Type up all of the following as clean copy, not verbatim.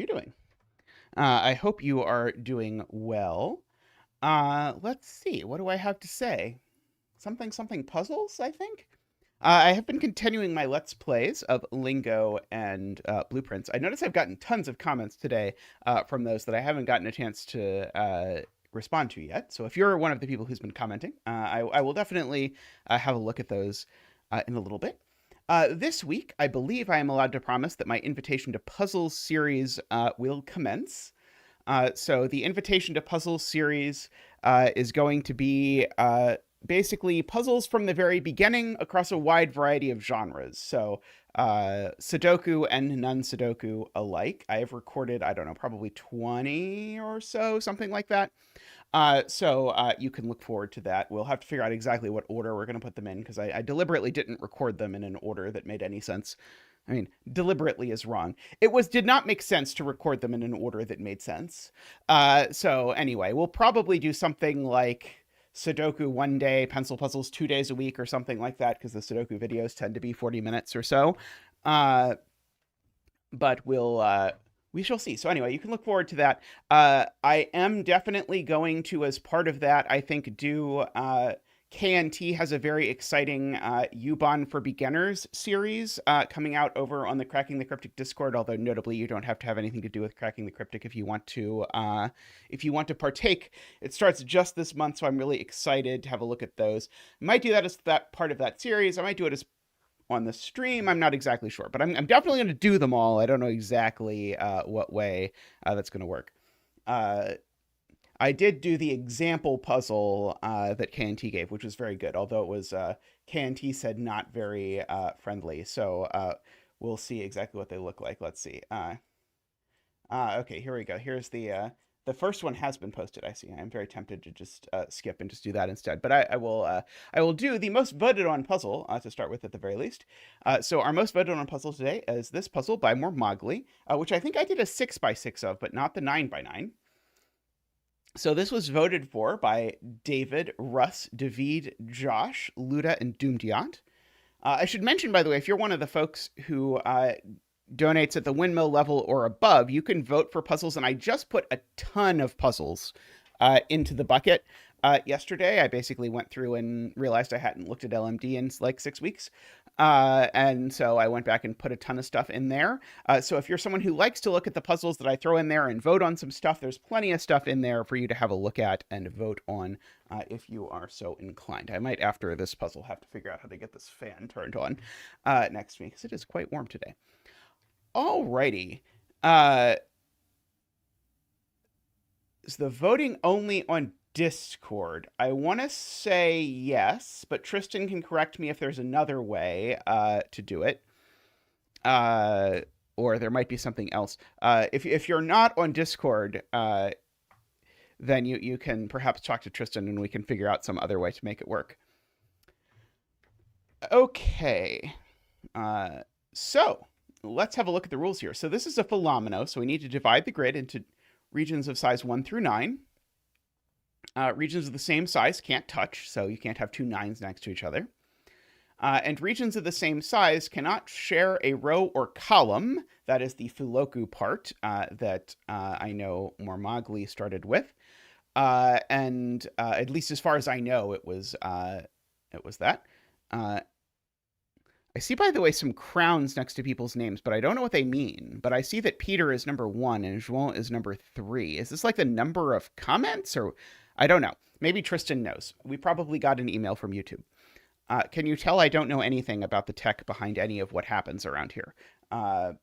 you doing? I hope you are doing well. Let's see. What do I have to say? Something puzzles, I think. I have been continuing my Let's Plays of Lingo and Blueprints. I notice I've gotten tons of comments today from those that I haven't gotten a chance to respond to yet. So if you're one of the people who's been commenting, I will definitely have a look at those in a little bit. This week, I believe I am allowed to promise that my Invitation to Puzzles series will commence. So the Invitation to Puzzles series is going to be basically puzzles from the very beginning across a wide variety of genres. So Sudoku and non-Sudoku alike. I have recorded, I don't know, probably 20 or so, something like that. So you can look forward to that. We'll have to figure out exactly what order we're going to put them in because I deliberately didn't record them in an order that made any sense. I mean, deliberately is wrong. Did not make sense to record them in an order that made sense. So anyway, we'll probably do something like Sudoku one day, pencil puzzles 2 days a week or something like that because the Sudoku videos tend to be 40 minutes or so. But we shall see. So anyway, you can look forward to that. I am definitely going to, as part of that, I think do KNT has a very exciting Ubon for Beginners series coming out over on the Cracking the Cryptic Discord. Although notably, you don't have to have anything to do with Cracking the Cryptic if you want to partake. It starts just this month, so I'm really excited to have a look at those. I might do that as that part of that series. I might do it as on the stream. I'm not exactly sure, but I'm definitely going to do them all. I don't know exactly what way that's going to work. I did do the example puzzle that KNT gave, which was very good, although it was KNT said not very friendly. So we'll see exactly what they look like. Let's see. Okay, here we go. Here's the first one has been posted. I see. I'm very tempted to just skip and just do that instead. But I will do the most voted on puzzle to start with at the very least. So our most voted on puzzle today is this puzzle by mormagli, which I think I did a 6x6 of, but not the 9x9. So this was voted for by David, Russ, David, Josh, Luda, and Doomdiant. I should mention, by the way, if you're one of the folks who donates at the windmill level or above, you can vote for puzzles, and I just put a ton of puzzles into the bucket. Yesterday, I basically went through and realized I hadn't looked at LMD in like 6 weeks. And so I went back and put a ton of stuff in there. So if you're someone who likes to look at the puzzles that I throw in there and vote on some stuff, there's plenty of stuff in there for you to have a look at and vote on if you are so inclined. I might, after this puzzle, have to figure out how to get this fan turned on next to me because it is quite warm today. Alrighty. Is the voting only on Discord? I want to say yes, but Tristan can correct me if there's another way to do it. Or there might be something else. If you're not on Discord, then you can perhaps talk to Tristan and we can figure out some other way to make it work. Okay. So let's have a look at the rules here. So this is a Fillomino, so we need to divide the grid into regions of size 1 through 9. Regions of the same size can't touch, so you can't have two 9s next to each other. And regions of the same size cannot share a row or column. That is the Fuloku part that I know mormagli started with. And at least as far as I know, it was that. I see, by the way, some crowns next to people's names, but I don't know what they mean. But I see that Peter is number 1 and João is number 3. Is this like the number of comments? Or I don't know. Maybe Tristan knows. We probably got an email from YouTube. Can you tell I don't know anything about the tech behind any of what happens around here? All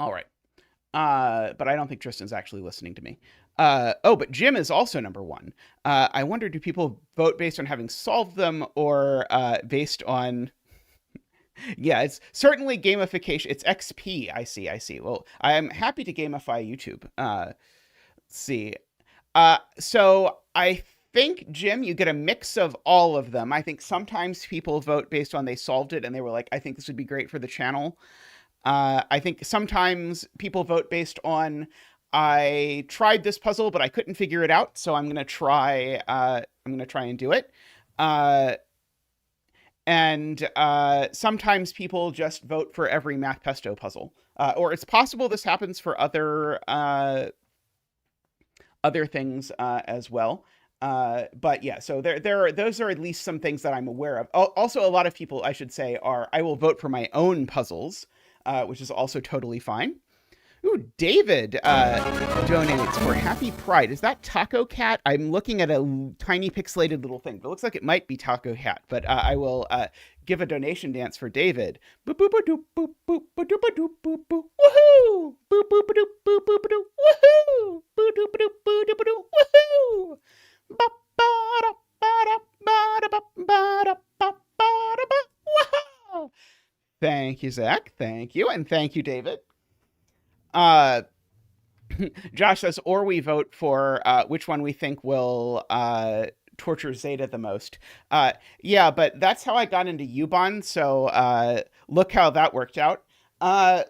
right. But I don't think Tristan's actually listening to me. But Jim is also number 1. I wonder, do people vote based on having solved them or based on... Yeah, it's certainly gamification. It's XP. I see. Well, I am happy to gamify YouTube. Let's see. So I think, Jim, you get a mix of all of them. I think sometimes people vote based on they solved it and they were like, I think this would be great for the channel. I think sometimes people vote based on I tried this puzzle, but I couldn't figure it out, so I'm gonna try and do it. And sometimes people just vote for every Math Pesto puzzle. Or it's possible this happens for other things as well. But yeah, so those are at least some things that I'm aware of. Also, a lot of people, I should say, are I will vote for my own puzzles, which is also totally fine. Ooh, David donates for Happy Pride. Is that Taco Cat? I'm looking at a tiny pixelated little thing. It looks like it might be Taco Cat, but I will give a donation dance for David. Boop boop boop boop boop boop boop boop boop boop. Woohoo! Boop boop boop boop boop boop. Woohoo! Boop boop boop boop boop boop. Woohoo! Ba ba da ba da ba da ba ba da ba ba da ba. Wow! Thank you, Zach. Thank you, and thank you, David. Uh, Josh says, or we vote for which one we think will torture Zeta the most. Yeah, but that's how I got into Ubon, so look how that worked out. I'm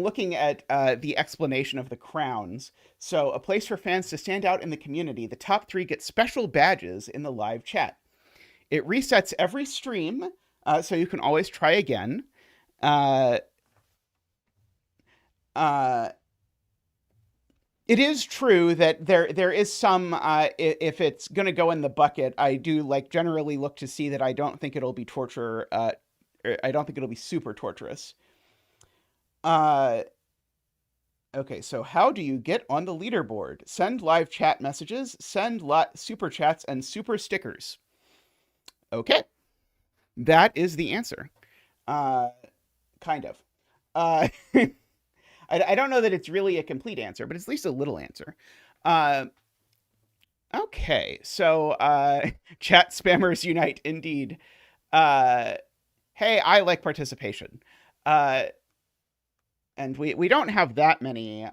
looking at the explanation of the crowns. So, a place for fans to stand out in the community. The top 3 get special badges in the live chat. It resets every stream, so you can always try again. It is true that there is some if it's going to go in the bucket, I do generally look to see that I don't think it'll be torture. I don't think it'll be super torturous. Okay, so how do you get on the leaderboard? Send live chat messages, send super chats, and super stickers. Okay, that is the answer. Kind of. I don't know that it's really a complete answer, but it's at least a little answer. Okay, so chat spammers unite, indeed. Hey, I like participation. And we don't have that many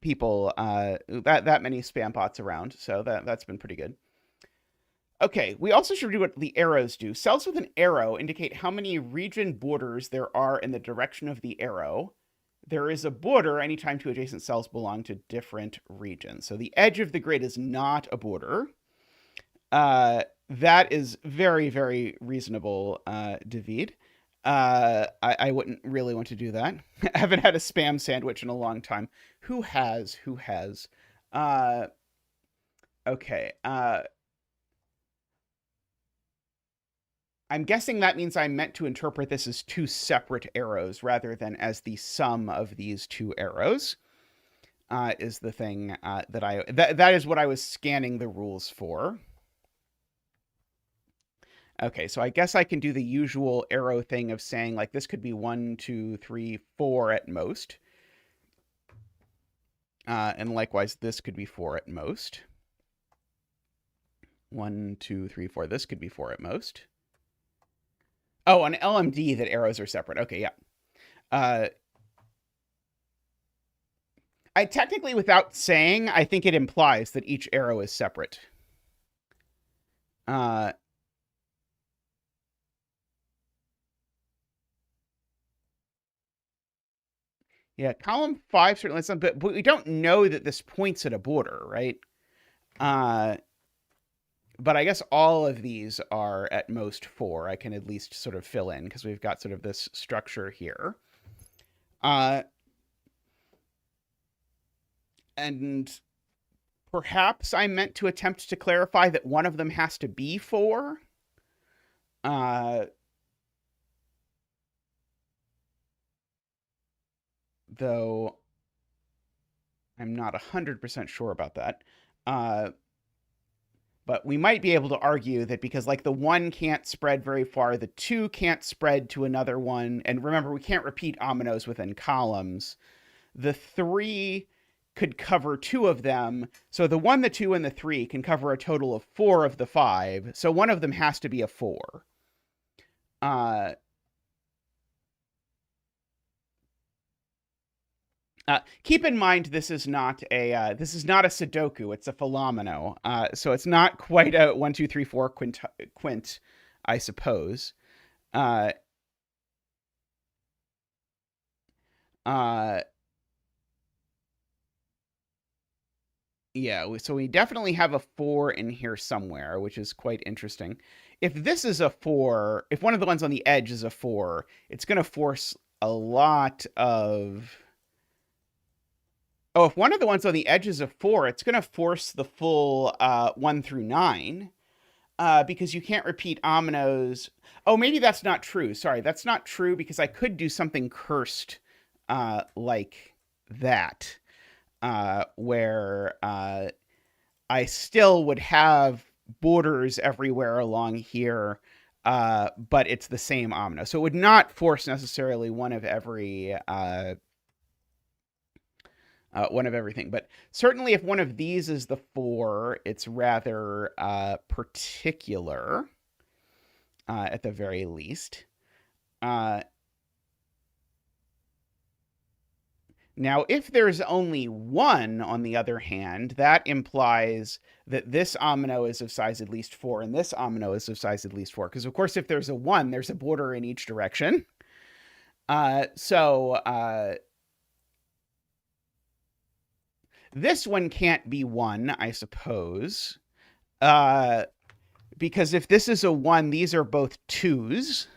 people, that many spam bots around, so that's been pretty good. Okay, we also should do what the arrows do. Cells with an arrow indicate how many region borders there are in the direction of the arrow. There is a border anytime two adjacent cells belong to different regions. So the edge of the grid is not a border. That is very, very reasonable, David. I wouldn't really want to do that. I haven't had a spam sandwich in a long time. Who has? Okay. I'm guessing that means I'm meant to interpret this as 2 separate arrows rather than as the sum of these 2 arrows. Is the thing that is what I was scanning the rules for. Okay, so I guess I can do the usual arrow thing of saying this could be 1, 2, 3, 4 at most. And likewise, this could be 4 at most. 1, 2, 3, 4. This could be 4 at most. Oh, on LMD, that arrows are separate. Okay, yeah. I technically, without saying, I think it implies that each arrow is separate. Yeah, column 5 certainly is, but we don't know that this points at a border, right? But I guess all of these are at most 4. I can at least sort of fill in because we've got sort of this structure here. And perhaps I meant to attempt to clarify that one of them has to be 4. Though I'm not 100% sure about that. But we might be able to argue that because the 1 can't spread very far, the 2 can't spread to another one. And remember, we can't repeat ominoes within columns. The 3 could cover 2 of them. So the 1, the 2, and the 3 can cover a total of 4 of the 5. So one of them has to be a 4. Keep in mind, this is not a Sudoku. It's a Fillomino. So it's not quite a 1, 2, 3, 4 quint, I suppose. Yeah, so we definitely have a 4 in here somewhere, which is quite interesting. If this is a 4, if one of the ones on the edge is a 4, it's going to force a lot of... Oh, if one of the ones on the edge is a 4, it's going to force the full 1 through 9, because you can't repeat ominoes. Oh, maybe that's not true. Sorry, that's not true, because I could do something cursed like that, where I still would have borders everywhere along here, but it's the same omino. So it would not force necessarily one of everything. But certainly if one of these is the 4, it's rather particular, at the very least. Now, if there's only 1, on the other hand, that implies that this omino is of size at least 4, and this omino is of size at least 4. Because, of course, if there's a 1, there's a border in each direction. This one can't be 1, I suppose. Because if this is a 1, these are both 2s.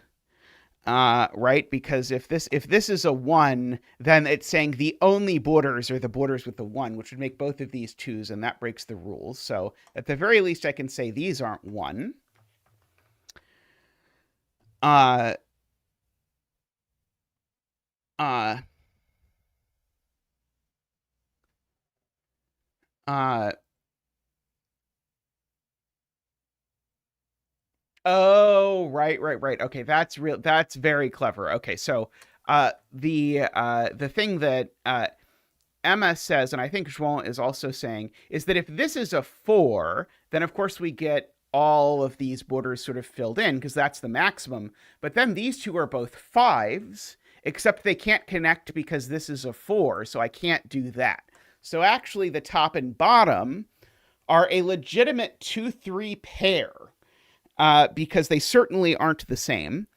Right? Because if this is a 1, then it's saying the only borders are the borders with the 1, which would make both of these 2s, and that breaks the rules. So at the very least, I can say these aren't 1. Uh, uh, uh, oh, right. Okay, that's real. That's very clever. Okay, so the thing that Emma says, and I think João is also saying, is that if this is a 4, then of course we get all of these borders sort of filled in because that's the maximum. But then these two are both 5s, except they can't connect because this is a 4, so I can't do that. So actually the top and bottom are a legitimate 2-3 pair, because they certainly aren't the same.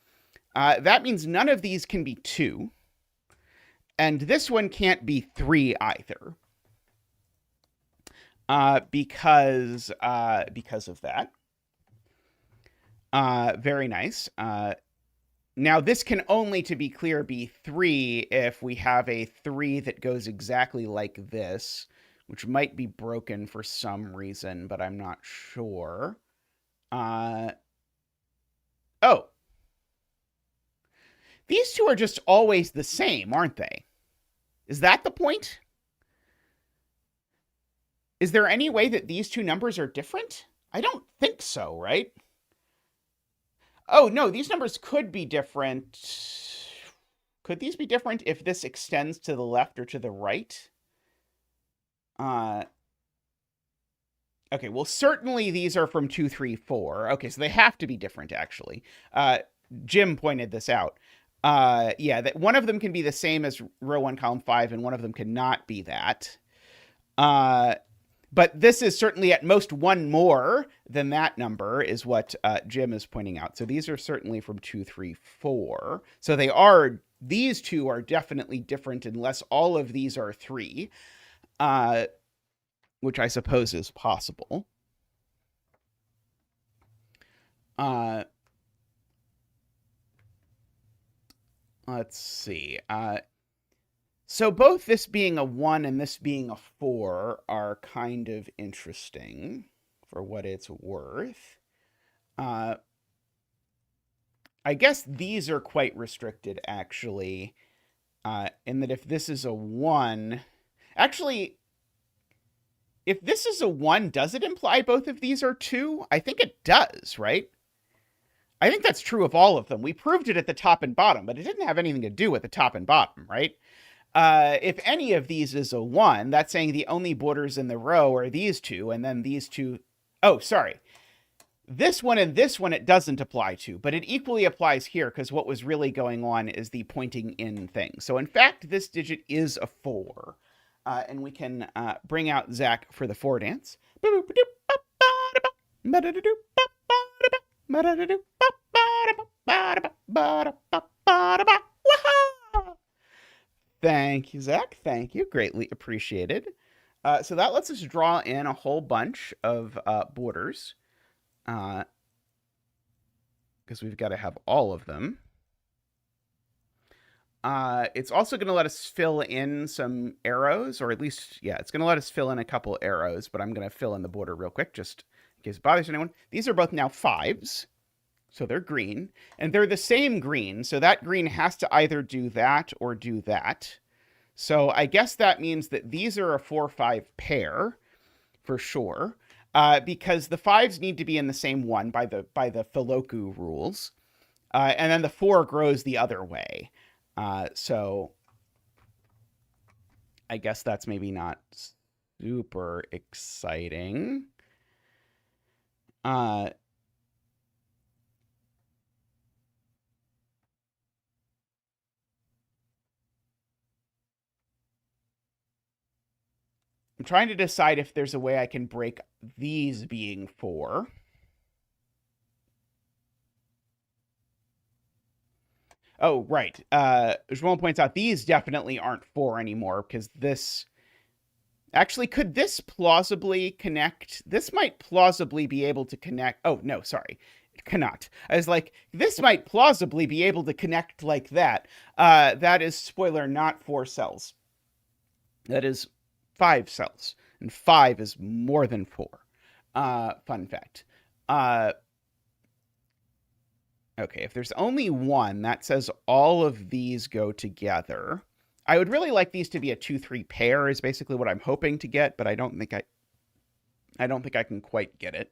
That means none of these can be 2. And this one can't be 3 either, because of that. Very nice. Now, this can only, to be clear, be 3 if we have a 3 that goes exactly like this, which might be broken for some reason, but I'm not sure. Oh. These two are just always the same, aren't they? Is that the point? Is there any way that these two numbers are different? I don't think so, right? Oh, no, these numbers could be different. Could these be different if this extends to the left or to the right? Okay, well, certainly these are from 2, 3, 4. Okay, so they have to be different, actually. Jim pointed this out. Yeah, that one of them can be the same as row 1, column 5, and one of them cannot be that. But this is certainly at most 1 more than that number, is what Jim is pointing out. So these are certainly from 2, 3, 4. So these two are definitely different unless all of these are 3, which I suppose is possible. Let's see. So both this being a 1 and this being a 4 are kind of interesting for what it's worth. I guess these are quite restricted, actually, in that if this is a 1... Actually, if this is a 1, does it imply both of these are 2? I think it does, right? I think that's true of all of them. We proved it at the top and bottom, but it didn't have anything to do with the top and bottom, right? If any of these is a 1, that's saying the only borders in the row are these two, and then these two... Oh, sorry. This one and this one it doesn't apply to, but it equally applies here because what was really going on is the pointing in thing. So in fact, this digit is a 4. And we can bring out Zach for the 4 dance. Thank you, Zach. Thank you. Greatly appreciated. So that lets us draw in a whole bunch of borders, because we've got to have all of them. It's also going to let us fill in some arrows, or at least, yeah, it's going to let us fill in a couple arrows, but I'm going to fill in the border real quick, just in case it bothers anyone. These are both now 5s, so they're green, and they're the same green, so that green has to either do that or do that. So I guess that means that these are a 4-5 pair, for sure, because the 5s need to be in the same one by the Filoku rules, and then the 4 grows the other way. So I guess that's maybe not super exciting. I'm trying to decide if there's a way I can break these being 4. Oh, right. Joel points out these definitely aren't 4 anymore, because this... Actually, could this plausibly connect? This might plausibly be able to connect... Oh, no, sorry. It cannot. I was like, this might plausibly be able to connect like that. That is, spoiler, not 4 cells. That is 5 cells. And 5 is more than 4. Fun fact. Okay, if there's only one, that says all of these go together. I would really like these to be a 2-3 pair is basically what I'm hoping to get, but I don't think I can quite get it.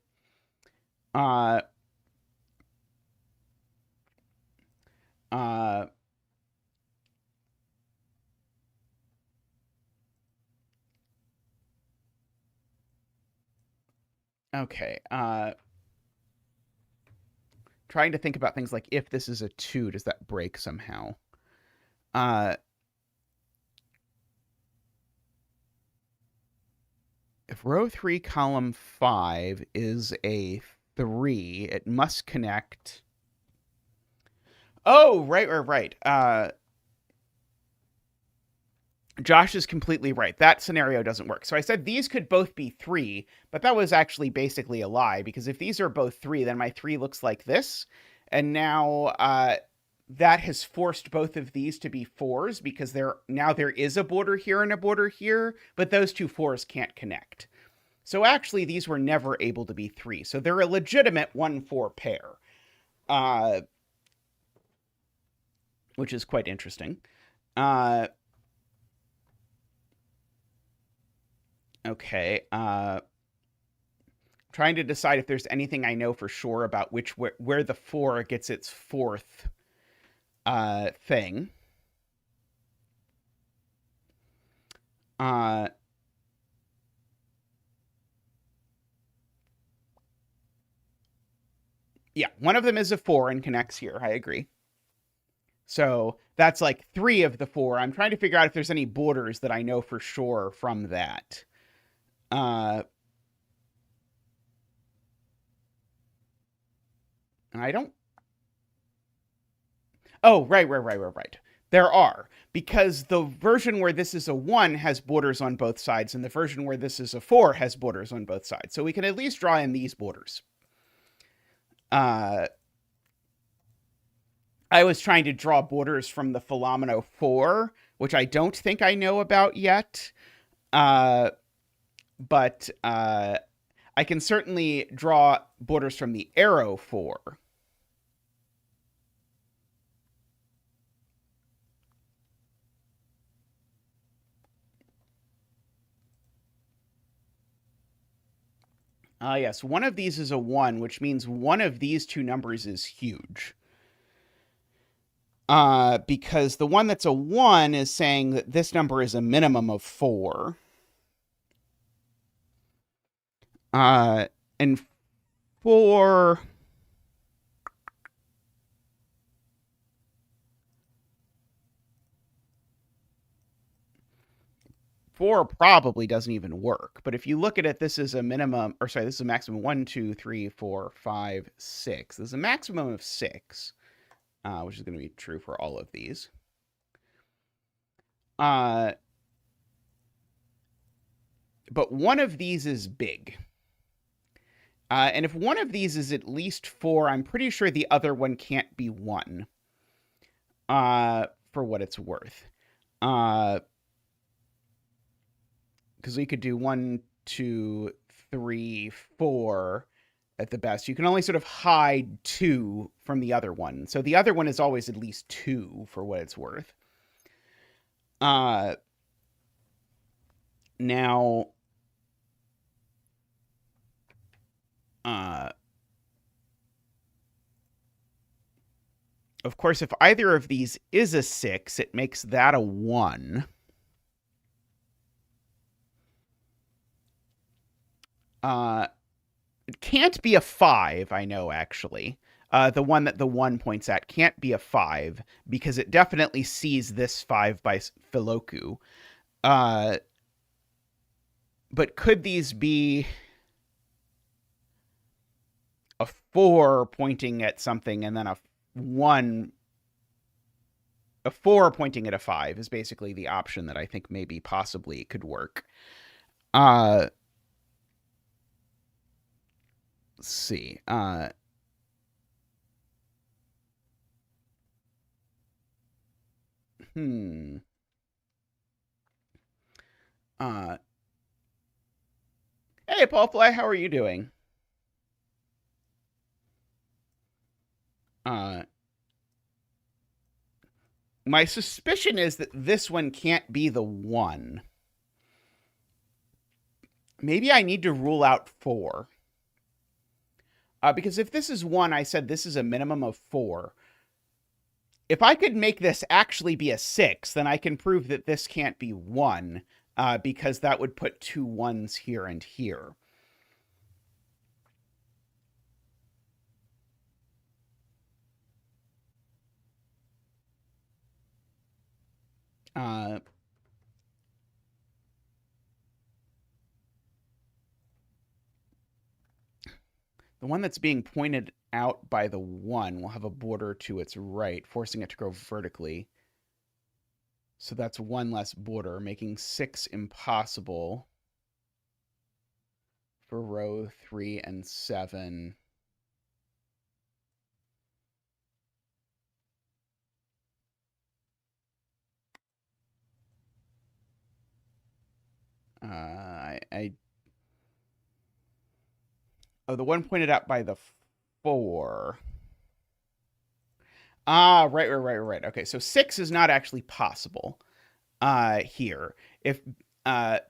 Okay. Trying to think about things like if this is a 2, does that break somehow? If row 3, column 5 is a 3, it must connect. Oh, right. Josh is completely right. That scenario doesn't work. So I said these could both be 3, but that was actually basically a lie, because if these are both 3, then my 3 looks like this. And now that has forced both of these to be 4s, because there is a border here and a border here, but those two 4s can't connect. So actually, these were never able to be 3. So they're a legitimate 1-4 pair, which is quite interesting. Okay. Trying to decide if there's anything I know for sure about where the 4 gets its 4th thing. Yeah, one of them is a 4 and connects here. I agree. So that's like 3 of the 4. I'm trying to figure out if there's any borders that I know for sure from that. And I don't... Oh, right. There are. Because the version where this is a 1 has borders on both sides, and the version where this is a 4 has borders on both sides. So we can at least draw in these borders. I was trying to draw borders from the Fillomino 4, which I don't think I know about yet. But I can certainly draw borders from the Arrow 4. Yes, one of these is a 1, which means one of these two numbers is huge. Because the one that's a 1 is saying that this number is a minimum of 4. And 4... 4 probably doesn't even work. But if you look at it, this is a minimum, or sorry, this is a maximum 1, 2, 3, 4, 5, 6. This is a maximum of 6, which is going to be true for all of these. but one of these is big. And if one of these is at least 4, I'm pretty sure the other one can't be 1, for what it's worth. Because we could do 1, 2, 3, 4 at the best. You can only sort of hide 2 from the other one. So the other one is always at least 2 for what it's worth. Now, of course, if either of these is a 6, it makes that a 1. It can't be a 5, I know, actually. The one that the 1 points at can't be a 5, because it definitely sees this 5 by Filoku. But could these be a 4 pointing at something and then a 4 pointing at a 5 is basically the option that I think maybe possibly could work. Let's see. Hey, Paul Fly, how are you doing? My suspicion is that this one can't be the 1. Maybe I need to rule out 4. Because if this is 1, I said this is a minimum of 4. If I could make this actually be a 6, then I can prove that this can't be 1, because that would put 2 1s here and here. The one that's being pointed out by the 1 will have a border to its right, forcing it to grow vertically. So that's 1 less border, making 6 impossible for row 3 and 7. Oh, the one pointed out by the 4. Right. Okay, so 6 is not actually possible here.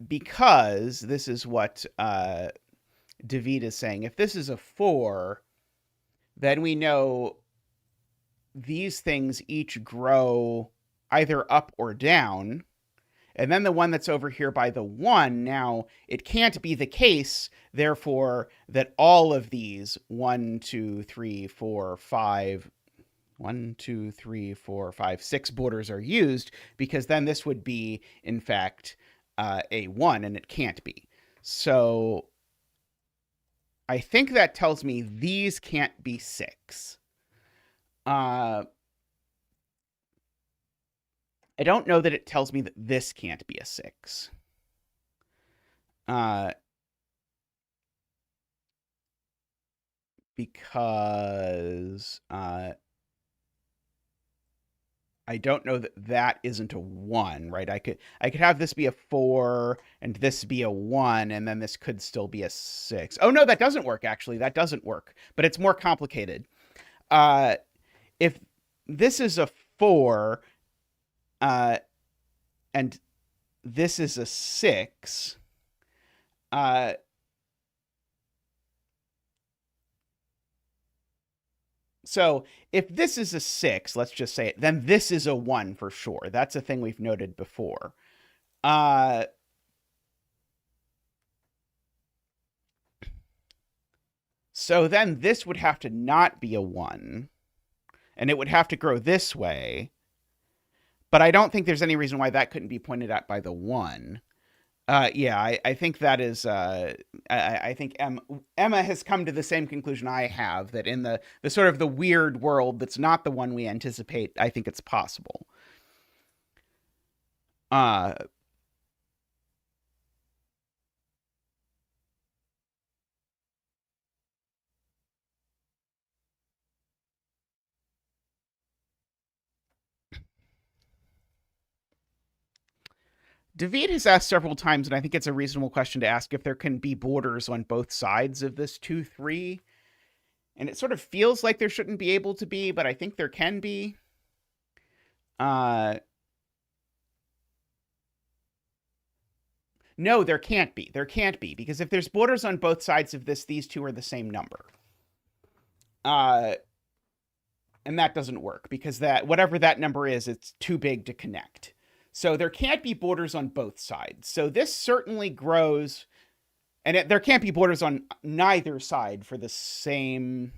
Because this is what David is saying. If this is a 4, then we know these things each grow either up or down. And then the one that's over here by the 1, now it can't be the case, therefore, that all of these 1, 2, 3, 4, 5, 1, 2, 3, 4, 5, 6 borders are used, because then this would be, in fact, a 1, and it can't be. So I think that tells me these can't be 6. I don't know that it tells me that this can't be a 6. Because I don't know that that isn't a 1, right? I could have this be a 4 and this be a 1, and then this could still be a 6. Oh, no, that doesn't work, actually. That doesn't work. But it's more complicated. If this is a 4, and this is a 6, so if this is a 6, let's just say it, then this is a 1 for sure. That's a thing we've noted before. So then this would have to not be a 1, and it would have to grow this way. But I don't think there's any reason why that couldn't be pointed at by the 1. Yeah, I think that is. I think Emma has come to the same conclusion I have, that in the sort of the weird world that's not the one we anticipate, I think it's possible. David has asked several times, and I think it's a reasonable question to ask, if there can be borders on both sides of this 2-3. And it sort of feels like there shouldn't be able to be, but I think there can be. Uh, no, there can't be. There can't be, because if there's borders on both sides of this, these two are the same number. Uh, and that doesn't work, because that whatever that number is, it's too big to connect. So there can't be borders on both sides. So this certainly grows, and there can't be borders on neither side for the same.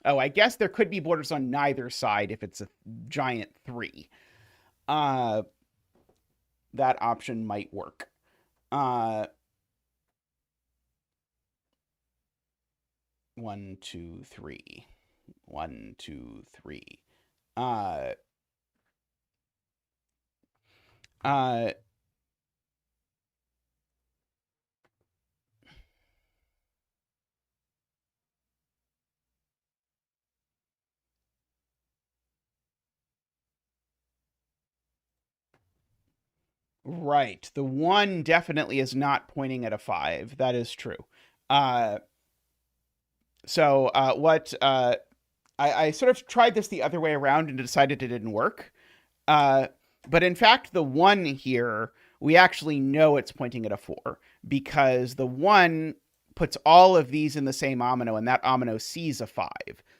Oh, I guess there could be borders on neither side if it's a giant 3. That option might work. 1, 2, 3. 1, 2, 3. Uh, uh, right. The 1 definitely is not pointing at a 5. That is true. So what I sort of tried this the other way around and decided it didn't work. But in fact, the 1 here, we actually know it's pointing at a 4, because the 1 puts all of these in the same omino, and that omino sees a 5.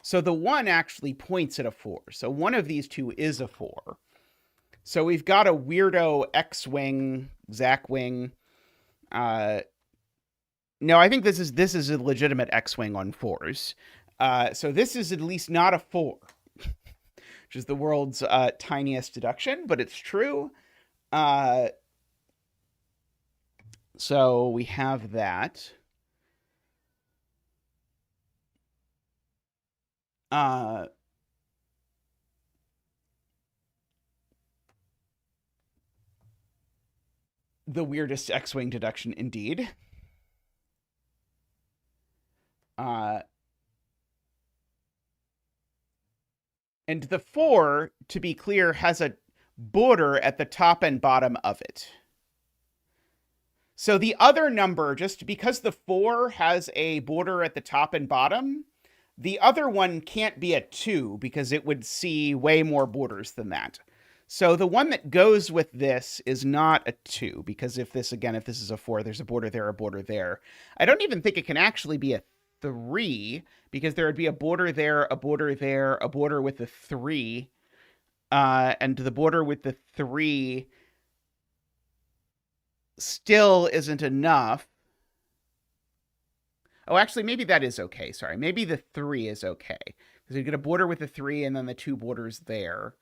So the 1 actually points at a 4. So one of these two is a 4. So we've got a weirdo X-wing, Zach-wing. No, I think this is a legitimate X-wing on 4s. So this is at least not a 4, which is the world's tiniest deduction, but it's true. So we have that. The weirdest X-wing deduction, indeed. And the 4, to be clear, has a border at the top and bottom of it. So the other number, just because the 4 has a border at the top and bottom, the other one can't be a 2, because it would see way more borders than that. So the one that goes with this is not a 2, because if this is a 4, there's a border there, a border there. I don't even think it can actually be a 3, because there would be a border there, a border there, a border with a 3, and the border with the 3 still isn't enough. Oh, actually, maybe that is okay. Sorry, maybe the 3 is okay, because you get a border with the 3 and then the 2 borders there.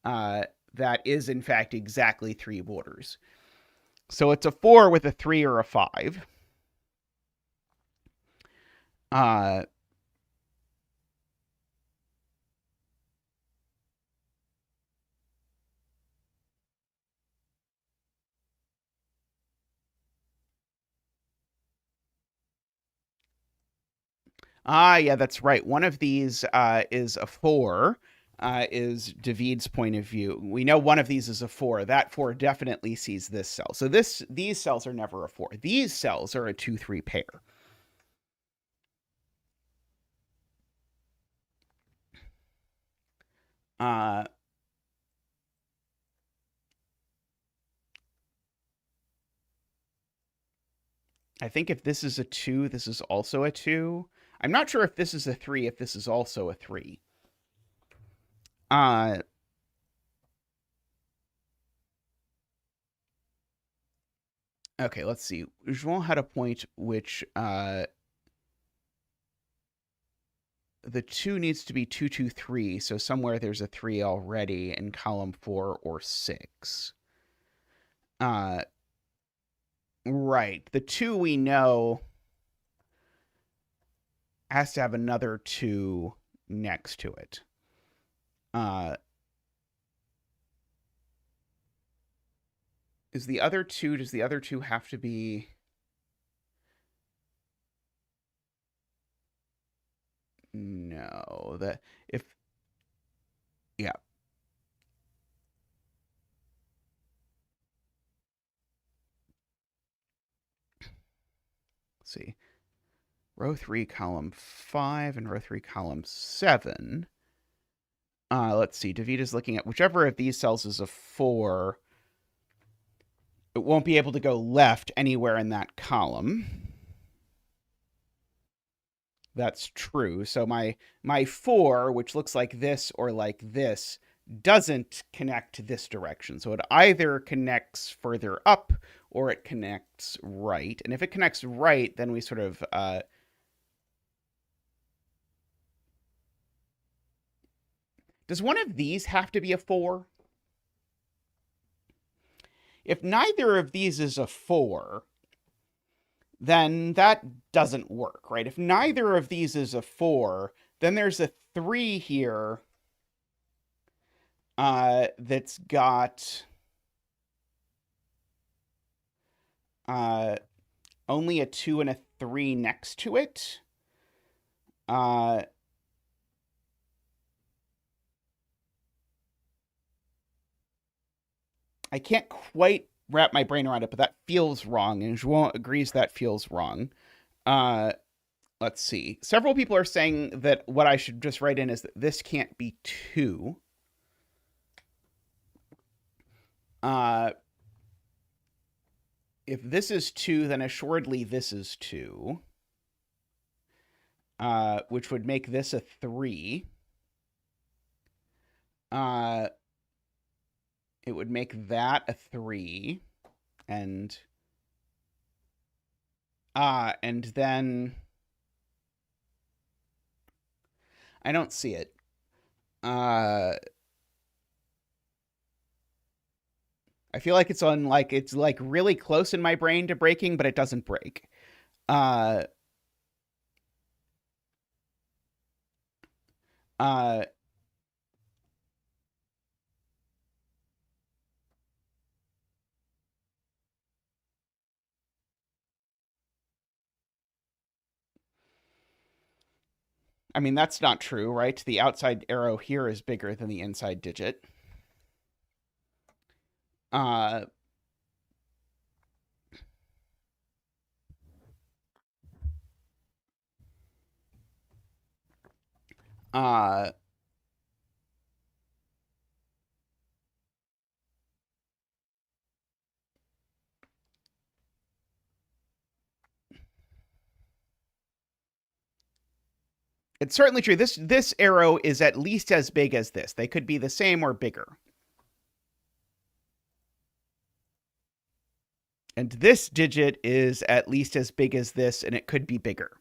That is, in fact, exactly 3 borders. So it's a 4 with a 3 or a 5. Yeah, that's right. One of these is a 4, is David's point of view. We know one of these is a 4. That 4 definitely sees this cell. So these cells are never a 4. These cells are a 2-3 pair. I think if this is a 2, this is also a 2. I'm not sure if this is a 3, if this is also a 3. Okay, let's see. João had a point which the 2 needs to be 2, 2, 3, so somewhere there's a 3 already in column 4 or 6. Right. The 2 we know has to have another 2 next to it. Does the other 2 have to be... No, yeah. see. Row 3, column 5, and row 3, column 7. Let's see. David is looking at whichever of these cells is a 4. It won't be able to go left anywhere in that column. That's true. So my 4, which looks like this or like this, doesn't connect to this direction. So it either connects further up or it connects right. And if it connects right, then we sort of... does one of these have to be a 4? If neither of these is a 4, then that doesn't work, right? If neither of these is a 4, then there's a 3 here that's got only a 2 and a 3 next to it. I can't quite wrap my brain around it, but that feels wrong, and João agrees that feels wrong. Let's see. Several people are saying that what I should just write in is that this can't be 2. If this is 2, then assuredly this is 2, which would make this a 3. It would make that a 3, and then I don't see it. I feel like it's like really close in my brain to breaking, but it doesn't break. I mean, that's not true, right? The outside arrow here is bigger than the inside digit. It's certainly true. This arrow is at least as big as this. They could be the same or bigger. And this digit is at least as big as this, and it could be bigger.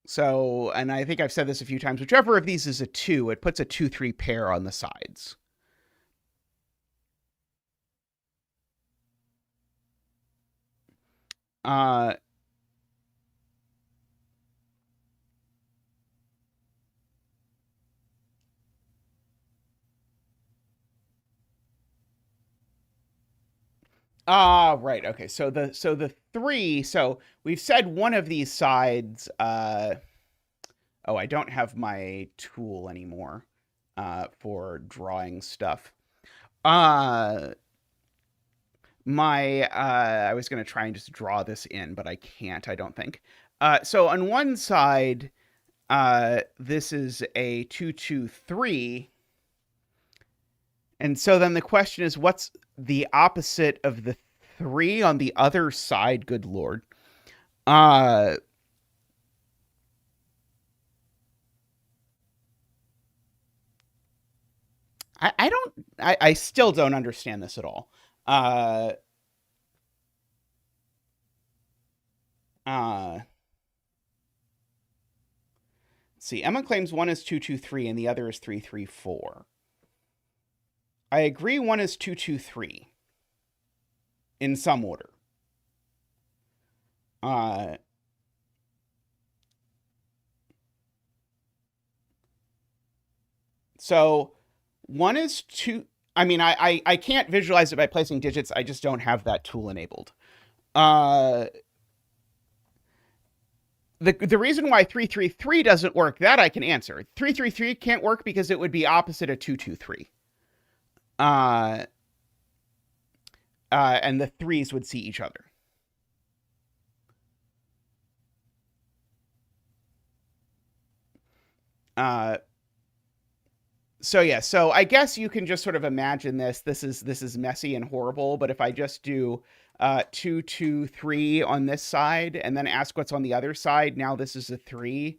So, and I think I've said this a few times, whichever of these is a 2, it puts a 2-3 pair on the sides. Right. Okay. So the 3. So we've said one of these sides. Oh, I don't have my tool anymore for drawing stuff. I was going to try and just draw this in, but I can't, I don't think. So on one side, this is a 2, 2, 3. And so then the question is, what's the opposite of the 3 on the other side? Good Lord. I still don't understand this at all. Let's see. Emma claims one is 2, 2, 3, and the other is 3, 3, 4. I agree one is 2, 2, 3 in some order. So one is 2. I mean, I can't visualize it by placing digits. I just don't have that tool enabled. The reason why 3, 3, 3 doesn't work, that I can answer. 3, 3, 3 can't work because it would be opposite of 2, 2, 3. and the 3s would see each other. So yeah, so I guess you can just sort of imagine this. This is messy and horrible, but if I just do 2, 2, 3 on this side and then ask what's on the other side, now this is a 3.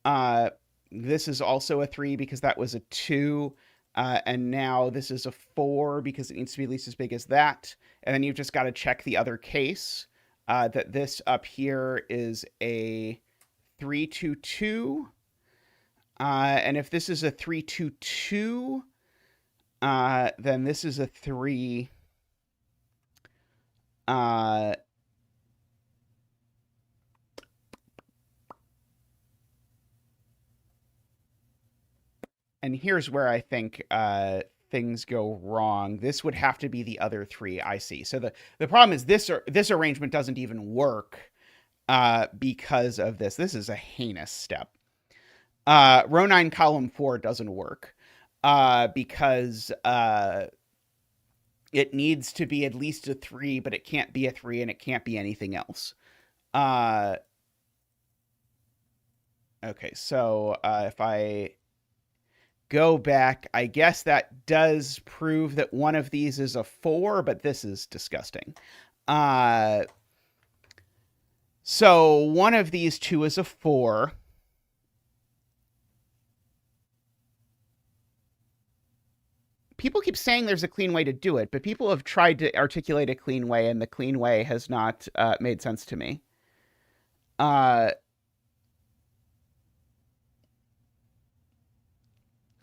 Uh, this is also a 3 because that was a 2. And now this is a 4 because it needs to be at least as big as that. And then you've just got to check the other case that this up here is a 3, 2, 2. And if this is a 3, 2, 2, then this is a 3. And here's where I think things go wrong. This would have to be the other 3. I see. So the problem is this arrangement doesn't even work because of this. This is a heinous step. Row 9 column 4 doesn't work because it needs to be at least a 3, but it can't be a 3 and it can't be anything else. Okay, so if I go back, I guess that does prove that one of these is a 4, but this is disgusting. So one of these two is a 4. People keep saying there's a clean way to do it, but people have tried to articulate a clean way, and the clean way has not made sense to me.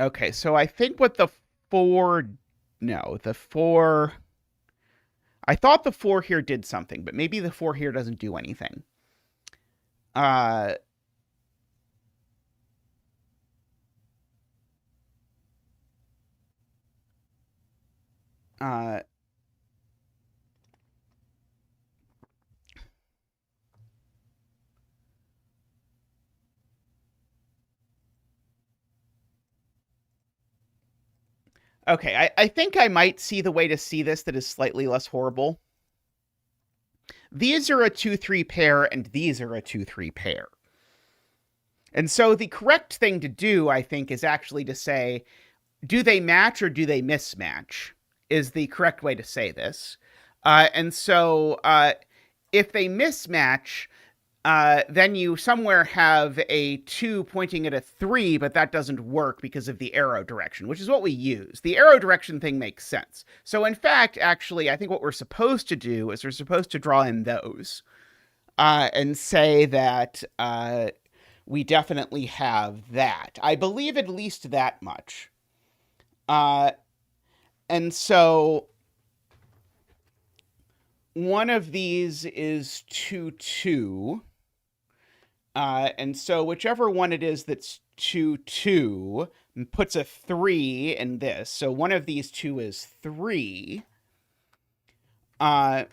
Okay, so I think what the 4... No, the 4... I thought the 4 here did something, but maybe the 4 here doesn't do anything. Okay, I think I might see the way to see this that is slightly less horrible. These are a 2-3 pair, and these are a 2-3 pair. And so the correct thing to do, I think, is actually to say, do they match or do they mismatch? Is the correct way to say this. And so if they mismatch, then you somewhere have a 2 pointing at a 3, but that doesn't work because of the arrow direction, which is what we use. The arrow direction thing makes sense. So in fact, actually, I think what we're supposed to do is we're supposed to draw in those and say that we definitely have that. I believe at least that much. And so one of these is 2, 2. And so whichever one it is that's 2, 2 puts a 3 in this. So one of these 2 is 3. And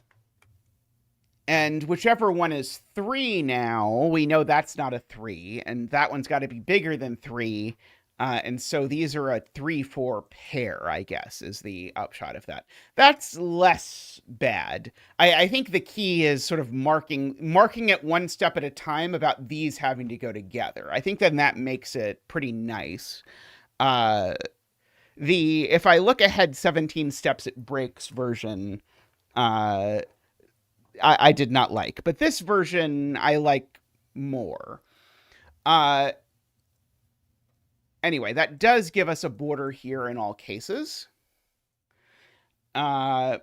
whichever one is 3 now, we know that's not a 3. And that one's got to be bigger than 3. And so these are a 3-4 pair, I guess, is the upshot of that. That's less bad. I think the key is sort of marking it one step at a time about these having to go together. I think then that makes it pretty nice. If I look ahead 17 steps, it breaks version, I did not like. But this version I like more. Anyway, that does give us a border here in all cases. And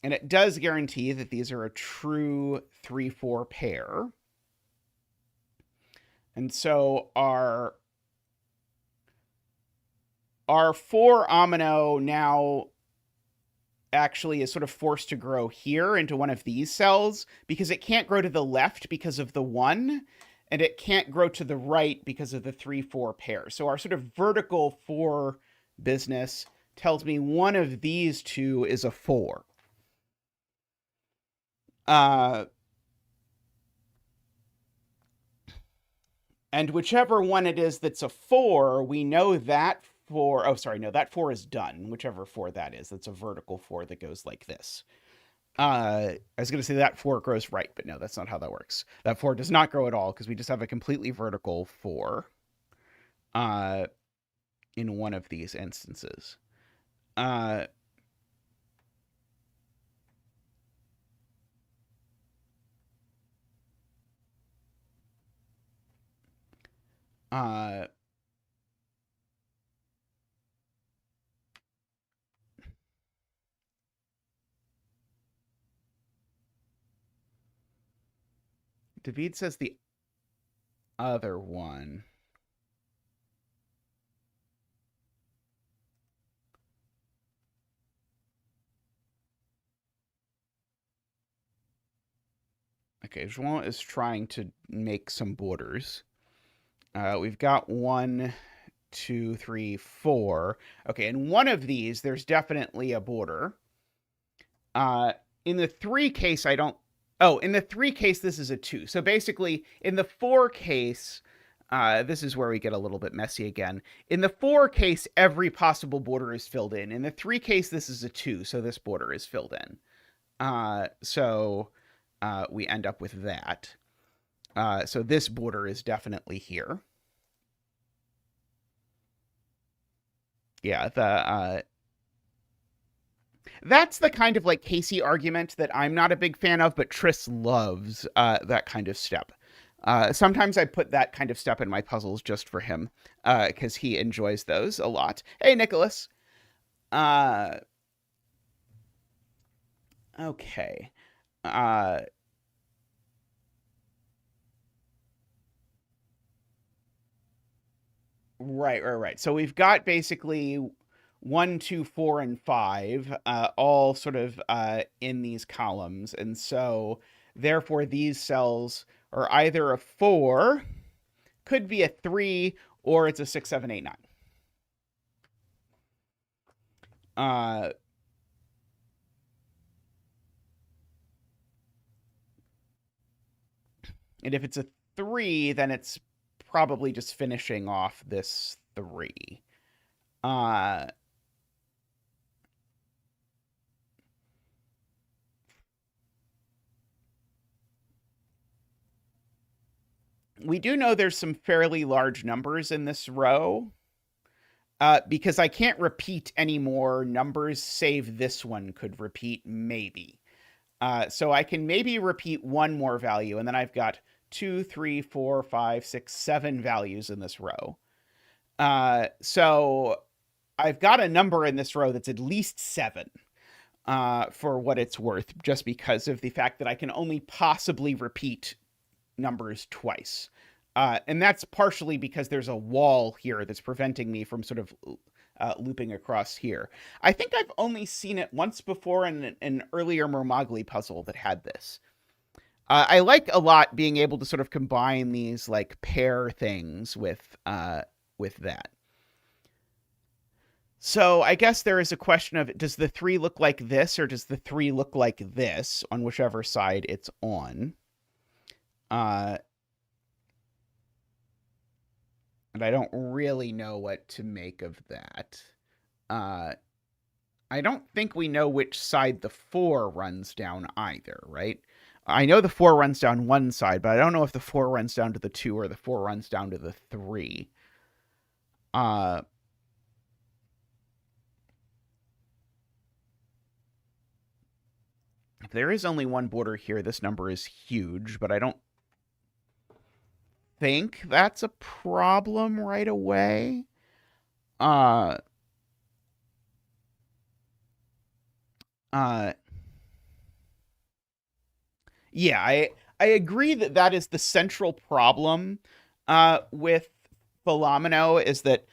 it does guarantee that these are a true 3-4 pair. And so our 4 omino now actually is sort of forced to grow here into one of these cells because it can't grow to the left because of the 1. And it can't grow to the right because of the 3-4 pair. So our sort of vertical 4 business tells me one of these 2 is a 4. And whichever one it is that's a 4, we know that 4, oh, sorry, no, that 4 is done, whichever 4 that is. That's a vertical 4 that goes like this. I was going to say that 4 grows right, but no, that's not how that works. That 4 does not grow at all because we just have a completely vertical 4 in one of these instances. Uh, uh, David says the other one. Okay, João is trying to make some borders. We've got 1, 2, 3, 4. Okay, in one of these, there's definitely a border. In the 3 case, I don't. Oh, in the 3 case, this is a 2. So basically, in the 4 case, this is where we get a little bit messy again. In the 4 case, every possible border is filled in. In the 3 case, this is a 2, so this border is filled in. So we end up with that. So this border is definitely here. Yeah, that's the kind of like Casey argument that I'm not a big fan of, but Tris loves that kind of step. Sometimes I put that kind of step in my puzzles just for him because he enjoys those a lot. Hey, Nicholas. Okay. Uh, right. So we've got basically 1, 2, 4, and 5, all sort of in these columns. And so therefore these cells are either a 4, could be a 3, or it's a 6, 7, 8, 9. And if it's a 3, then it's probably just finishing off this 3. Uh, we do know there's some fairly large numbers in this row because I can't repeat any more numbers, save this one could repeat, maybe. So I can maybe repeat one more value, and then I've got 2, 3, 4, 5, 6, 7 values in this row. So I've got a number in this row that's at least 7 for what it's worth, just because of the fact that I can only possibly repeat numbers twice. And that's partially because there's a wall here that's preventing me from sort of looping across here. I think I've only seen it once before in an earlier mormagli puzzle that had this. I like a lot being able to sort of combine these like pair things with that. So I guess there is a question of, does the 3 look like this, or does the 3 look like this on whichever side it's on? And I don't really know what to make of that. I don't think we know which side the 4 runs down either, right? I know the 4 runs down one side, but I don't know if the 4 runs down to the 2 or the 4 runs down to the 3. If there is only one border here, this number is huge, but I don't think that's a problem right away. Uh, yeah, I agree that that is the central problem with Fillomino, is that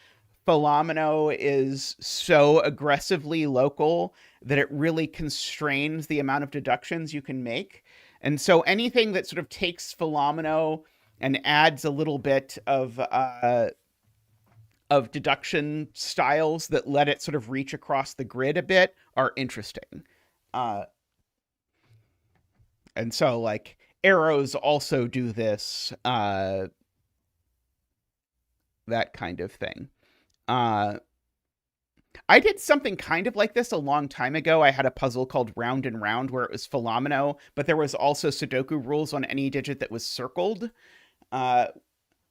Fillomino is so aggressively local that it really constrains the amount of deductions you can make. And so anything that sort of takes Fillomino and adds a little bit of deduction styles that let it sort of reach across the grid a bit are interesting. Uh, and so like arrows also do this, that kind of thing. Uh, I did something kind of like this a long time ago. I had a puzzle called Round and Round where it was Fillomino, but there was also Sudoku rules on any digit that was circled, uh,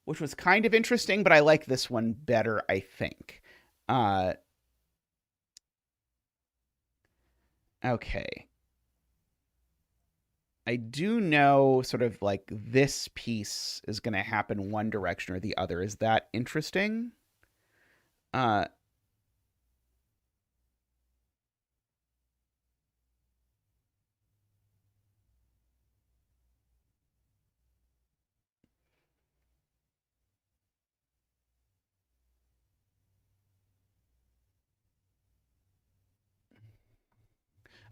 which was kind of interesting, but I like this one better, I think. Uh, okay. I do know sort of like this piece is going to happen one direction or the other. Is that interesting? Uh,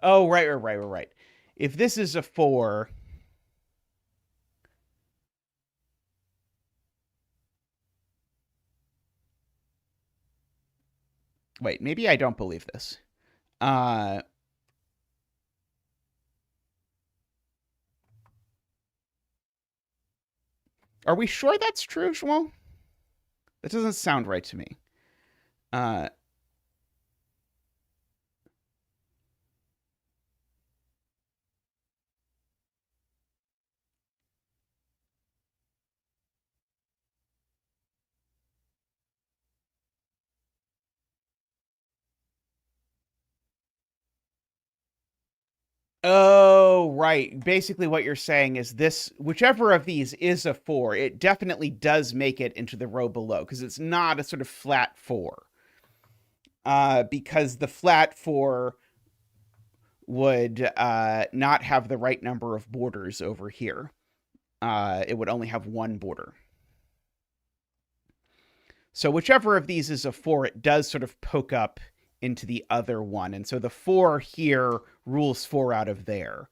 oh, right. If this is a 4, wait, maybe I don't believe this. Uh, are we sure that's true, Shmuel? That doesn't sound right to me. Uh, oh, right. Basically, what you're saying is this, whichever of these is a 4, it definitely does make it into the row below because it's not a sort of flat 4. Because the flat 4 would not have the right number of borders over here. It would only have one border. So whichever of these is a 4, it does sort of poke up into the other one. And so the 4 here rules 4 out of there.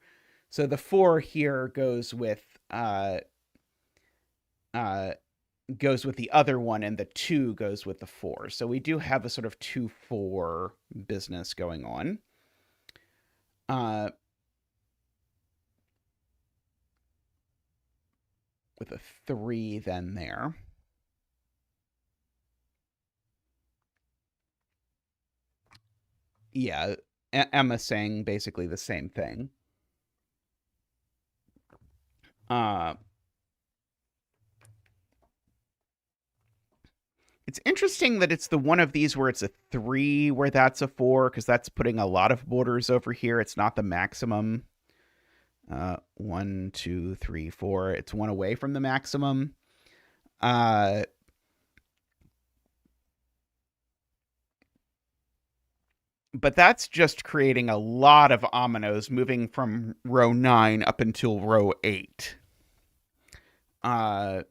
So the 4 here goes with the other one, and the 2 goes with the 4. So we do have a sort of 2-4 business going on. With a 3 then there. Yeah, Emma saying basically the same thing. It's interesting that it's the one of these where it's a 3 where that's a 4, because that's putting a lot of borders over here. It's not the maximum. 1, 2, 3, 4. It's one away from the maximum. But that's just creating a lot of ominoes moving from row 9 up until row 8. Does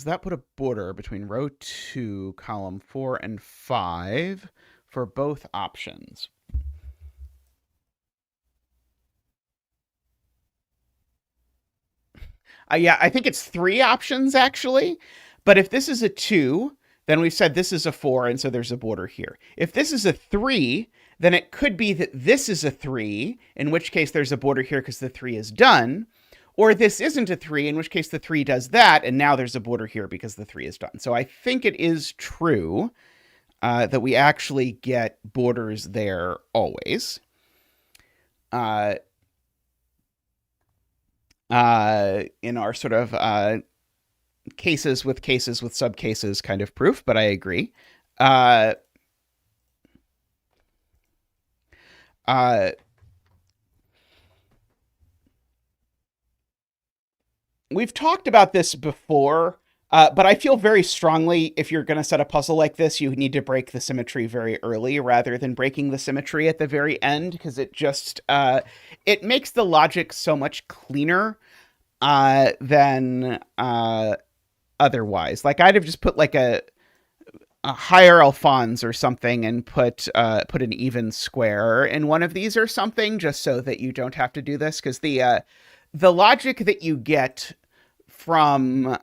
that put a border between row 2, column 4, and 5 for both options? Yeah, I think it's 3 options actually. But if this is a 2, then we've said this is a 4, and so there's a border here. If this is a 3, then it could be that this is a 3, in which case there's a border here because the 3 is done. Or this isn't a 3, in which case the 3 does that, and now there's a border here because the 3 is done. So I think it is true that we actually get borders there always. In our sort of cases with subcases kind of proof, but I agree. We've talked about this before, but I feel very strongly if you're going to set a puzzle like this, you need to break the symmetry very early rather than breaking the symmetry at the very end, because it just it makes the logic so much cleaner than otherwise. Like I'd have just put like a higher Alphonse or something and put an even square in one of these or something, just so that you don't have to do this, because the logic that you get from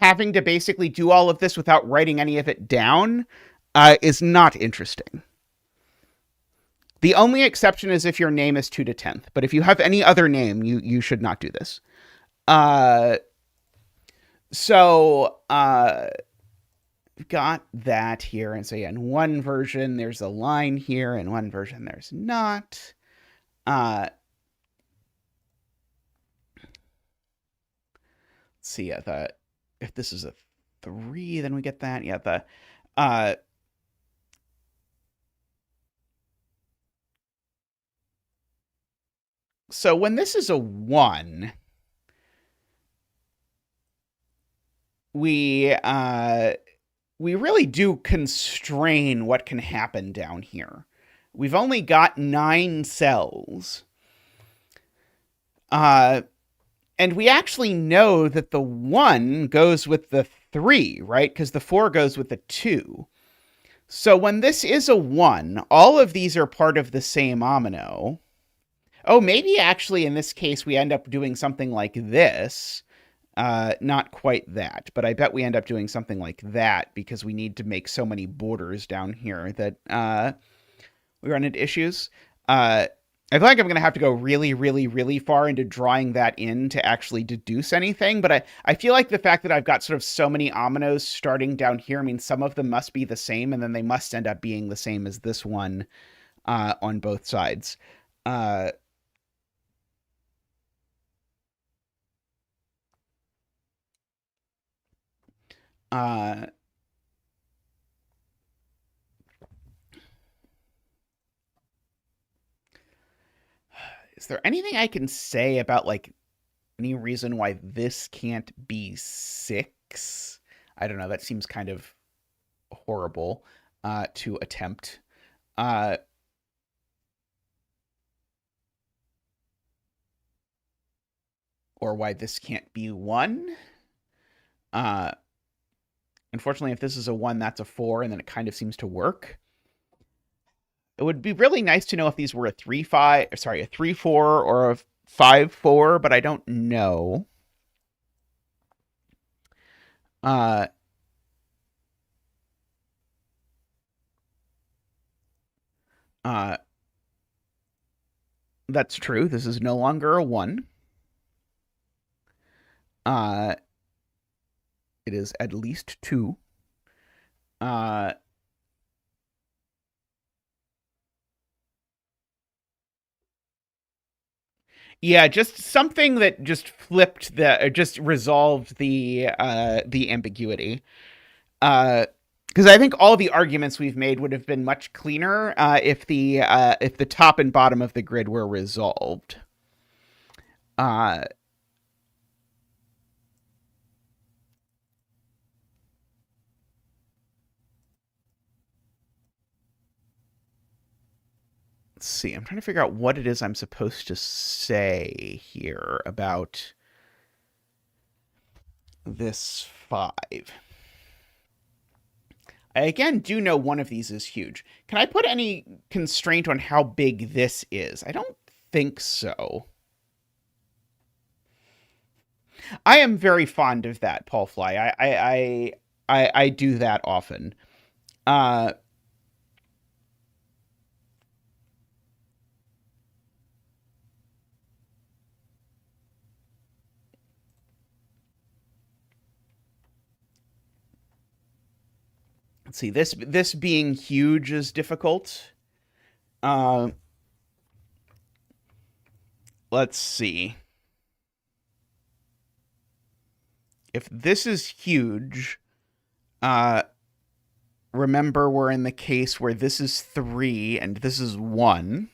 having to basically do all of this without writing any of it down is not interesting. The only exception is if your name is 2 to 10th, but if you have any other name, you should not do this. So, we've got that here. And so, yeah, in one version, there's a line here. In one version, there's not. Let's see, if this is a 3, then we get that. Yeah, so when this is a 1, we really do constrain what can happen down here. We've only got 9 cells. And we actually know that the 1 goes with the 3, right? Because the 4 goes with the 2. So when this is a 1, all of these are part of the same omino. Oh, maybe actually in this case we end up doing something like this. Not quite that, but I bet we end up doing something like that because we need to make so many borders down here that we run into issues. I feel like I'm going to have to go really, really, really far into drawing that in to actually deduce anything. But I feel like the fact that I've got sort of so many ominoes starting down here means some of them must be the same, and then they must end up being the same as this one on both sides. Uh, uh, is there anything I can say about, like, any reason why this can't be 6? I don't know. That seems kind of horrible to attempt. Uh, or why this can't be 1. Uh, Unfortunately, if this is a 1, that's a 4, and then it kind of seems to work. It would be really nice to know if these were a 3-5, sorry, a 3-4 or a 5-4, but I don't know. Uh, uh, that's true. This is no longer a 1. Uh, it is at least 2. Uh, yeah, just something that just flipped just resolved the ambiguity. Because I think all the arguments we've made would have been much cleaner if the top and bottom of the grid were resolved. Uh, let's see. I'm trying to figure out what it is I'm supposed to say here about this 5. I again do know one of these is huge. Can I put any constraint on how big this is? I don't think so. I am very fond of that, Paul Fly. I do that often. Uh, let's see. This being huge is difficult. Uh, let's see. If this is huge, uh, remember we're in the case where this is 3 and this is 1.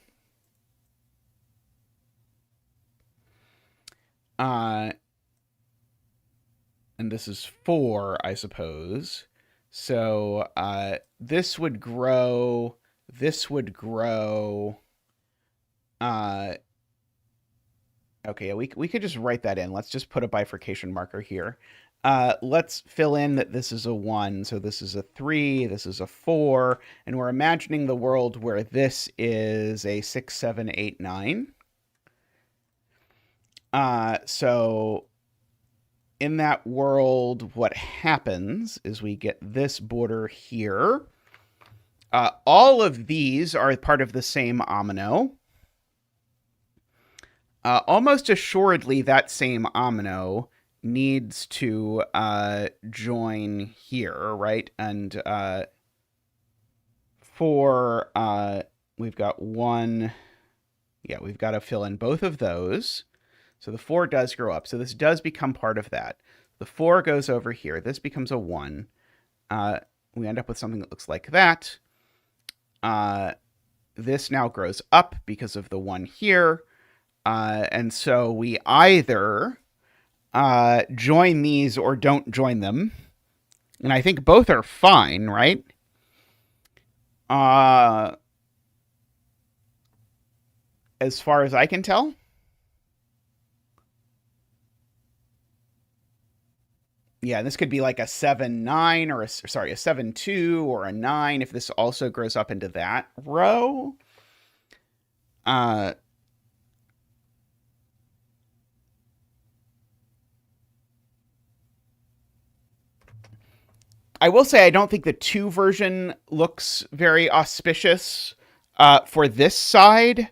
Uh, and this is 4, I suppose. So this would grow. This would grow. Uh, okay, we could just write that in. Let's just put a bifurcation marker here. Let's fill in that this is a 1, so this is a 3, this is a 4, and we're imagining the world where this is a 6, 7, 8, 9. So in that world, what happens is we get this border here. All of these are part of the same omino. Almost assuredly, that same omino needs to join here, right? And 4, we've got 1. Yeah, we've got to fill in both of those. So the 4 does grow up. So this does become part of that. The 4 goes over here. This becomes a 1. We end up with something that looks like that. This now grows up because of the 1 here. And so we either join these or don't join them. And I think both are fine, right? As far as I can tell. Yeah, this could be like a 7-9 or a 7-2 or a 9 if this also grows up into that row. I will say I don't think the 2 version looks very auspicious for this side.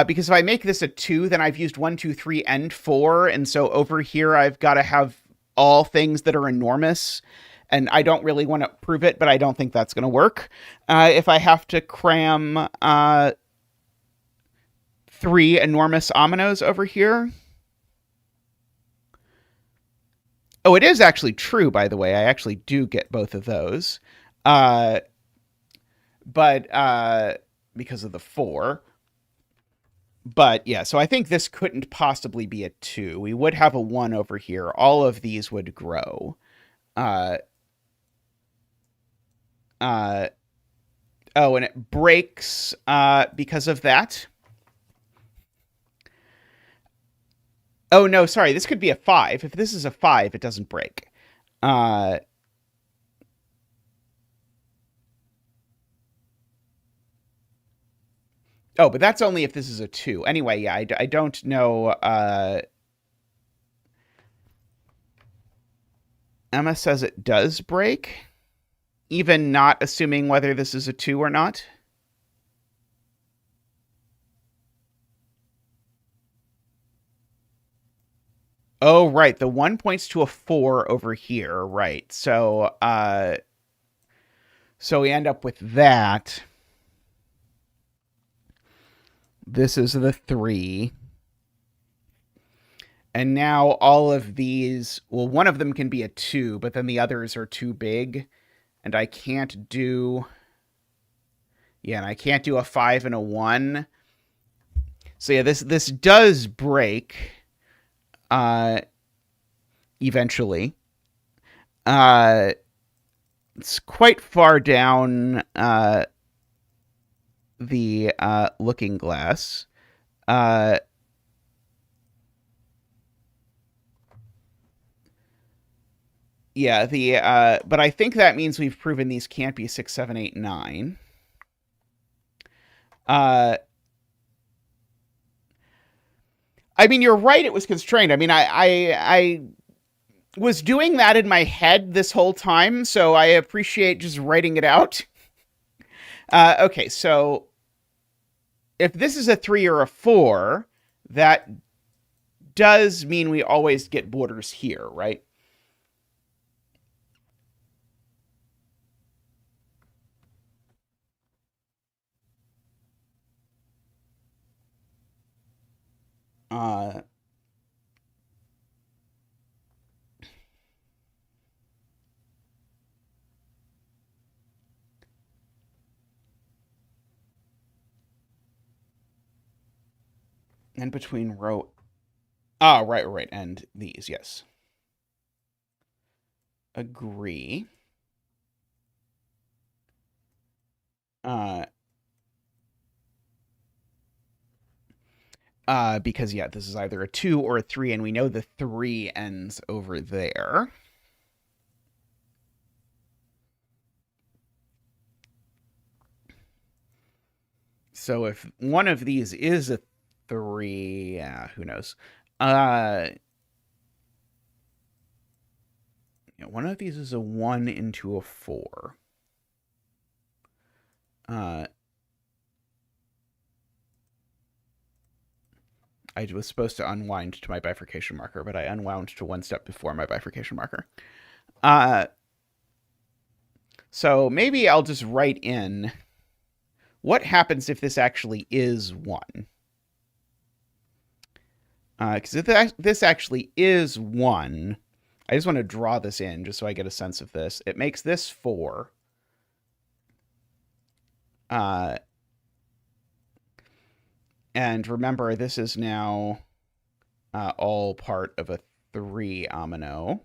Because if I make this a 2, then I've used 1, 2, 3, and 4. And so over here, I've got to have all things that are enormous. And I don't really want to prove it, but I don't think that's going to work. If I have to cram 3 enormous ominoes over here. Oh, it is actually true, by the way. I actually do get both of those. But because of the 4. But yeah, so I think this couldn't possibly be a 2. We would have a 1 over here. All of these would grow. Oh, and it breaks because of that. Oh, no, sorry. This could be a 5. If this is a 5, it doesn't break. Oh, but that's only if this is a 2. Anyway, yeah, I don't know. Emma says it does break, even not assuming whether this is a 2 or not. Oh, right. The 1 points to a 4 over here. Right. So we end up with that. This is the 3. And now all of these, well, one of them can be a 2, but then the others are too big. And I can't do, yeah, and I can't do a 5 and a 1. So yeah, this does break eventually. It's quite far down the looking glass. Yeah, but I think that means we've proven these can't be 6, 7, 8, 9. I mean, you're right. It was constrained. I mean, I was doing that in my head this whole time, so I appreciate just writing it out. Okay, so if this is a 3 or a 4, that does mean we always get borders here, right? And between row... right, and these, yes. Agree. Because, yeah, this is either a 2 or a 3, and we know the 3 ends over there. So if one of these is a 3, yeah, who knows? One of these is a 1 into a 4. I was supposed to unwind to my bifurcation marker, but I unwound to one step before my bifurcation marker. So maybe I'll just write in what happens if this actually is 1. Because if this actually is 1, I just want to draw this in just so I get a sense of this. It makes this 4. And remember, this is now all part of a 3 omino.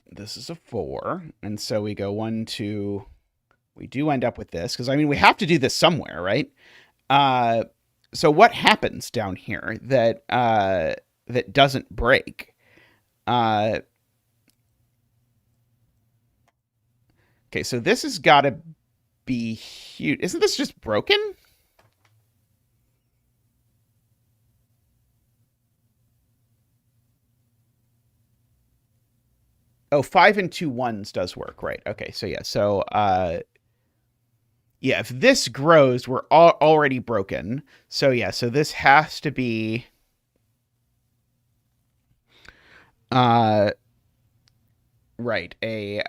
This is a 4. And so we go 1, 2. We do end up with this, because, I mean, we have to do this somewhere, right? So what happens down here that that doesn't break? Okay, so this has got to be huge. Isn't this just broken? Oh, 5 and 2 1s does work, right? Okay, so yeah, so yeah, if this grows, we're already broken. So yeah, so this has to be right, a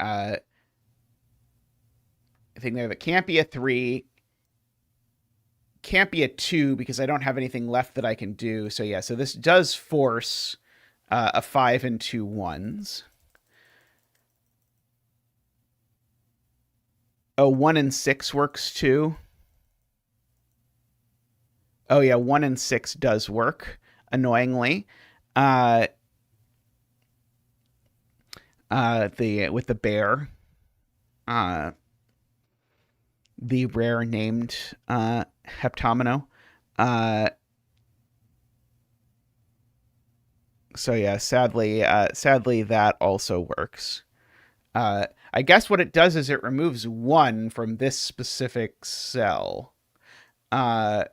thing there that can't be a 3, can't be a 2 because I don't have anything left that I can do. So yeah, so this does force a 5 and 2 1s. Oh, 1 and 6 works too. Oh yeah, 1 and 6 does work, annoyingly. With the bear. The rare named heptomino. So yeah, sadly that also works. I guess what it does is it removes 1 from this specific cell. So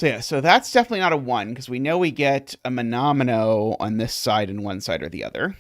yeah, so that's definitely not a 1, because we know we get a monomino on this side and one side or the other.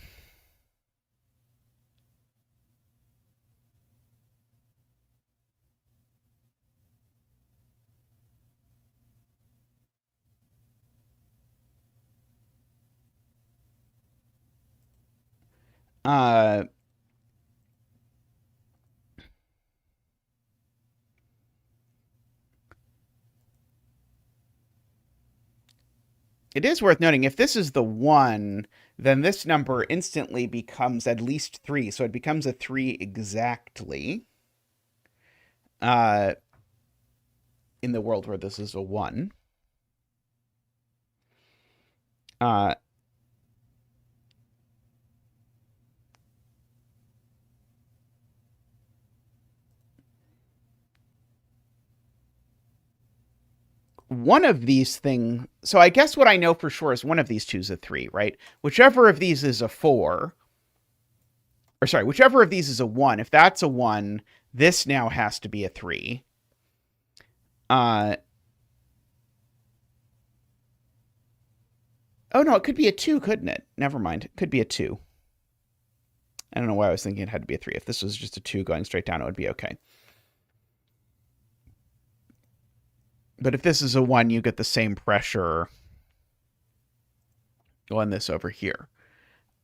It is worth noting, if this is the 1, then this number instantly becomes at least 3. So it becomes a 3 exactly. In the world where this is a 1. One of these things, so I guess what I know for sure is one of these two is a 3, right? Whichever of these is a 4, or sorry, whichever of these is a 1, if that's a 1, this now has to be a 3. Oh no, it could be a 2, couldn't it? Never mind, it could be a 2. I don't know why I was thinking it had to be a 3. If this was just a 2 going straight down, it would be okay. But if this is a 1, you get the same pressure on this over here.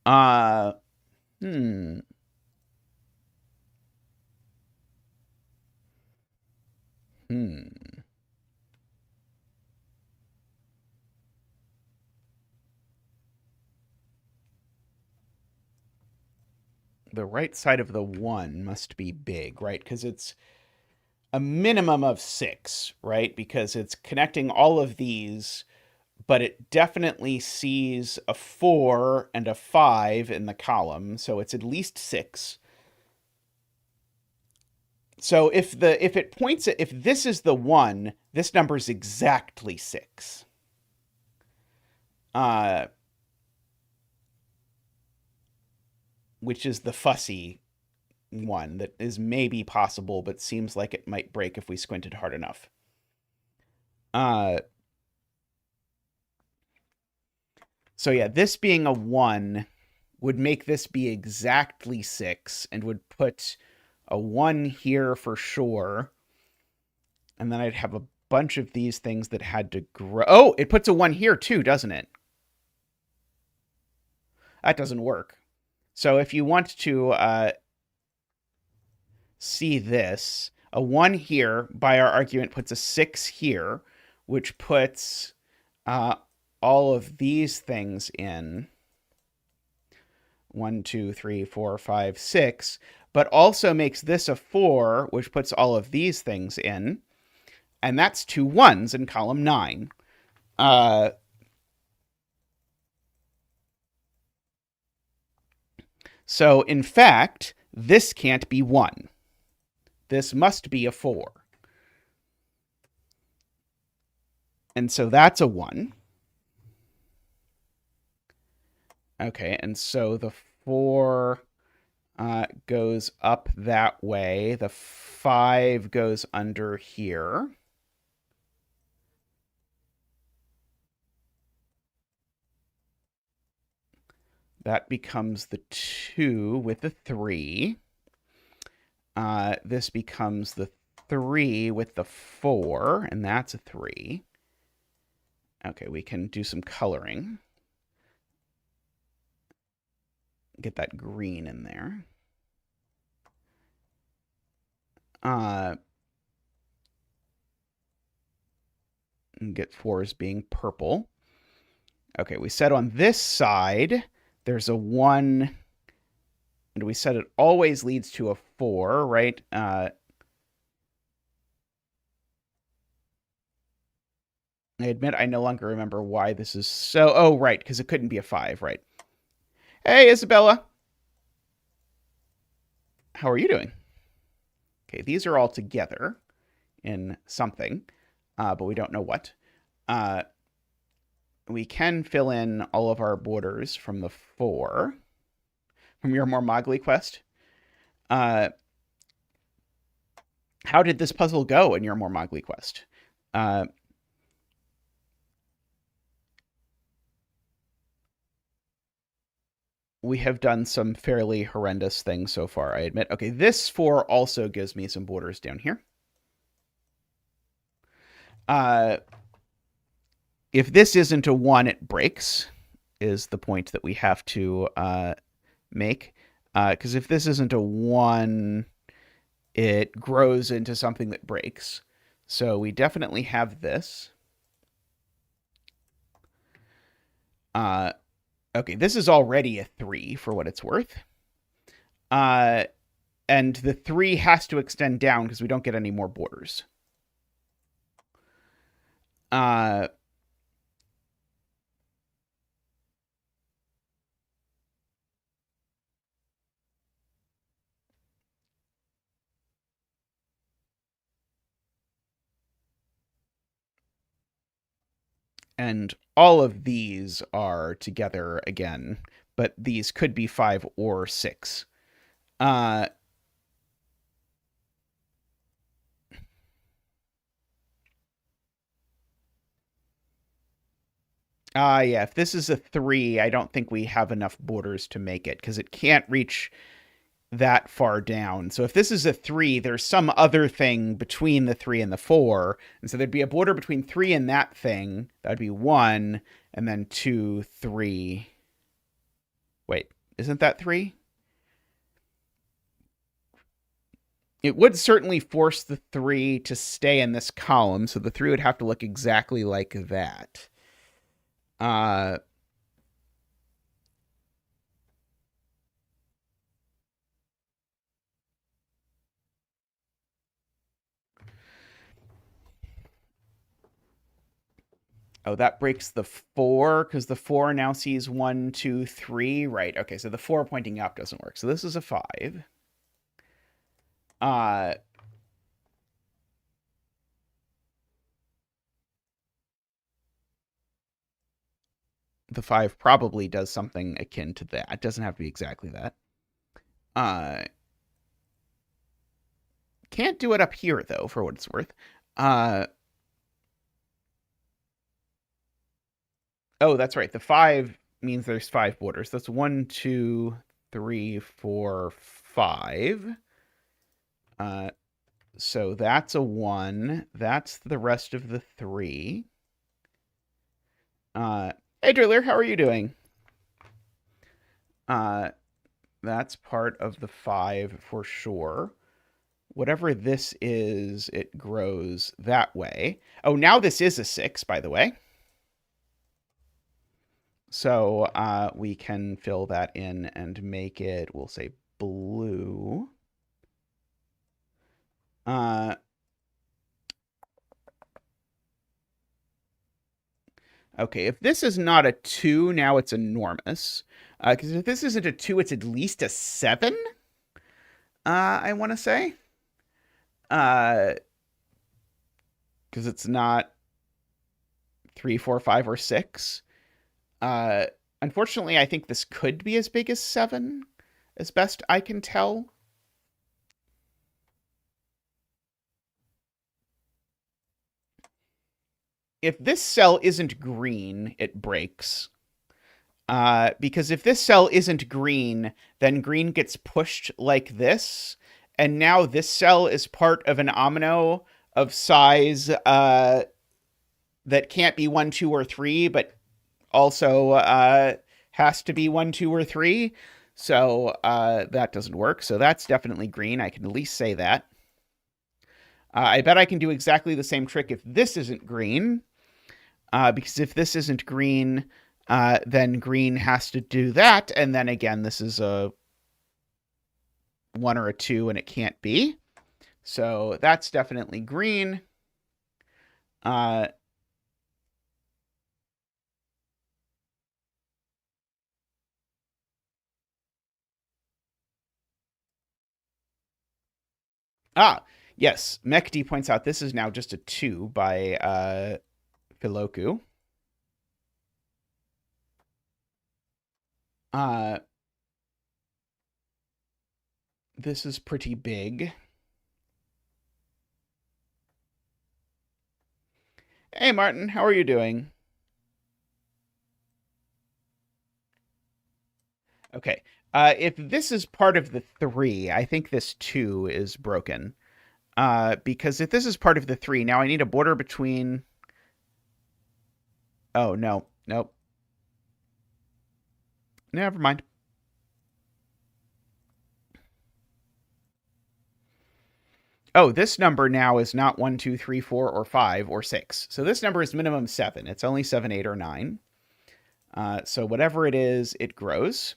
Hmm. The right side of the 1 must be big, right? Because it's a minimum of 6, right? Because it's connecting all of these, but it definitely sees a 4 and a 5 in the column, so it's at least 6. So if it points at, if this is the 1, this number is exactly 6. Which is the fussy one that is maybe possible, but seems like it might break if we squinted hard enough. So yeah, this being a 1 would make this be exactly 6 and would put a 1 here for sure. And then I'd have a bunch of these things that had to grow. Oh, it puts a 1 here too, doesn't it? That doesn't work. So if you want to see this, a 1 here by our argument puts a 6 here, which puts all of these things in. 1, 2, 3, 4, 5, 6, but also makes this a 4, which puts all of these things in. And that's 2 1s in column 9. So, in fact, this can't be 1. This must be a 4. And so that's a 1. Okay, and so the 4 goes up that way. The 5 goes under here. That becomes the 2 with the 3. This becomes the 3 with the 4, and that's a 3. Okay, we can do some coloring. Get that green in there. And get 4s being purple. Okay, we said on this side, there's a 1, and we said it always leads to a 4, right? I admit I no longer remember why this is so... Oh, right, because it couldn't be a 5, right? Hey, Isabella. How are you doing? Okay, these are all together in something, but we don't know what. We can fill in all of our borders from the 4. From your mormagli quest. How did this puzzle go in your mormagli quest? We have done some fairly horrendous things so far, I admit. Okay, this 4 also gives me some borders down here. If this isn't a 1, it breaks, is the point that we have to make. Because if this isn't a 1, it grows into something that breaks. So we definitely have this. Okay, this is already a 3 for what it's worth. And the 3 has to extend down because we don't get any more borders. And all of these are together again, but these could be 5 or 6. Yeah, if this is a 3, I don't think we have enough borders to make it, because it can't reach that far down. So if this is a 3, there's some other thing between the 3 and the 4. And so there'd be a border between 3 and that thing. That'd be 1, and then 2, 3. Wait, isn't that 3? It would certainly force the 3 to stay in this column, so the 3 would have to look exactly like that. Oh, that breaks the 4, because the 4 now sees 1, 2, 3. Right, okay, so the 4 pointing up doesn't work. So this is a 5. The 5 probably does something akin to that. It doesn't have to be exactly that. Can't do it up here, though, for what it's worth. Oh, that's right. The 5 means there's 5 borders. That's 1, 2, 3, 4, 5. So that's a 1. That's the rest of the 3. Hey, Driller, how are you doing? That's part of the 5 for sure. Whatever this is, it grows that way. Oh, now this is a 6, by the way. So we can fill that in and make it, we'll say, blue. Okay, if this is not a 2, now it's enormous. Because if this isn't a 2, it's at least a 7, I want to say. Because it's not 3, 4, 5, or 6. Unfortunately, I think this could be as big as 7, as best I can tell. If this cell isn't green, it breaks. Because if this cell isn't green, then green gets pushed like this, and now this cell is part of an omino of size that can't be 1, 2, or 3, but also has to be 1, 2, or 3. So that doesn't work. So that's definitely green. I can at least say that. I bet I can do exactly the same trick if this isn't green. Because if this isn't green, then green has to do that. And then again, this is a 1 or a 2, and it can't be. So that's definitely green. Yes. Mekdi points out this is now just a 2 by Filoku. This is pretty big. Hey, Martin, how are you doing? Okay. If this is part of the 3, I think this 2 is broken. Because if this is part of the 3, now I need a border between... Oh, no. Nope. Never mind. Oh, this number now is not 1, 2, 3, 4, or 5, or 6. So this number is minimum 7. It's only 7, 8, or 9. So whatever it is, it grows.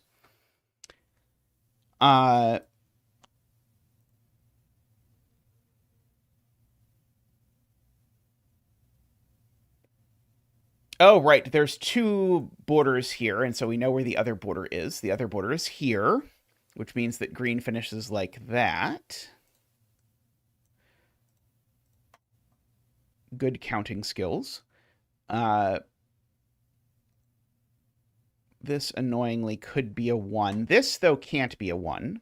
Oh, right. There's 2 borders here, and so we know where the other border is. The other border is here, which means that green finishes like that. Good counting skills. This annoyingly could be a 1. This, though, can't be a 1.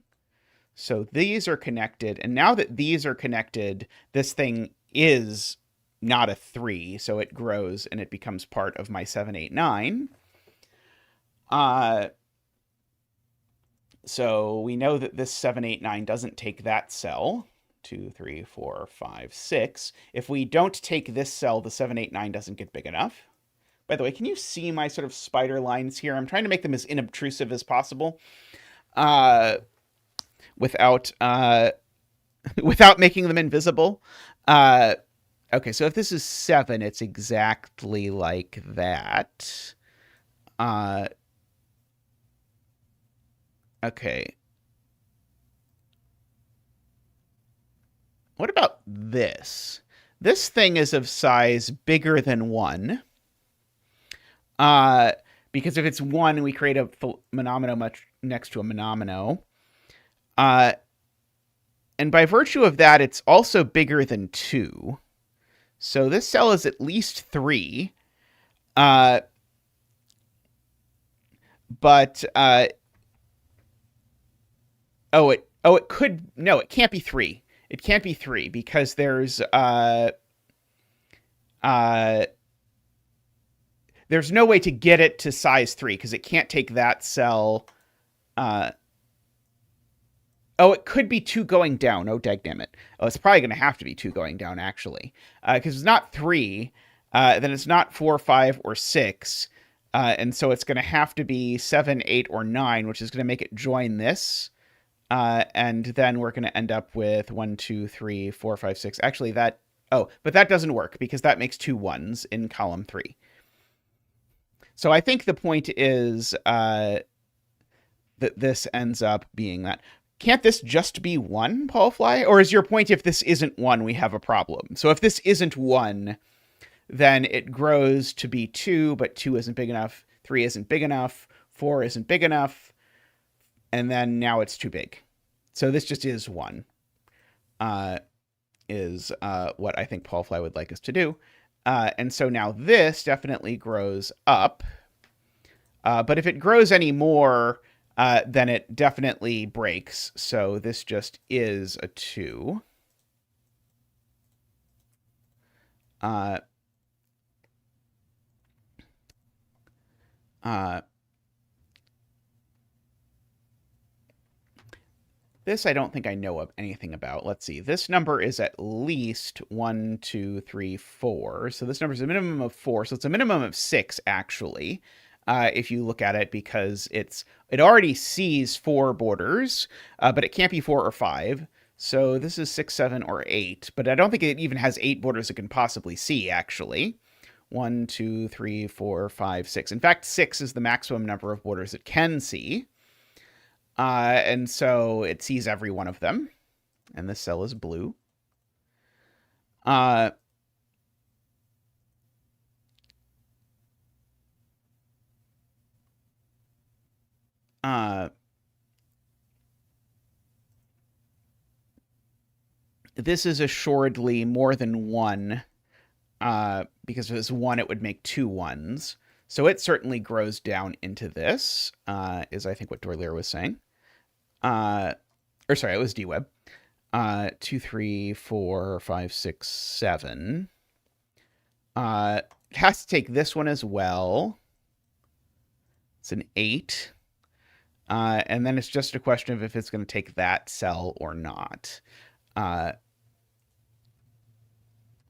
So these are connected, and now that these are connected, this thing is not a 3, so it grows and it becomes part of my 7, 8, 9. So we know that this 7, 8, 9 doesn't take that cell. 2, 3, 4, 5, 6. If we don't take this cell, the 7, 8, 9 doesn't get big enough. By the way, can you see my sort of spider lines here? I'm trying to make them as inobtrusive as possible. Without without making them invisible. Okay, so if this is 7, it's exactly like that. Okay. What about this? This thing is of size bigger than 1. Because if it's 1, we create a monomino much next to a monomino. And by virtue of that, it's also bigger than 2. So this cell is at least 3. But it could, no, it can't be 3. It can't be 3 because uh, there's no way to get it to size 3 because it can't take that cell. Oh, it could be 2 going down. Oh, dagnammit. Oh, it's probably going to have to be 2 going down, actually. Because it's not 3, then it's not 4, 5, or 6. And so it's going to have to be 7, 8, or 9, which is going to make it join this. And then we're going to end up with 1, 2, 3, 4, 5, 6. Actually, that... Oh, but that doesn't work because that makes 2 1s in column 3. So I think the point is that this ends up being that. Can't this just be 1, Paulfly? Or is your point if this isn't 1, we have a problem? So if this isn't 1, then it grows to be 2, but 2 isn't big enough, 3 isn't big enough, 4 isn't big enough, and then now it's too big. So this just is 1, is what I think Paulfly would like us to do. And so now this definitely grows up. But if it grows any more, then it definitely breaks. So this just is a 2. This I don't think I know of anything about. Let's see. This number is at least 1, 2, 3, 4. So this number is a minimum of 4. So it's a minimum of 6, actually. If you look at it, because it already sees 4 borders, but it can't be 4 or 5. So this is 6, 7, or 8. But I don't think it even has 8 borders it can possibly see, actually. 1, 2, 3, 4, 5, 6. In fact, 6 is the maximum number of borders it can see. And so it sees every one of them. And this cell is blue. This is assuredly more than 1, because if it's 1, it would make 2 1s. So it certainly grows down into this, is I think what Dorlier was saying. Or sorry, it was DWeb. 2, 3, 4, 5, 6, 7. It has to take this one as well. It's an 8. And then it's just a question of if it's going to take that cell or not.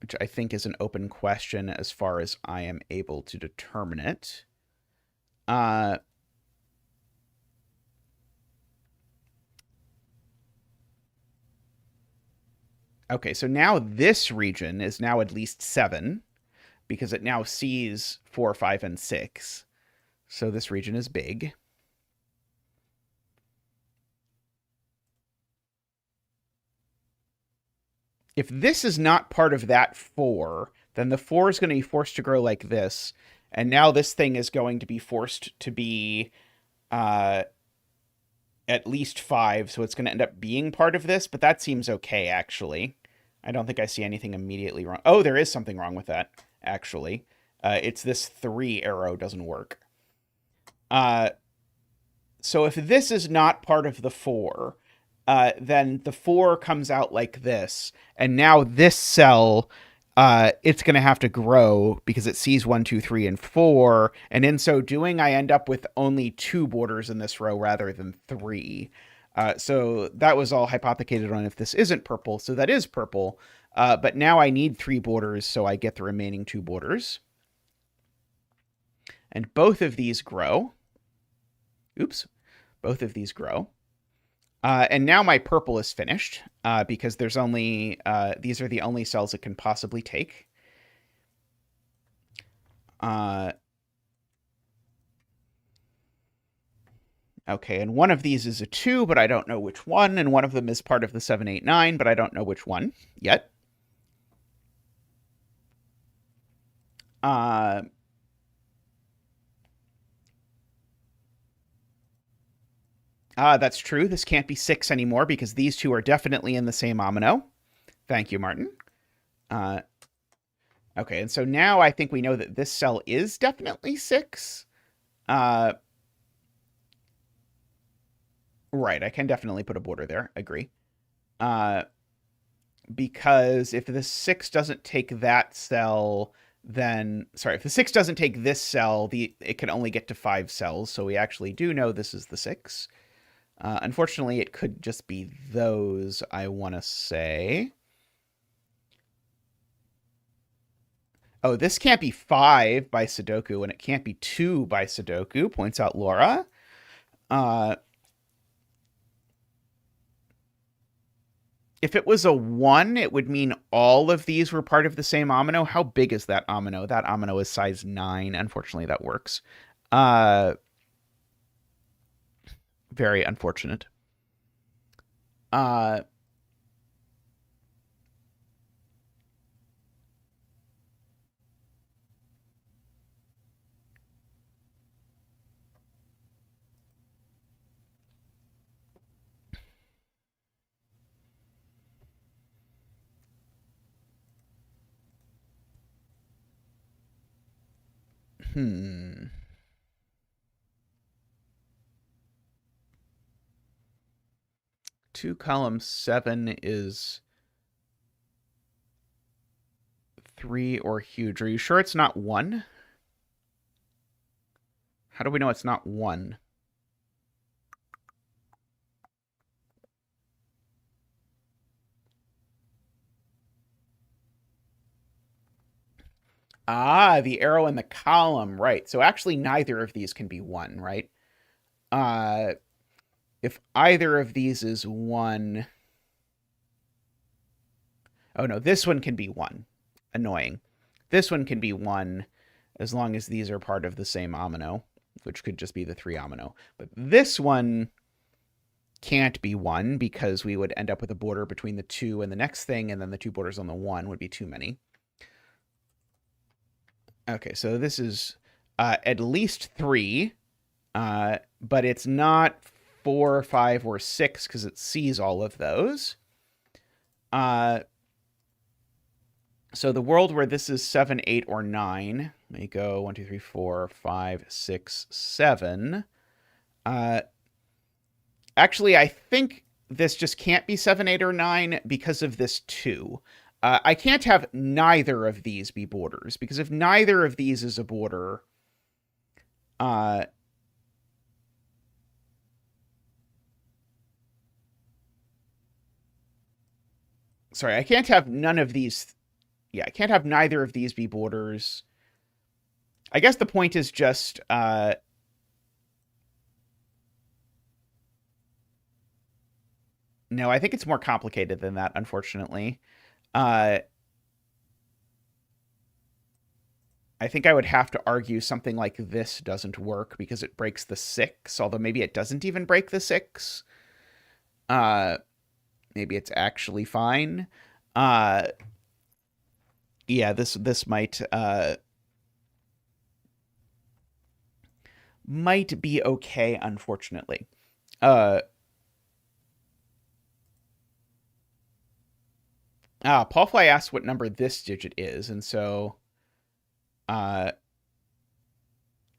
Which I think is an open question as far as I am able to determine it. Okay, so now this region is now at least 7, because it now sees 4, 5, and 6. So this region is big. If this is not part of that 4, then the 4 is going to be forced to grow like this. And now this thing is going to be forced to be at least 5. So it's going to end up being part of this. But that seems okay, actually. I don't think I see anything immediately wrong. Oh, there is something wrong with that, actually. It's this 3 arrow doesn't work. So if this is not part of the 4... then the 4 comes out like this, and now this cell, it's going to have to grow because it sees 1, 2, 3, and 4, and in so doing, I end up with only 2 borders in this row rather than 3. So that was all hypothecated on if this isn't purple, so that is purple, but now I need 3 borders, so I get the remaining 2 borders. And both of these grow. Oops. Both of these grow. And now my purple is finished, because there's only, these are the only cells it can possibly take. Okay, and one of these is a 2, but I don't know which one, and one of them is part of the 7, 8, 9, but I don't know which one yet. That's true. This can't be 6 anymore because these 2 are definitely in the same omino. Thank you, Martin. Okay, and so now I think we know that this cell is definitely 6. Right, I can definitely put a border there. Agree. because if the 6 doesn't take that cell, then, sorry, if the 6 doesn't take this cell, it can only get to 5 cells, so we actually do know this is the 6. Unfortunately, it could just be those, I want to say. Oh, this can't be 5 by Sudoku, and it can't be 2 by Sudoku, points out Laura. If it was a 1, it would mean all of these were part of the same omino. How big is that omino? That omino is size 9. Unfortunately, that works. Very unfortunate. Hmm. 2 column 7 is 3 or huge. Are you sure it's not 1? How do we know it's not 1? Ah, the arrow in the column, right. So actually neither of these can be 1, right? If either of these is 1... Oh, no, this one can be 1. Annoying. This one can be 1 as long as these are part of the same omino, which could just be the 3 omino. But this one can't be 1 because we would end up with a border between the 2 and the next thing, and then the 2 borders on the 1 would be too many. Okay, so this is at least 3, but it's not 4, 5, or 6 because it sees all of those. So the world where this is 7, 8, or 9, let me go 1, 2, 3, 4, 5, 6, 7. Actually, I think this just can't be 7, 8, or 9 because of this 2. I can't have neither of these be borders, because if neither of these is a border, sorry, I can't have none of these. Yeah, I can't have neither of these be borders. I guess the point is just, no, I think it's more complicated than that, unfortunately. I think I would have to argue something like this doesn't work because it breaks the 6, although maybe it doesn't even break the 6. Maybe it's actually fine. Yeah, this might be okay, unfortunately. Paulfly asks what number this digit is, and so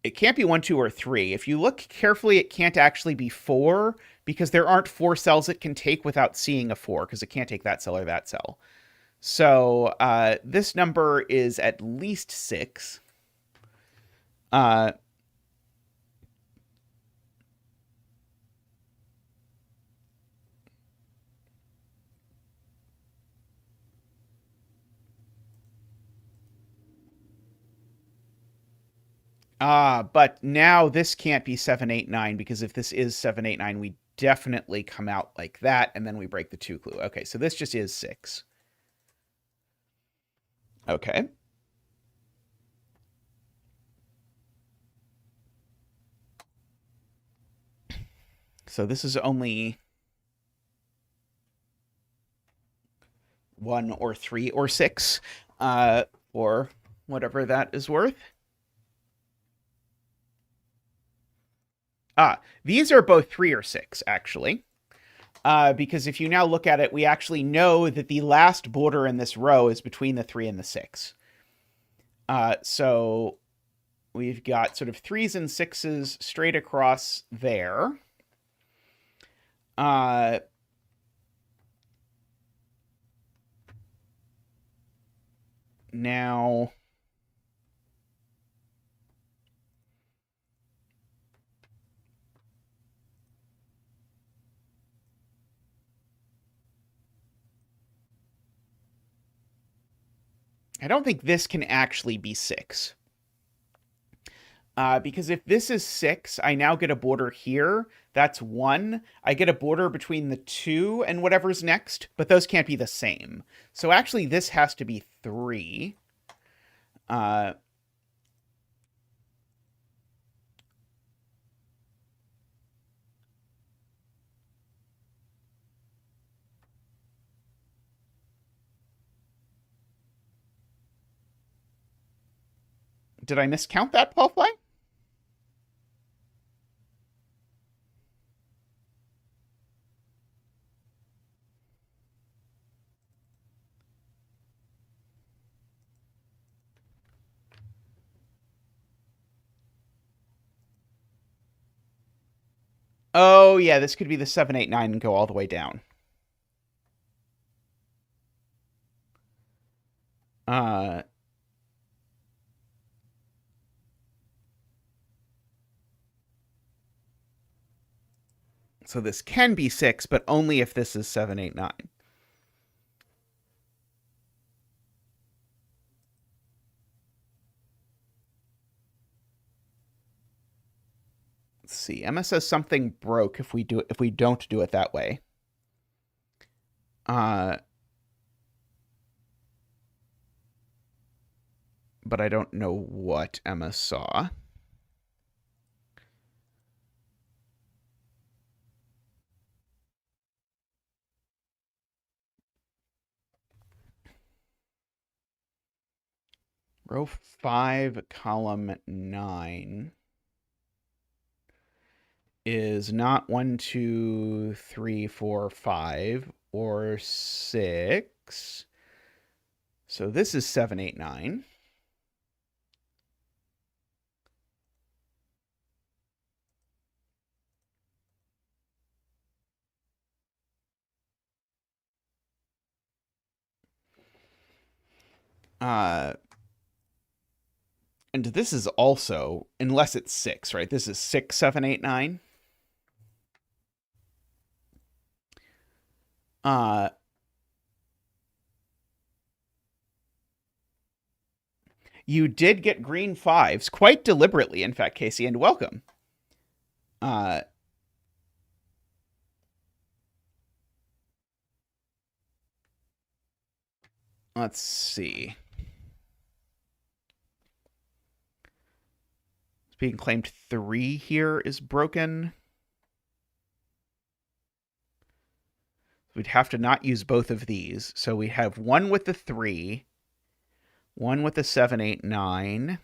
it can't be 1, 2, or 3. If you look carefully, it can't actually be 4 because there aren't 4 cells it can take without seeing a 4 because it can't take that cell or that cell. So this number is at least 6. But now this can't be 7, 8, 9 because if this is 7, 8, 9, we definitely come out like that, and then we break the 2 clue. Okay, so this just is 6. Okay. So this is only 1 or 3 or 6, or whatever that is worth. These are both 3 or 6, actually. Because if you now look at it, we actually know that the last border in this row is between the 3 and the 6. So we've got sort of 3s and 6s straight across there. now I don't think this can actually be 6. Because if this is 6, I now get a border here. That's 1. I get a border between the 2 and whatever's next, but those can't be the same. So actually, this has to be 3. Uh, did I miscount that, Faultline? Oh, yeah, this could be the 7, 8, 9 and go all the way down. So this can be 6, but only if this is 7, 8, 9. Let's see. Emma says something broke if we don't do it that way. But I don't know what Emma saw. Row 5, column 9 is not 1, 2, 3, 4, 5, or 6. So this is 7, 8, 9. And this is also, unless it's 6, right? This is 6, 7, 8, 9. You did get green 5s quite deliberately, in fact, Casey, and welcome. Let's see. It's being claimed 3 here is broken. We'd have to not use both of these. So we have 1 with the 3, 1 with the 7, 8, 9, and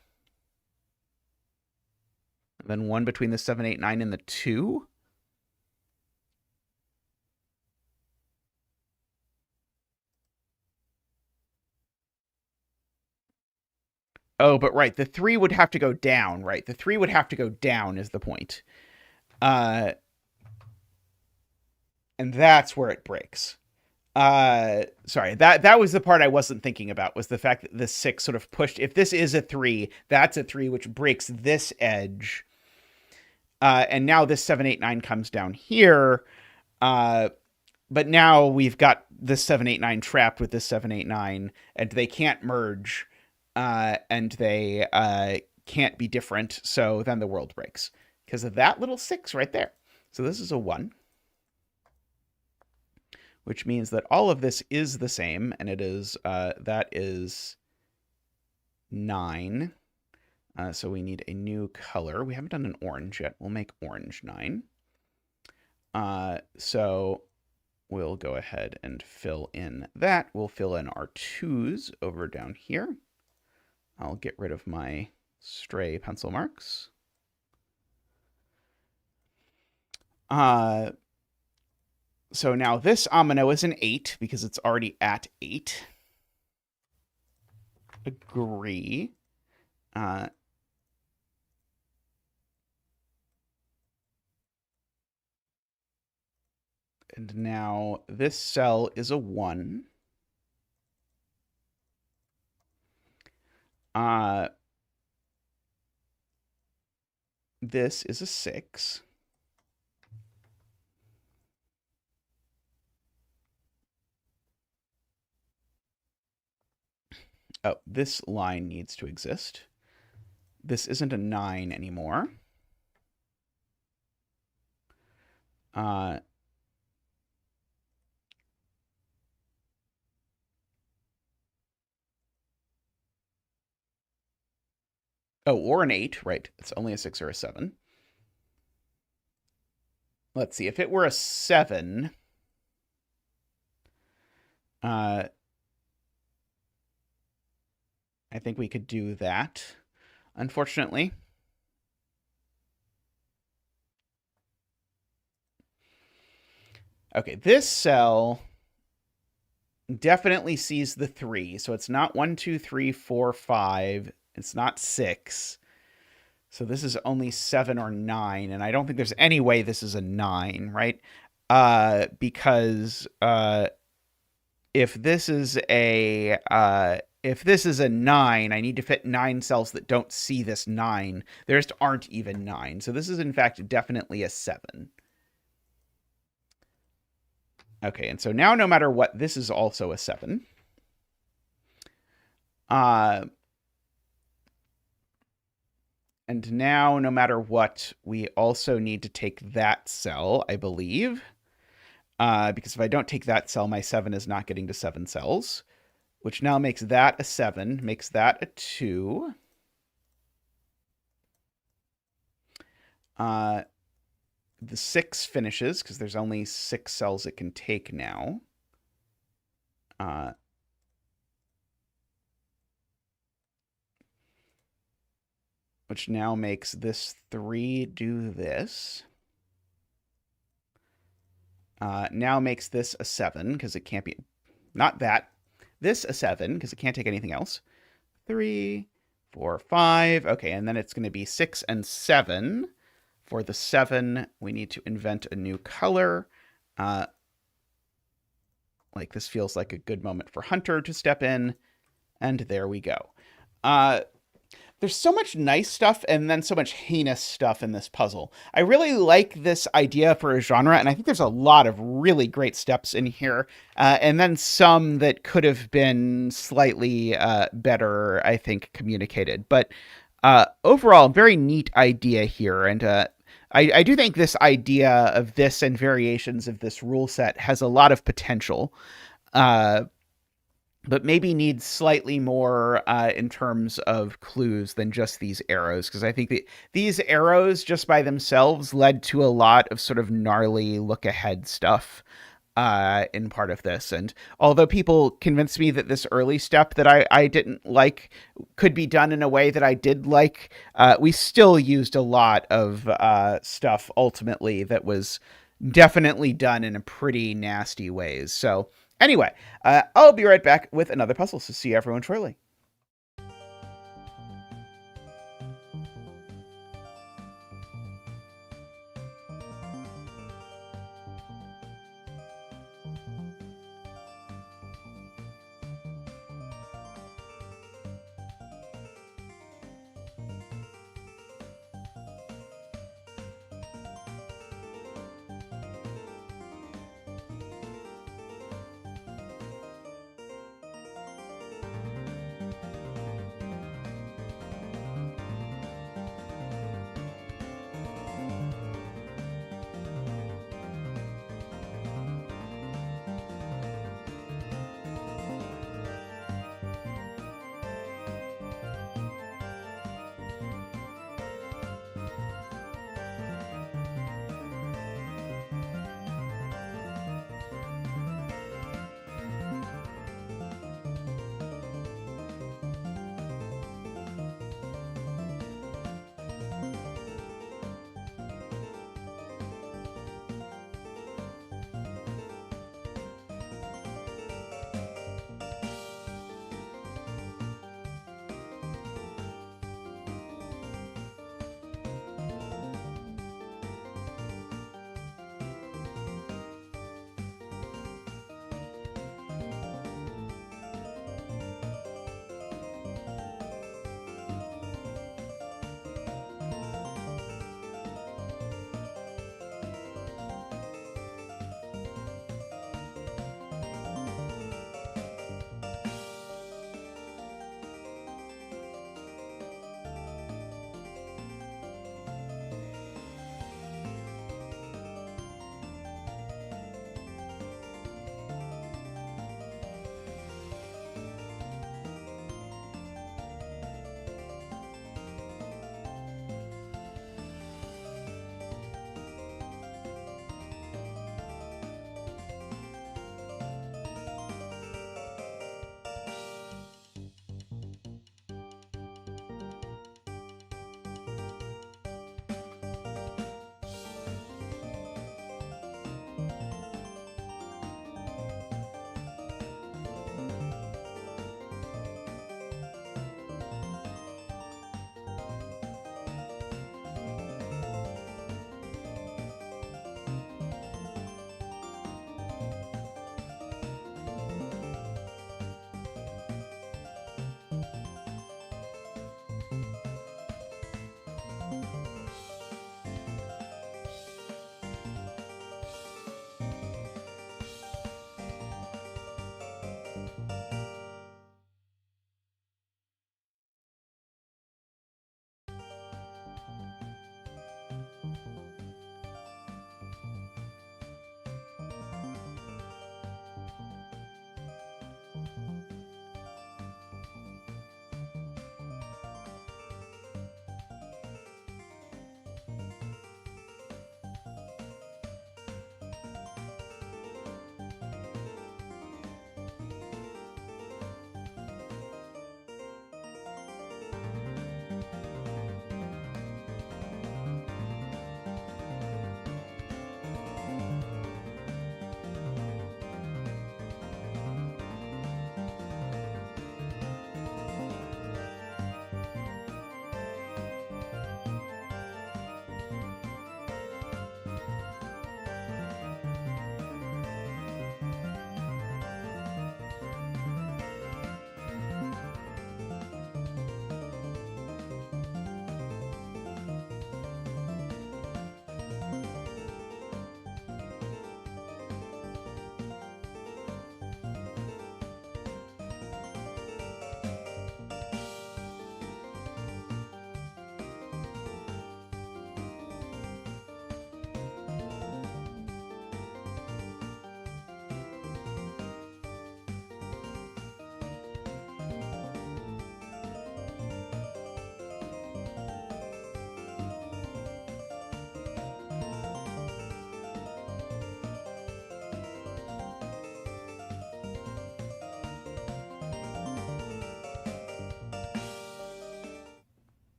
then 1 between the 7, 8, 9 and the 2. Oh, but right, the 3 would have to go down, right? The 3 would have to go down is the point. And that's where it breaks. Sorry, that was the part I wasn't thinking about, was the fact that the 6 sort of pushed. If this is a 3, that's a 3, which breaks this edge. And now this 7, 8, 9 comes down here. But now we've got this 7, 8, 9 trapped with this 7, 8, 9, and they can't merge. And they can't be different, so then the world breaks. Because of that little 6 right there. So this is a 1. Which means that all of this is the same, and it is, that is 9. So we need a new color. We haven't done an orange yet. We'll make orange 9. So we'll go ahead and fill in that. We'll fill in our 2s over down here. I'll get rid of my stray pencil marks. So now this omino is an 8 because it's already at 8. Agree. And now this cell is a 1. Uh, this is a 6. Oh, this line needs to exist. This isn't a 9 anymore. Oh, or an 8, right. It's only a 6 or a 7. Let's see. If it were a 7, I think we could do that, unfortunately. Okay, this cell definitely sees the 3. So it's not 1, 2, 3, 4, 5. It's not 6. So this is only 7 or 9. And I don't think there's any way this is a 9, right? Because if this is a 9, I need to fit 9 cells that don't see this 9. There just aren't even 9. So this is, in fact, definitely a 7. Okay, and so now no matter what, this is also a 7. And now no matter what, we also need to take that cell, I believe. Because if I don't take that cell, my 7 is not getting to 7 cells, which now makes that a 7, makes that a 2. The 6 finishes, because there's only 6 cells it can take now. Which now makes this 3 do this. Now makes this a 7, because it can't be... Not that. This a 7, because it can't take anything else. 3, 4, 5. Okay, and then it's going to be 6 and 7. For the 7, we need to invent a new color. Like, this feels like a good moment for Hunter to step in. And there we go. There's so much nice stuff and then so much heinous stuff in this puzzle. I really like this idea for a genre, and I think there's a lot of really great steps in here, and then some that could have been slightly better, I think, communicated. But overall, very neat idea here, and I do think this idea of this and variations of this rule set has a lot of potential. But maybe needs slightly more in terms of clues than just these arrows, because I think that these arrows just by themselves led to a lot of sort of gnarly look ahead stuff in part of this. And although people convinced me that this early step that I didn't like could be done in a way that I did like, we still used a lot of stuff ultimately that was definitely done in a pretty nasty ways. So anyway, I'll be right back with another puzzle, so see everyone shortly.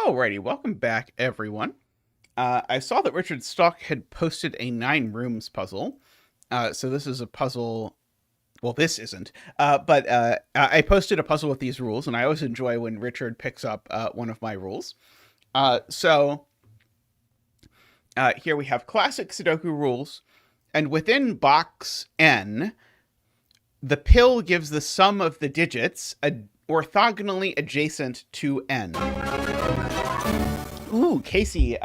Alrighty, welcome back, everyone. I saw that Richard Stock had posted a 9 rooms puzzle. So this is a puzzle. Well, this isn't. But I posted a puzzle with these rules, and I always enjoy when Richard picks up one of my rules. So here we have classic Sudoku rules, and within box N, the pill gives the sum of the digits orthogonally adjacent to N. Ooh, Casey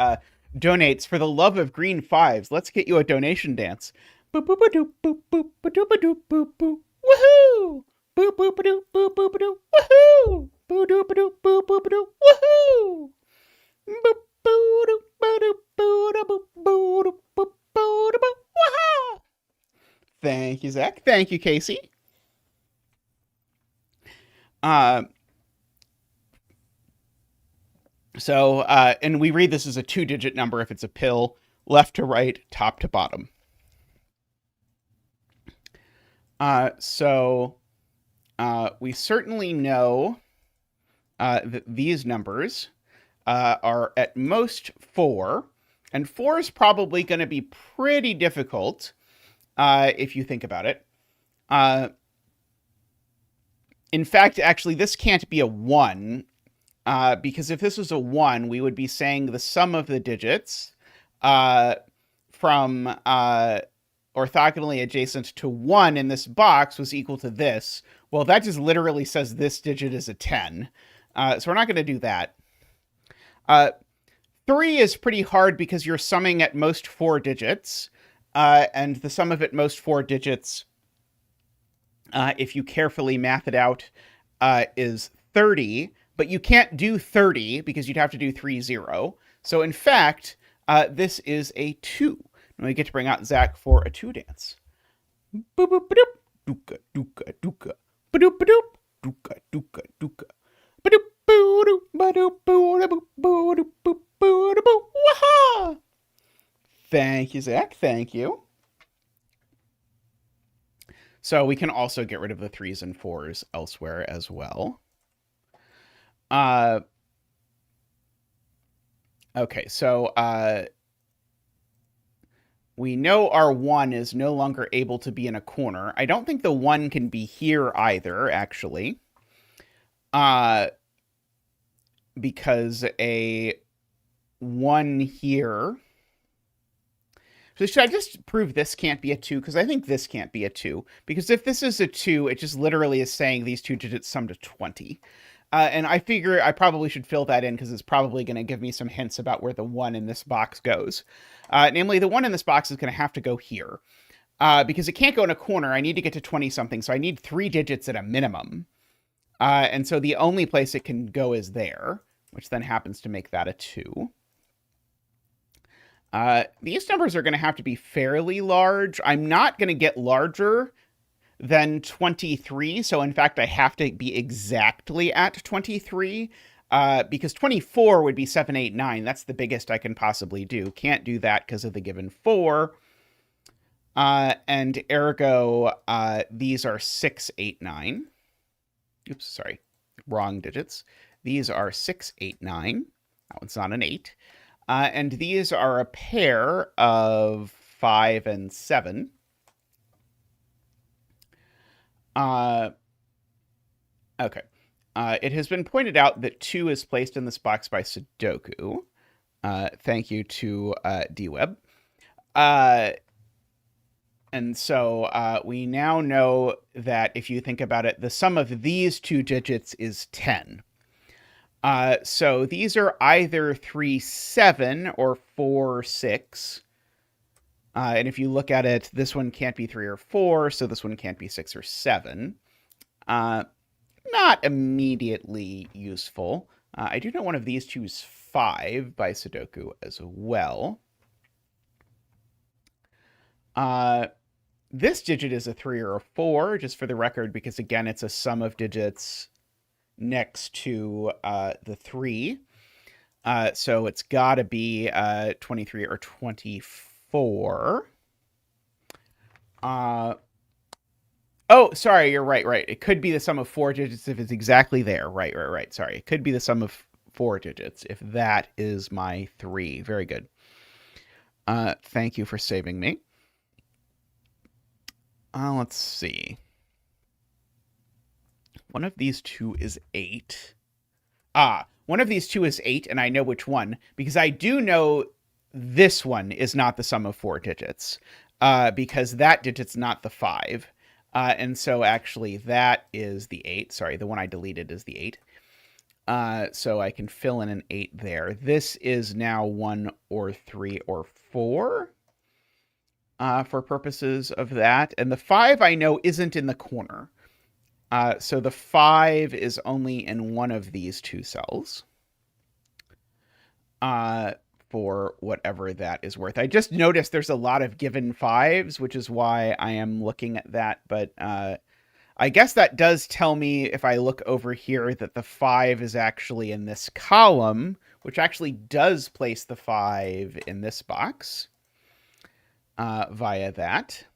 donates for the love of green fives. Let's get you a donation dance. Boop boop boop boop boop boop boop boop boop. Woohoo! Boop boop boop boop boop boop. Woohoo! Boop boop boop boop boop boop. Woohoo! Boop boop boop boop boop boop boop. Woohoo! Thank you, Zach. Thank you, Casey. And we read this as a 2-digit number if it's a pill, left to right, top to bottom. We certainly know that these numbers are at most 4, and 4 is probably going to be pretty difficult if you think about it. In fact, actually, this can't be a 1, because if this was a 1, we would be saying the sum of the digits from orthogonally adjacent to 1 in this box was equal to this. Well, that just literally says this digit is a 10. So we're not going to do that. 3 is pretty hard because you're summing at most 4 digits. And the sum of at most 4 digits, if you carefully math it out, is 30. But you can't do 30 because you'd have to do 3, 0. So in fact, this is a 2. And we get to bring out Zach for a 2 dance. Boop-boop-a-doop, dooka, dooka, dooka. Ba-doop-a-doop, dooka, dooka, dooka. Ba-doop-boo-doop, ba-doop-boo-doop-boo-doop-boo-doop-boo-doop. Waha! Thank you, Zach. Thank you. So we can also get rid of the 3s and 4s elsewhere as well. Okay, so we know our 1 is no longer able to be in a corner. I don't think the 1 can be here either, actually. Because a 1 here... So should I just prove this can't be a 2? Because I think this can't be a 2. Because if this is a 2, it just literally is saying these 2 digits sum to 20. And I figure I probably should fill that in because it's probably going to give me some hints about where the 1 in this box goes. Namely, the 1 in this box is going to have to go here. Because it can't go in a corner. I need to get to 20-something, so I need 3 digits at a minimum. And so the only place it can go is there, which then happens to make that a 2. These numbers are going to have to be fairly large. I'm not going to get larger than 23. So in fact, I have to be exactly at 23, because 24 would be 7, 8, 9. That's the biggest I can possibly do. Can't do that because of the given 4. And ergo, these are 6, 8, 9. Oops, sorry. Wrong digits. These are 6, 8, 9. That one's not an 8. And these are a pair of 5 and 7. Okay. It has been pointed out that 2 is placed in this box by Sudoku. Thank you to DWeb. And so we now know that if you think about it, the sum of these 2 digits is 10. So these are either 3, 7 or 4, 6. And if you look at it, this one can't be 3 or 4, so this one can't be 6 or 7. Not immediately useful. I do know one of these two is 5 by Sudoku as well. This digit is a 3 or a 4, just for the record, because again, it's a sum of digits next to the 3. So it's got to be 23 or 24. Oh, sorry, you're right. It could be the sum of 4 digits if it's exactly there. Right. Sorry, it could be the sum of 4 digits, if that is my 3. Very good. Thank you for saving me. Let's see. One of these two is 8. One of these two is 8, and I know which one, because I do know this one is not the sum of 4 digits, because that digit's not the 5. And so actually that is the 8. Sorry, the one I deleted is the 8. So I can fill in an 8 there. This is now 1 or 3 or 4 for purposes of that. And the 5 I know isn't in the corner. So the 5 is only in one of these two cells. For whatever that is worth. I just noticed there's a lot of given 5s, which is why I am looking at that. But I guess that does tell me, if I look over here, that the 5 is actually in this column, which actually does place the 5 in this box via that.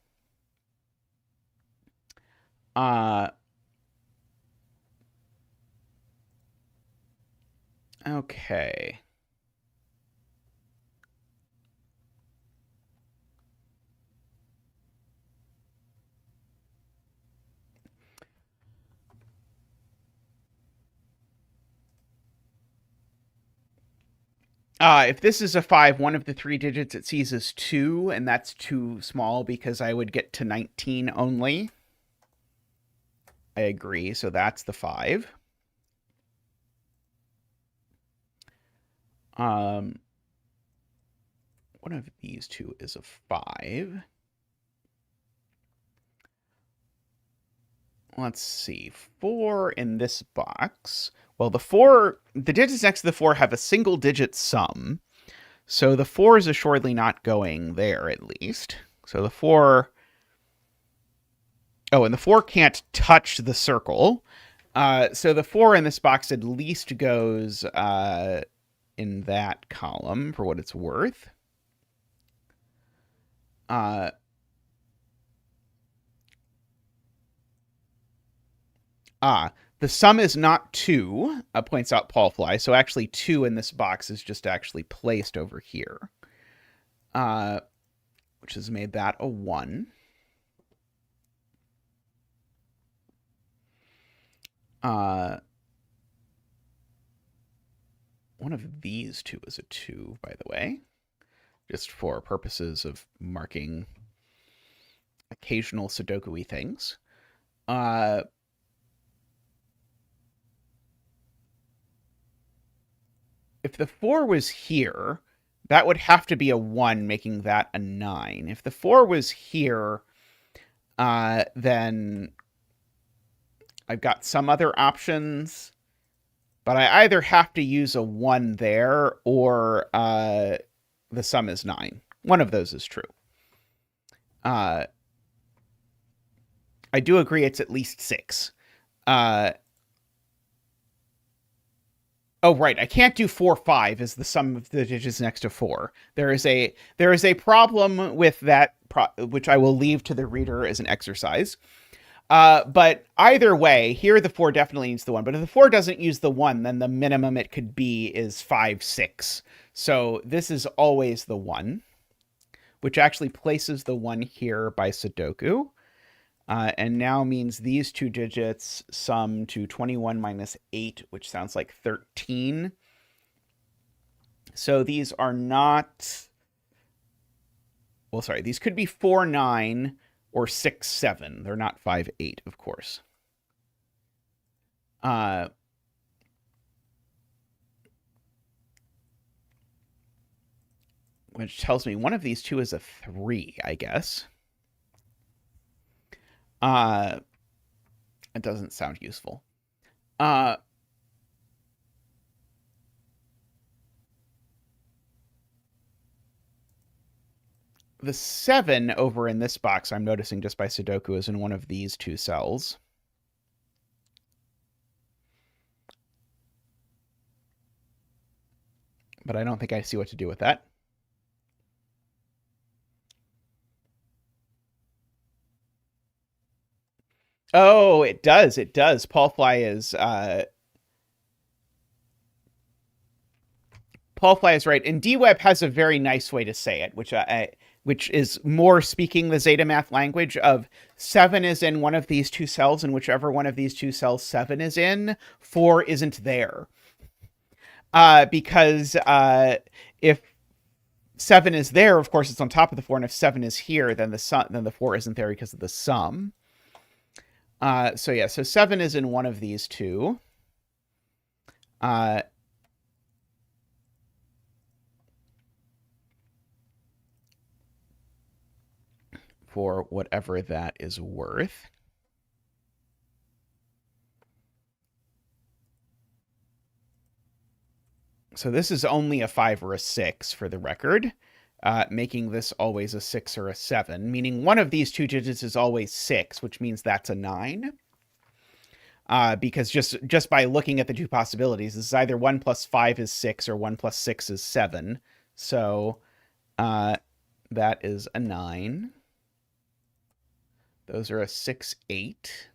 Okay. If this is a 5, one of the 3 digits it sees is 2, and that's too small because I would get to 19 only. I agree, so that's the 5. One of these two is a 5. Let's see, 4 in this box. Well, the digits next to the 4 have a single digit sum. So the 4 is assuredly not going there, at least. So the 4... Oh, and the 4 can't touch the circle. So the 4 in this box at least goes in that column, for what it's worth. The sum is not 2, points out Paul Fly. So actually 2 in this box is just actually placed over here, which has made that a 1. One of these two is a 2, by the way, just for purposes of marking occasional Sudoku-y things. If the 4 was here, that would have to be a 1, making that a 9. If the 4 was here, then I've got some other options, but I either have to use a 1 there or the sum is 9. One of those is true. I do agree it's at least 6. Oh, right. I can't do 4, 5 as the sum of the digits next to 4. There is a problem with that, which I will leave to the reader as an exercise. But either way, here the 4 definitely needs the 1. But if the 4 doesn't use the 1, then the minimum it could be is 5, 6. So this is always the 1, which actually places the 1 here by Sudoku. And now means these two digits sum to 21 minus 8, which sounds like 13. So these are not... Well, sorry, these could be 4, 9 or 6, 7. They're not 5, 8, of course. Which tells me one of these two is a 3, I guess. It doesn't sound useful. The 7 over in this box, I'm noticing just by Sudoku, is in one of these two cells. But I don't think I see what to do with that. Oh, it does. It does. Paul Fly is Paul Fly is right, and DWeb has a very nice way to say it, which is more speaking the zetamath language of 7 is in one of these two cells, and whichever one of these two cells 7 is in, 4 isn't there. Because if 7 is there, of course it's on top of the 4, and if 7 is here, then the 4 isn't there because of the sum. So yeah, so 7 is in one of these two. For whatever that is worth. So this is only a 5 or a 6 for the record, making this always a 6 or a 7, meaning one of these two digits is always 6, which means that's a 9. Because just by looking at the two possibilities, this is either 1 plus 5 is 6 or 1 plus 6 is 7. So that is a 9. Those are a 6, 8.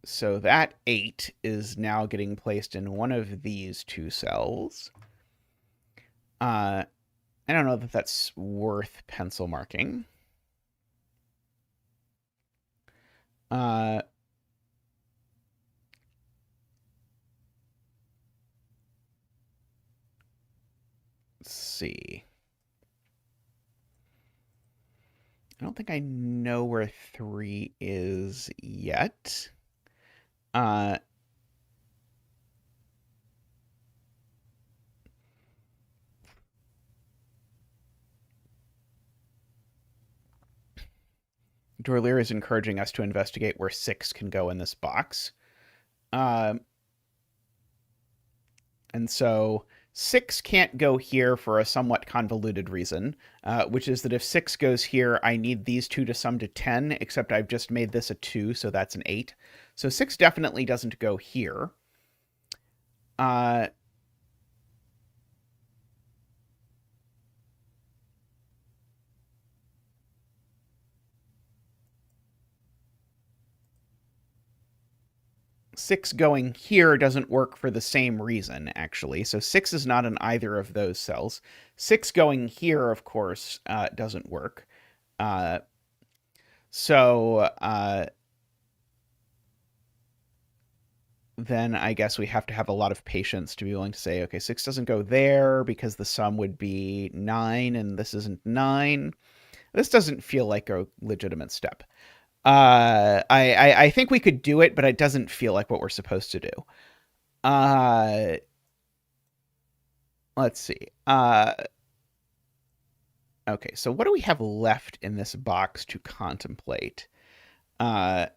So that 8 is now getting placed in one of these two cells. I don't know that that's worth pencil marking. Let's see. I don't think I know where 3 is yet. Dorlier is encouraging us to investigate where 6 can go in this box. And so 6 can't go here for a somewhat convoluted reason, which is that if 6 goes here, I need these two to sum to 10, except I've just made this a 2, so that's an 8. So 6 definitely doesn't go here. 6 going here doesn't work for the same reason, actually. So 6 is not in either of those cells. 6 going here, of course, doesn't work. Then I guess we have to have a lot of patience to be willing to say, okay, 6 doesn't go there because the sum would be 9, and this isn't 9. This doesn't feel like a legitimate step. I think we could do it, but it doesn't feel like what we're supposed to do. Let's see. Okay, so what do we have left in this box to contemplate? 1,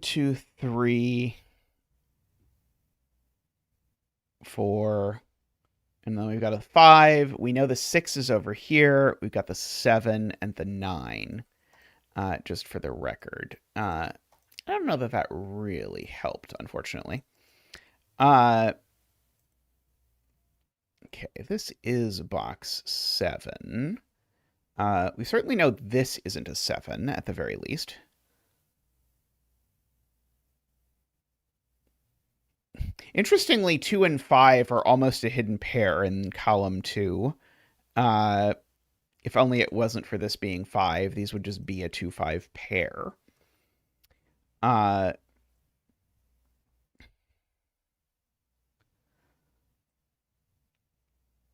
2, 3, 4, and then we've got a 5. We know the 6 is over here. We've got the 7 and the 9, just for the record. I don't know that that really helped, unfortunately. Okay, this is box 7. We certainly know this isn't a 7, at the very least. Interestingly, 2 and 5 are almost a hidden pair in column 2. If only it wasn't for this being 5, these would just be a 2-5 pair.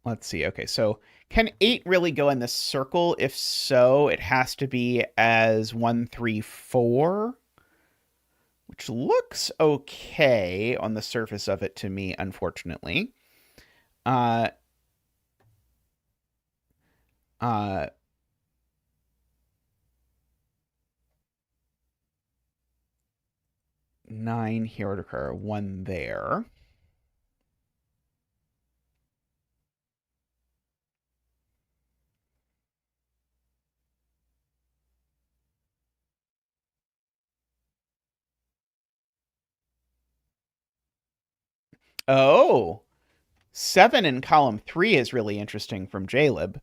Let's see. Okay, so can 8 really go in this circle? If so, it has to be as 1, 3, 4. Which looks okay on the surface of it to me, unfortunately. 9 here would occur, 1 there. Oh, 7 in column 3 is really interesting from JLib.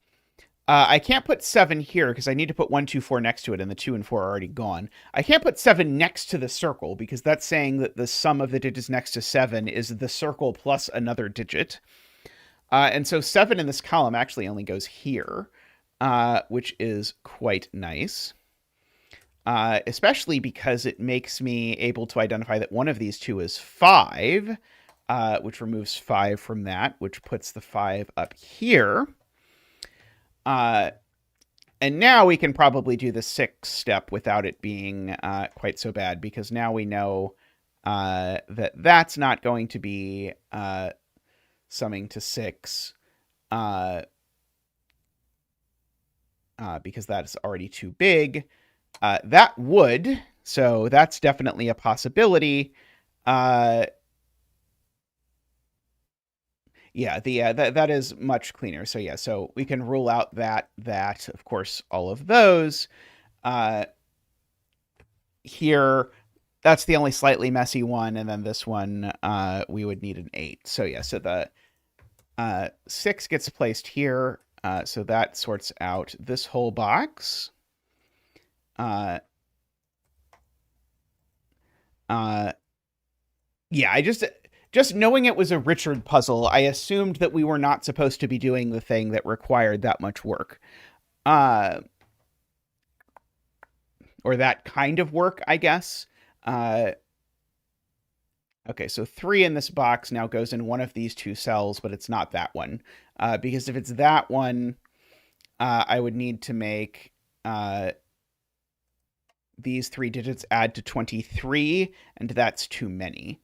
I can't put 7 here because I need to put 1, 2, 4 next to it, and the 2 and 4 are already gone. I can't put 7 next to the circle because that's saying that the sum of the digits next to 7 is the circle plus another digit. And so 7 in this column actually only goes here, which is quite nice. Especially because it makes me able to identify that one of these two is 5, which removes 5 from that, which puts the 5 up here. And now we can probably do the 6 step without it being quite so bad, because now we know that that's not going to be summing to 6, because that's already too big. That would, so that's definitely a possibility. Yeah, that is much cleaner. So yeah, so we can rule out that of course all of those. Here, that's the only slightly messy one, and then this one we would need an 8. So yeah, so the 6 gets placed here, so that sorts out this whole box. Yeah, I just knowing it was a Richard puzzle, I assumed that we were not supposed to be doing the thing that required that much work. Or that kind of work, I guess. Okay, so 3 in this box now goes in one of these 2 cells, but it's not that one. Because if it's that one, I would need to make these 3 digits add to 23, and that's too many.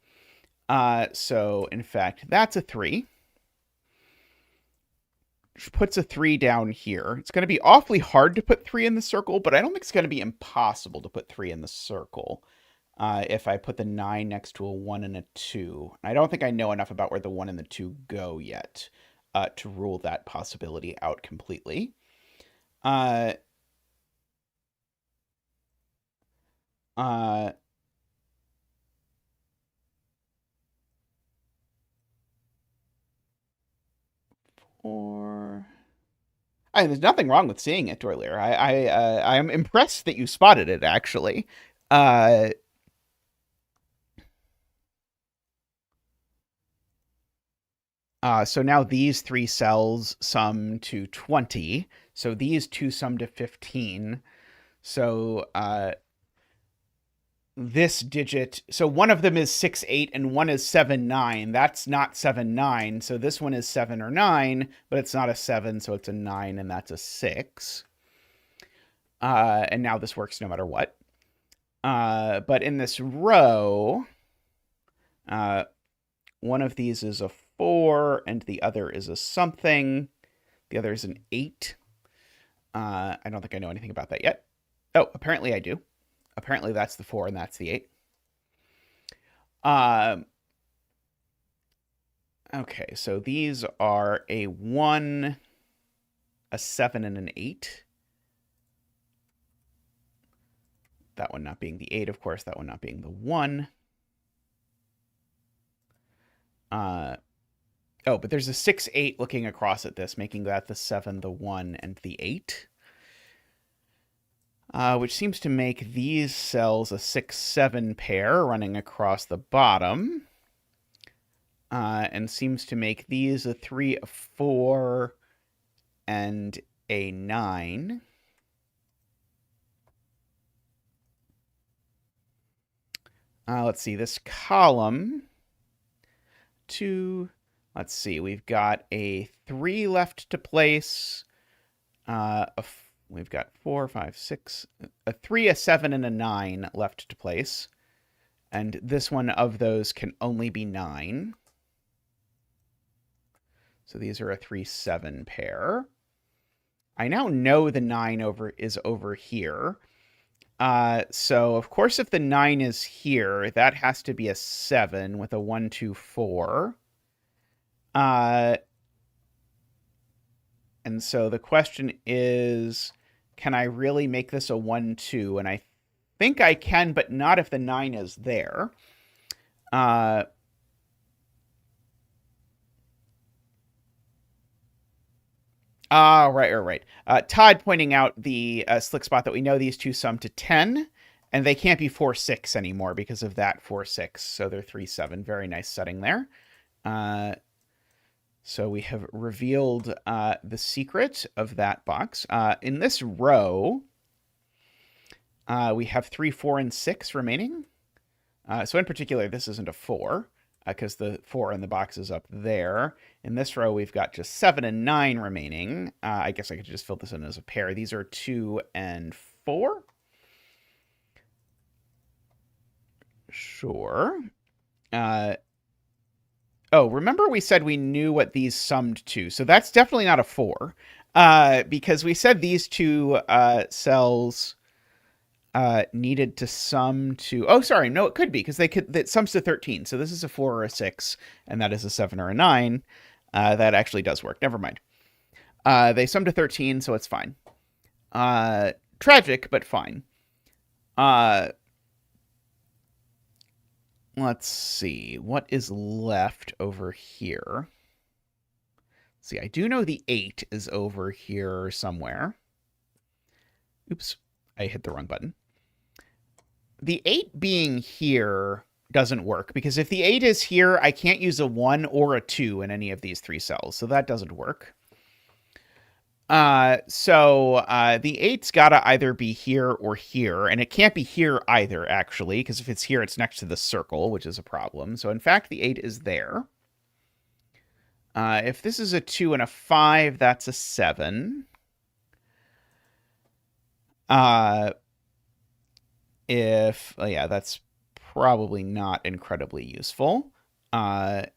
So, in fact, that's a 3. Which puts a 3 down here. It's going to be awfully hard to put 3 in the circle, but I don't think it's going to be impossible to put 3 in the circle if I put the 9 next to a 1 and a 2. I don't think I know enough about where the 1 and the 2 go yet to rule that possibility out completely. Or there's nothing wrong with seeing it, Doylier. I am impressed that you spotted it, actually. So now these 3 cells sum to 20. So these 2 sum to 15. So this digit, so one of them is 6, 8, and one is 7, 9. That's not 7, 9. So this one is 7 or 9, but it's not a 7, so it's a 9, and that's a 6. And now this works no matter what. But in this row, one of these is a 4, and the other is a something. The other is an 8. I don't think I know anything about that yet. Oh, apparently I do. Apparently that's the 4 and that's the 8. Okay, so these are a 1, a 7, and an 8. That one not being the 8, of course. That one not being the 1. Oh, but there's a 6, 8 looking across at this, making that the 7, the 1, and the 8. Which seems to make these cells a 6, 7 pair running across the bottom. And seems to make these a 3, a 4, and a 9. Let's see, this column, 2, let's see, we've got a 3 left to place, we've got 4, 5, 6, a 3, a 7, and a 9 left to place. And this one of those can only be 9. So these are a 3, 7 pair. I now know the 9 is over here. So of course, if the 9 is here, that has to be a 7 with a 1, 2, 4. And so the question is, can I really make this a 1, 2? And I think I can, but not if the 9 is there. Ah, right. Todd pointing out the slick spot that we know these two sum to 10, and they can't be 4, 6 anymore because of that 4, 6. So they're 3, 7. Very nice setting there. So we have revealed the secret of that box. In this row, we have 3, 4, and 6 remaining. So in particular, this isn't a 4 because the 4 in the box is up there. In this row, we've got just 7 and 9 remaining. I guess I could just fill this in as a pair. These are 2 and 4. Sure. Oh, remember we said we knew what these summed to. So that's definitely not a 4 because we said these two cells needed to sum to... Oh, sorry. No, it could be because that sums to 13. So this is a 4 or a 6, and that is a 7 or a 9. That actually does work. Never mind. They sum to 13, so it's fine. Tragic, but fine. Let's see. What is left over here? Let's see, I do know the 8 is over here somewhere. Oops, I hit the wrong button. The 8 being here doesn't work, because if the 8 is here, I can't use a 1 or a 2 in any of these 3 cells, so that doesn't work. So the 8's gotta either be here or here, and it can't be here either, actually, because if it's here, it's next to the circle, which is a problem. So in fact, the 8 is there. If this is a 2 and a 5, that's a 7. Yeah, that's probably not incredibly useful. And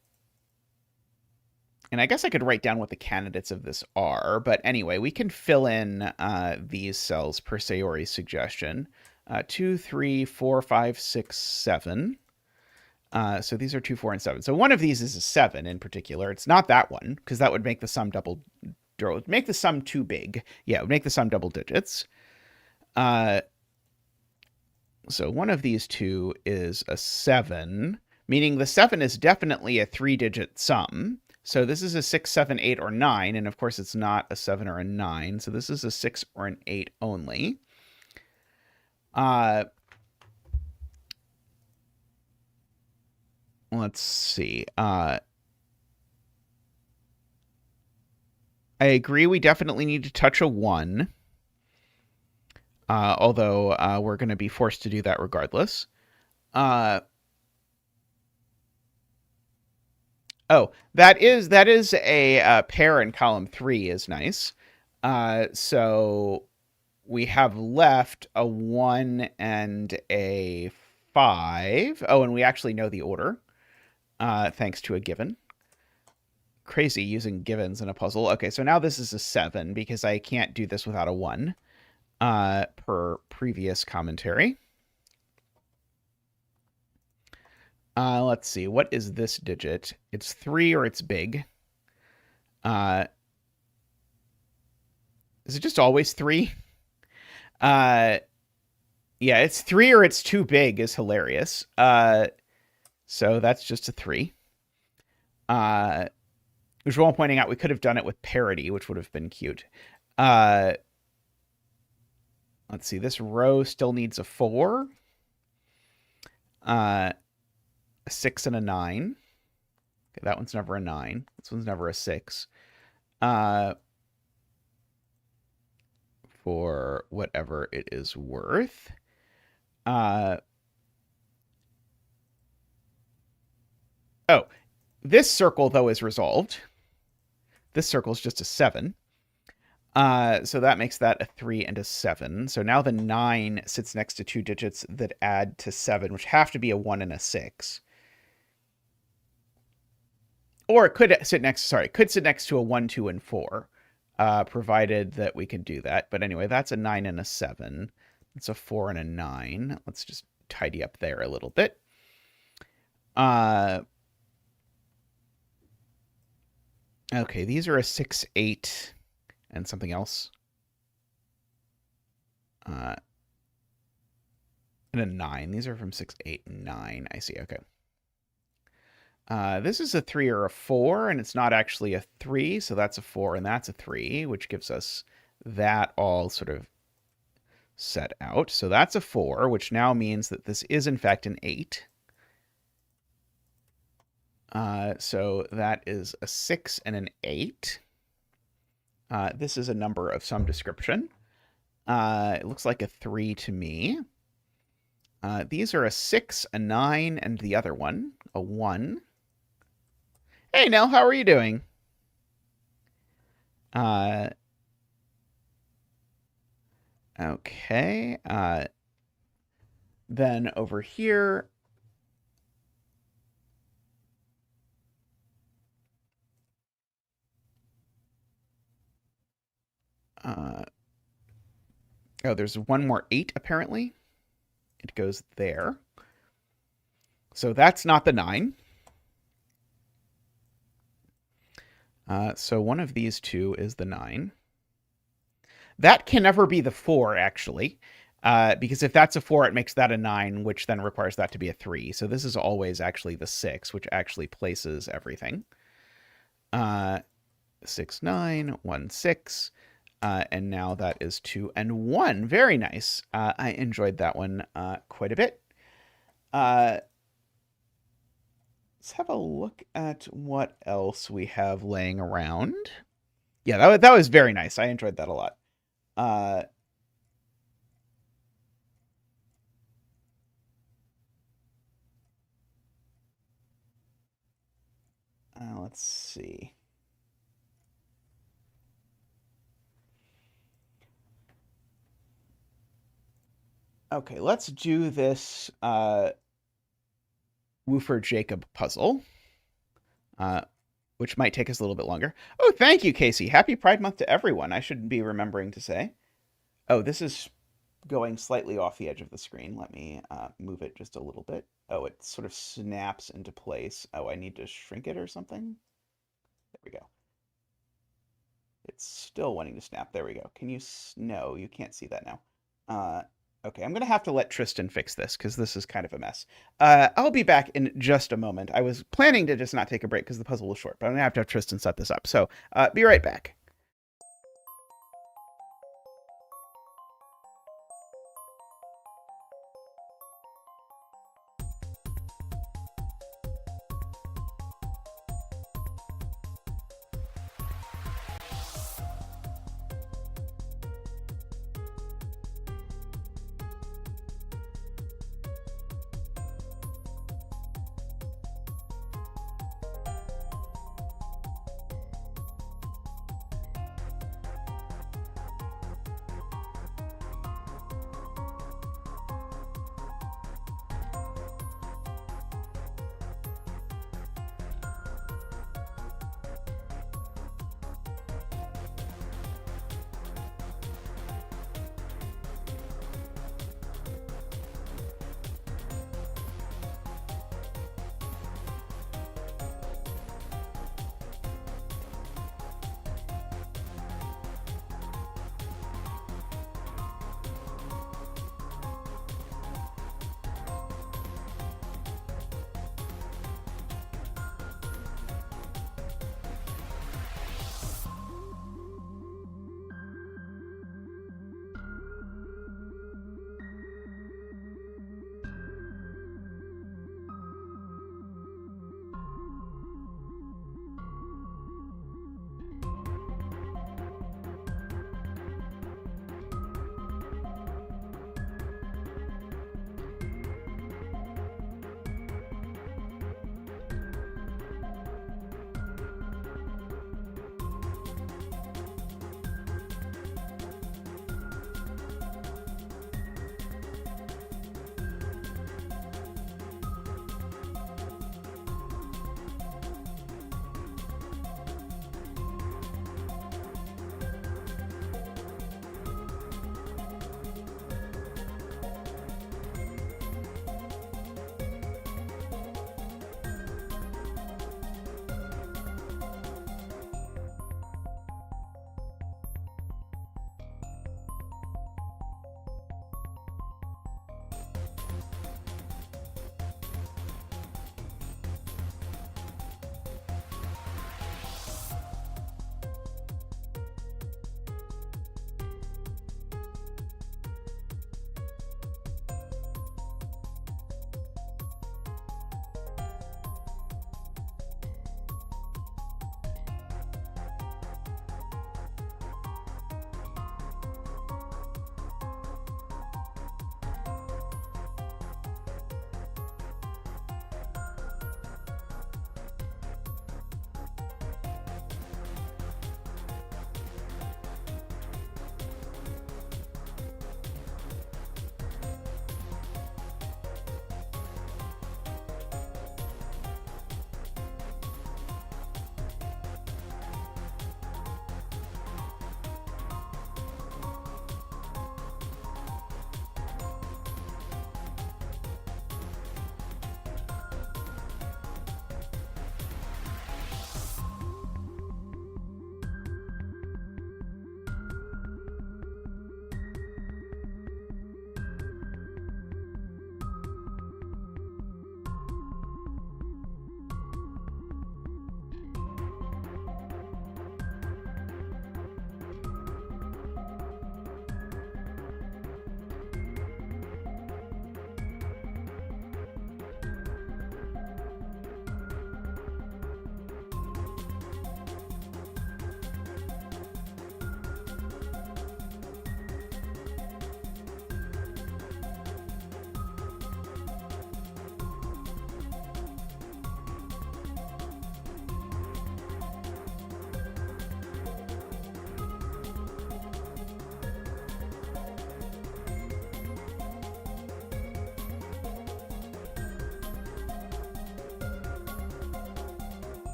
I guess I could write down what the candidates of this are, but anyway, we can fill in these cells per Sayori's suggestion. 2, 3, 4, 5, 6, 7. So these are 2, 4, and 7. So one of these is a 7 in particular. It's not that one, because that would make the sum make the sum too big. Yeah, it would make the sum double digits. So one of these two is a 7, meaning the 7 is definitely a 3-digit sum. So this is a 6, 7, 8, or 9, and of course it's not a 7 or a 9, so this is a 6 or an 8 only. Let's see. I agree we definitely need to touch a 1, although we're going to be forced to do that regardless. Oh, that is a pair in column 3 is nice. So we have left a 1 and a 5. Oh, and we actually know the order, thanks to a given. Crazy using givens in a puzzle. Okay, so now this is a 7 because I can't do this without a 1, per previous commentary. Let's see. What is this digit? It's 3 or it's big. Is it just always 3? Yeah, it's 3 or it's too big is hilarious. So that's just a 3. Visual pointing out we could have done it with parity, which would have been cute. Let's see. This row still needs a 4. A 6 and a 9. Okay, that one's never a 9. This one's never a 6. For whatever it is worth. Oh, this circle, though, is resolved. This circle is just a 7. So that makes that a 3 and a 7. So now the 9 sits next to 2 digits that add to 7, which have to be a 1 and a 6. Or it could sit next to a 1, 2, and 4, provided that we can do that. But anyway, that's a 9 and a 7. It's a 4 and a 9. Let's just tidy up there a little bit. Okay, these are a 6, 8, and something else. And a 9. These are from 6, 8, and 9. I see, okay. This is a 3 or a 4, and it's not actually a 3, so that's a 4 and that's a 3, which gives us that all sort of set out. So that's a 4, which now means that this is in fact an 8. So that is a 6 and an 8. This is a number of some description. It looks like a 3 to me. These are a 6, a 9, and the other one, a 1. Hey, Nell, how are you doing? Okay. Then over here, oh, there's one more 8, apparently. It goes there. So that's not the 9. So one of these two is the 9. That can never be the 4, actually, because if that's a 4, it makes that a 9, which then requires that to be a 3. So this is always actually the 6, which actually places everything. 6, 9, 1, 6. And now that is 2 and 1. Very nice. I enjoyed that one quite a bit. Let's have a look at what else we have laying around. Yeah, that was very nice. I enjoyed that a lot. Let's see. Okay, let's do this Woofer-Jacob puzzle, which might take us a little bit longer. Oh, thank you, Casey. Happy Pride Month to everyone. I should be remembering to say. Oh, this is going slightly off the edge of the screen. Let me move it just a little bit. Oh, it sort of snaps into place. Oh, I need to shrink it or something? There we go. It's still wanting to snap. There we go. Can you... No, you can't see that now. Okay, I'm going to have to let Tristan fix this because this is kind of a mess. I'll be back in just a moment. I was planning to just not take a break because the puzzle was short, but I'm going to have Tristan set this up. So be right back.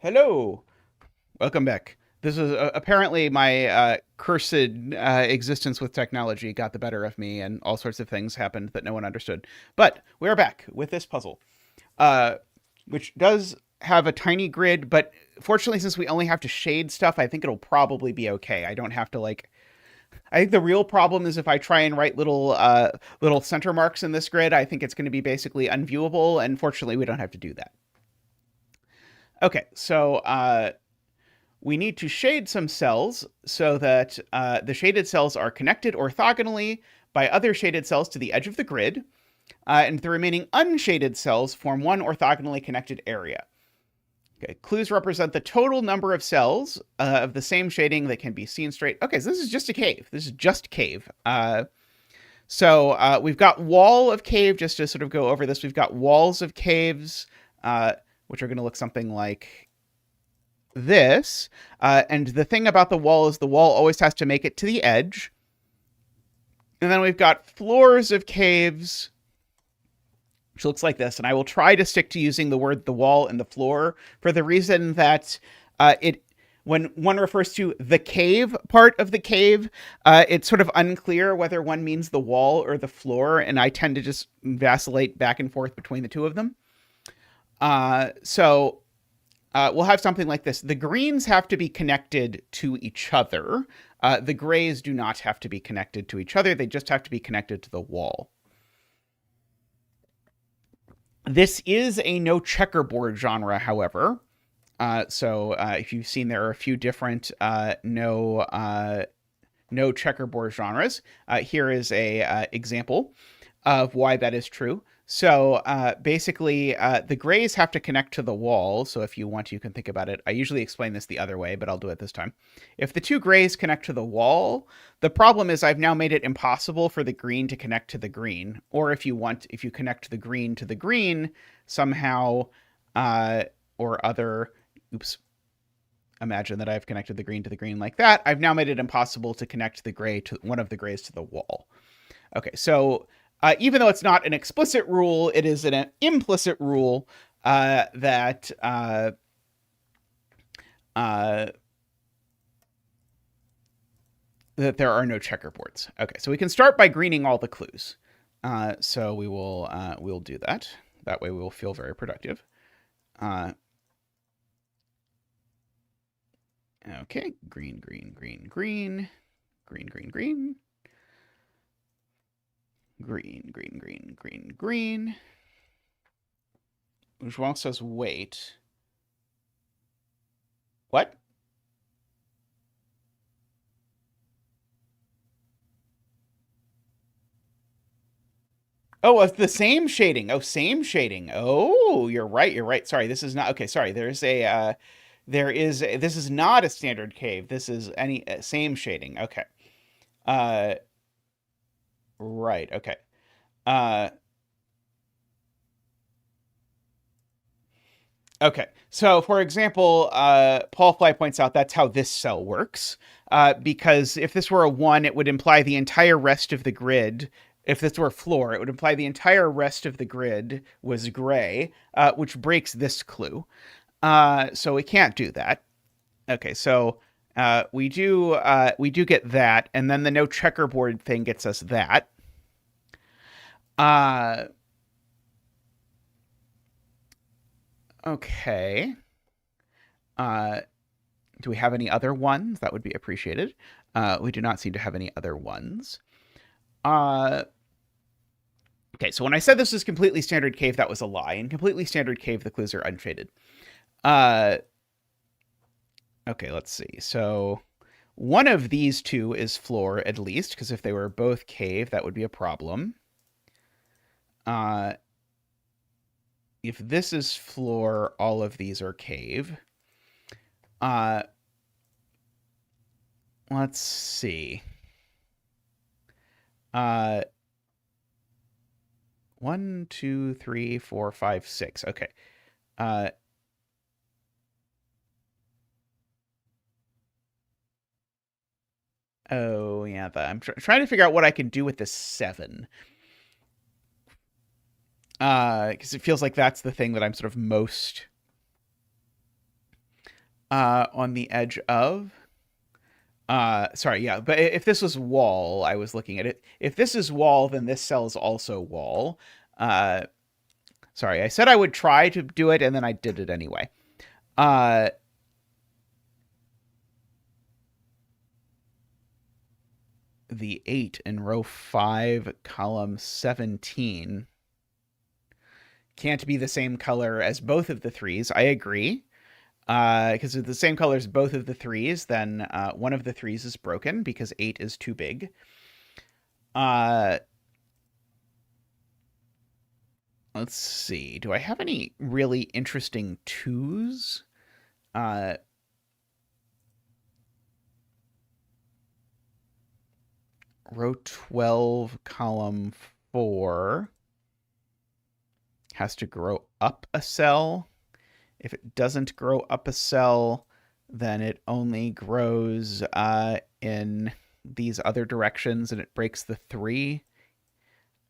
Hello. Welcome back. This is apparently my cursed existence with technology got the better of me, and all sorts of things happened that no one understood. But we're back with this puzzle, uh, which does have a tiny grid, but fortunately, since we only have to shade stuff, I think it'll probably be okay. I don't have to like. I think the real problem is if I try and write little center marks in this grid, I think it's going to be basically unviewable, and fortunately, we don't have to do that. Okay, so we need to shade some cells so that the shaded cells are connected orthogonally by other shaded cells to the edge of the grid, and the remaining unshaded cells form one orthogonally connected area. Okay, clues represent the total number of cells of the same shading that can be seen straight. Okay, so this is just a cave. This is just cave. So we've got wall of cave, just to sort of go over this. We've got walls of caves, which are going to look something like this. And the thing about the wall is the wall always has to make it to the edge. And then we've got floors of caves, which looks like this. And I will try to stick to using the word the wall and the floor for the reason that when one refers to the cave part of the cave, it's sort of unclear whether one means the wall or the floor. And I tend to just vacillate back and forth between the two of them. So we'll have something like this. The greens have to be connected to each other. The grays do not have to be connected to each other. They just have to be connected to the wall. This is a no checkerboard genre, however. So if you've seen, there are a few different no checkerboard genres. Here is a example of why that is true. So basically, the grays have to connect to the wall. So if you want, you can think about it. I usually explain this the other way, but I'll do it this time. If the two grays connect to the wall, the problem is I've now made it impossible for the green to connect to the green. Or if you connect the green to the green somehow or other, oops, imagine that I've connected the green to the green like that. I've now made it impossible to connect the gray to one of the grays to the wall. Okay, so even though it's not an explicit rule, it is an implicit rule that that there are no checkerboards. Okay, so we can start by greening all the clues. So we'll do that. That way we will feel very productive. Okay, green, green, green, green, green, green, green. Green, green, green, green, green. Which one says wait. What? Oh, it's the same shading. Oh, same shading. Oh, you're right. You're right. Sorry, this is not okay. Sorry, this is not a standard cave. This is any same shading. Okay. Right. Okay. Okay. So, for example, Paul Fly points out that's how this cell works. Because if this were a 1, it would imply the entire rest of the grid. If this were a floor, it would imply the entire rest of the grid was gray, which breaks this clue. So we can't do that. Okay, so we do get that, and then the no checkerboard thing gets us that. Okay. Do we have any other ones? That would be appreciated. We do not seem to have any other ones. Okay, so when I said this was completely standard cave, that was a lie. In completely standard cave, the clues are unshaded. Okay, let's see. So one of these two is floor, at least, because if they were both cave, that would be a problem. If this is floor, all of these are cave. Let's see. 1, 2, 3, 4, 5, 6. Okay. Oh, yeah. I'm trying to figure out what I can do with this 7. Because it feels like that's the thing that I'm sort of most On the edge of. Sorry, yeah, but if this was wall, I was looking at it. If this is wall, then this cell is also wall. Uh, Sorry, I said I would try to do it, and then I did it anyway. The 8 in row 5, column 17 can't be the same color as both of the 3s. I agree. Because if the same color as both of the 3s, then one of the 3s is broken because 8 is too big. Let's see. Do I have any really interesting 2s? Row 12, column 4 has to grow up a cell. If it doesn't grow up a cell, then it only grows in these other directions and it breaks the 3.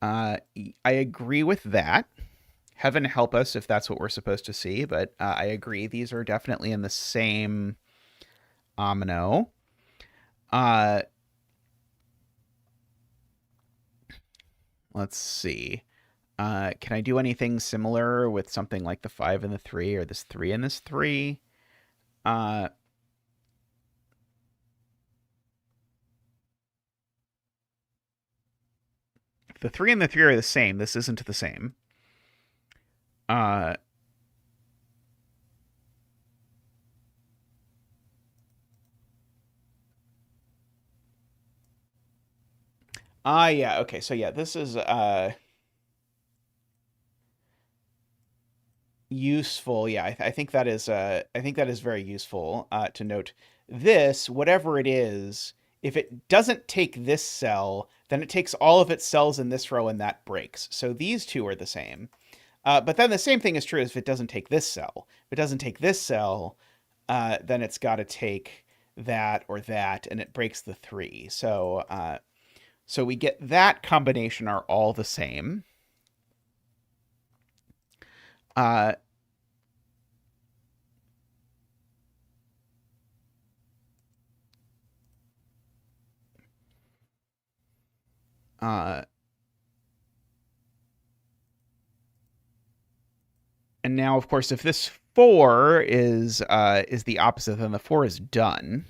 I agree with that. Heaven help us if that's what we're supposed to see, but I agree. These are definitely in the same omino. Let's see. Can I do anything similar with something like the 5 and the 3, or this 3 and this 3? If the 3 and the 3 are the same, this isn't the same. Yeah, okay, so yeah, this is useful. Yeah, I think that is very useful to note. This, whatever it is, if it doesn't take this cell, then it takes all of its cells in this row and that breaks. So these two are the same. But then the same thing is true if it doesn't take this cell. If it doesn't take this cell, then it's got to take that or that, and it breaks the 3. So we get that combination are all the same. And now, of course, if this 4 is the opposite, then the 4 is done.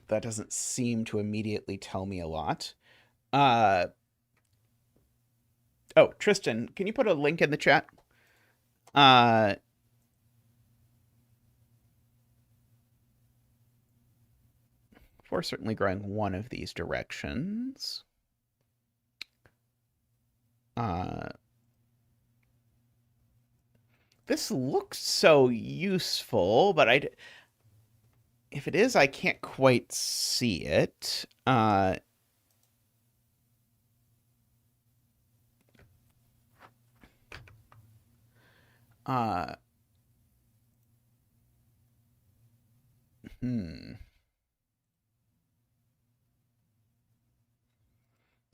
That doesn't seem to immediately tell me a lot. Oh, Tristan, can you put a link in the chat? 4 certainly growing one of these directions. This looks so useful, but if it is, I can't quite see it.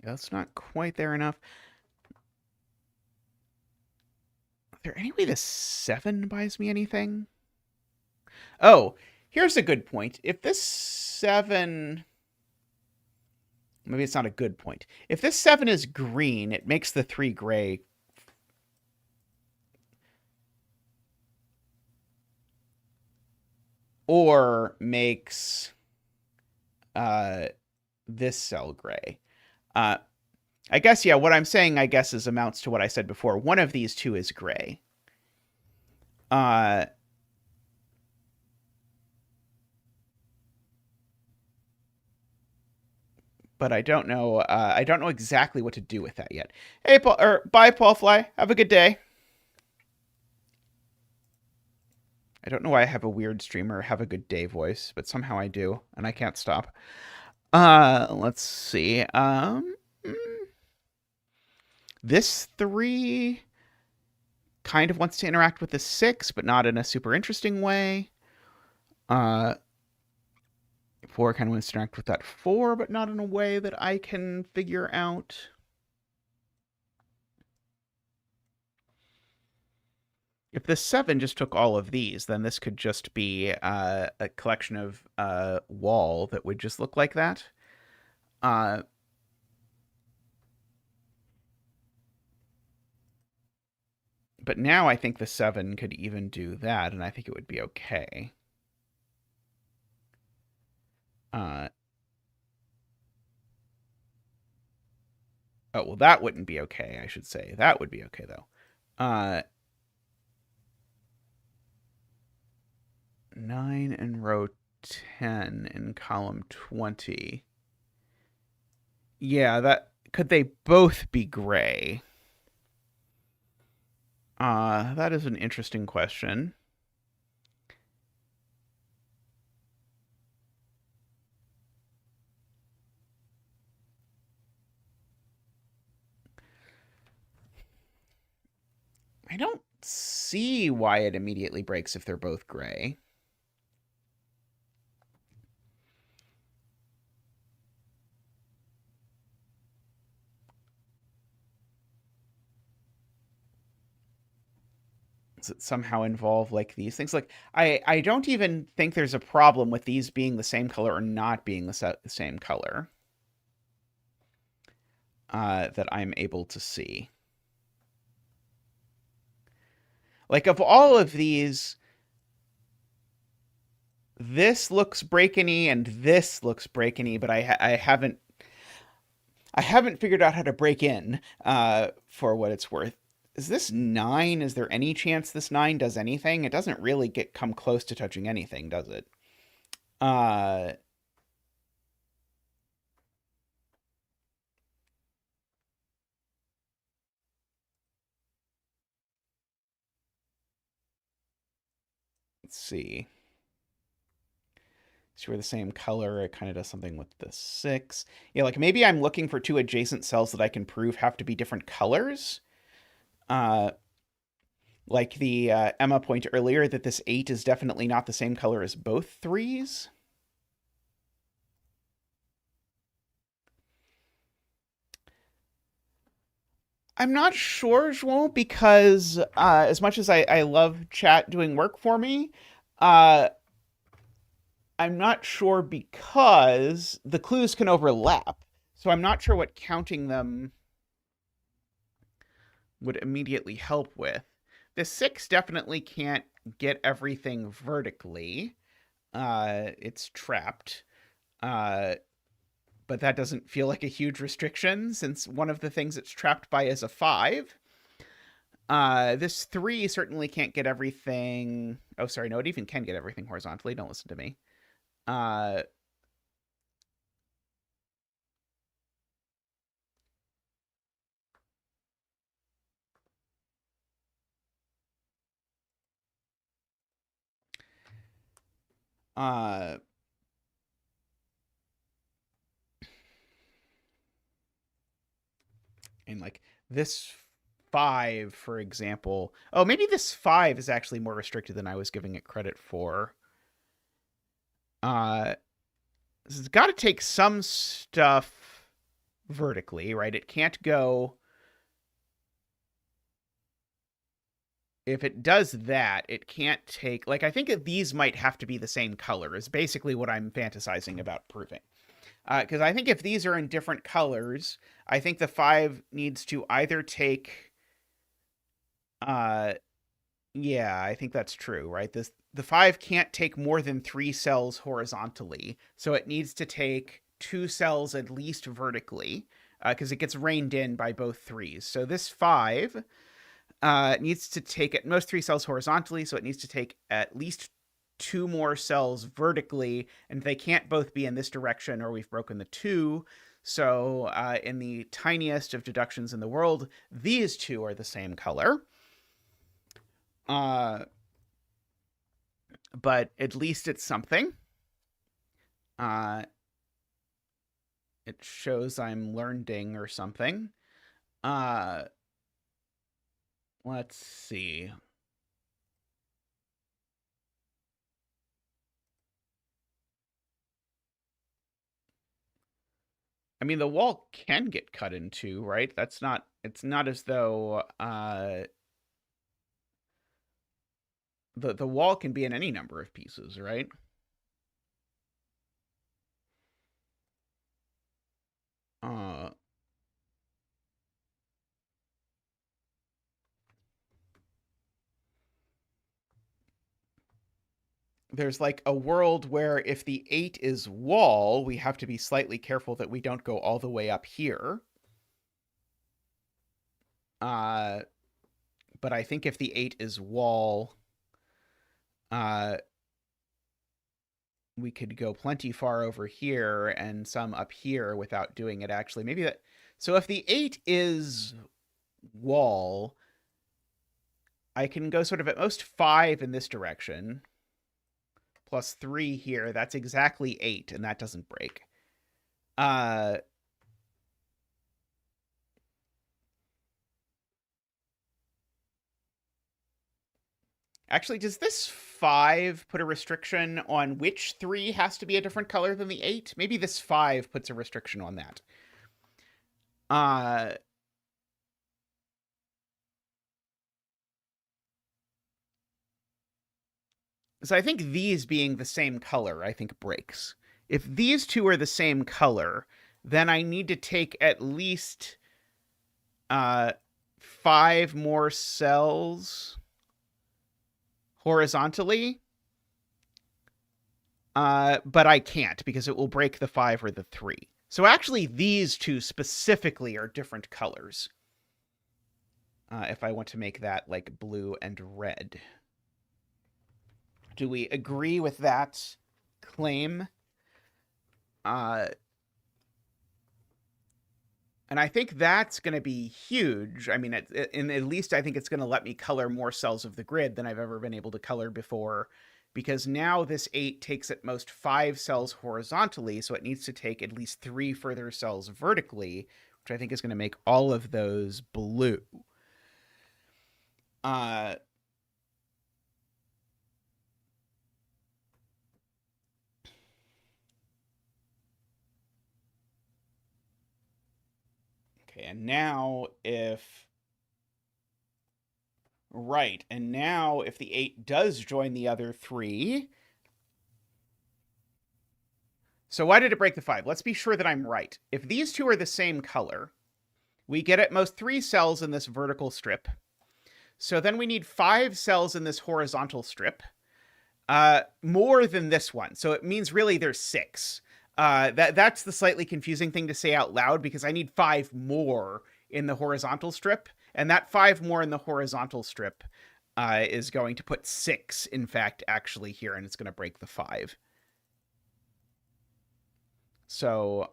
That's not quite there enough. Is there any way the 7 buys me anything? Oh, here's a good point. If this 7... Maybe it's not a good point. If this 7 is green, it makes the 3 gray. Or makes this cell gray. I guess, yeah, what I'm saying, I guess, is amounts to what I said before. One of these two is gray. But I don't know. I don't know exactly what to do with that yet. Hey, Paul, bye, Paul Fly. Have a good day. I don't know why I have a weird streamer have a good day voice, but somehow I do, and I can't stop. Let's see. This 3 kind of wants to interact with the 6, but not in a super interesting way. 4 kind of wants to interact with that 4, but not in a way that I can figure out. If the 7 just took all of these, then this could just be a collection of wall that would just look like that. Uh, but now I think the 7 could even do that, and I think it would be okay. Uh, oh, well, that wouldn't be okay, I should say. That would be okay, though. 9 in row 10 in column 20. Yeah, that could they both be gray? That is an interesting question. I don't see why it immediately breaks if they're both gray. Does it somehow involve like these things? Like I don't even think there's a problem with these being the same color or not being the same color that I'm able to see. Like of all of these, this looks break-any and this looks break-any, but I haven't figured out how to break in for what it's worth. Is this 9? Is there any chance this 9 does anything? It doesn't really come close to touching anything, does it? Uh, let's see. So we're the same color. It kind of does something with the 6. Yeah, like maybe I'm looking for two adjacent cells that I can prove have to be different colors. Uh, like the Emma point earlier that this 8 is definitely not the same color as both 3s. I'm not sure, Joel, because as much as I love chat doing work for me, uh, I'm not sure because the clues can overlap. So I'm not sure what counting them would immediately help with. The 6 definitely can't get everything vertically. It's trapped. Uh, but that doesn't feel like a huge restriction since one of the things it's trapped by is a 5. This 3 certainly can't get everything. Oh, sorry, no, it even can get everything horizontally. Don't listen to me. Uh, uh, and like this 5, for example. Oh, maybe this 5 is actually more restricted than I was giving it credit for. It's got to take some stuff vertically, right? It can't go. If it does that, it can't take. Like, I think that these might have to be the same color, is basically what I'm fantasizing about proving. Because I think if these are in different colors, I think the 5 needs to either take. Uh, yeah, I think that's true, right? The 5 can't take more than 3 cells horizontally, so it needs to take 2 cells at least vertically, because it gets reined in by both 3s. So this 5 needs to take at most 3 cells horizontally, so it needs to take at least 2 more cells vertically, and they can't both be in this direction or we've broken the 2. So in the tiniest of deductions in the world, these 2 are the same color. Uh, but at least it's something. Uh, it shows I'm learning or something. Uh, let's see. I mean, the wall can get cut in two, right? That's not. It's not as though. The wall can be in any number of pieces, right? There's like a world where if the 8 is wall, we have to be slightly careful that we don't go all the way up here. But I think if the 8 is wall, we could go plenty far over here and some up here without doing it actually. Maybe that. So if the 8 is wall, I can go sort of at most 5 in this direction. Plus 3 here. That's exactly 8, and that doesn't break. Actually, does this 5 put a restriction on which 3 has to be a different color than the 8? Maybe this 5 puts a restriction on that. So I think these being the same color, I think breaks. If these two are the same color, then I need to take at least 5 more cells horizontally. But I can't because it will break the 5 or the 3. So actually, these two specifically are different colors. If I want to make that like blue and red. Do we agree with that claim? And I think that's going to be huge. I mean, at least I think it's going to let me color more cells of the grid than I've ever been able to color before, because now this 8 takes at most 5 cells horizontally, so it needs to take at least 3 further cells vertically, which I think is going to make all of those blue. Okay, and now if... Right, and now if the 8 does join the other 3... So why did it break the 5? Let's be sure that I'm right. If these two are the same color, we get at most 3 cells in this vertical strip. So then we need 5 cells in this horizontal strip. More than this one. So it means really there's 6. That's the slightly confusing thing to say out loud, because I need 5 more in the horizontal strip. And that 5 more in the horizontal strip is going to put 6, in fact, actually here, and it's going to break the 5. So,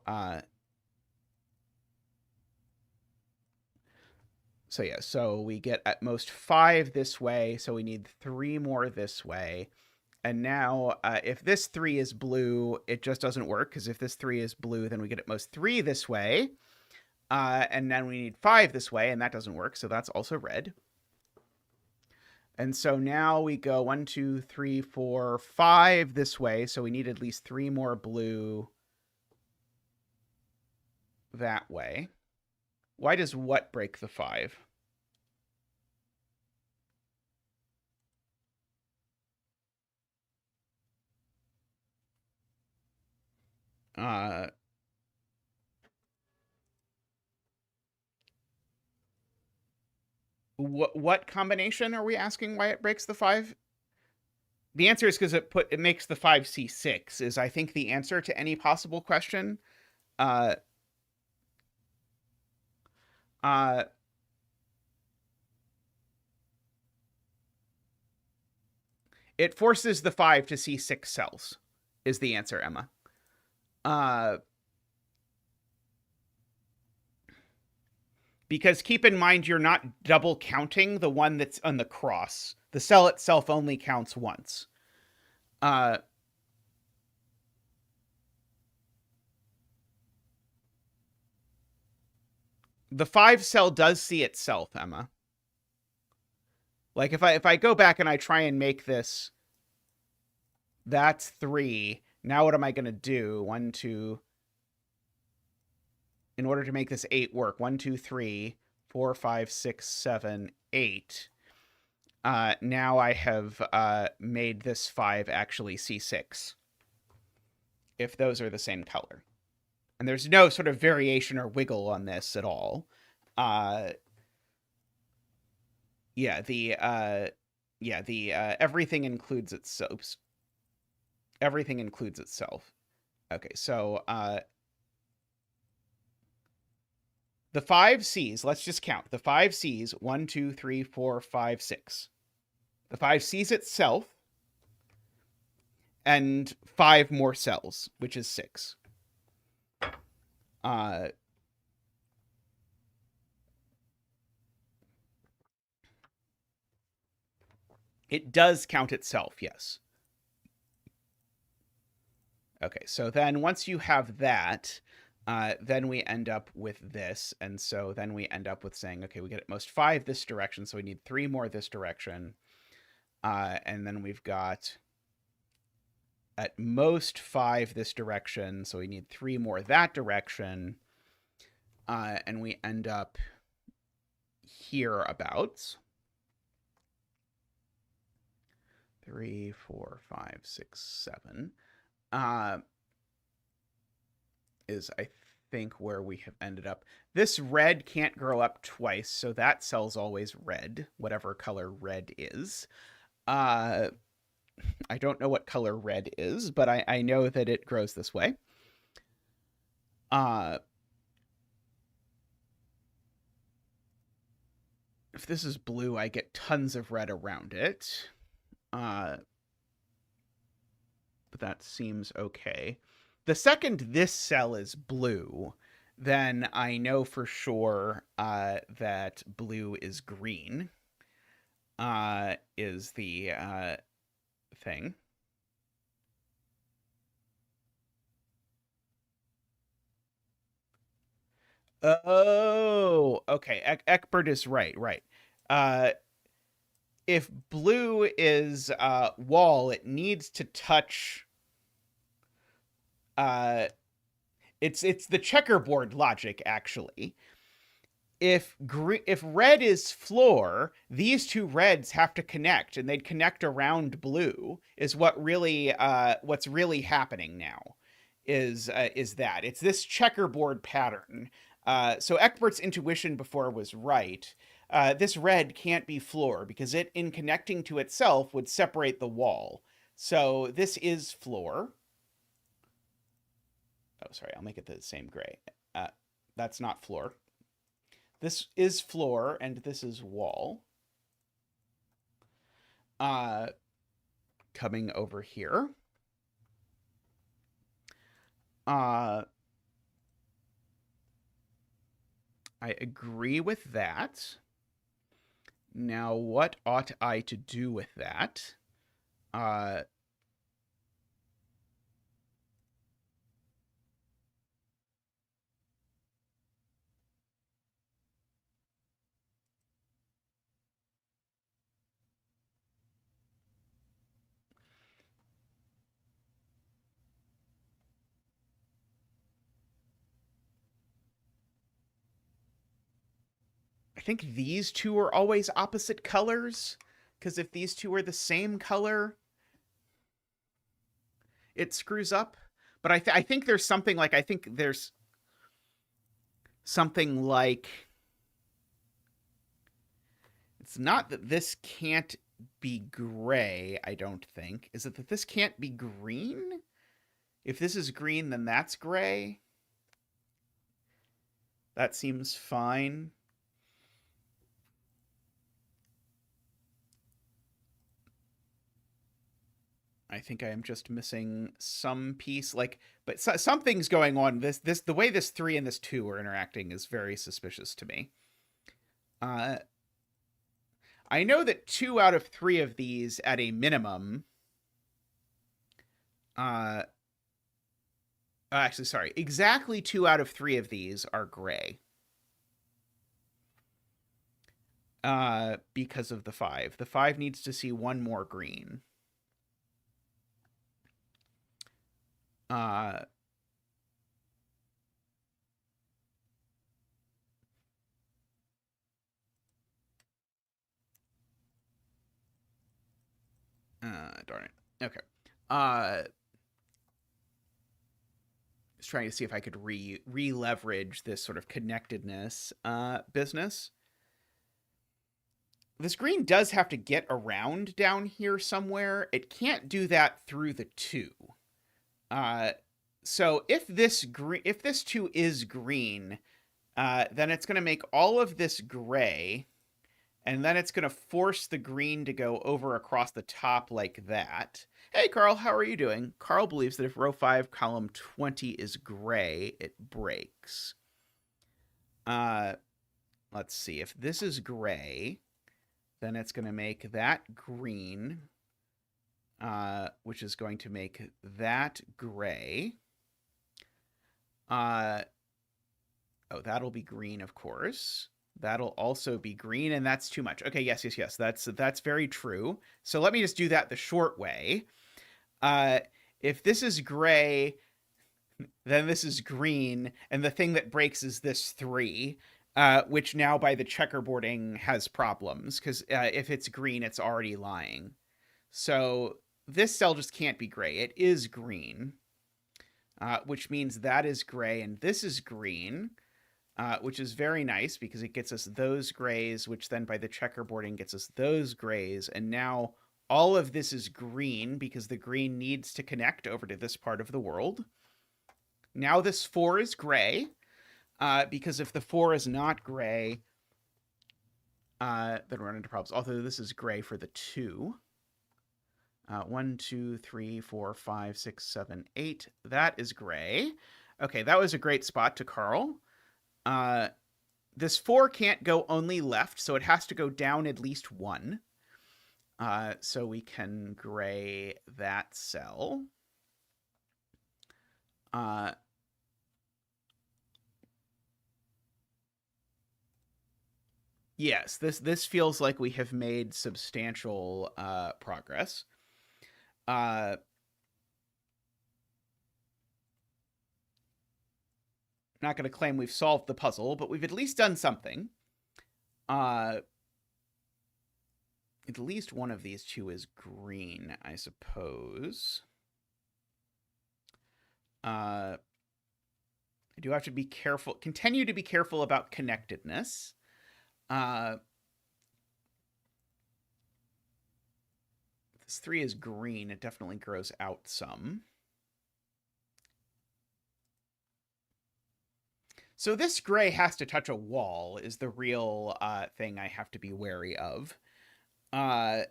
yeah, so we get at most 5 this way, so we need 3 more this way. And now, if this 3 is blue, it just doesn't work, because if this 3 is blue, then we get at most 3 this way. And then we need 5 this way, and that doesn't work, so that's also red. And so now we go 1, 2, 3, 4, 5 this way, so we need at least 3 more blue that way. Why does what break the 5? What combination are we asking why it breaks the 5? The answer is because it makes the 5 C6 is, I think, the answer to any possible question. It forces the 5 to see 6 cells is the answer, Emma. Because keep in mind, you're not double counting the one that's on the cross. The cell itself only counts once. The 5 cell does see itself, Emma. Like if I go back and I try and make this, that's 3. Now what am I going to do? 1, 2. In order to make this 8 work, 1, 2, 3, 4, 5, 6, 7, 8. now I have made this 5 actually C6, if those are the same color. And there's no sort of variation or wiggle on this at all. Yeah, the everything includes itself. Everything includes itself. Okay, so the 5 C's, let's just count. The 5 C's, 1, 2, 3, 4, 5, 6. The 5 C's itself, and 5 more cells, which is 6. It does count itself, yes. Okay, so then once you have that, then we end up with this. And so then we end up with saying, okay, we get at most 5 this direction, so we need 3 more this direction. And then we've got at most 5 this direction, so we need 3 more that direction. And we end up hereabouts. 3, 4, 5, 6, 7. Is, I think, where we have ended up. This red can't grow up twice, so that cell's always red, whatever color red is. I don't know what color red is, but I know that it grows this way. If this is blue, I get tons of red around it. But that seems okay. The second this cell is blue, then I know for sure that blue is green, is the thing. Oh, okay. Eckbert is right. If blue is wall, it needs to touch. It's the checkerboard logic, actually. If red is floor, these two reds have to connect, and they'd connect around blue. Is what's really happening now. Is that it's this checkerboard pattern. So Eckbert's intuition before was right. This red can't be floor because it, in connecting to itself, would separate the wall. So this is floor. Oh, sorry, I'll make it the same gray. That's not floor. This is floor, and this is wall. Coming over here. I agree with that. Now, what ought I to do with that? I think these two are always opposite colors, because if these two are the same color, it screws up. But I think there's something like, it's not that this can't be gray, I don't think. Is it that this can't be green? If this is green, then that's gray. That seems fine. I think I am just missing some piece, but something's going on. The way this 3 and this 2 are interacting is very suspicious to me. I know that 2 out of 3 of these, at a minimum, actually, sorry, exactly 2 out of 3 of these are gray. Because of the 5. The 5 needs to see 1 more green. darn it. Okay. Just trying to see if I could re-leverage this sort of connectedness business. This green does have to get around down here somewhere. It can't do that through the 2. So if this 2 is green, then it's going to make all of this gray, and then it's going to force the green to go over across the top like that. Hey, Carl, how are you doing? Carl believes that if row 5, column 20 is gray, it breaks. Let's see. If this is gray, then it's going to make that green, which is going to make that gray. Oh, that'll be green, of course. That'll also be green, and that's too much. Okay, yes. That's very true. So let me just do that the short way. If this is gray, then this is green, and the thing that breaks is this 3, which now by the checkerboarding has problems, because if it's green, it's already lying. So this cell just can't be gray. It is green, which means that is gray, and this is green, which is very nice because it gets us those grays, which then by the checkerboarding gets us those grays, and now all of this is green because the green needs to connect over to this part of the world. Now this 4 is gray, because if the 4 is not gray, then we run into problems. Although this is gray for the 2. 1, 2, 3, 4, 5, 6, 7, 8. That is gray. Okay, that was a great spot to Carl. This 4 can't go only left, so it has to go down at least 1. So we can gray that cell. Yes, this feels like we have made substantial progress. Not going to claim we've solved the puzzle, but we've at least done something. At least one of these 2 is green, I suppose. I do have to be careful, continue to be careful about connectedness. This 3 is green. It definitely grows out some. So this gray has to touch a wall is the real thing I have to be wary of. And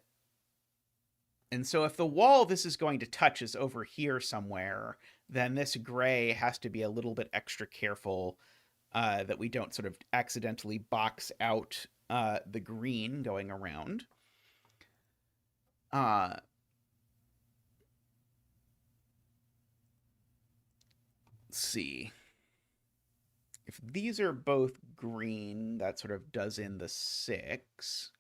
so if the wall this is going to touch is over here somewhere, then this gray has to be a little bit extra careful that we don't sort of accidentally box out the green going around. Let's see. If these are both green, that sort of does in the 6.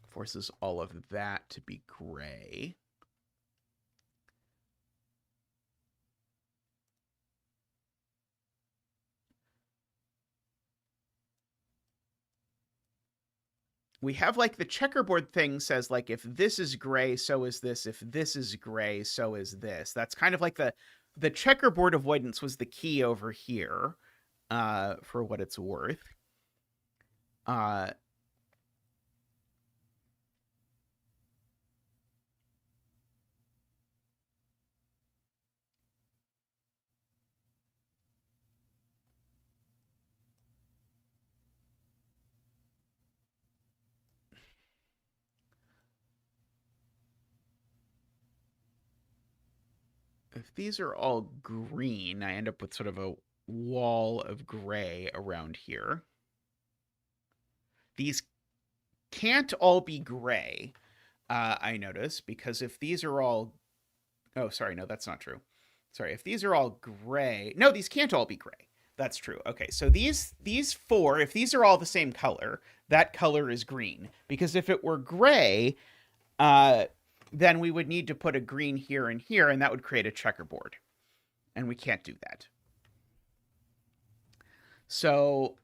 Forces all of that to be gray. We have like the checkerboard thing says like if this is gray, so is this. If this is gray, so is this. That's kind of like the checkerboard avoidance was the key over here, for what it's worth. If these are all green, I end up with sort of a wall of gray around here. These can't all be gray, I notice, because if these are all... Oh, sorry, no, that's not true. Sorry, if these are all gray... No, these can't all be gray. That's true. Okay, so these 4, if these are all the same color, that color is green. Because if it were gray, then we would need to put a green here and here, and that would create a checkerboard. And we can't do that. So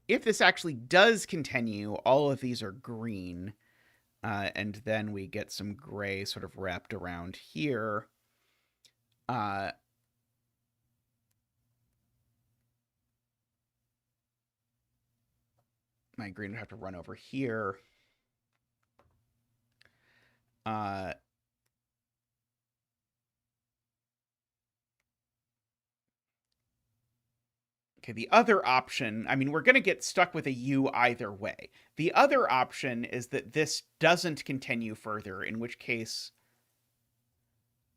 if this actually does continue, all of these are green. And then we get some gray sort of wrapped around here. My green would have to run over here. Okay, the other option, I mean, we're going to get stuck with a U either way. The other option is that this doesn't continue further, in which case...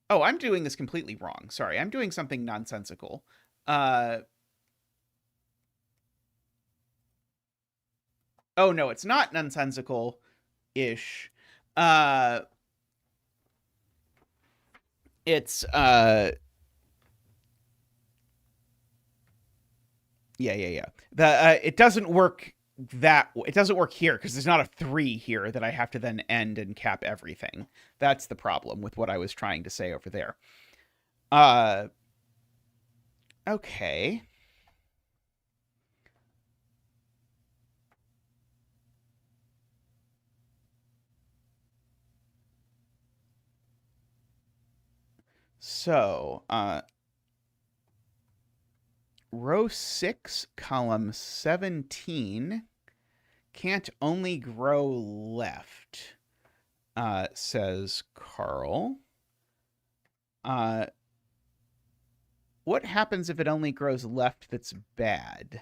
Oh, I'm doing this completely wrong. Sorry, I'm doing something nonsensical. Oh, no, it's not nonsensical-ish. It's, yeah. It doesn't work it doesn't work here because there's not a 3 here that I have to then end and cap everything. That's the problem with what I was trying to say over there. Okay. So, row 6, column 17 can't only grow left, says Carl. What happens if it only grows left that's bad?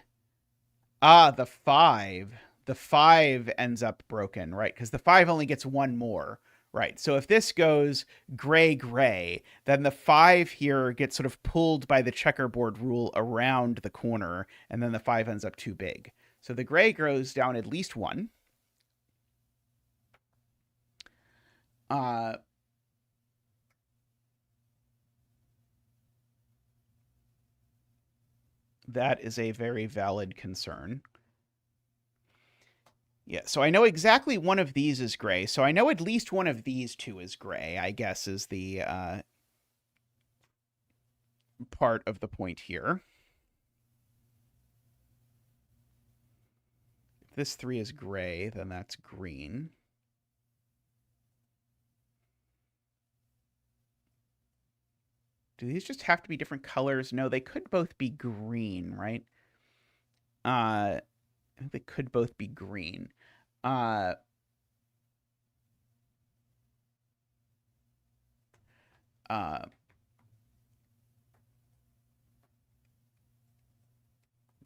The 5. The 5 ends up broken, right? Because the 5 only gets one more. Right. So if this goes gray, gray, then the 5 here gets sort of pulled by the checkerboard rule around the corner, and then the 5 ends up too big. So the gray grows down at least 1. That is a very valid concern. Yeah, so I know exactly one of these is gray, so I know at least one of these two is gray, I guess, is the part of the point here. If this 3 is gray, then that's green. Do these just have to be different colors? No, they could both be green, right? I think they could both be green. Let's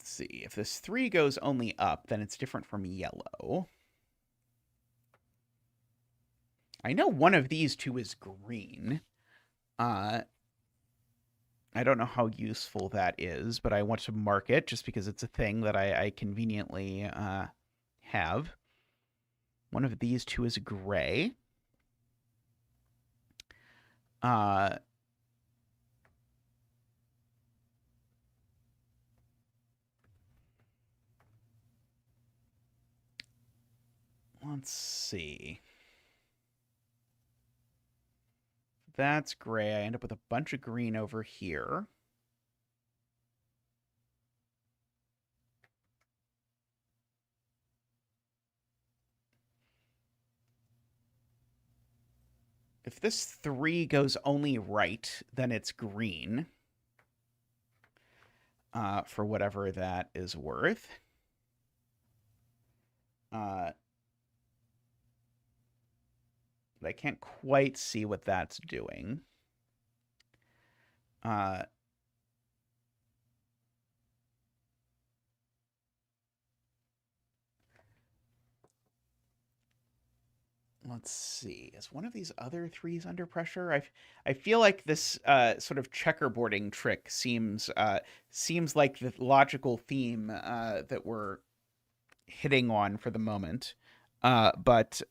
see. If this 3 goes only up, then it's different from yellow. I know one of these two is green. I don't know how useful that is, but I want to mark it just because it's a thing that I conveniently have. One of these two is gray. Let's see. That's gray. I end up with a bunch of green over here. If this 3 goes only right, then it's green. For whatever that is worth. But I can't quite see what that's doing. Let's see. Is one of these other 3s under pressure? I feel like this sort of checkerboarding trick seems like the logical theme that we're hitting on for the moment. But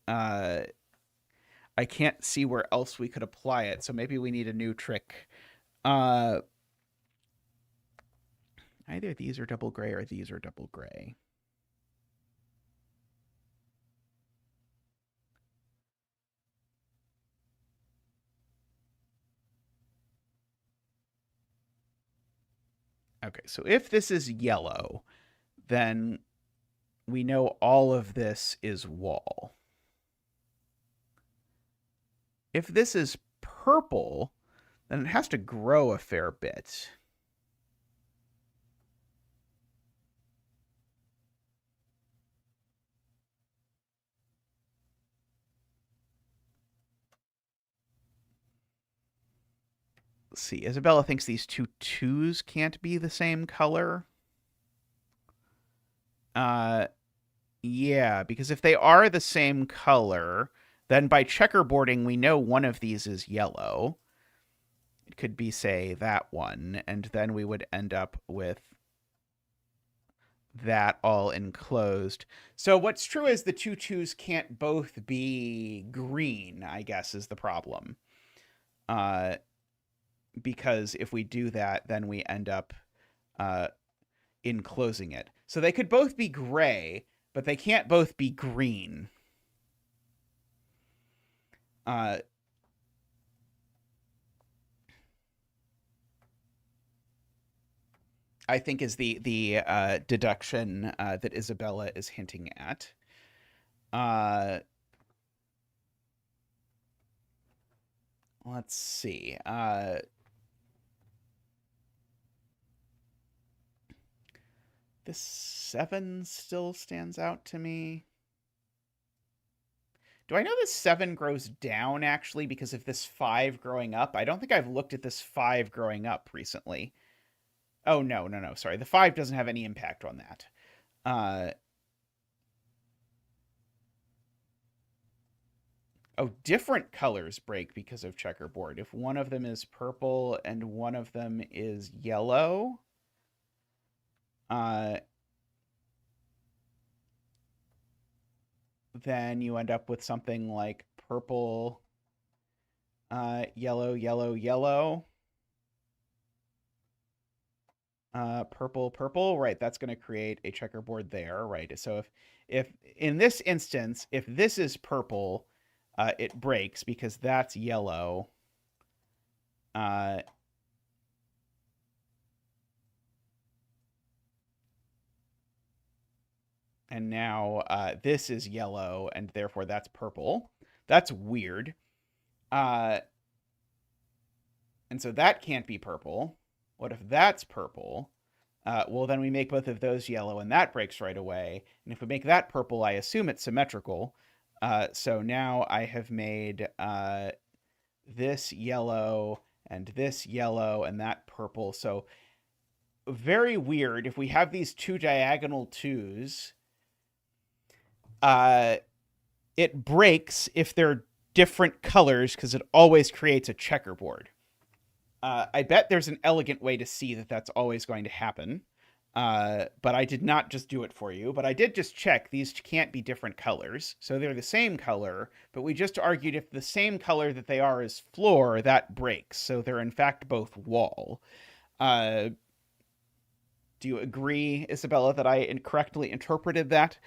I can't see where else we could apply it, so maybe we need a new trick. Either these are double gray or these are double gray. Okay, so if this is yellow, then we know all of this is wall. If this is purple, then it has to grow a fair bit. Let's see. Isabella thinks these two twos can't be the same color. Yeah, because if they are the same color, then by checkerboarding, we know one of these is yellow. It could be, say, that one, and then we would end up with that all enclosed. So what's true is the two twos can't both be green, I guess, is the problem. Because if we do that, then we end up enclosing it. So they could both be gray, but they can't both be green. I think is the deduction that Isabella is hinting at. Let's see. This 7 still stands out to me. Do I know this 7 grows down, actually, because of this 5 growing up? I don't think I've looked at this 5 growing up recently. Oh, no. Sorry. The 5 doesn't have any impact on that. Oh, different colors break because of checkerboard. If one of them is purple and one of them is yellow, then you end up with something like purple, yellow, yellow, yellow, purple, purple. Right, that's going to create a checkerboard there, right? So if in this instance, if this is purple, it breaks because that's yellow. And now this is yellow, and therefore that's purple. That's weird. And so that can't be purple. What if that's purple? Well, then we make both of those yellow, and that breaks right away. And if we make that purple, I assume it's symmetrical. So now I have made this yellow, and this yellow, and that purple. So very weird. If we have these two diagonal twos, it breaks if they're different colors because it always creates a checkerboard. I bet there's an elegant way to see that that's always going to happen. But I did not just do it for you. But I did just check. These can't be different colors. So they're the same color. But we just argued if the same color that they are is floor, that breaks. So they're in fact both wall. Do you agree, Isabella, that I incorrectly interpreted that?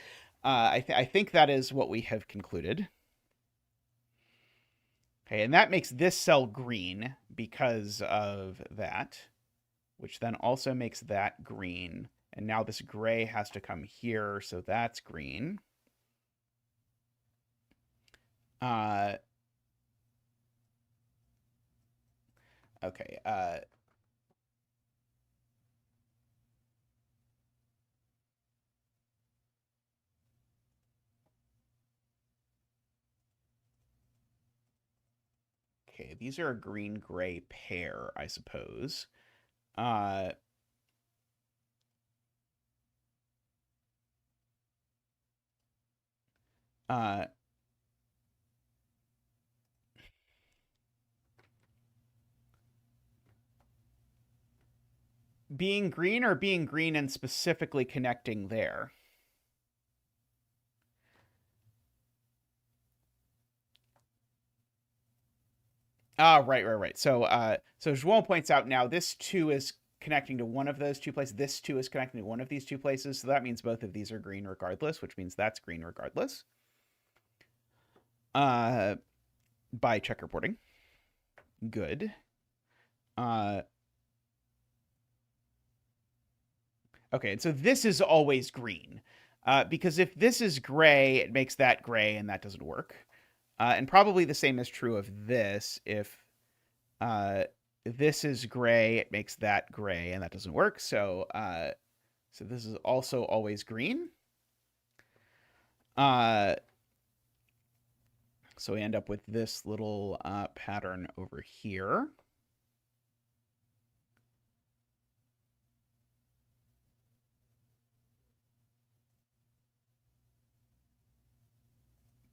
I think that is what we have concluded. Okay, and that makes this cell green because of that, which then also makes that green. And now this gray has to come here, so that's green. Okay. Okay, these are a green-gray pair, I suppose. Being green or being green and specifically connecting there? Right. So João points out now this 2 is connecting to one of those two places. This 2 is connecting to one of these two places. So that means both of these are green regardless, which means that's green regardless. By checkerboarding. Good. Okay, and so this is always green. Because if this is gray, it makes that gray, and that doesn't work. And probably the same is true of this. If uh, this is gray, it makes that gray, and that doesn't work. So this is also always green. So we end up with this little pattern over here.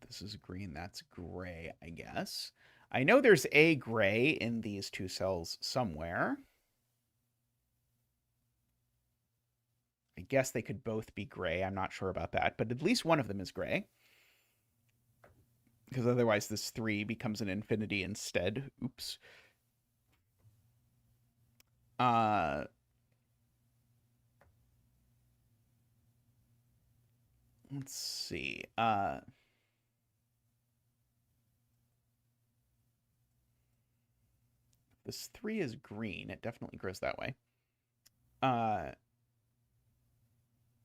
This is green, that's gray, I guess. I know there's a gray in these two cells somewhere. I guess they could both be gray. I'm not sure about that, but at least one of them is gray. Because otherwise this 3 becomes an infinity instead. Oops. Let's see. This 3 is green. It definitely grows that way.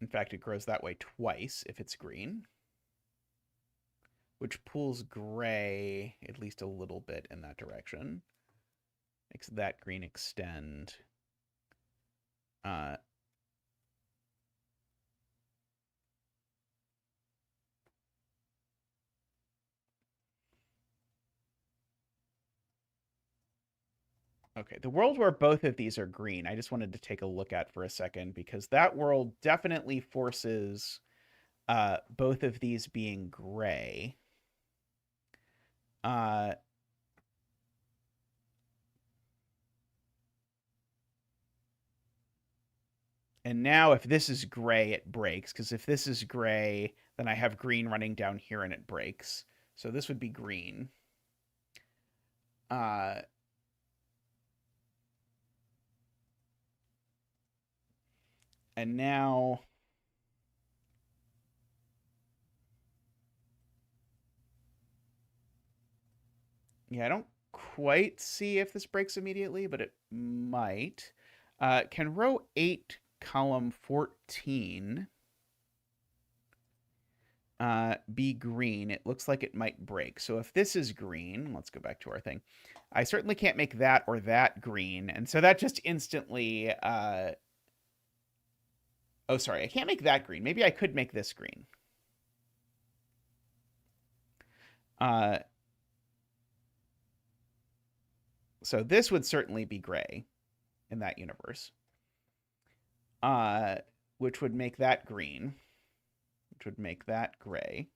In fact, it grows that way twice if it's green, which pulls gray at least a little bit in that direction. Makes that green extend. Okay, the world where both of these are green, I just wanted to take a look at for a second, because that world definitely forces both of these being gray. And now if this is gray, it breaks, because if this is gray, then I have green running down here and it breaks. So this would be green. And now... Yeah, I don't quite see if this breaks immediately, but it might. Can row 8, column 14 be green? It looks like it might break. So if this is green, let's go back to our thing. I certainly can't make that or that green. And so that just instantly... Oh, sorry, I can't make that green. Maybe I could make this green. So this would certainly be gray in that universe. Which would make that green. Which would make that gray.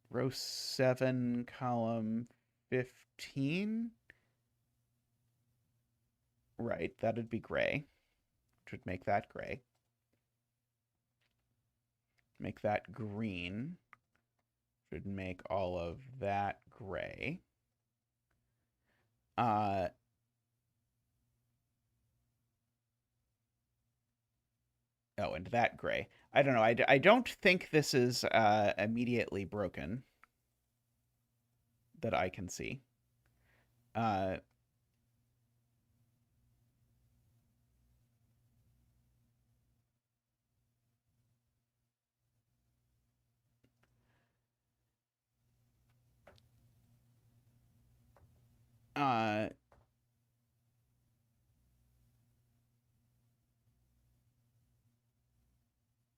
Row 7, column 15. Right, that'd be gray, which would make that gray. Make that green, which would make all of that gray. Oh, and that gray. I don't know. I don't think this is immediately broken that I can see.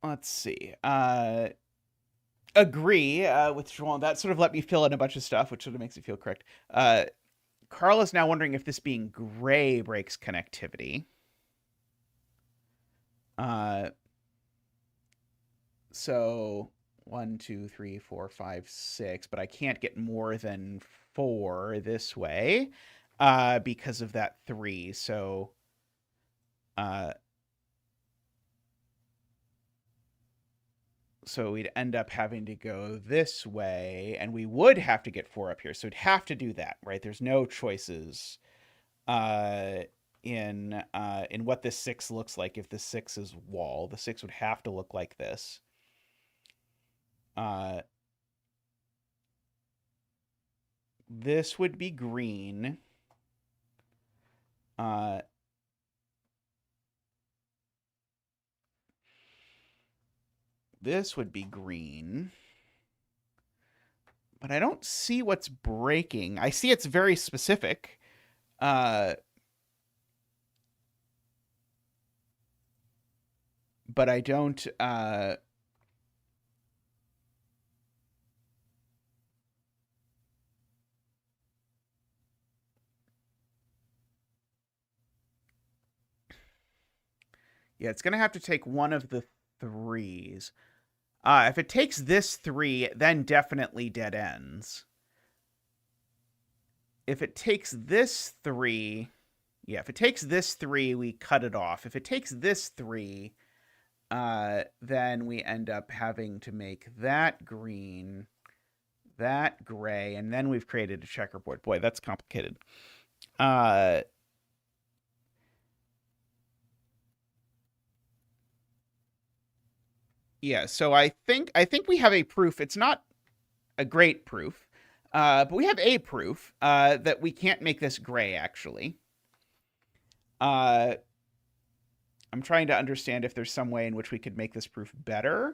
Let's see. Agree with Joel. That sort of let me fill in a bunch of stuff, which sort of makes it feel correct. Carl is now wondering if this being gray breaks connectivity. So 1, 2, 3, 4, 5, 6, but I can't get more than 4 this way because of that 3. So we'd end up having to go this way, and we would have to get 4 up here. So we'd have to do that, right? There's no choices in what this 6 looks like. If the 6 is wall, the 6 would have to look like this. this would be green. This would be green. But I don't see what's breaking. I see it's very specific. But I don't... Yeah, it's going to have to take one of the threes. If it takes this 3, then definitely dead ends. If it takes this 3... Yeah, if it takes this 3, we cut it off. If it takes this 3, then we end up having to make that green, that gray, and then we've created a checkerboard. Boy, that's complicated. Yeah, so I think we have a proof. It's not a great proof, but we have a proof that we can't make this gray, actually. I'm trying to understand if there's some way in which we could make this proof better.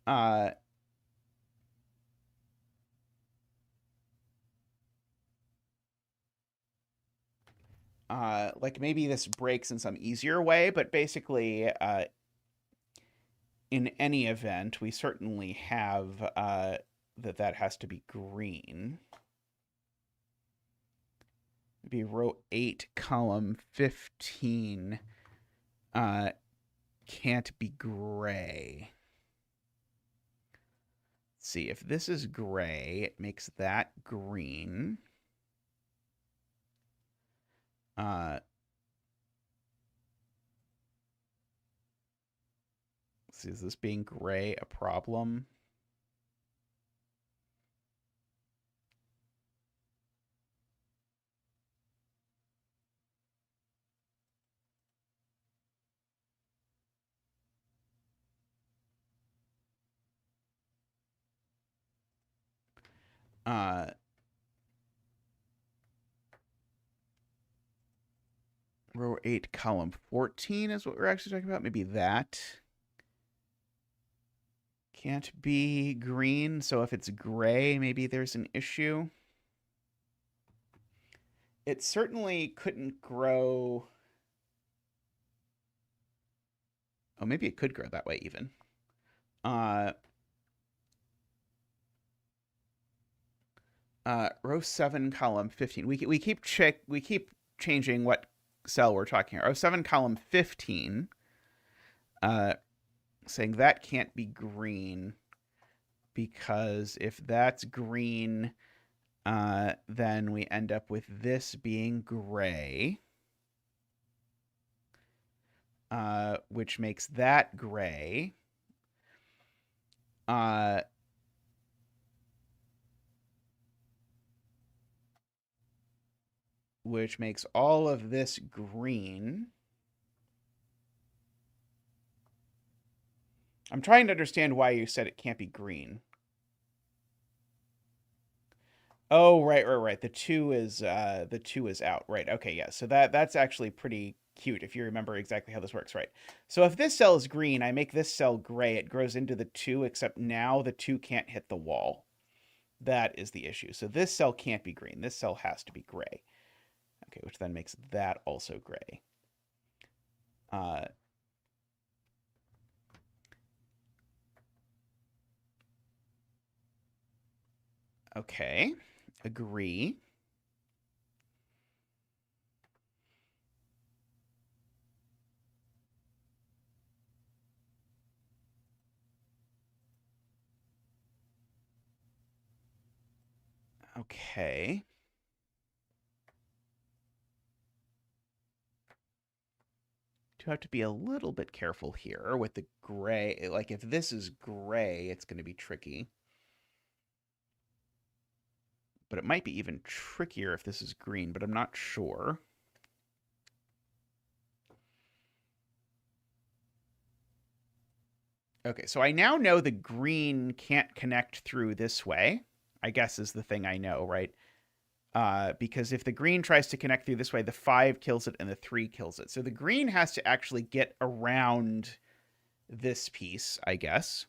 Like maybe this breaks in some easier way, but basically, in any event, we certainly have that has to be green. Maybe row 8, column 15 can't be gray. Let's see, if this is gray, it makes that green. See, is this being gray a problem? Row 8, column 14 is what we're actually talking about. Maybe that can't be green. So if it's gray, maybe there's an issue. It certainly couldn't grow. Oh, maybe it could grow that way even. Row 7, column 15. We keep changing what cell we're talking about. Row 7, column 15. Saying that can't be green because if that's green, then we end up with this being gray, which makes that gray. Which makes all of this green. I'm trying to understand why you said it can't be green. Oh, right. The 2 is out. Right. Okay, yeah. So that's actually pretty cute if you remember exactly how this works, right? So if this cell is green, I make this cell gray, it grows into the 2, except now the 2 can't hit the wall. That is the issue. So this cell can't be green. This cell has to be gray. Okay, which then makes that also gray. Okay, agree. Okay. Do have to be a little bit careful here with the gray. Like if this is gray, it's going to be tricky. But it might be even trickier if this is green, but I'm not sure. Okay, so I now know the green can't connect through this way. I guess is the thing I know, right? Because if the green tries to connect through this way, the 5 kills it and the 3 kills it. So the green has to actually get around this piece, I guess.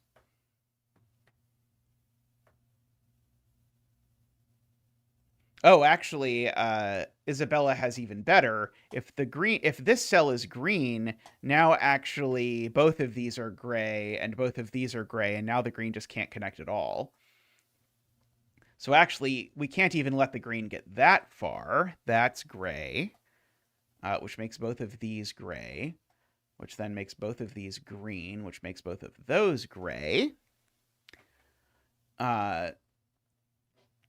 Oh, actually, Isabella has even better. If this cell is green, now actually both of these are gray and both of these are gray, and now the green just can't connect at all. So actually, we can't even let the green get that far. That's gray, which makes both of these gray, which then makes both of these green, which makes both of those gray.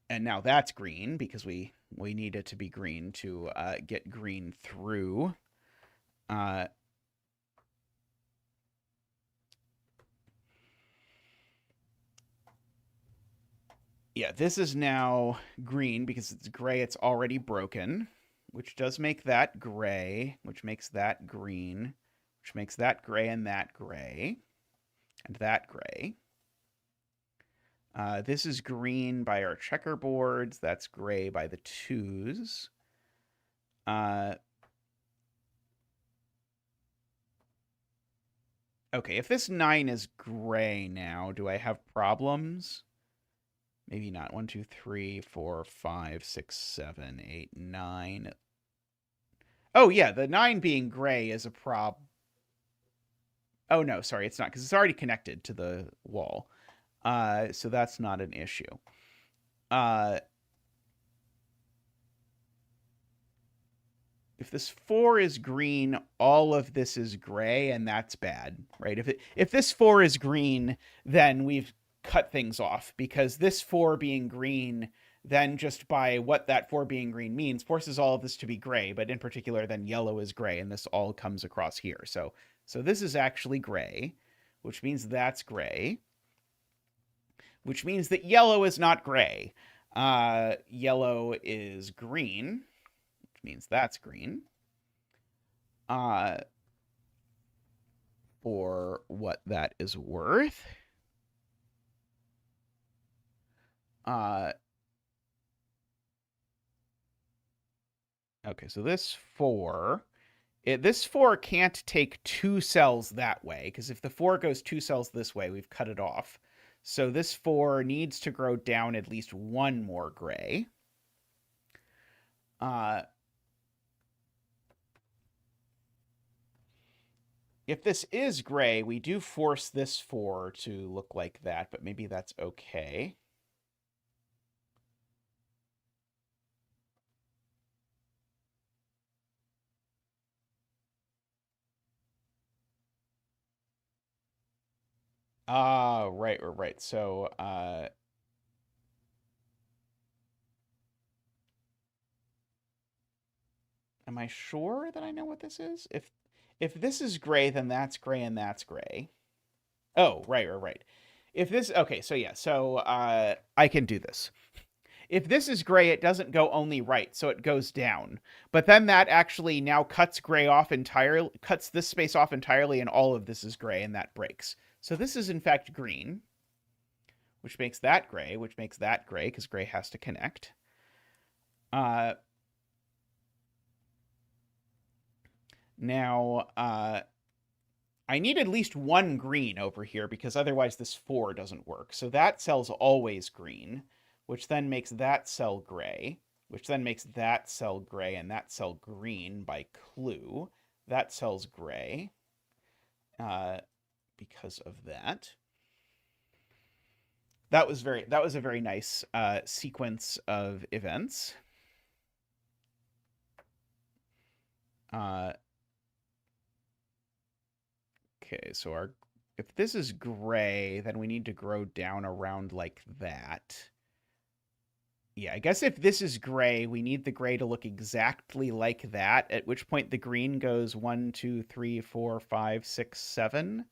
And now that's green because we need it to be green to get green through. Yeah, this is now green because it's gray. It's already broken, which does make that gray, which makes that green, which makes that gray and that gray, and that gray. This is green by our checkerboards. That's gray by the 2s. Okay, if this 9 is gray now, do I have problems? Maybe not. 1, 2, 3, 4, 5, 6, 7, 8, 9. Oh, yeah, the 9 being gray is a problem. Oh, no, sorry, it's not, because it's already connected to the wall. So that's not an issue. If this 4 is green, all of this is gray, and that's bad, right? If this 4 is green, then we've cut things off, because this 4 being green, then just by what that 4 being green means, forces all of this to be gray, but in particular, then yellow is gray, and this all comes across here. So this is actually gray, which means that's gray, which means that yellow is not gray. Yellow is green, which means that's green. For what that is worth. Okay, so this 4, this 4 can't take 2 cells that way, because if the 4 goes 2 cells this way, we've cut it off. So this 4 needs to grow down at least 1 more gray. If this is gray, we do force this 4 to look like that, but maybe that's okay. Right. So, am I sure that I know what this is? If this is gray, then that's gray and that's gray. Oh, right. If this, okay, so yeah, so I can do this. If this is gray, it doesn't go only right, so it goes down. But then that actually now cuts gray off entirely, cuts this space off entirely, and all of this is gray, and that breaks. So this is in fact green, which makes that gray, which makes that gray, because gray has to connect. Now, I need at least 1 green over here, because otherwise this 4 doesn't work. So that cell's always green, which then makes that cell gray, which then makes that cell gray and that cell green by clue. That cell's gray because of that. That was a very nice sequence of events. Okay, so if this is gray, then we need to grow down around like that. Yeah, I guess if this is gray, we need the gray to look exactly like that, at which point the green goes 1, 2, 3, 4, 5, 6, 7.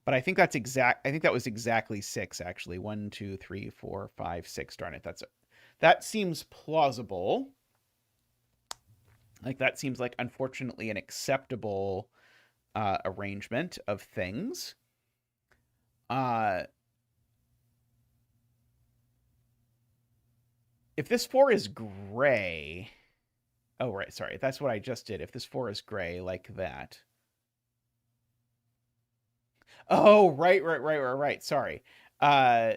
But I think that's exact. I think that was exactly 6, actually. 1, 2, 3, 4, 5, 6. Darn it. That seems plausible. Like, that seems like, unfortunately, an acceptable arrangement of things. If this 4 is gray... Oh, right, sorry. That's what I just did. If this 4 is gray, like that. Oh, right. Sorry. Uh,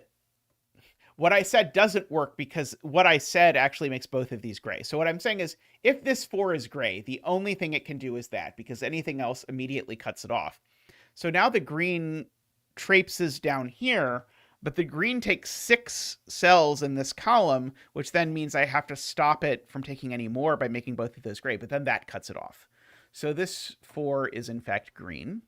what I said doesn't work because what I said actually makes both of these gray. So what I'm saying is, if this 4 is gray, the only thing it can do is that, because anything else immediately cuts it off. So now the green traipses down here, but the green takes 6 cells in this column, which then means I have to stop it from taking any more by making both of those gray, but then that cuts it off. So this 4 is in fact green.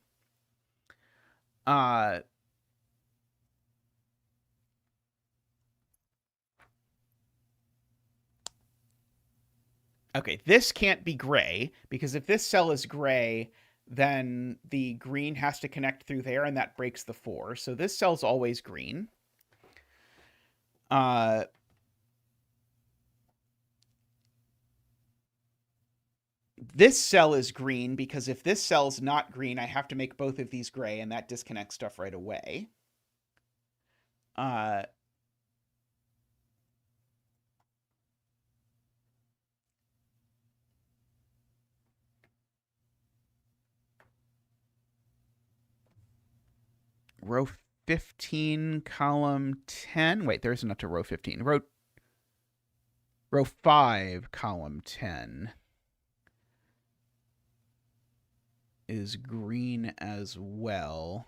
Okay, this can't be gray, because if this cell is gray, then the green has to connect through there, and that breaks the 4. So this cell's always green. This cell is green, because if this cell's not green, I have to make both of these gray, and that disconnects stuff right away. Row 15, column 10. Wait, there isn't up to row 15. Row 5, column 10 is green as well.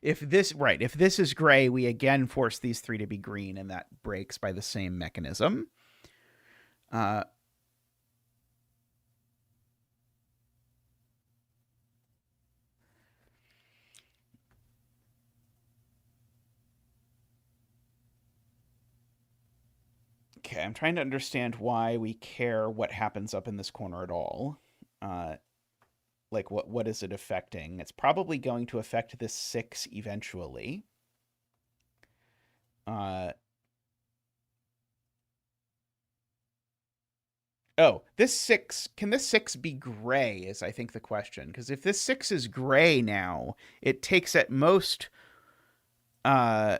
If this is gray, we again force these 3 to be green, and that breaks by the same mechanism. Okay, I'm trying to understand why we care what happens up in this corner at all. Like, what is it affecting? It's probably going to affect this 6 eventually. Oh, this 6, can this 6 be gray is, I think, the question. Because if this 6 is gray now, it takes at most 4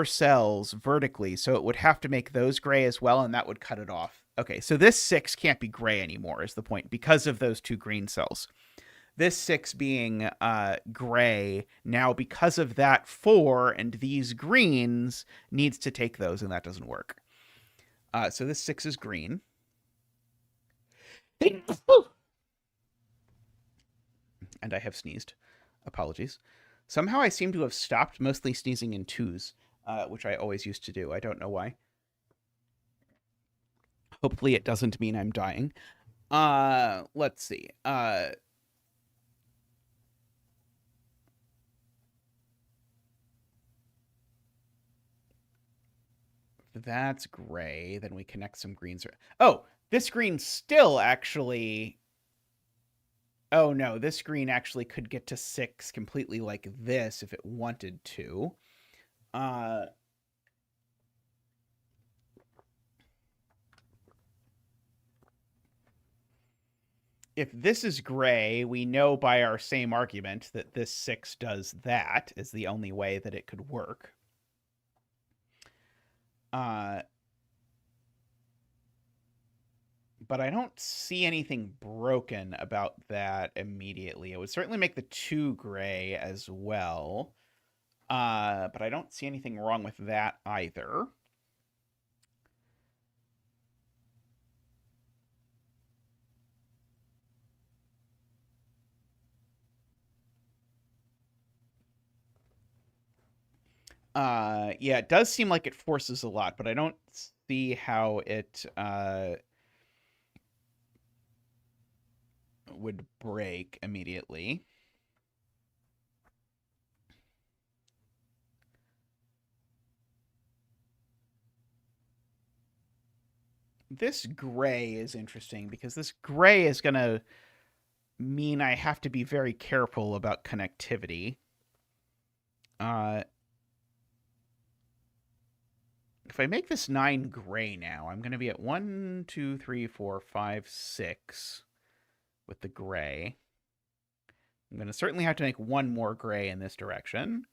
cells vertically, so it would have to make those gray as well, and that would cut it off. Okay, so this 6 can't be gray anymore is the point, because of those 2 green cells. This 6 being gray, now because of that 4 and these greens, needs to take those, and that doesn't work. So this 6 is green. And I have sneezed. Apologies. Somehow I seem to have stopped mostly sneezing in 2s, which I always used to do. I don't know why. Hopefully it doesn't mean I'm dying. Let's see. That's gray. Then we connect some greens. Oh, this green still actually... Oh, no. This green actually could get to 6 completely like this if it wanted to. If this is gray, we know by our same argument that this 6 does that, is the only way that it could work. But I don't see anything broken about that immediately. It would certainly make the 2 gray as well. But I don't see anything wrong with that either. Yeah, it does seem like it forces a lot, but I don't see how it would break immediately. This gray is interesting because this gray is going to mean I have to be very careful about connectivity. If I make this 9 gray now, I'm going to be at 1, 2, 3, 4, 5, 6 with the gray. I'm going to certainly have to make 1 more gray in this direction.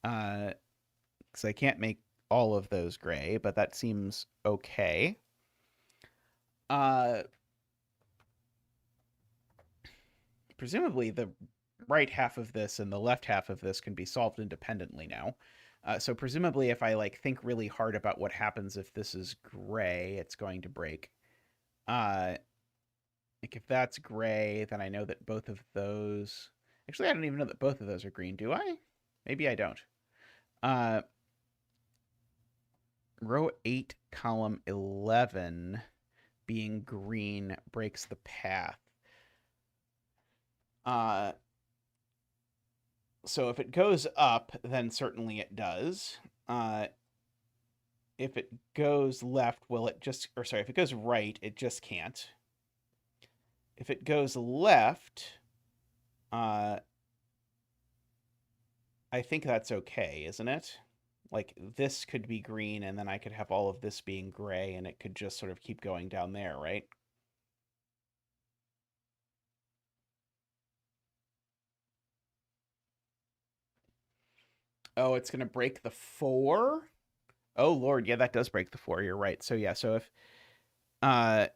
Because I can't make all of those gray, but that seems okay. Presumably the right half of this and the left half of this can be solved independently now. So presumably if I like think really hard about what happens if this is gray, it's going to break. Like if that's gray, then I know that both of those... Actually, I don't even know that both of those are green, do I? Maybe I don't. Row 8, column 11 being green breaks the path. So if it goes up, then certainly it does. If it goes left, well, it just... Or sorry, if it goes right, it just can't. If it goes left, I think that's okay, isn't it? Like, this could be green, and then I could have all of this being gray, and it could just sort of keep going down there, right? Oh, it's going to break the 4? Oh, Lord, yeah, that does break the 4. You're right. So, yeah, so if... yeah,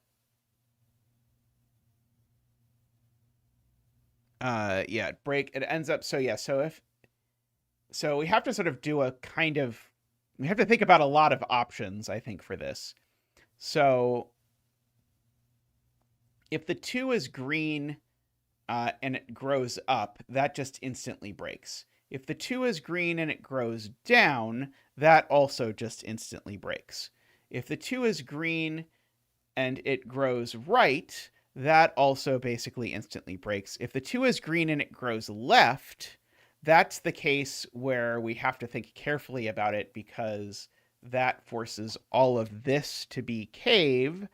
it ends up... So, yeah, so if... So we have to sort of do a kind of... We have to think about a lot of options, I think, for this. So if the 2 is green and it grows up, that just instantly breaks. If the 2 is green and it grows down, that also just instantly breaks. If the 2 is green and it grows right, that also basically instantly breaks. If the 2 is green and it grows left, that's the case where we have to think carefully about it because that forces all of this to be cave,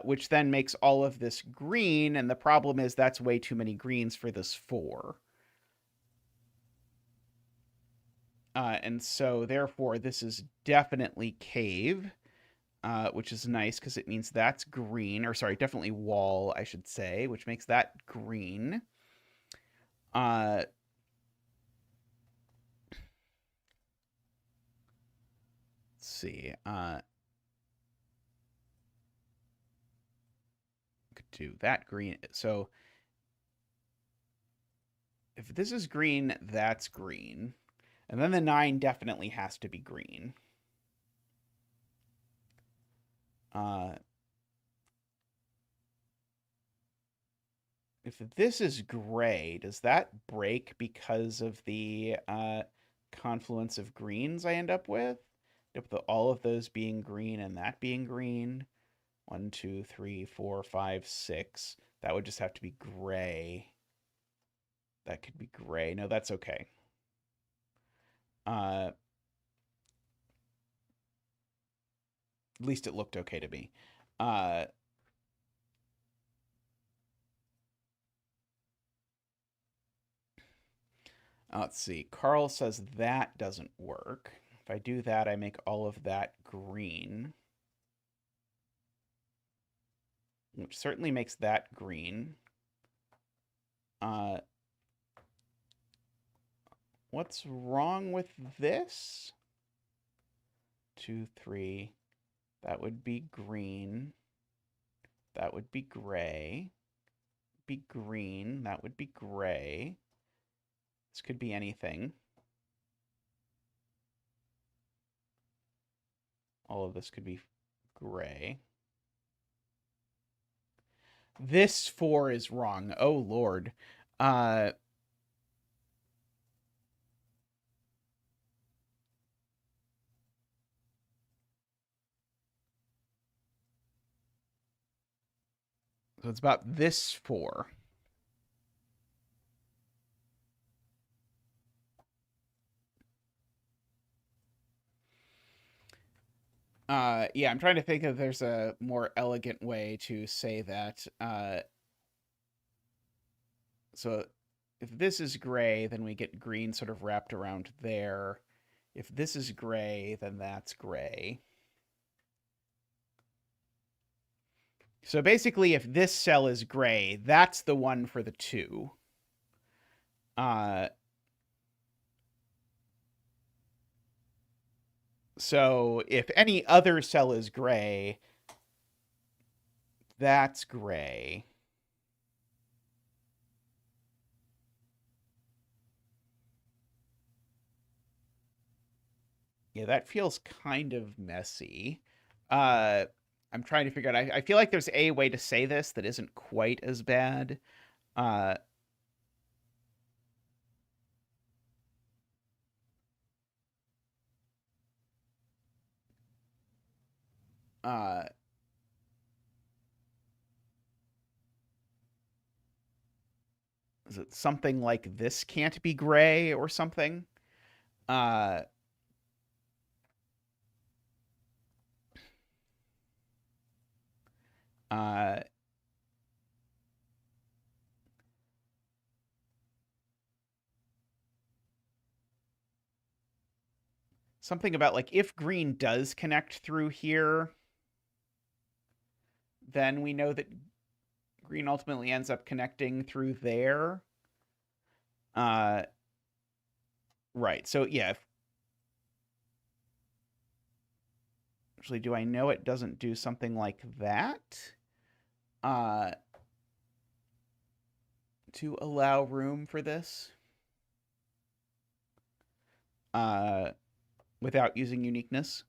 which then makes all of this green, and the problem is that's way too many greens for this 4. And so, therefore, this is definitely cave, which is nice because it means that's green. Or, sorry, definitely wall, I should say, which makes that green. Let's see. Could do that green. So, if this is green, that's green. And then the 9 definitely has to be green. If this is gray, does that break because of the confluence of greens I end up with? All of those being green and that being green. 1, 2, 3, 4, 5, 6. That would just have to be gray. That could be gray. No, that's okay. At least it looked okay to me. Let's see. Carl says that doesn't work. If I do that, I make all of that green. Which certainly makes that green. What's wrong with this? 2, 3. That would be green. That would be gray. Be green. That would be gray. This could be anything. All of this could be gray. This 4 is wrong. Oh, Lord. So it's about this 4. Yeah, I'm trying to think if there's a more elegant way to say that. So if this is gray, then we get green sort of wrapped around there. If this is gray, then that's gray. So basically, if this cell is gray, that's the one for the 2. So if any other cell is gray, that's gray. Yeah, that feels kind of messy. Uh, I'm trying to figure out. I feel like there's a way to say this that isn't quite as bad. Uh, uh, is it something like this can't be gray or something? Uh, uh, Something about like if green does connect through here, then we know that green ultimately ends up connecting through there. Uh, right. So yeah. Actually, do I know it doesn't do something like that? Uh, to allow room for this. Uh, without using uniqueness.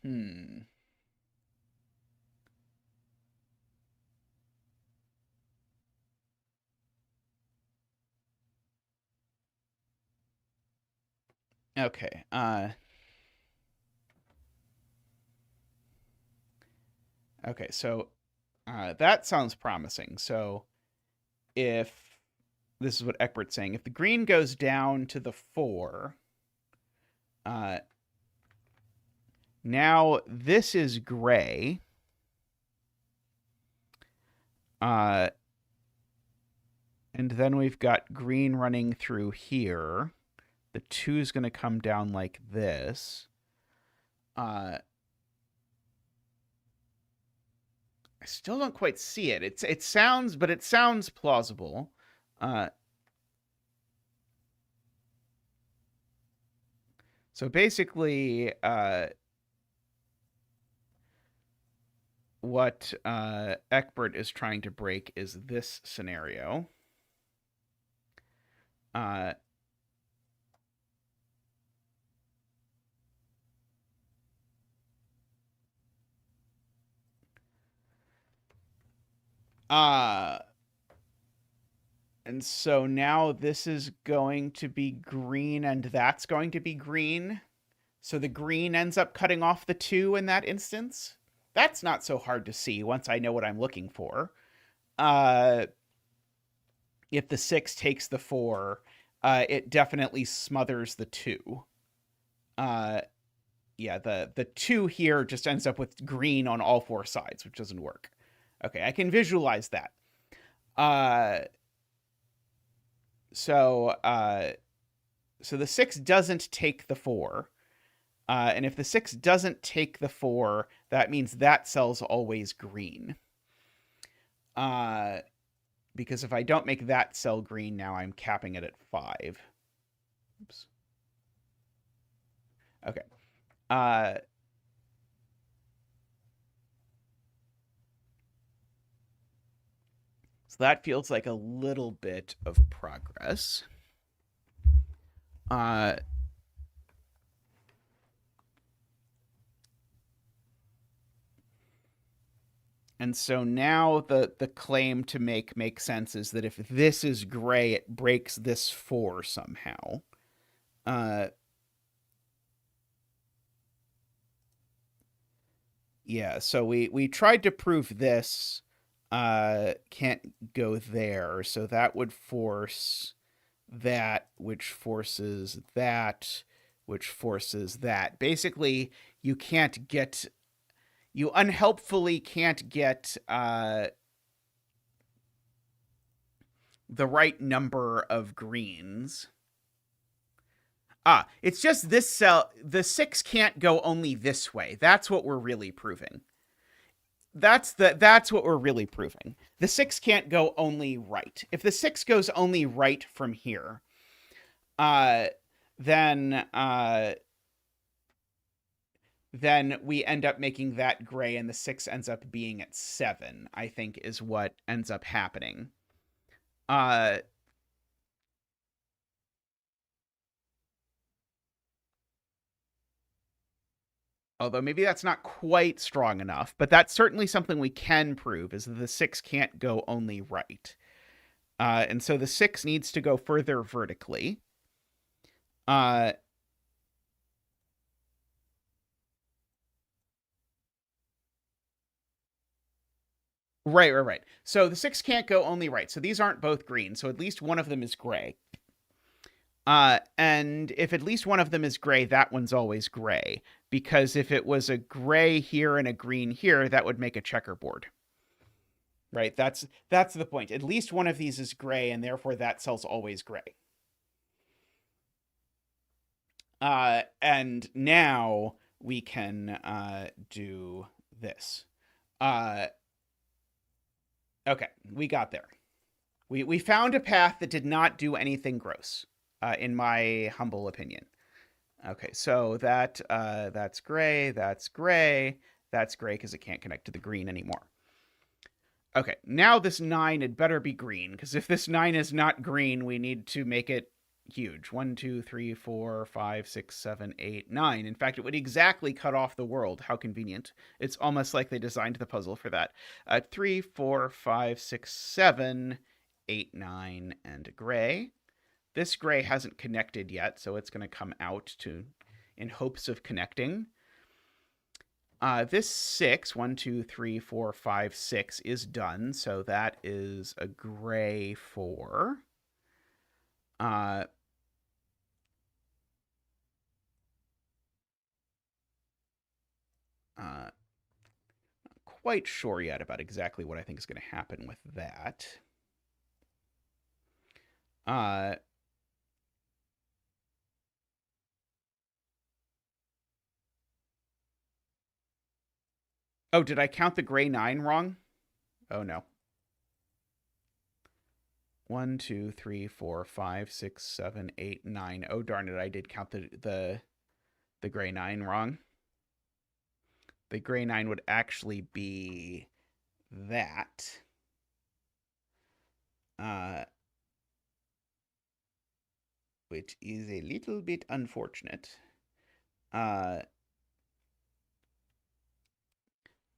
Hmm. Okay. Okay. So that sounds promising. So if this is what Eckbert's saying, if the green goes down to the 4, uh, now this is gray. And then we've got green running through here. The 2 is going to come down like this. I still don't quite see it. It sounds plausible. So basically, what Eckbert is trying to break is this scenario. Uh, uh, and so now this is going to be green and that's going to be green. So the green ends up cutting off the 2 in that instance. That's not so hard to see once I know what I'm looking for. If the 6 takes the 4, it definitely smothers the 2. Yeah, the 2 here just ends up with green on all 4 sides, which doesn't work. Okay, I can visualize that. So the 6 doesn't take the 4. And if the 6 doesn't take the 4, that means that cell's always green. Because if I don't make that cell green now, I'm capping it at 5. Oops. Okay. So that feels like a little bit of progress. And so now the claim to make sense is that if this is gray, it breaks this 4 somehow. Yeah, so we tried to prove this can't go there, so that would force that, which forces that, which forces that. Basically, you unhelpfully can't get the right number of greens. It's just this cell. The 6 can't go only this way. That's what we're really proving. That's what we're really proving. The 6 can't go only right. If the 6 goes only right from here, uh, then then we end up making that gray, and the 6 ends up being at 7. I think is what ends up happening. Although maybe that's not quite strong enough, but that's certainly something we can prove, is that the 6 can't go only right. And so the 6 needs to go further vertically. Uh, right. So the 6 can't go only right. So these aren't both green. So at least one of them is gray. And if at least one of them is gray, that one's always gray. Because if it was a gray here and a green here, that would make a checkerboard. Right? That's the point. At least one of these is gray, and therefore that cell's always gray. And now we can do this. Okay, we got there. We found a path that did not do anything gross, in my humble opinion. Okay, so that's gray, that's gray, that's gray because it can't connect to the green anymore. Okay, now this 9 had better be green, because if this 9 is not green, we need to make it huge. 1, 2, 3, 4, 5, 6, 7, 8, 9. In fact, it would exactly cut off the world. How convenient. It's almost like they designed the puzzle for that. 3, 4, 5, 6, 7, 8, 9, and gray. This gray hasn't connected yet, so it's going to come out in hopes of connecting. This 6, 1, 2, 3, 4, 5, 6 is done, so that is a gray 4. Not quite sure yet about exactly what I think is going to happen with that. Oh, did I count the gray 9 wrong? Oh, no. 1, 2, 3, 4, 5, 6, 7, 8, 9. Oh, darn it, I did count the gray 9 wrong. The gray 9 would actually be that. Which is a little bit unfortunate.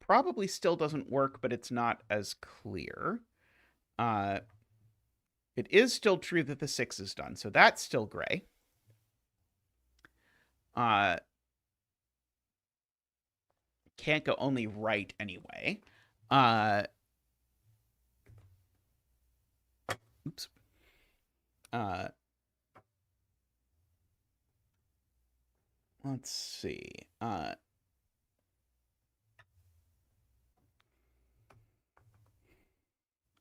Probably still doesn't work, but it's not as clear. It is still true that the 6 is done, so that's still gray. Can't go only right anyway. Oops. Let's see.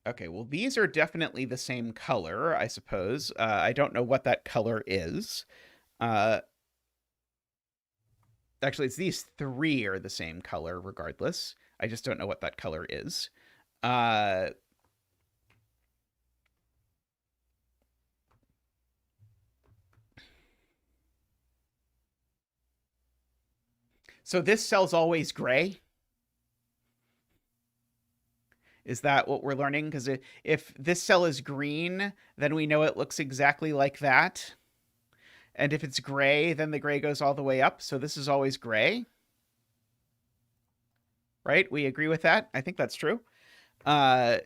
Okay, well, these are definitely the same color, I suppose. I don't know what that color is. Actually, it's these 3 are the same color, regardless. I just don't know what that color is. So this cell's always gray? Is that what we're learning? Because if this cell is green, then we know it looks exactly like that. And if it's gray, then the gray goes all the way up. So this is always gray. Right? We agree with that? I think that's true. Oh,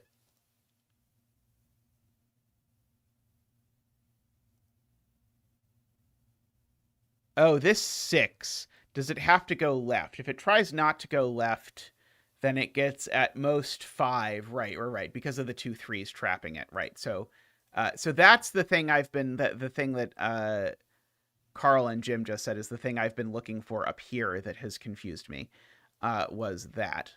this 6. Does it have to go left? If it tries not to go left, then it gets at most 5. Right. Because of the 2 3s trapping it. Right. So that's the thing the thing that Carl and Jim just said is the thing I've been looking for up here that has confused me. Was that.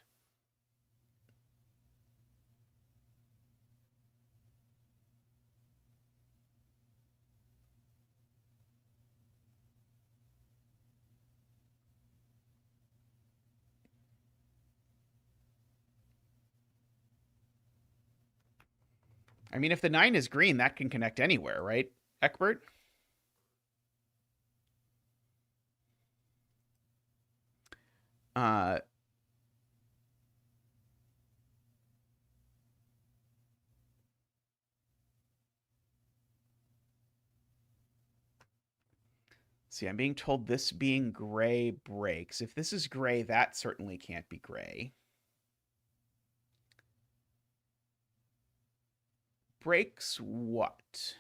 I mean, if the 9 is green, that can connect anywhere, right, Eckbert? Uh, see, I'm being told this being gray breaks. If this is gray, that certainly can't be gray. Breaks what?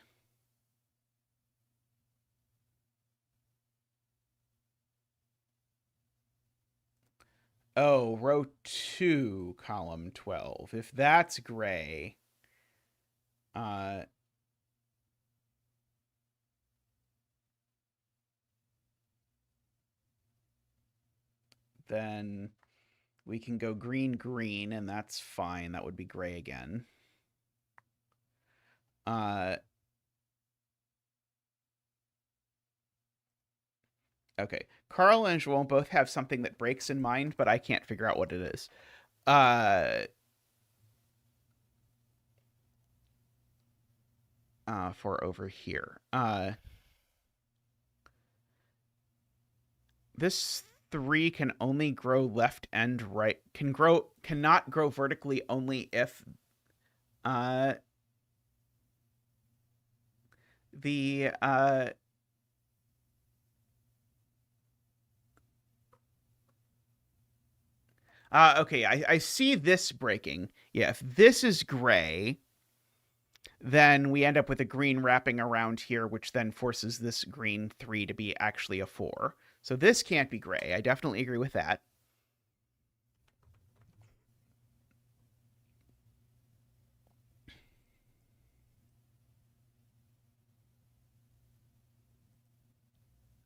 Oh, row 2, column 12. If that's gray, uh, then we can go green, green, and that's fine. That would be gray again. Okay. Carl and Joel both have something that breaks in mind, but I can't figure out what it is. For over here. This 3 can only grow left and right. Cannot grow vertically only if the okay, I see this breaking. Yeah, if this is gray, then we end up with a green wrapping around here, which then forces this green 3 to be actually a 4. So this can't be gray. I definitely agree with that.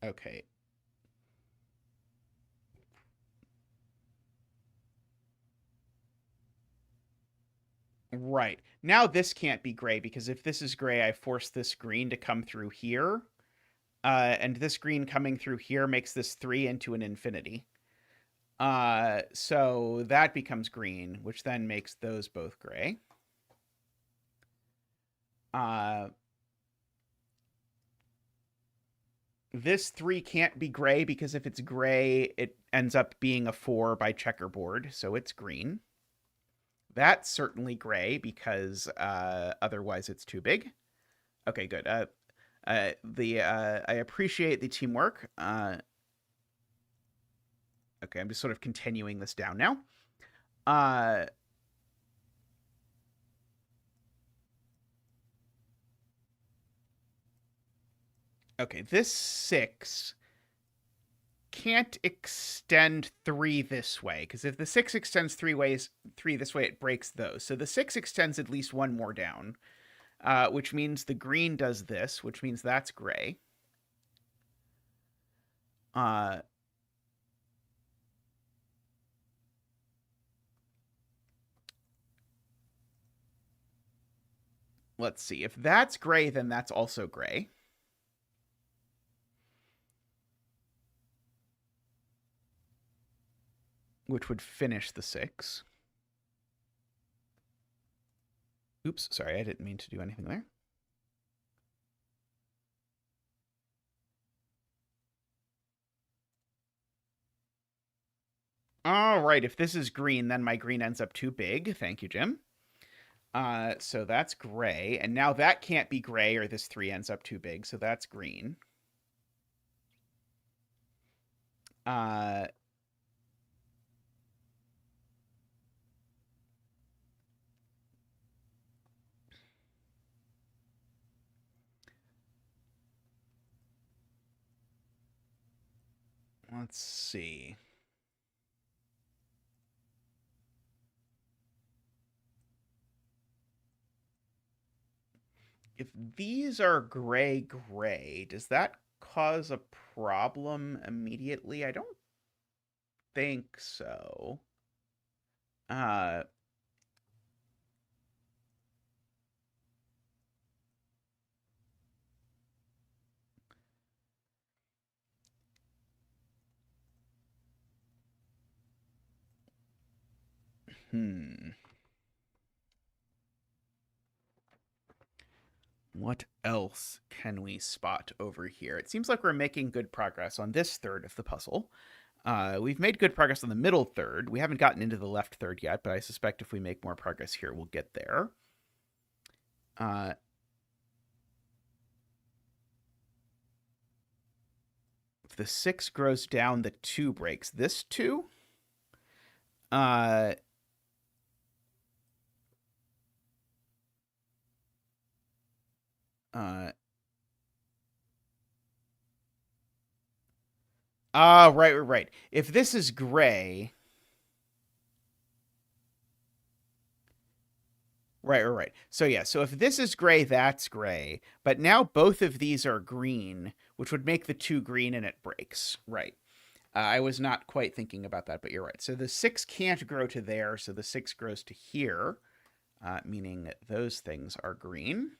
Okay. Right. Now this can't be gray because if this is gray, I force this green to come through here. And this green coming through here makes this 3 into an infinity. So that becomes green, which then makes those both gray. This 3 can't be gray because if it's gray, it ends up being a 4 by checkerboard, so it's green. That's certainly gray because otherwise it's too big. Okay, good. I appreciate the teamwork. Okay, I'm just sort of continuing this down now. Okay, this 6 can't extend 3 this way because if the 6 extends 3 this way, it breaks those. So the 6 extends at least one more down, which means the green does this, which means that's gray. Let's see. If that's gray, then that's also gray. Which would finish the 6. Oops, sorry, I didn't mean to do anything there. All right, if this is green, then my green ends up too big. Thank you, Jim. So that's gray, and now that can't be gray or this 3 ends up too big, so that's green. Let's see. If these are gray, gray, does that cause a problem immediately? I don't think so. Uh, hmm. What else can we spot over here? It seems like we're making good progress on this third of the puzzle. We've made good progress on the middle third. We haven't gotten into the left third yet, but I suspect if we make more progress here, we'll get there. If the 6 grows down, the 2 breaks. This 2? Right. If this is gray... Right. So yeah, so if this is gray, that's gray. But now both of these are green, which would make the 2 green and it breaks. Right. I was not quite thinking about that, but you're right. So the 6 can't grow to there, so the 6 grows to here, meaning that those things are green.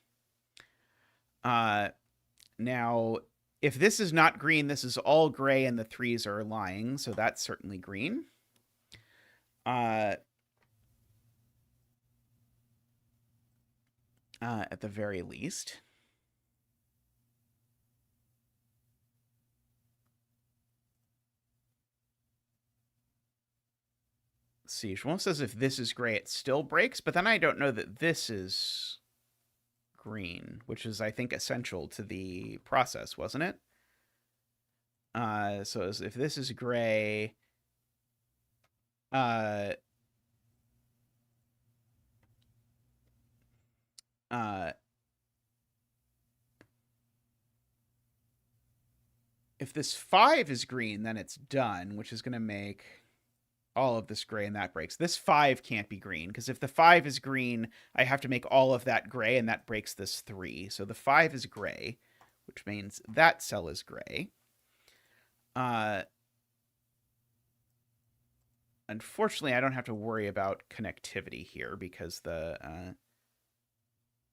Now, if this is not green, this is all gray and the 3s are lying, so that's certainly green. At the very least. Let's see, Shmuel says if this is gray, it still breaks, but then I don't know that this is green, which is, I think, essential to the process, wasn't it? So if this is gray, if this 5 is green, then it's done, which is going to make all of this gray and that breaks. This 5 can't be green, because if the 5 is green, I have to make all of that gray, and that breaks this 3. So the 5 is gray, which means that cell is gray. Unfortunately, I don't have to worry about connectivity here, because the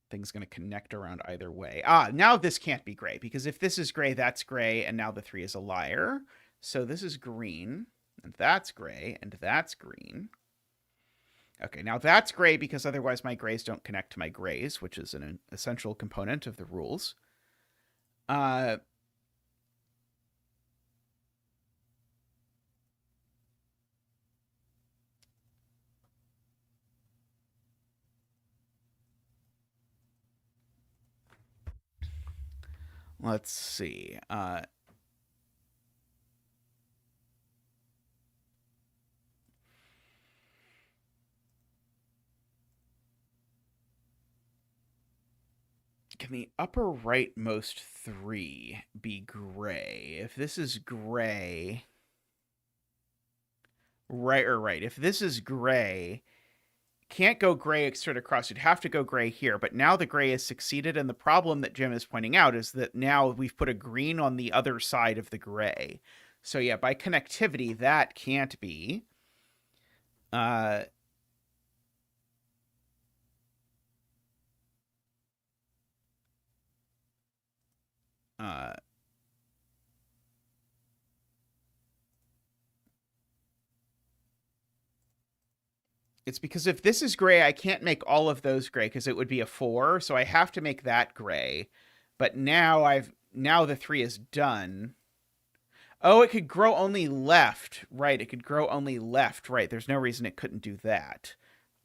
thing's going to connect around either way. Now this can't be gray, because if this is gray, that's gray, and now the 3 is a liar. So this is green, and that's gray, and that's green. Okay, now that's gray, because otherwise my grays don't connect to my grays, which is an essential component of the rules. Let's see. Can the upper rightmost 3 be gray? If this is gray... Right. If this is gray, can't go gray straight across. You'd have to go gray here. But now the gray has succeeded, and the problem that Jim is pointing out is that now we've put a green on the other side of the gray. So yeah, by connectivity, that can't be. It's because if this is gray, I can't make all of those gray, because it would be a 4, so I have to make that gray. But now the 3 is done. Oh, it could grow only left. Right, it could grow only left. Right, there's no reason it couldn't do that.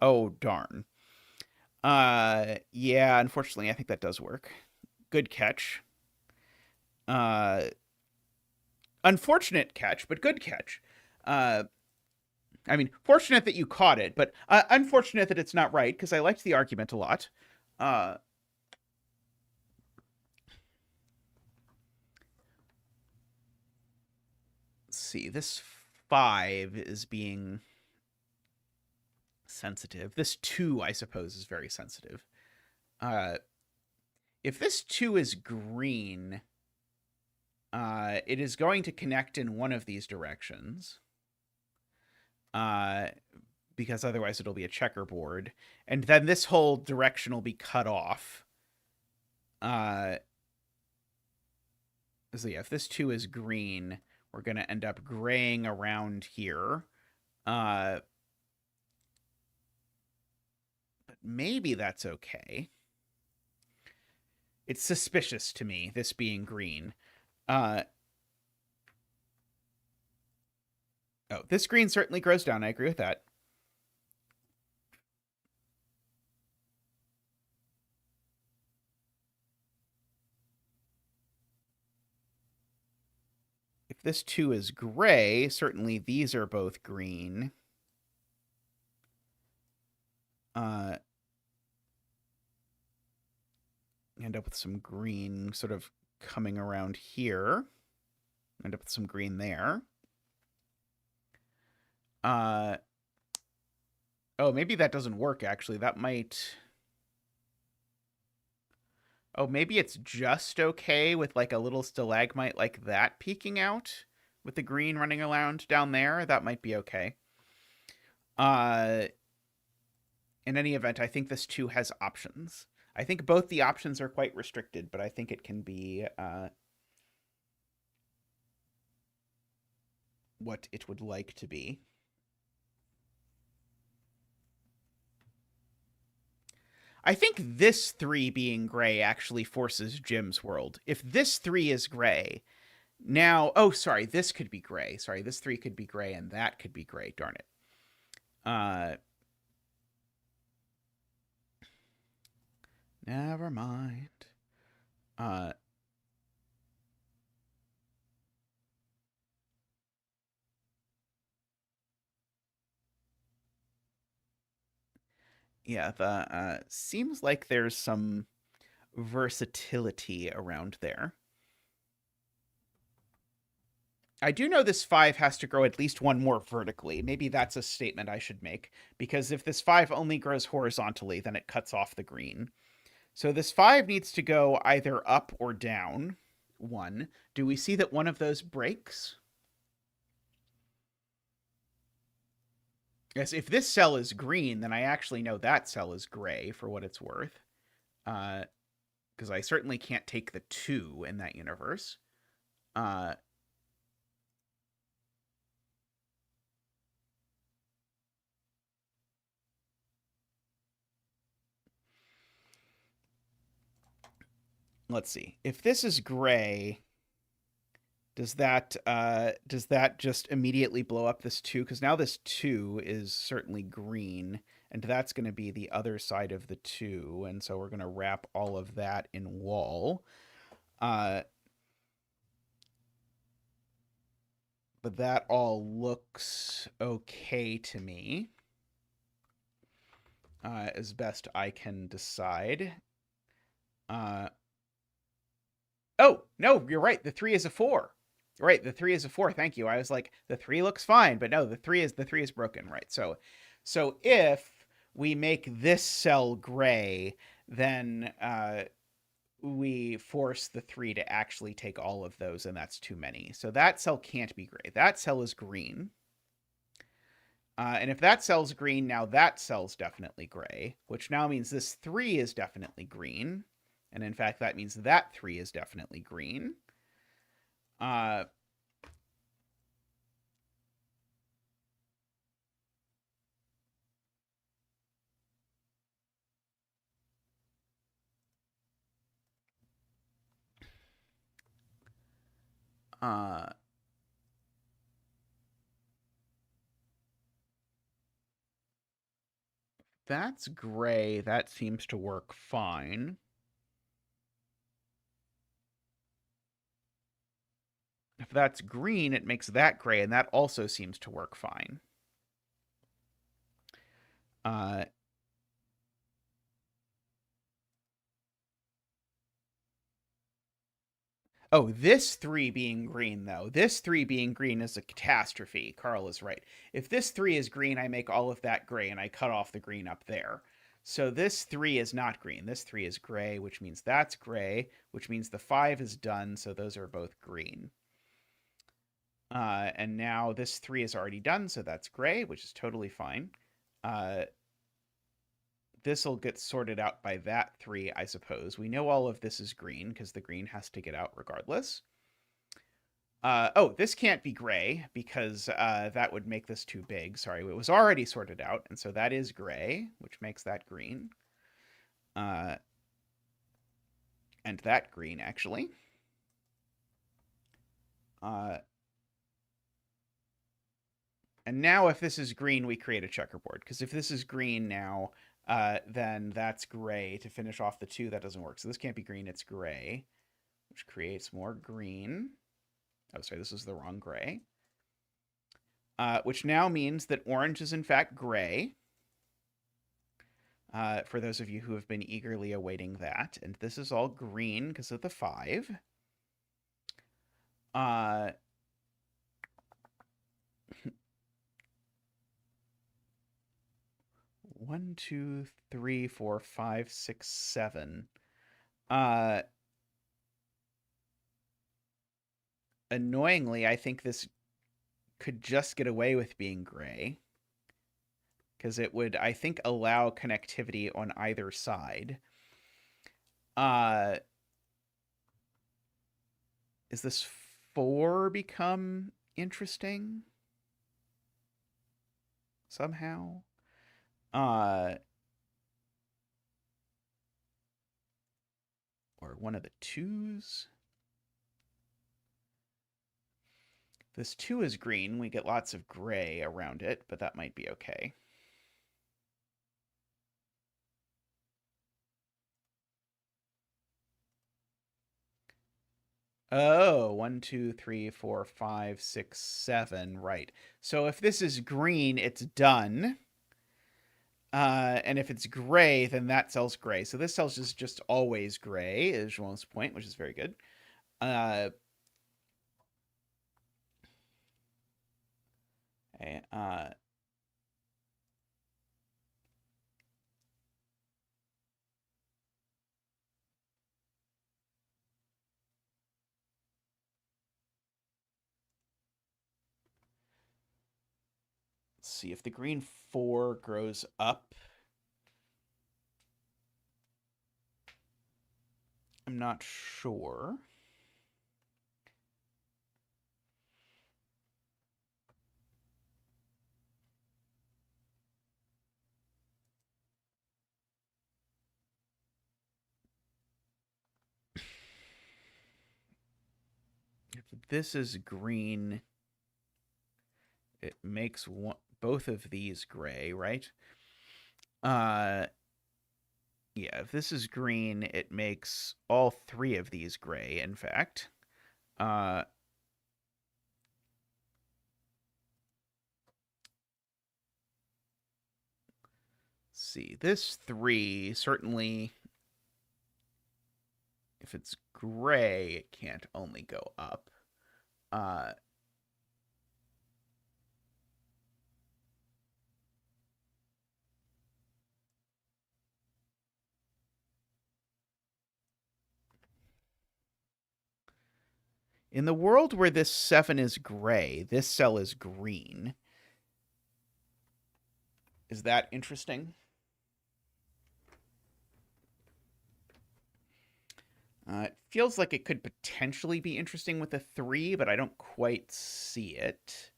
Oh, darn. Yeah, unfortunately, I think that does work. Good catch. Unfortunate catch, but good catch. I mean, fortunate that you caught it, but unfortunate that it's not right, because I liked the argument a lot. Let's see, this 5 is being sensitive. This 2, I suppose, is very sensitive. If this 2 is green, it is going to connect in one of these directions. Because otherwise it'll be a checkerboard. And then this whole direction will be cut off. So yeah, if this 2 is green, we're going to end up graying around here. But maybe that's okay. It's suspicious to me, this being green. Oh, this green certainly grows down. I agree with that. If this 2 is gray, certainly these are both green. End up with some green sort of coming around here. End up with some green there. Oh, maybe that doesn't work, actually. That might... Oh, maybe it's just okay with like a little stalagmite like that peeking out with the green running around down there. That might be okay. In any event, I think this 2 has options. I think both the options are quite restricted, but I think it can be what it would like to be. I think this 3 being gray actually forces Jim's world. If this 3 is gray, now... Oh, sorry, this could be gray. Sorry, this 3 could be gray, and that could be gray. Darn it. Never mind. Yeah, the seems like there's some versatility around there. I do know this 5 has to grow at least one more vertically. Maybe that's a statement I should make, because if this 5 only grows horizontally, then it cuts off the green. So this 5 needs to go either up or down 1. Do we see that one of those breaks? Yes, if this cell is green, then I actually know that cell is gray for what it's worth. Because I certainly can't take the 2 in that universe. Let's see. If this is gray, does that just immediately blow up this 2? Because now this 2 is certainly green, and that's going to be the other side of the 2, and so we're going to wrap all of that in wall. But that all looks okay to me, as best I can decide. Oh, no, you're right. The 3 is a 4. Right, the 3 is a 4. Thank you. I was like, the 3 looks fine, but no, the 3 is broken, right? So if we make this cell gray, then we force the 3 to actually take all of those, and that's too many. So that cell can't be gray. That cell is green. And if that cell's green, now that cell's definitely gray, which now means this 3 is definitely green. And in fact, that means that 3 is definitely green. That's gray. That seems to work fine. If that's green, it makes that gray, and that also seems to work fine. Oh, this 3 being green, though. This 3 being green is a catastrophe. Carl is right. If this 3 is green, I make all of that gray, and I cut off the green up there. So this 3 is not green. This 3 is gray, which means that's gray, which means the 5 is done, so those are both green. And now this 3 is already done, so that's gray, which is totally fine. This will get sorted out by that 3, I suppose. We know all of this is green, because the green has to get out regardless. Oh, this can't be gray, because that would make this too big. Sorry, it was already sorted out, and so that is gray, which makes that green. And that green, actually. And now if this is green, we create a checkerboard. Because if this is green now, then that's gray to finish off the 2. That doesn't work. So this can't be green, it's gray, which creates more green. Oh, sorry, this is the wrong gray. Which now means that orange is in fact gray. For those of you who have been eagerly awaiting that. And this is all green because of the 5. 1, 2, 3, 4, 5, 6, 7. Annoyingly, I think this could just get away with being gray. Because it would, I think, allow connectivity on either side. Is this 4 become interesting? Somehow? Or one of the 2s? This 2 is green. We get lots of gray around it, but that might be okay. Oh, 1, 2, 3, 4, 5, 6, 7. Right. So if this is green, it's done. And if it's gray, then that cell's gray. So this cell's just always gray, is Joel's point, which is very good. Okay, let's see if the green 4 grows up. I'm not sure. If this is green, it makes both of these gray, right? Yeah, if this is green, it makes all 3 of these gray, in fact. See, this 3, certainly, if it's gray, it can't only go up. In the world where this 7 is gray, this cell is green. Is that interesting? It feels like it could potentially be interesting with a 3, but I don't quite see it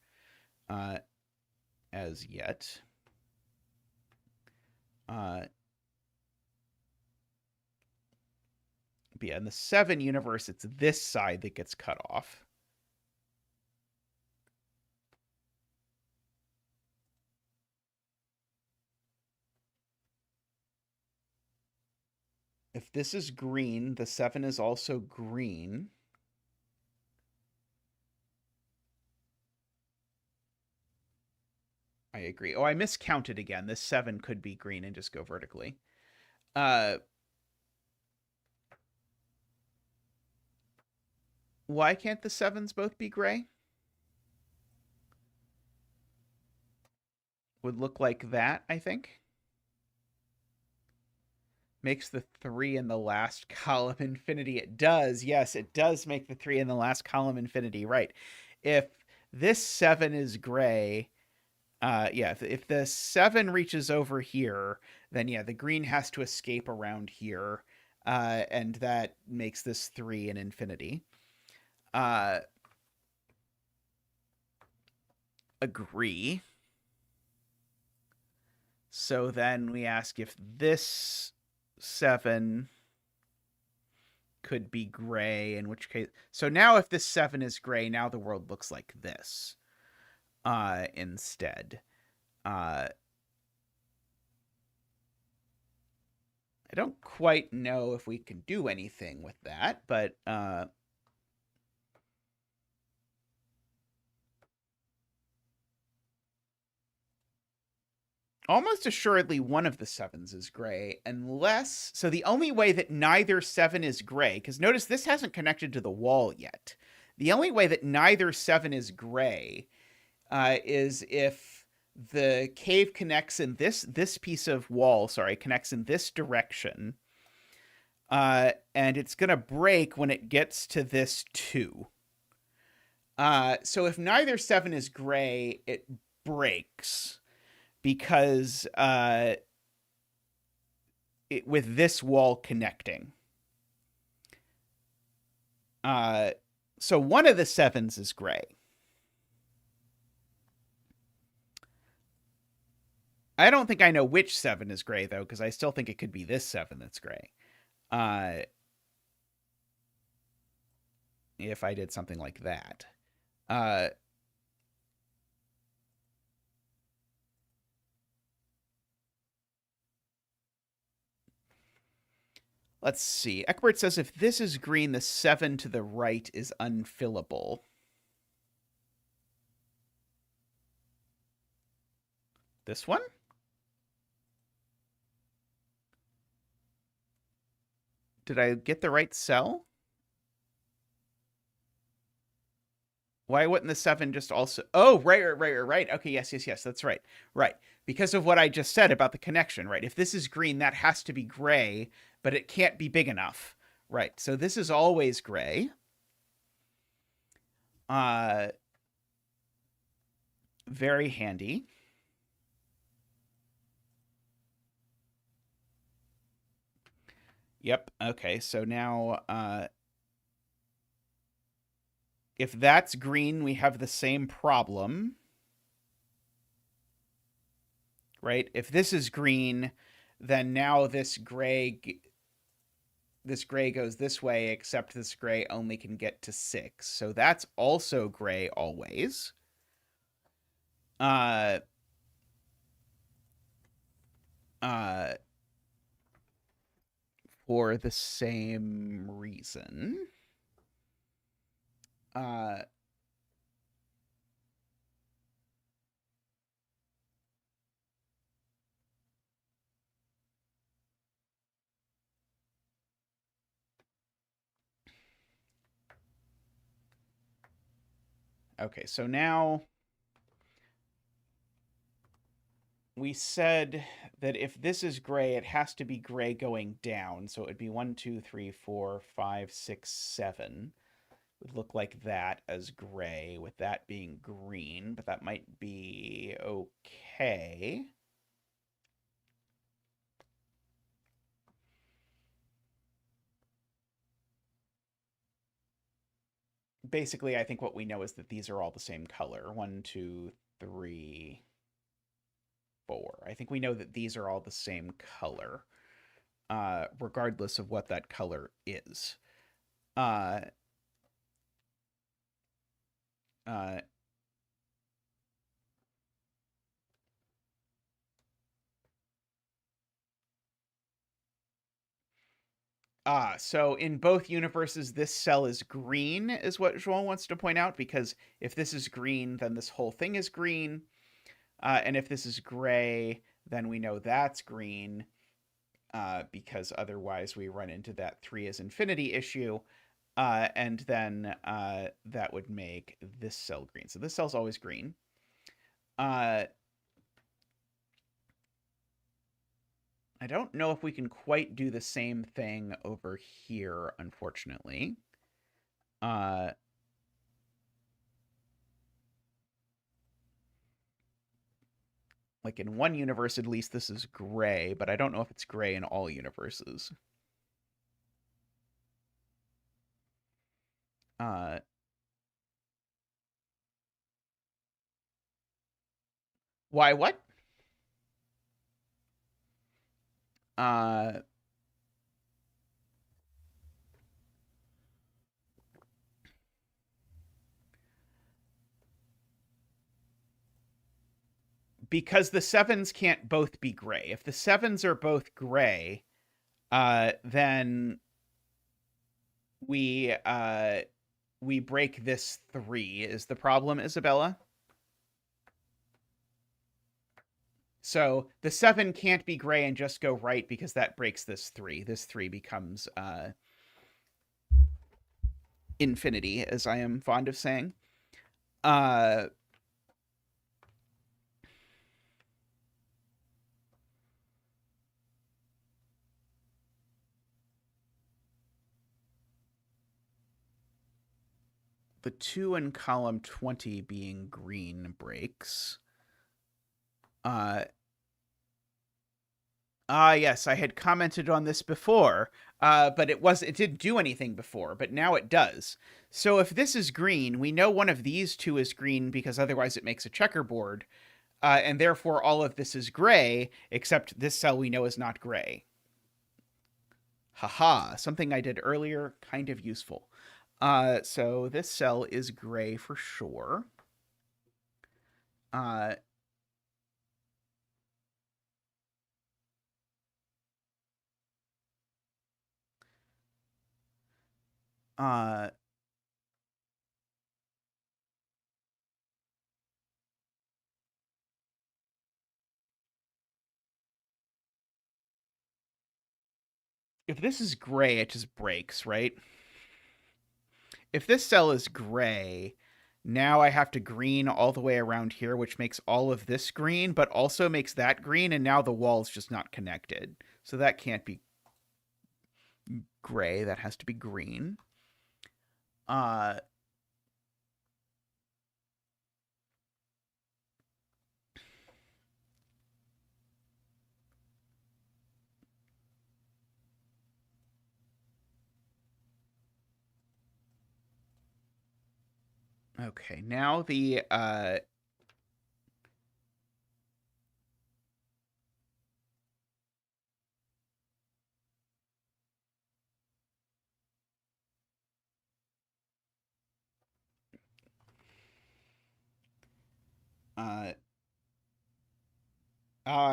as yet. But yeah, in the 7 universe, it's this side that gets cut off. If this is green, the 7 is also green. I agree. Oh, I miscounted again. This 7 could be green and just go vertically. Why can't the 7s both be gray? Would look like that, I think. Makes the 3 in the last column infinity. It does. Yes, it does make the 3 in the last column infinity. Right. If this 7 is gray, yeah, if the 7 reaches over here, then yeah, the green has to escape around here, and that makes this 3 an infinity. Agree. So then we ask if this 7 could be gray, in which case... So now if this 7 is gray, now the world looks like this instead. I don't quite know if we can do anything with that, but... almost assuredly one of the 7s is gray, unless... So the only way that neither 7 is gray, because notice this hasn't connected to the wall yet. The only way that neither 7 is gray is if the cave connects in this piece of wall, connects in this direction, and it's going to break when it gets to this 2. So if neither 7 is gray, it breaks, because with this wall connecting. So one of the 7s is gray. I don't think I know which 7 is gray, though, because I still think it could be this 7 that's gray. If I did something like that. Let's see. Eckbert says if this is green, the 7 to the right is unfillable. This one? Did I get the right cell? Why wouldn't the 7 just also... Oh, right. Okay, yes, that's right. Right. Because of what I just said about the connection, right? If this is green, that has to be gray, but it can't be big enough. Right, so this is always gray. Very handy. Yep, okay, so now... if that's green, we have the same problem. Right? If this is green, then now this gray goes this way, except this gray only can get to 6. So that's also gray always. For the same reason. Okay, so now we said that if this is gray, it has to be gray going down. So it would be 1, 2, 3, 4, 5, 6, 7. Would look like that as gray, with that being green, but that might be okay. Basically, I think what we know is that these are all the same color. 1, 2, 3, 4. I think we know that these are all the same color, regardless of what that color is. So in both universes, this cell is green, is what Joel wants to point out, because if this is green, then this whole thing is green. And if this is gray, then we know that's green, because otherwise we run into that 3 is infinity issue. And then that would make this cell green. So this cell's always green. I don't know if we can quite do the same thing over here, unfortunately. Like in one universe, at least, this is gray, but I don't know if it's gray in all universes. Why, what? because the 7s can't both be gray. If the 7s are both gray, then we break this 3 is the problem, Isabella. So the 7 can't be gray and just go right because that breaks this 3. This 3 becomes infinity, as I am fond of saying. The 2 in column 20 being green breaks. Yes, I had commented on this before, but it didn't do anything before, but now it does. So if this is green, we know one of these two is green because otherwise it makes a checkerboard, and therefore all of this is gray, except this cell we know is not gray. Haha, something I did earlier, kind of useful. So this cell is gray for sure. If this is gray, it just breaks, right? If this cell is gray, now I have to green all the way around here, which makes all of this green, but also makes that green, and now the wall's just not connected. So that can't be gray. That has to be green. Okay, now the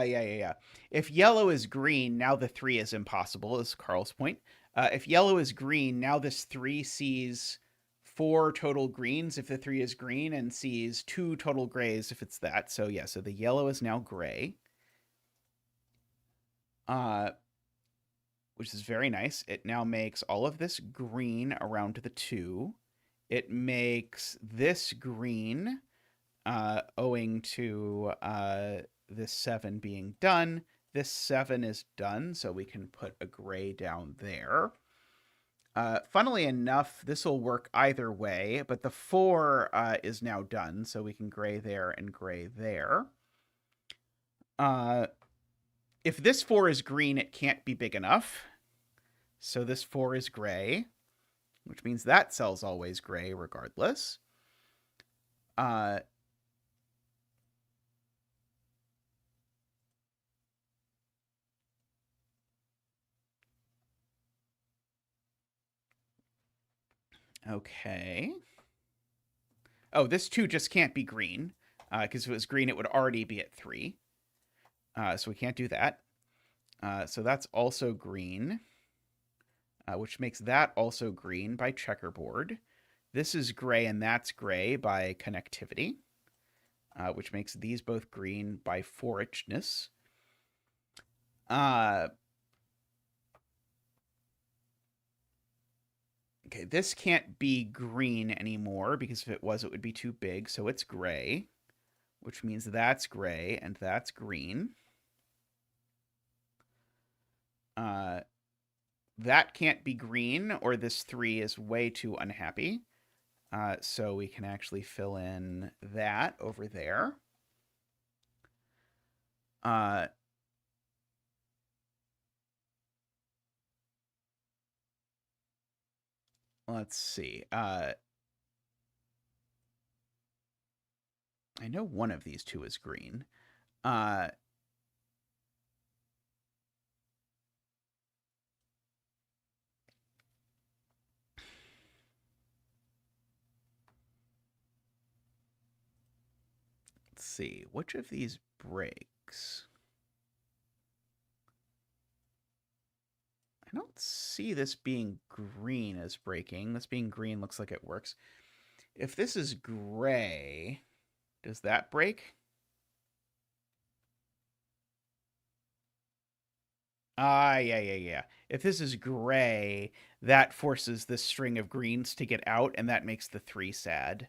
yeah. If yellow is green, now the 3 is impossible, is Carl's point. If yellow is green, now this 3 sees 4 total greens if the 3 is green, and sees 2 total grays if it's that. So yeah, so the yellow is now gray. Which is very nice. It now makes all of this green around the 2. It makes this green, owing to this 7 being done. This 7 is done, so we can put a gray down there. Funnily enough, this will work either way, but the 4 is now done, so we can gray there and gray there. If this 4 is green, it can't be big enough. So this 4 is gray, which means that cell's always gray regardless. Okay. Oh, this 2 just can't be green, because if it was green, it would already be at 3. So we can't do that. So that's also green, which makes that also green by checkerboard. This is gray and that's gray by connectivity, which makes these both green by forichness. Okay, this can't be green anymore because if it was, it would be too big. So it's gray, which means that's gray and that's green. That can't be green, or this 3 is way too unhappy. So we can actually fill in that over there. Let's see. I know one of these 2 is green. Let's see. Which of these breaks? I don't see this being green as breaking. This being green looks like it works. If this is gray, does that break? Yeah. If this is gray, that forces this string of greens to get out, and that makes the 3 sad.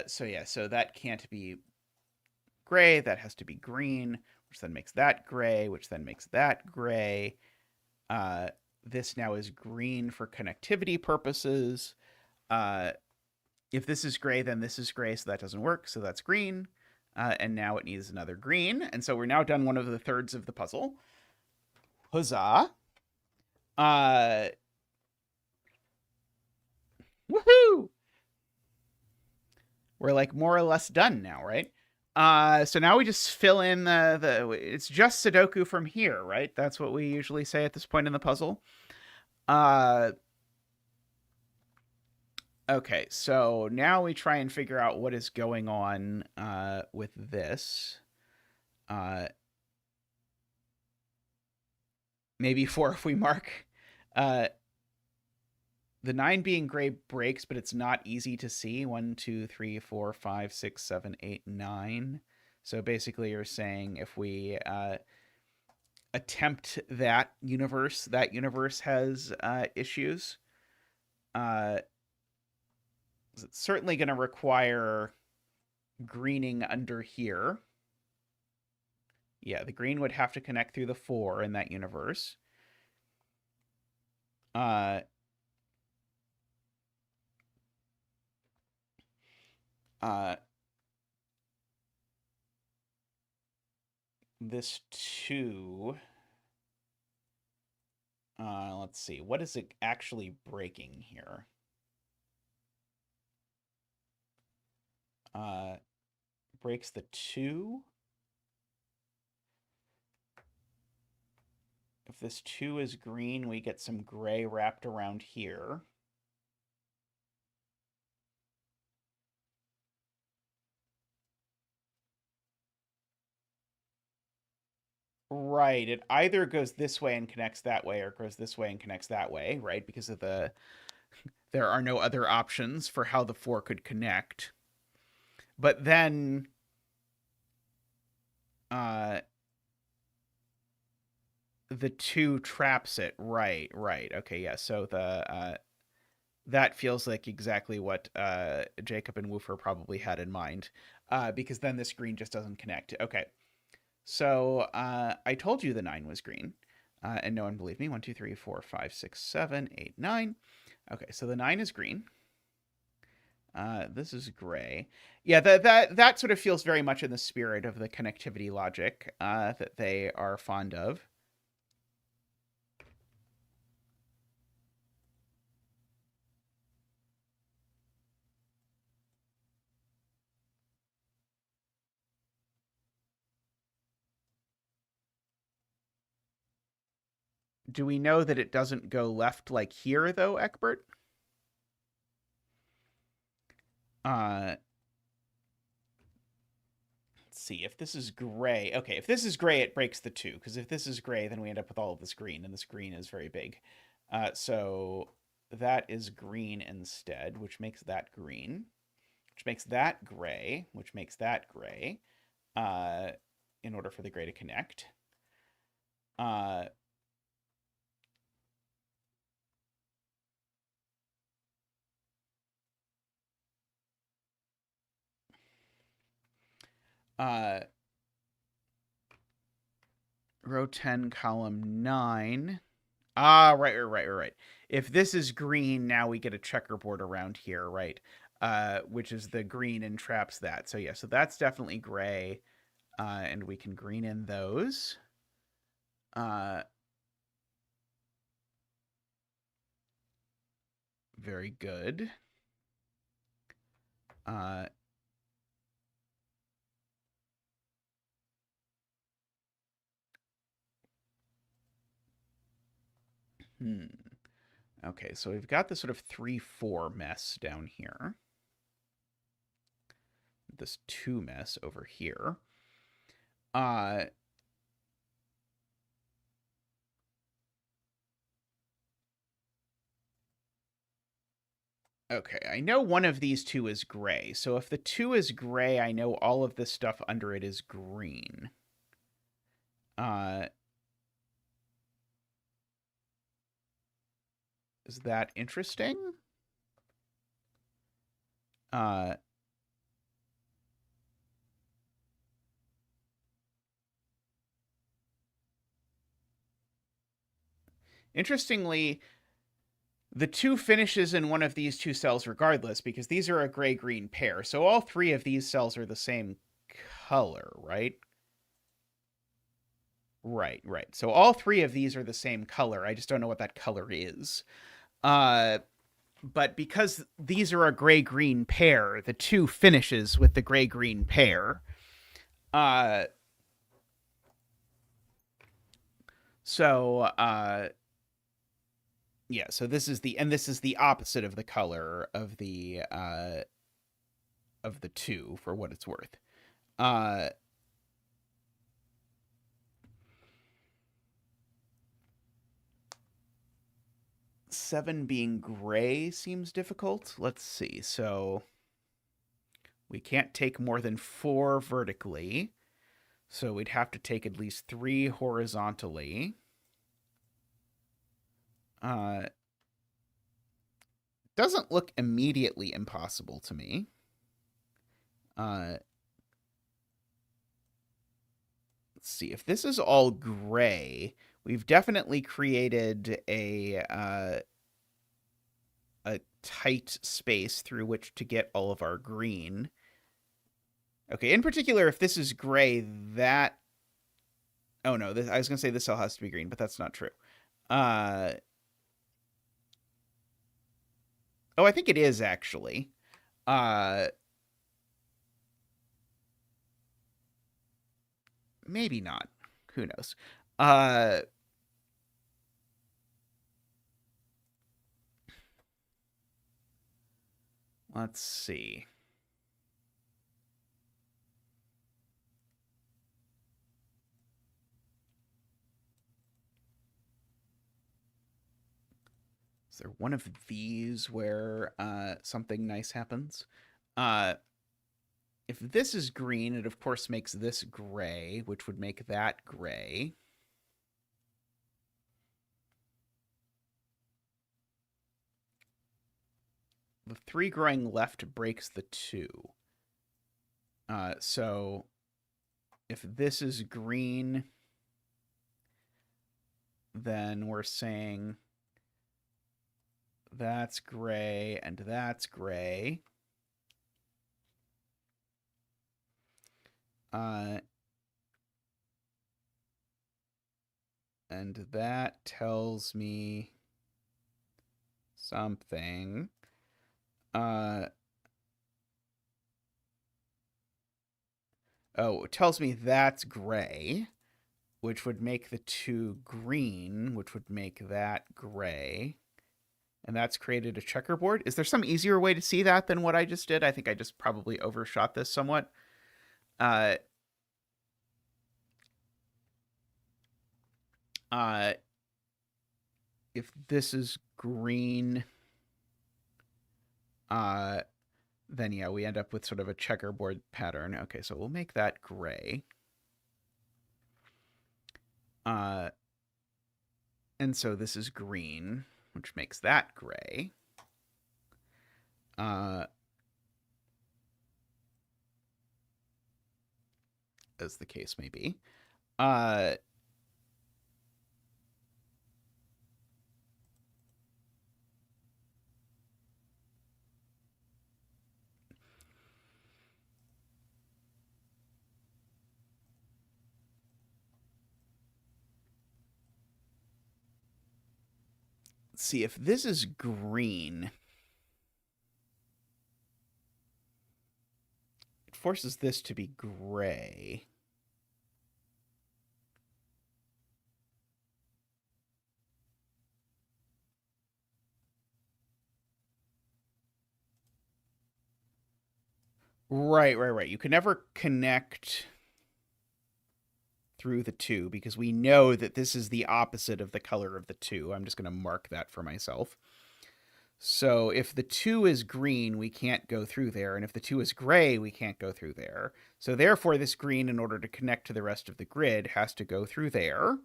So that can't be gray. That has to be green, which then makes that gray, which then makes that gray. This now is green for connectivity purposes. If this is gray, then this is gray, so that doesn't work. So that's green. And now it needs another green. And so we're now done one of the thirds of the puzzle. Huzzah. Woohoo! We're like more or less done now, right? So now we just fill in it's just Sudoku from here, right? That's what we usually say at this point in the puzzle. Okay, so now we try and figure out what is going on with this. Maybe 4 if we mark. The 9 being gray breaks, but it's not easy to see. 1, 2, 3, 4, 5, 6, 7, 8, 9. So basically you're saying if we attempt that universe has issues. It's certainly going to require greening under here. Yeah, the green would have to connect through the 4 in that universe. This 2... let's see. What is it actually breaking here? Breaks the 2. If this 2 is green, we get some gray wrapped around here. Right. It either goes this way and connects that way, or it goes this way and connects that way, right? Because of there are no other options for how the 4 could connect. But then the 2 traps it. Right. Okay, yeah. So that feels like exactly what Jacob and Woofer probably had in mind. Because then this green just doesn't connect. Okay. So I told you the 9 was green. And no one believed me. 1, 2, 3, 4, 5, 6, 7, 8, 9. Okay, so the 9 is green. This is gray. Yeah, that sort of feels very much in the spirit of the connectivity logic that they are fond of. Do we know that it doesn't go left like here, though, Eckbert? Let's see. If this is gray... Okay, if this is gray, it breaks the 2. Because if this is gray, then we end up with all of this green. And this green is very big. So that is green instead, which makes that green. Which makes that gray. Which makes that gray. In order for the gray to connect. Row 10, column 9. Right. If this is green, now we get a checkerboard around here, right? Which is the green and traps that. So yeah, so that's definitely gray. And we can green in those. Very good. Okay, so we've got this sort of 3-4 mess down here. this 2 mess over here. Uh, okay, I know one of these 2 is gray. So if the 2 is gray, I know all of this stuff under it is green. Is that interesting? Interestingly, the 2 finishes in one of these 2 cells regardless, because these are a gray-green pair. So all 3 of these cells are the same color, right? Right. So all 3 of these are the same color. I just don't know what that color is. But because these are a gray-green pair, the 2 finishes with the gray-green pair. Yeah, so this is the opposite of the color of the 2 for what it's worth. 7 being gray seems difficult. Let's see. So we can't take more than 4 vertically. So we'd have to take at least 3 horizontally. Doesn't look immediately impossible to me. Let's see. If this is all gray, we've definitely created a tight space through which to get all of our green. Okay, in particular, if this is gray, that... Oh, no, I was going to say this cell has to be green, but that's not true. Oh, I think it is, actually. Maybe not. Who knows? Let's see. Is there one of these where something nice happens? If this is green, it of course makes this gray, which would make that gray. The 3 growing left breaks the 2. So if this is green, then we're saying that's gray and that's gray. And that tells me something. Oh, it tells me that's gray, which would make the 2 green, which would make that gray. And that's created a checkerboard. Is there some easier way to see that than what I just did? I think I just probably overshot this somewhat. If this is green, then yeah, we end up with sort of a checkerboard pattern. Okay, so we'll make that gray. And so this is green, which makes that gray. As the case may be. Let's see, if this is green, it forces this to be gray. Right. You can never connect through the two because we know that this is the opposite of the color of the two. I'm just going to mark that for myself. So if the 2 is green, we can't go through there. And if the 2 is gray, we can't go through there. So therefore, this green, in order to connect to the rest of the grid, has to go through there.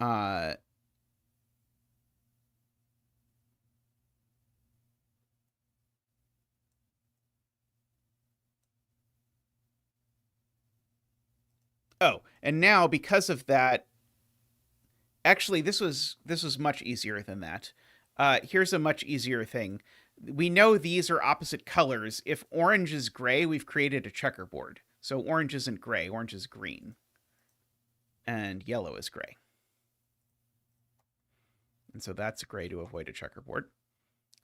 Uh, oh, and now because of that, actually, this was much easier than that. Here's a much easier thing. We know these are opposite colors. If orange is gray, we've created a checkerboard. So orange isn't gray, orange is green. And yellow is gray. And so that's gray to avoid a checkerboard.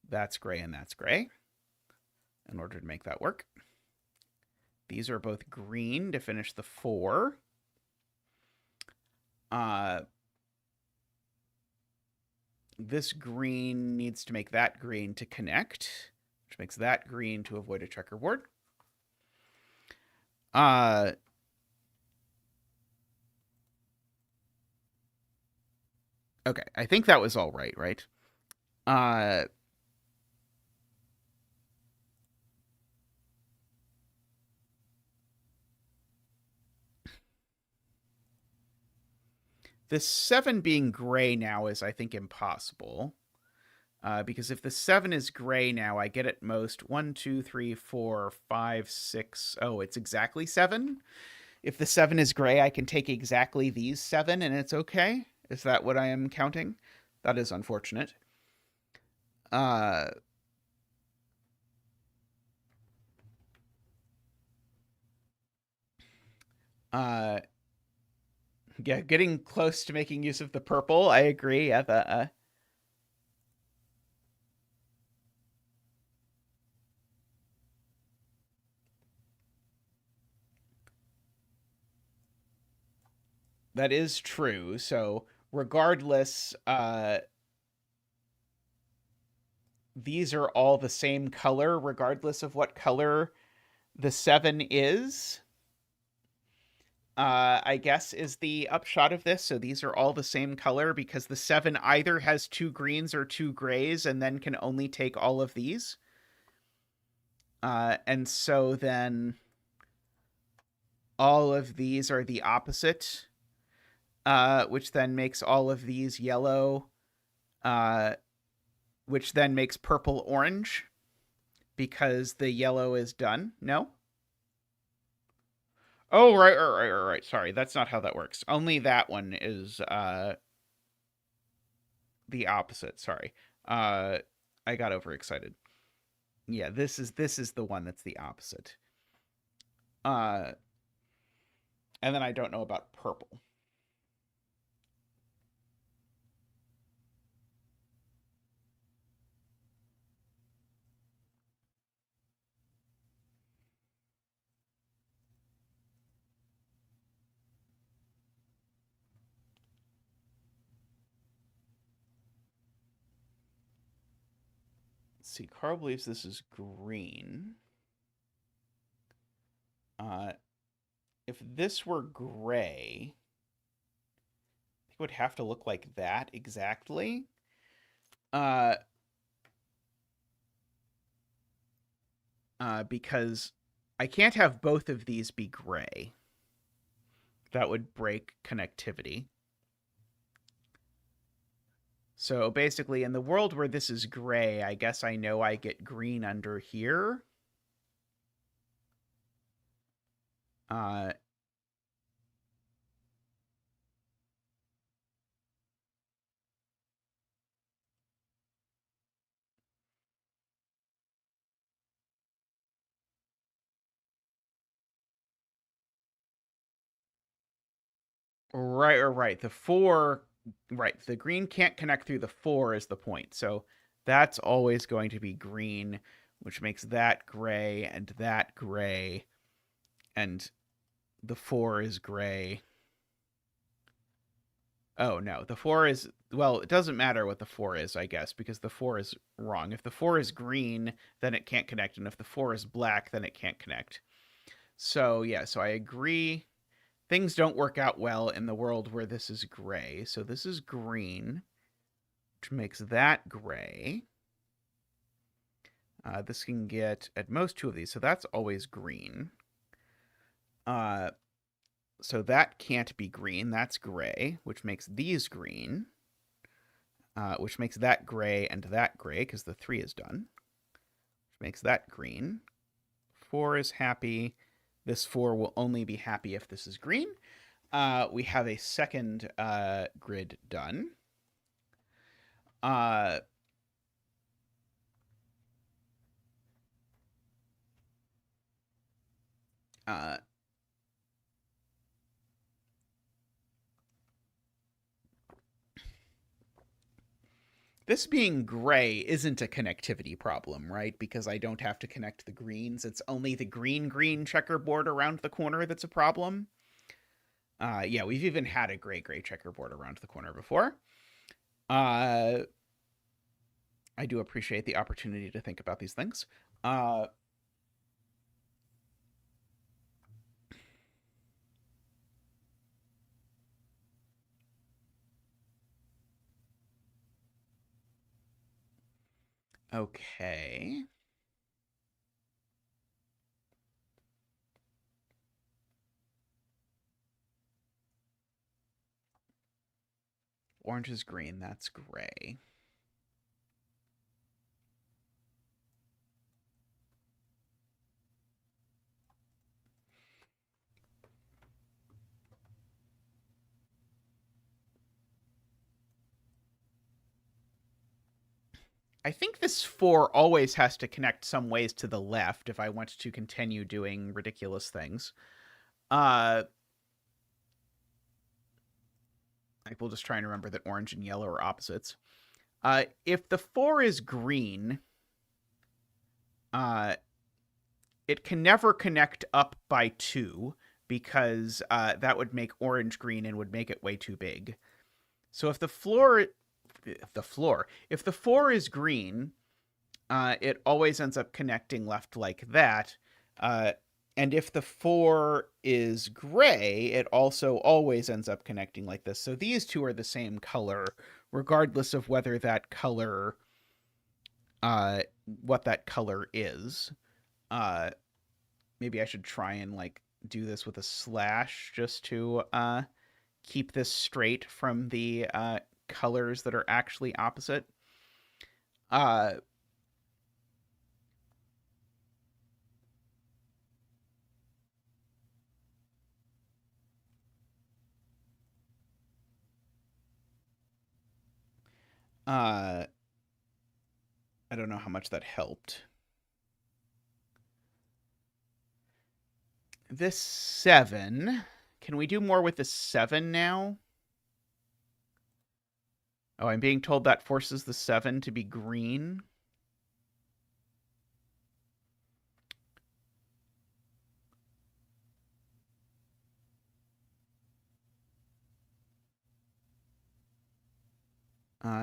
That's gray and that's gray in order to make that work. These are both green to finish the 4. This green needs to make that green to connect, which makes that green to avoid a checkerboard. Okay, I think that was all right, right? This 7 being gray now is, I think, impossible. Because if the 7 is gray now, I get at most 1, 2, 3, 4, 5, 6. Oh, it's exactly 7. If the 7 is gray, I can take exactly these 7 and it's okay. Is that what I am counting? That is unfortunate. Yeah, getting close to making use of the purple. I agree. Yeah, that is true. So regardless, these are all the same color, regardless of what color the 7 is. I guess is the upshot of this. So these are all the same color because the 7 either has 2 greens or 2 grays and then can only take all of these. And so then all of these are the opposite, which then makes all of these yellow, which then makes purple orange because the yellow is done. No? Oh, right. Sorry, that's not how that works. Only that one is the opposite. Sorry. I got overexcited. Yeah, this is the one that's the opposite. And then I don't know about purple. Let's see, Carl believes this is green. If this were gray, it would have to look like that exactly. Because I can't have both of these be gray. That would break connectivity. So basically, in the world where this is gray, I guess I know I get green under here. Uh, right. The 4, right. The green can't connect through the 4 is the point. So that's always going to be green, which makes that gray and that gray. And the 4 is gray. Oh, no. The 4 is, well, it doesn't matter what the 4 is, I guess, because the 4 is wrong. If the 4 is green, then it can't connect. And if the 4 is black, then it can't connect. So, yeah, so I agree. Things don't work out well in the world where this is gray. So this is green, which makes that gray. This can get at most 2 of these, so that's always green. So that can't be green. That's gray, which makes these green, which makes that gray and that gray because the 3 is done, which makes that green. 4 is happy. This 4 will only be happy if this is green. We have a second grid done. This being gray isn't a connectivity problem, right? Because I don't have to connect the greens. It's only the green checkerboard around the corner that's a problem. Yeah, we've even had a gray checkerboard around the corner before. I do appreciate the opportunity to think about these things. Okay. Orange is green, that's gray. I think this 4 always has to connect some ways to the left if I want to continue doing ridiculous things. Like, we'll just try and remember that orange and yellow are opposites. If the 4 is green, it can never connect up by 2 because that would make orange green and would make it way too big. So if the 4 is green, it always ends up connecting left like that. And if the 4 is gray, it also always ends up connecting like this. So these two are the same color, regardless of whether that color, what that color is. Maybe I should try and like do this with a slash just to keep this straight from the colors that are actually opposite. I don't know how much that helped. This 7. Can we do more with the 7 now? Oh, I'm being told that forces the 7 to be green.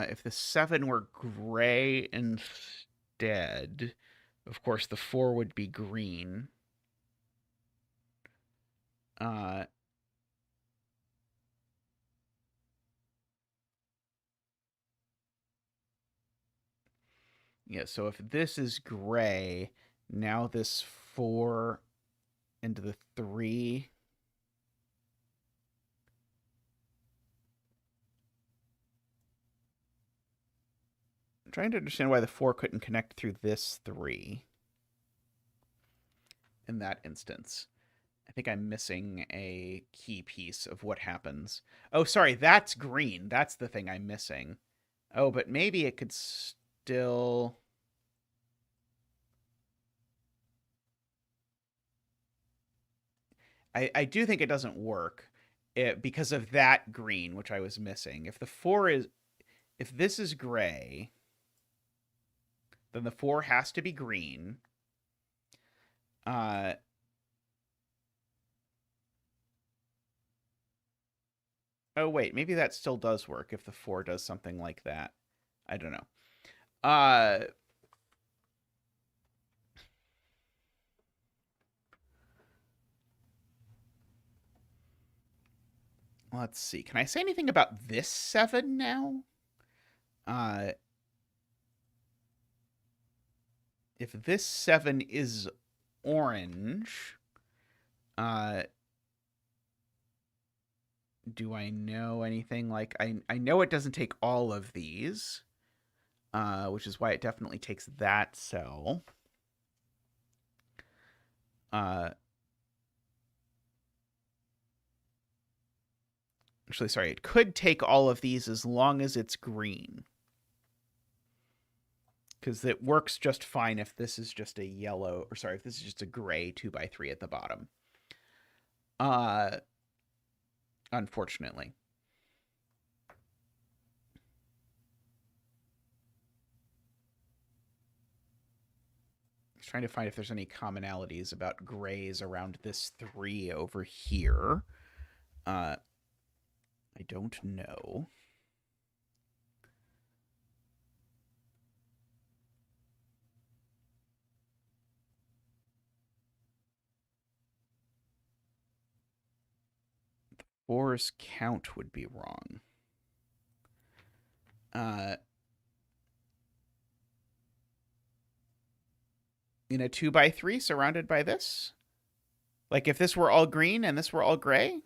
If the 7 were gray instead, of course the 4 would be green. Yeah, so if this is gray, now this 4 into the 3. I'm trying to understand why the 4 couldn't connect through this 3 in that instance. I think I'm missing a key piece of what happens. Oh, sorry, that's green. That's the thing I'm missing. Oh, but maybe it could still... I do think it doesn't work because of that green, which I was missing. If the 4 is... If this is gray, then the 4 has to be green. Oh, wait, maybe that still does work if the 4 does something like that. I don't know. Let's see. Can I say anything about this 7 now? If this 7 is orange, do I know anything like I know it doesn't take all of these, which is why it definitely takes that cell. Actually, sorry, it could take all of these as long as it's green. Because it works just fine if this is just a yellow, or sorry, if this is just a gray 2x3 at the bottom. Unfortunately. Just trying to find if there's any commonalities about grays around this 3 over here. I don't know. The 4's count would be wrong. In a 2x3 surrounded by this? Like if this were all green and this were all gray,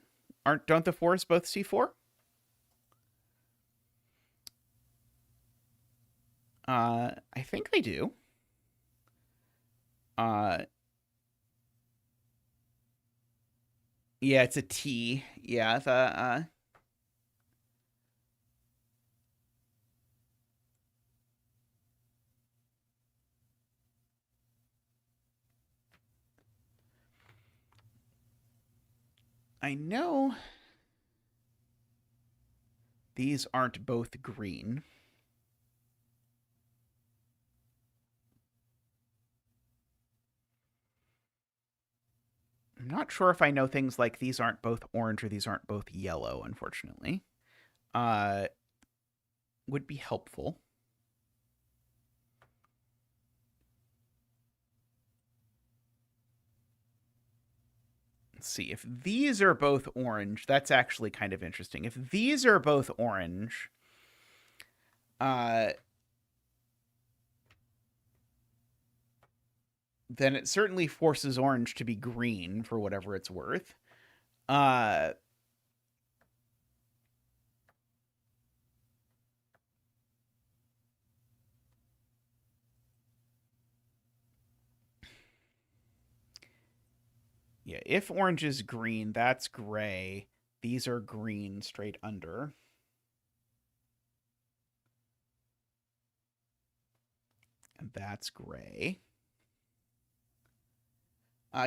don't the 4's both C4? I think they do. Yeah, it's a T. Yeah, I know these aren't both green. I'm not sure if I know things like these aren't both orange or these aren't both yellow, unfortunately. Would be helpful. Let's see. If these are both orange, that's actually kind of interesting. If these are both orange, then it certainly forces orange to be green for whatever it's worth. Yeah, if orange is green, that's gray. These are green straight under. And that's gray.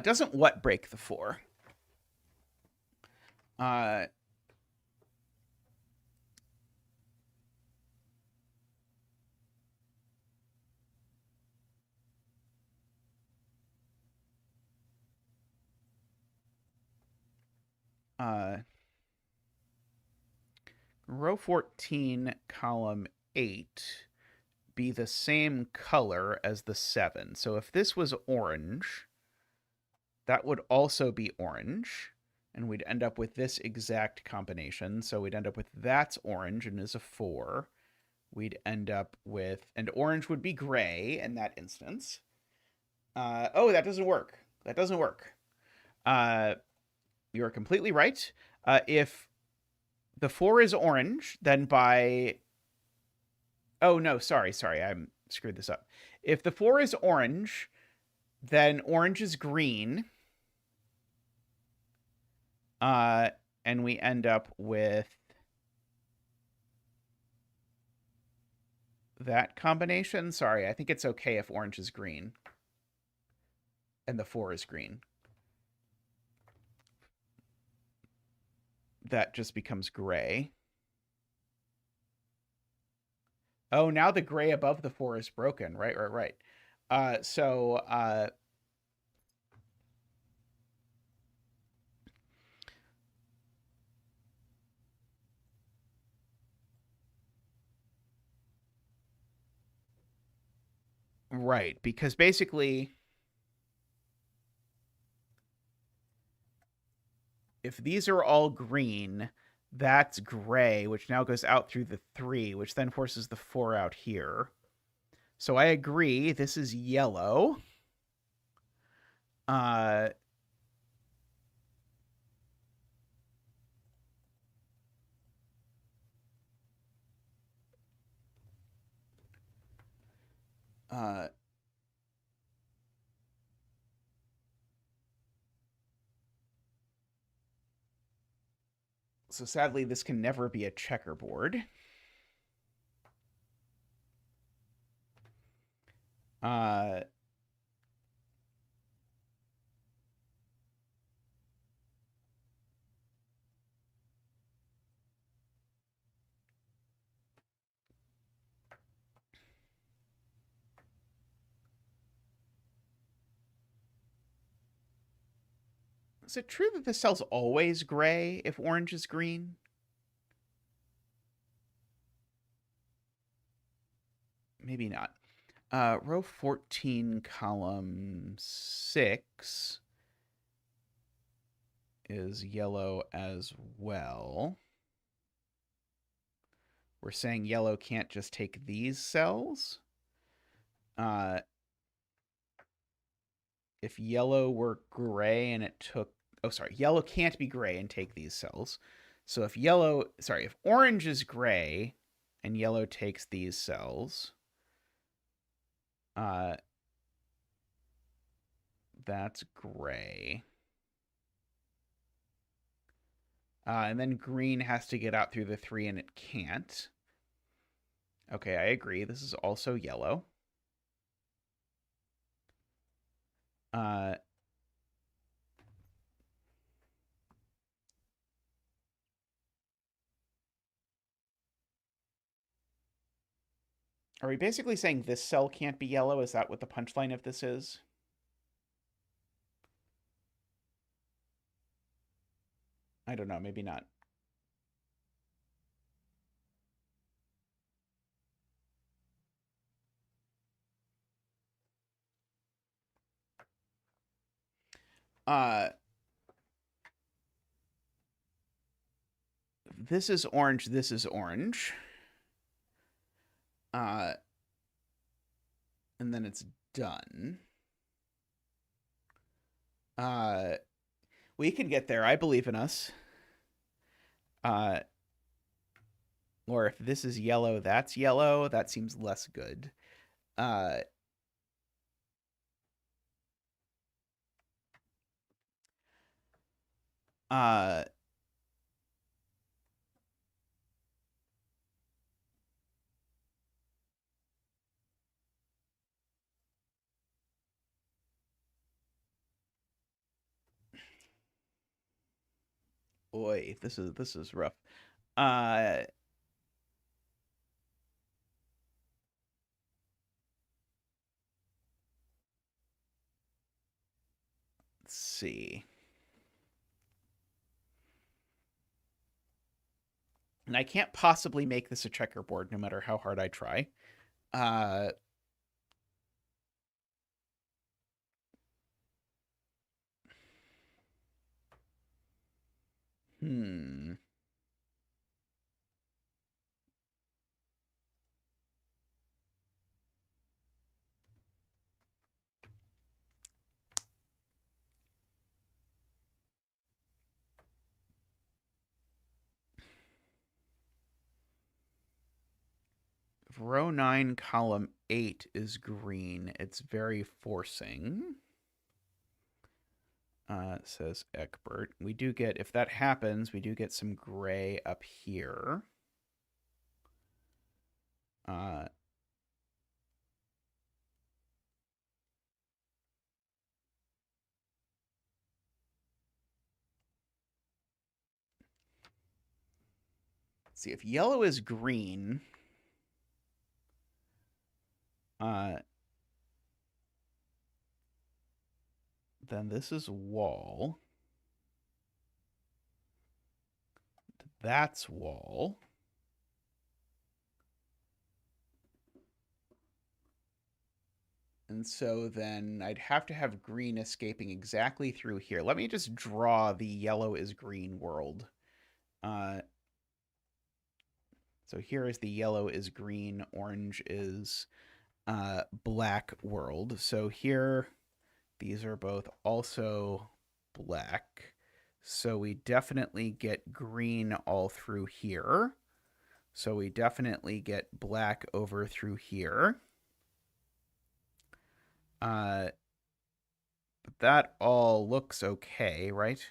Doesn't what break the 4? Row 14, column 8 be the same color as the 7. So if this was orange, that would also be orange. And we'd end up with this exact combination. So we'd end up with that's orange and is a 4. We'd end up with, and orange would be gray in that instance. Oh, that doesn't work. That doesn't work. You are completely right. If the 4 is orange, then by... Oh, no, sorry. I screwed this up. If the 4 is orange, then orange is green. And we end up with that combination. Sorry, I think it's okay if orange is green. And the 4 is green. That just becomes gray. Oh, now the gray above the 4 is broken. Right. Right, because basically, if these are all green, that's gray, which now goes out through the 3, which then forces the 4 out here. So I agree, this is yellow. Uh, uh, so sadly, this can never be a checkerboard. Uh, is it true that the cell's always gray if orange is green? Maybe not. Row 14, column 6 is yellow as well. We're saying yellow can't just take these cells. If yellow were gray and it took... Oh, sorry. Yellow can't be gray and take these cells. So if yellow... Sorry, if orange is gray and yellow takes these cells, that's gray. And then green has to get out through the 3 and it can't. Okay, I agree. This is also yellow. Are we basically saying this cell can't be yellow? Is that what the punchline of this is? I don't know. Maybe not. This is orange. This is orange. And then it's done. We can get there. I believe in us. Or if this is yellow, that's yellow. That seems less good. Uh, uh, Boy, this is rough. Let's see. And I can't possibly make this a checkerboard no matter how hard I try. Uh, hmm. If row 9, column 8 is green, it's very forcing. Says Eckbert. We do get, if that happens, we do get some gray up here. Let's see, if yellow is green, then this is wall. That's wall. And so then I'd have to have green escaping exactly through here. Let me just draw the yellow is green world. So here is the yellow is green, orange is black world. So here, these are both also black. So we definitely get green all through here. So we definitely get black over through here. But that all looks okay, right?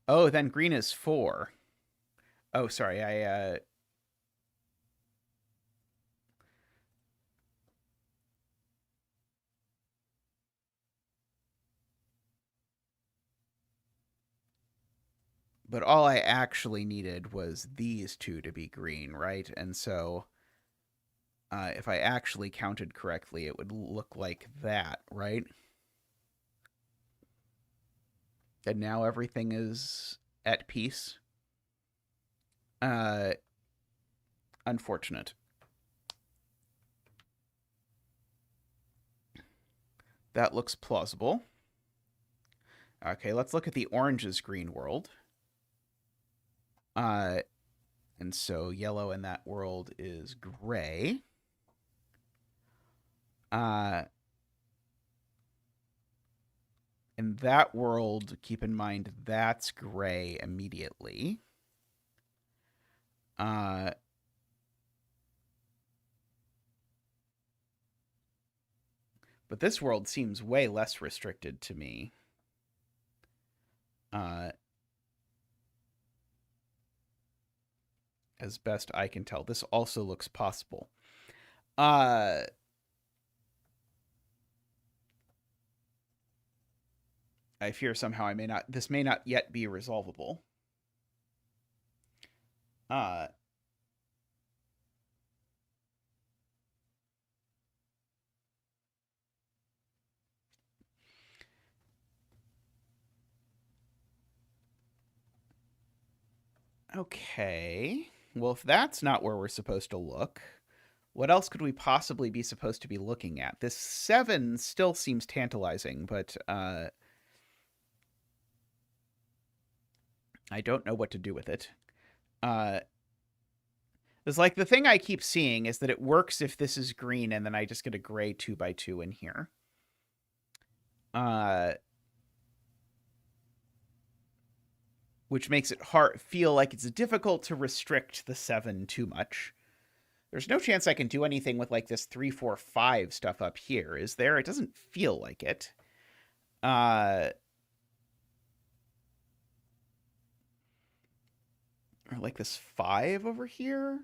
Oh, then green is 4. Oh, sorry, but all I actually needed was these two to be green, right? And so if I actually counted correctly, it would look like that, right? And now everything is at peace. Unfortunate. That looks plausible. Okay, let's look at the orange's green world. And so yellow in that world is gray. In that world, keep in mind that's gray immediately. But this world seems way less restricted to me. As best I can tell. This also looks possible. I fear somehow this may not yet be resolvable. Okay. Well, if that's not where we're supposed to look, what else could we possibly be supposed to be looking at? This 7 still seems tantalizing, but I don't know what to do with it. It's like the thing I keep seeing is that it works if this is green, and then I just get a gray 2x2 in here. Which makes it feel like it's difficult to restrict the 7 too much. There's no chance I can do anything with like this 3, 4, 5 stuff up here, is there? It doesn't feel like it. Or like this 5 over here.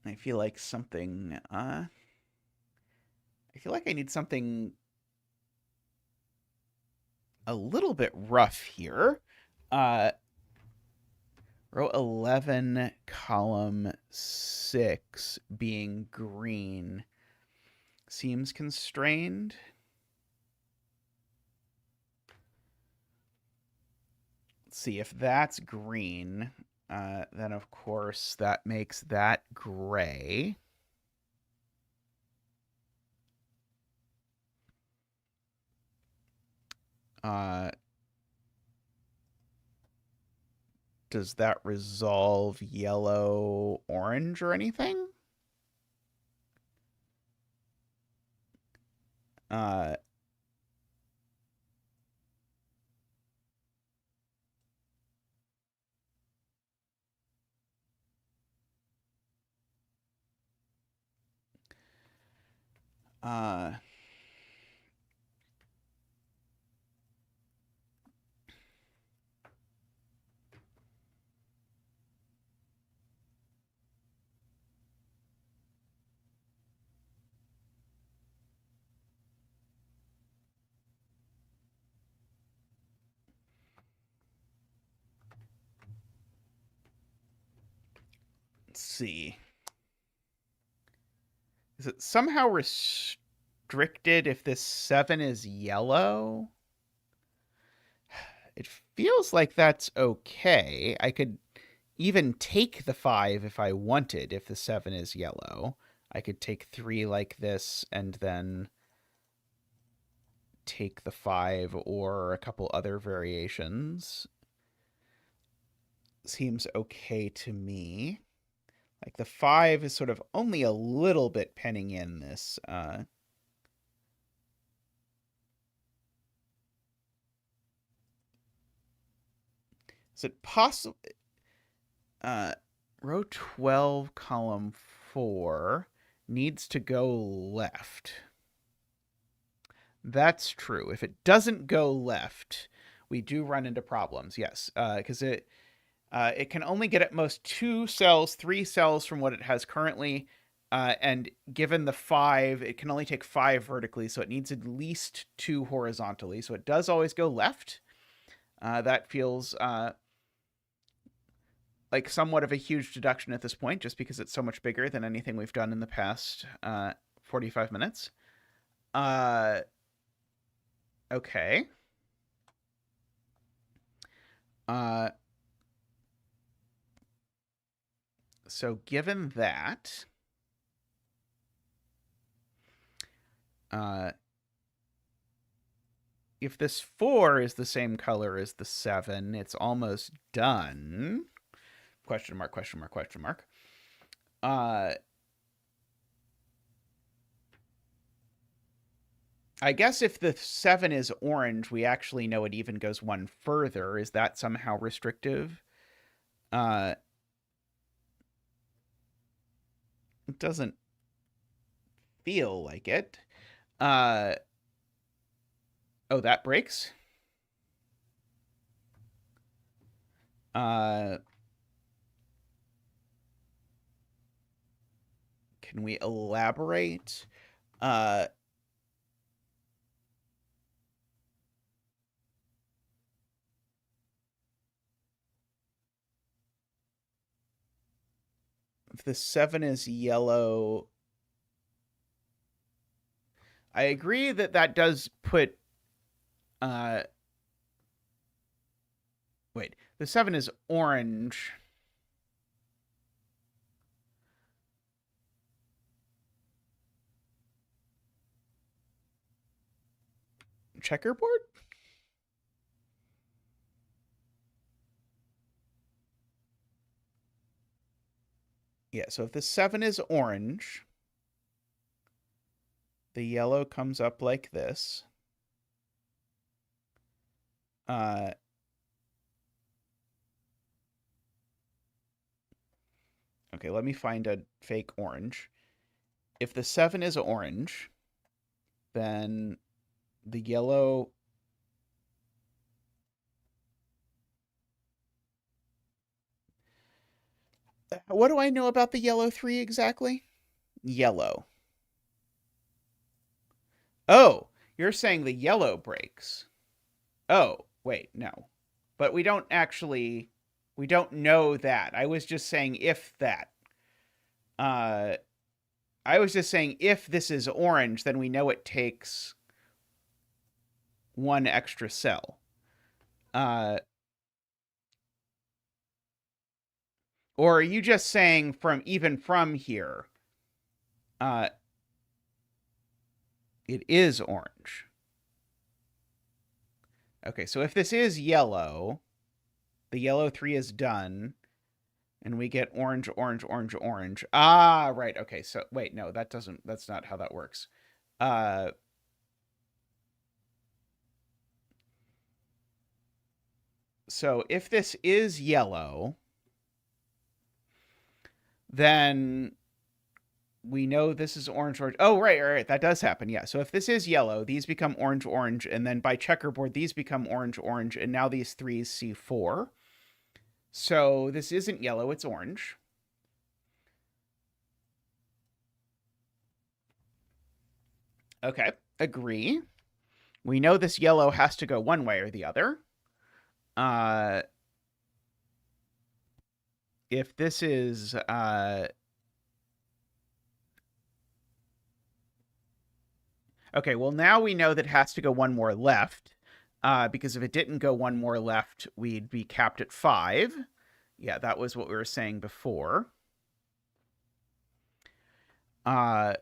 I feel like something, I feel like I need something a little bit rough here. Row 11, column 6 being green seems constrained. Let's see, if that's green, then of course that makes that gray. Does that resolve yellow, orange, or anything? Uh, uh, let's see. Is it somehow restricted if this 7 is yellow? It feels like that's okay. I could even take the 5 if I wanted, if the 7 is yellow. I could take 3 like this and then take the 5 or a couple other variations. Seems okay to me. Like the 5 is sort of only a little bit penning in this. Is it possible? Row 12, column 4 needs to go left. That's true. If it doesn't go left, we do run into problems. Yes, because it can only get at most 2 cells, 3 cells from what it has currently. And given the 5, it can only take 5 vertically, so it needs at least 2 horizontally. So it does always go left. That feels like somewhat of a huge deduction at this point, just because it's so much bigger than anything we've done in the past 45 minutes. Okay. So given that, if this 4 is the same color as the 7, it's almost done. Question mark, question mark, question mark. I guess if the 7 is orange, we actually know it even goes one further. Is that somehow restrictive? It doesn't feel like it. Oh, that breaks. Can we elaborate? If the 7 is yellow, I agree that that does put... wait, the 7 is orange. Checkerboard? Yeah, so if the 7 is orange, the yellow comes up like this. Okay, let me find a fake orange. If the 7 is orange, then the yellow... What do I know about the yellow 3 exactly? Yellow. Oh, you're saying the yellow breaks. Oh, wait, no. But we don't know that. I was just saying if that. I was just saying if this is orange, then we know it takes 1 extra cell. Or are you just saying even from here, it is orange? Okay, so if this is yellow, the yellow 3 is done, and we get orange, orange, orange, orange. Ah, right. Okay, so wait, no, that's not how that works. So if this is yellow, then we know this is orange, orange. Oh, right. That does happen. Yeah. So if this is yellow, these become orange, orange. And then by checkerboard, these become orange, orange. And now these 3s see 4. So this isn't yellow, it's orange. Okay, agree. We know this yellow has to go one way or the other. If this is... okay, well, now we know that it has to go one more left. because if it didn't go one more left, we'd be capped at 5. Yeah, that was what we were saying before. The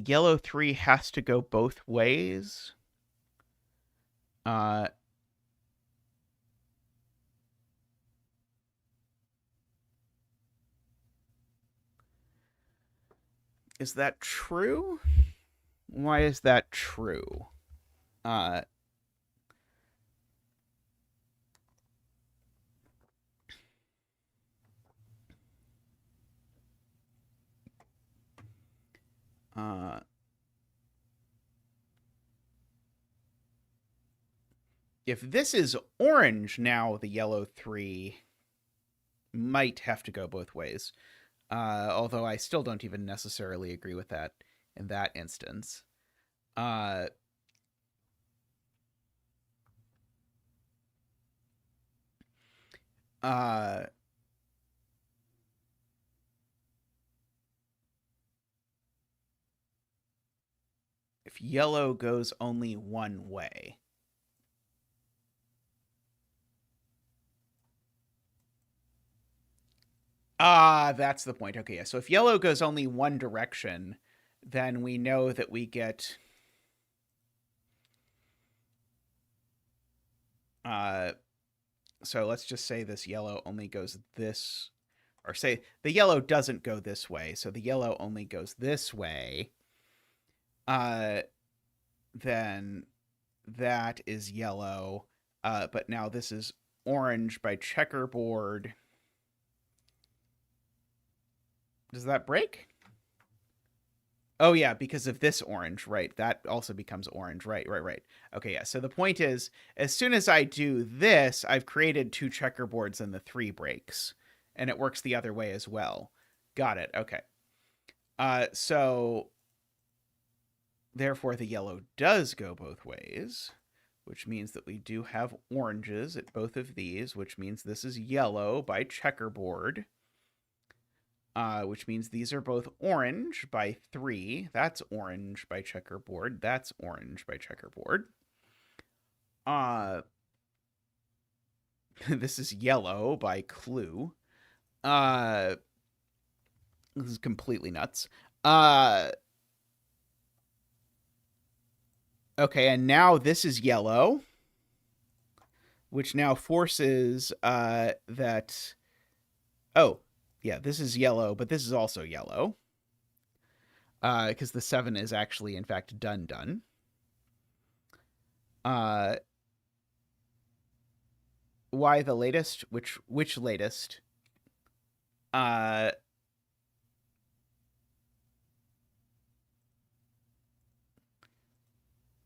yellow 3 has to go both ways. Is that true? Why is that true? If this is orange now, the yellow 3 might have to go both ways. Although I still don't even necessarily agree with that in that instance. If yellow goes only one way. That's the point. Okay, yeah. So if yellow goes only one direction, then we know that we get so let's just say this yellow only goes this, or say the yellow doesn't go this way, so the yellow only goes this way. Then that is yellow, but now this is orange by checkerboard. Does that break? Oh, yeah, because of this orange, right? That also becomes orange, right. Okay, yeah, so the point is, as soon as I do this, I've created 2 checkerboards and the 3 breaks, and it works the other way as well. Got it, okay. So, therefore, the yellow does go both ways, which means that we do have oranges at both of these, which means this is yellow by checkerboard. Which means these are both orange by 3. That's orange by checkerboard. That's orange by checkerboard. This is yellow by clue. This is completely nuts. Okay, and now this is yellow, which now forces that... Oh, yeah, this is yellow, but this is also yellow. Because the 7 is actually, in fact, done. Why the latest? Which latest?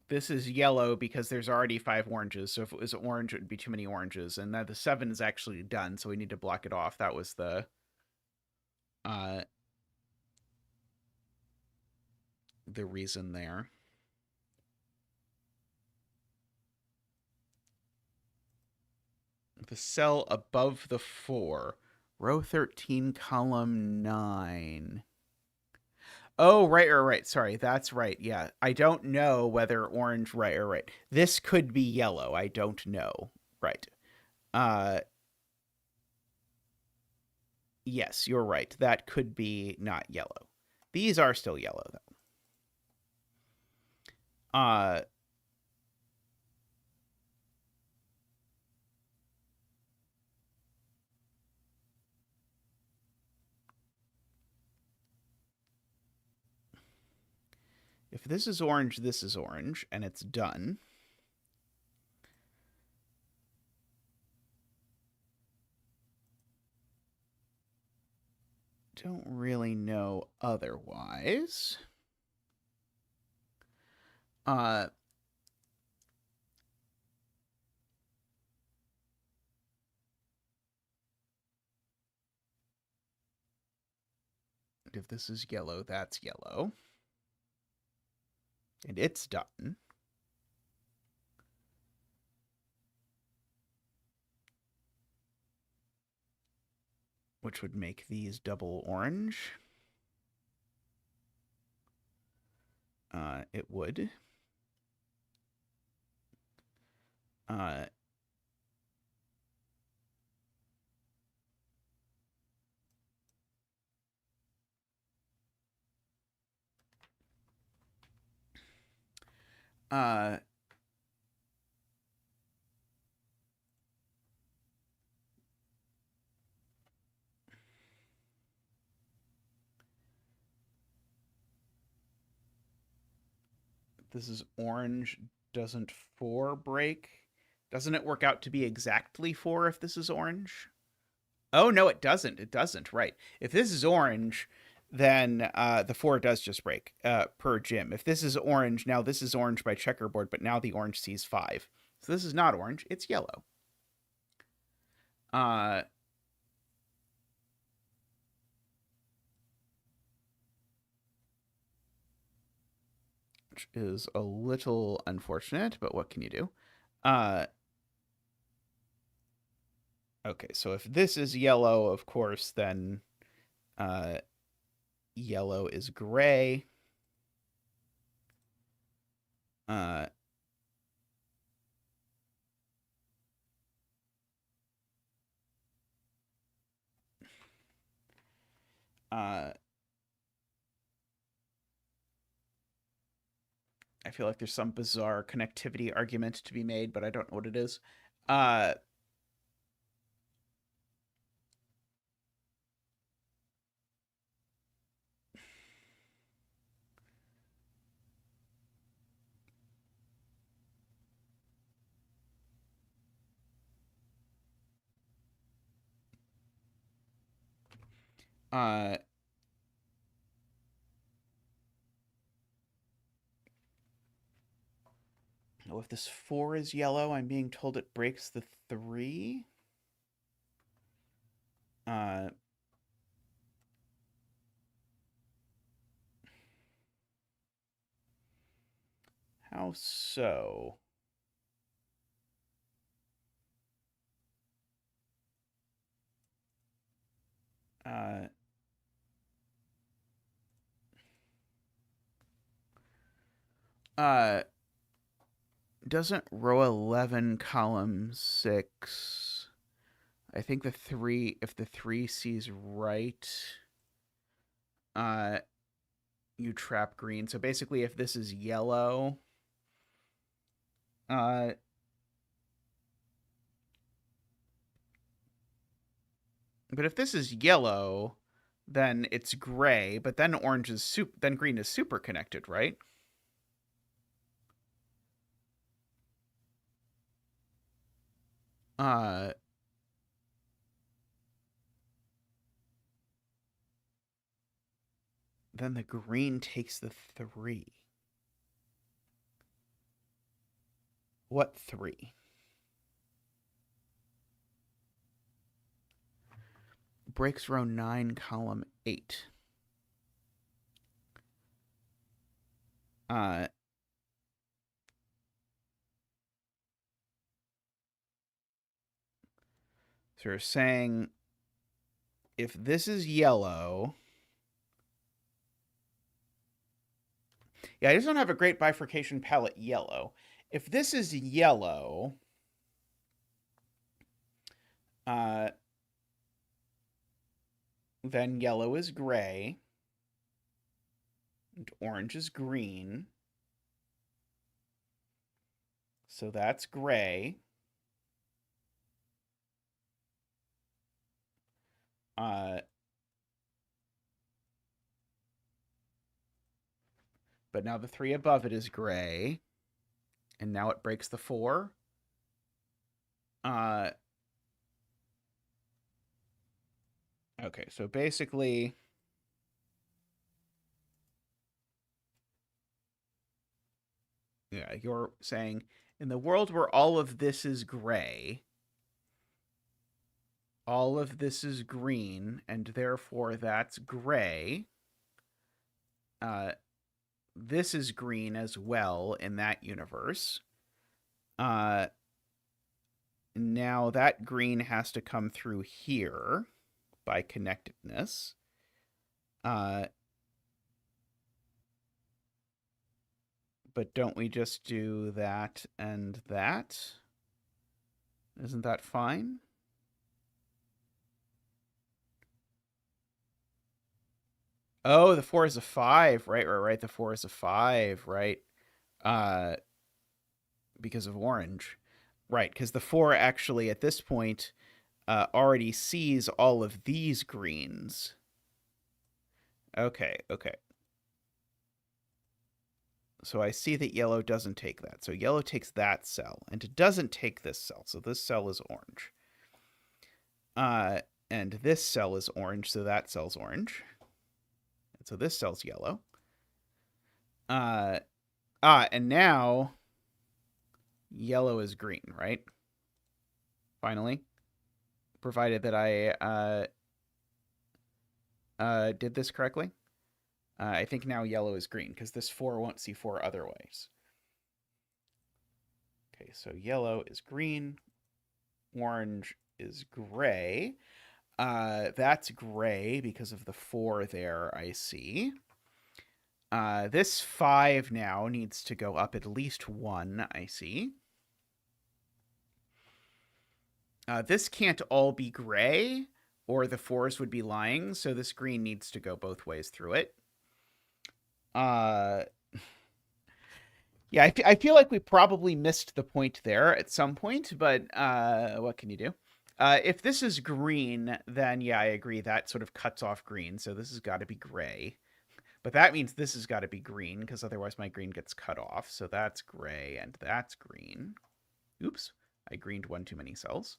This is yellow because there's already 5 oranges. So if it was orange, it would be too many oranges. And that the 7 is actually done, so we need to block it off. That was the reason there. The cell above the 4. Row 13, column 9. Oh, right. Sorry, that's right. Yeah, I don't know whether orange, right. This could be yellow. I don't know. Right. Yes, you're right. That could be not yellow. These are still yellow, though. If this is orange, and it's done. Don't really know otherwise. If this is yellow, that's yellow. And it's done. which would make these double orange. It would. Uh, uh, this is orange. Doesn't 4 break? Doesn't it work out to be exactly 4 if this is orange? Oh, no, it doesn't. It doesn't, right. If this is orange, then the 4 does just break per Jim. If this is orange, now this is orange by checkerboard, but now the orange sees 5. So this is not orange, it's yellow. Which is a little unfortunate, but what can you do? Okay, so if this is yellow, of course, then yellow is gray. I feel like there's some bizarre connectivity argument to be made, but I don't know what it is. Oh, if this 4 is yellow, I'm being told it breaks the 3. How so? Doesn't row 11 column 6, I think the 3, if the 3 sees right, you trap green. So basically if this is yellow, but if this is yellow, then it's gray, but then orange is then green is super connected, right? Then the green takes the 3. What 3? Breaks row 9, column 8. So we're saying if this is yellow, yeah, I just don't have a great bifurcation palette yellow. If this is yellow, then yellow is gray, and orange is green. So that's gray. But now the 3 above it is gray. And now it breaks the 4. Okay, so basically, yeah, you're saying in the world where all of this is gray, all of this is green, and therefore that's gray. This is green as well in that universe. Now that green has to come through here. by connectedness. But don't we just do that and that? Isn't that fine? Oh, the 4 is a 5. Right. The 4 is a 5, right? Uh, because of orange. Right, because the 4 actually, at this point, already sees all of these greens. Okay. So I see that yellow doesn't take that. So yellow takes that cell, and it doesn't take this cell. So this cell is orange. And this cell is orange, so that cell's orange. And so this cell's yellow. And now yellow is green, right? Finally. Provided that I did this correctly. I think now yellow is green, because this 4 won't see 4 otherwise. Okay, so yellow is green. Orange is gray. That's gray because of the 4 there, I see. This 5 now needs to go up at least 1, I see. This can't all be gray, or the 4s would be lying, so this green needs to go both ways through it. Yeah, I feel like we probably missed the point there at some point, but what can you do? If this is green, then yeah, I agree. That sort of cuts off green, so this has got to be gray. But that means this has got to be green, because otherwise my green gets cut off. So that's gray, and that's green. Oops, I greened one too many cells.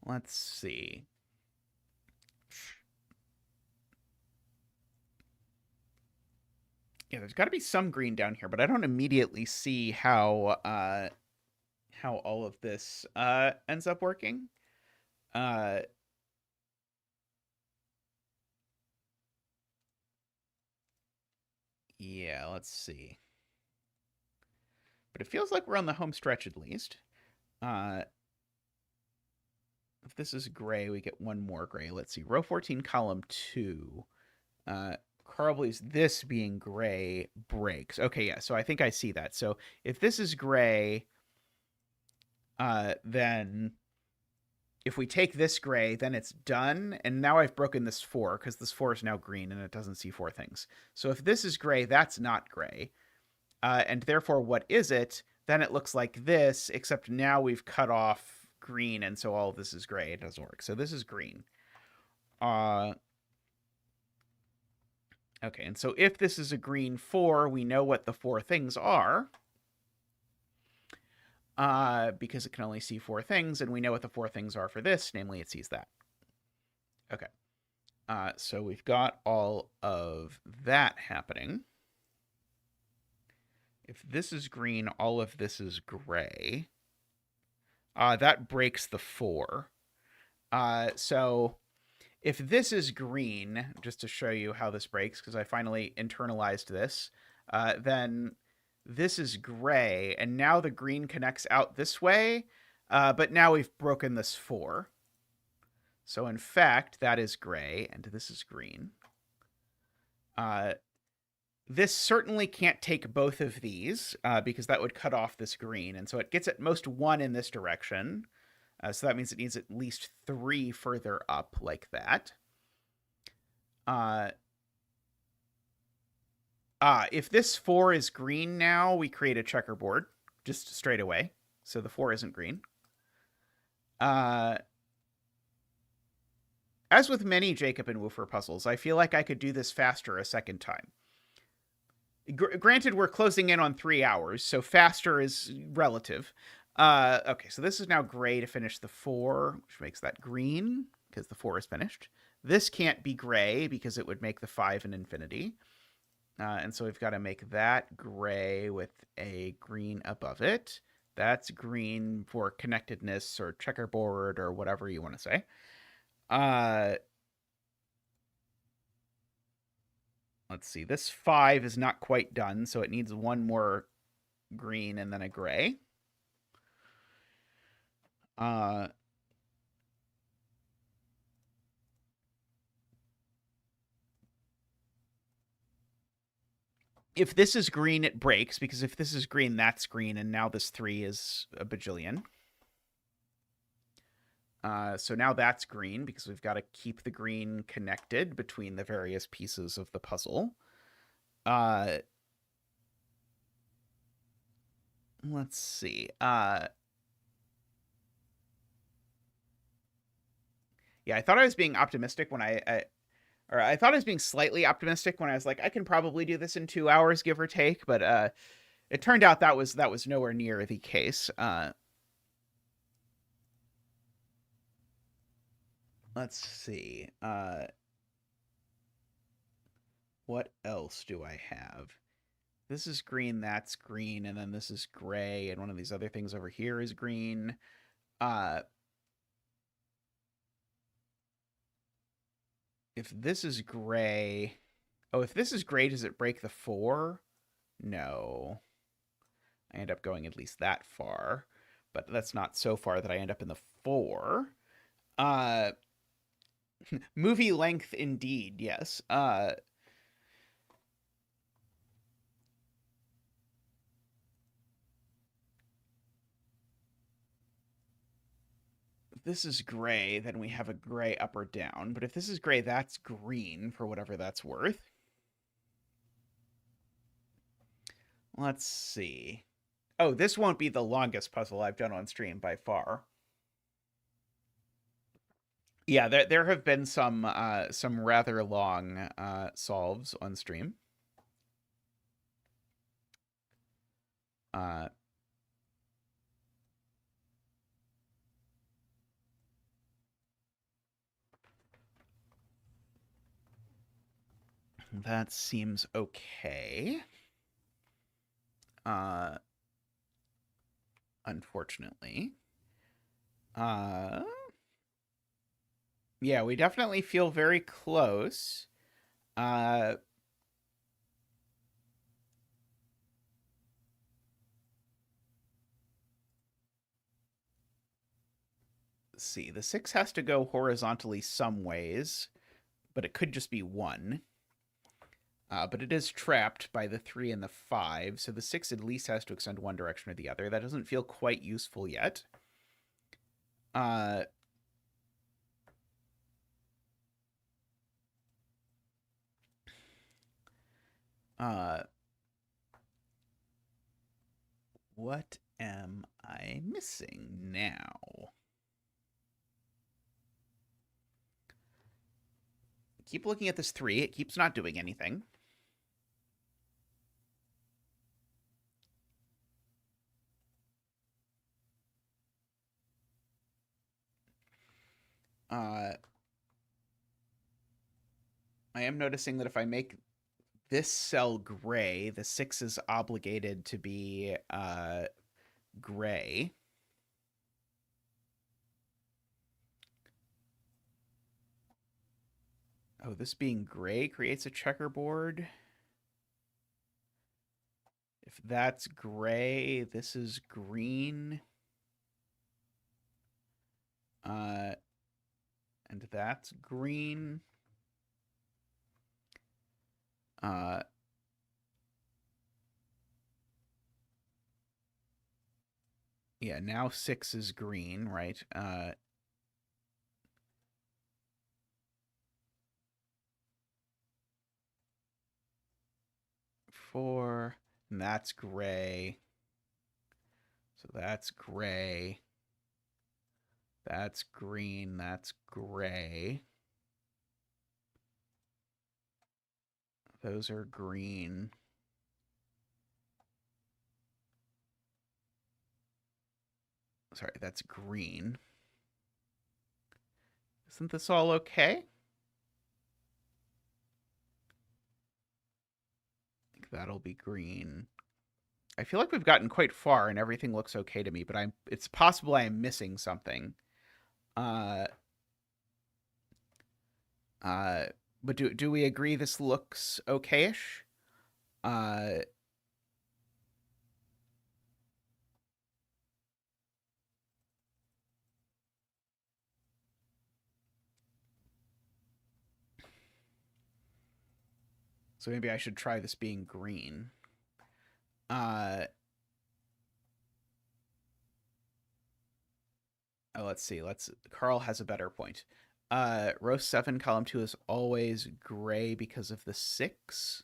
Let's see. Yeah, there's got to be some green down here, but I don't immediately see how all of this ends up working. Yeah, let's see. But it feels like we're on the home stretch at least. If this is gray, we get one more gray. Let's see. Row 14, column 2. Carl this being gray breaks. Okay, yeah, so I think I see that. So if this is gray, then if we take this gray, then it's done. And now I've broken this 4, because this 4 is now green, and it doesn't see 4 things. So if this is gray, that's not gray. And therefore, what is it? Then it looks like this, except now we've cut off green, and so all of this is gray. It doesn't work. So this is green. Okay, and so if this is a green 4, we know what the 4 things are. Because it can only see 4 things, and we know what the 4 things are for this, namely it sees that. Okay. So we've got all of that happening. If this is green, all of this is gray. That breaks the 4. So if this is green, just to show you how this breaks, because I finally internalized this, then this is gray, and now the green connects out this way, but now we've broken this 4. So in fact, that is gray, and this is green. This certainly can't take both of these, because that would cut off this green, and so it gets at most 1 in this direction. So that means it needs at least 3 further up, like that. If this 4 is green now, we create a checkerboard, just straight away. So the 4 isn't green. As with many Jacob and Woofer puzzles, I feel like I could do this faster a second time. Granted, we're closing in on 3 hours, so faster is relative. Okay, so this is now gray to finish the 4, which makes that green, because the 4 is finished. This can't be gray, because it would make the 5 an infinity. And so we've got to make that gray with a green above it. That's green for connectedness or checkerboard or whatever you want to say. let's see. This 5 is not quite done, so it needs one more green and then a gray. If this is green, it breaks, because if this is green, that's green, and now this 3 is a bajillion. So now that's green, because we've got to keep the green connected between the various pieces of the puzzle. Let's see. Yeah, I thought I was being optimistic when I thought I was being slightly optimistic when I was like, I can probably do this in 2 hours, give or take. But it turned out that was nowhere near the case. Let's see. What else do I have? This is green, that's green, and then this is gray, and one of these other things over here is green. If this is gray... Oh, if this is gray, does it break the 4? No. I end up going at least that far, but that's not so far that I end up in the 4. Movie length indeed, yes. If this is gray, then we have a gray up or down. But if this is gray, that's green for whatever that's worth. Let's see. Oh, this won't be the longest puzzle I've done on stream by far. Yeah, there have been some rather long solves on stream. That seems okay. Unfortunately. Yeah, we definitely feel very close. Let's see. The 6 has to go horizontally some ways, but it could just be 1. But it is trapped by the 3 and the 5, so the 6 at least has to extend one direction or the other. That doesn't feel quite useful yet. What am I missing now? Keep looking at this 3. It keeps not doing anything. I am noticing that if I make this cell gray, the 6 is obligated to be gray. Oh, this being gray creates a checkerboard. If that's gray, this is green. And that's green. Yeah, now 6 is green, right? 4, and that's gray. So that's gray. That's green, that's gray. Those are green. Sorry, that's green. Isn't this all okay? I think that'll be green. I feel like we've gotten quite far and everything looks okay to me, but it's possible I am missing something. But do we agree this looks okayish? Uh, so maybe I should try this being green. Uh, oh, let's see. Carl has a better point. Row 7, column 2 is always gray because of the 6.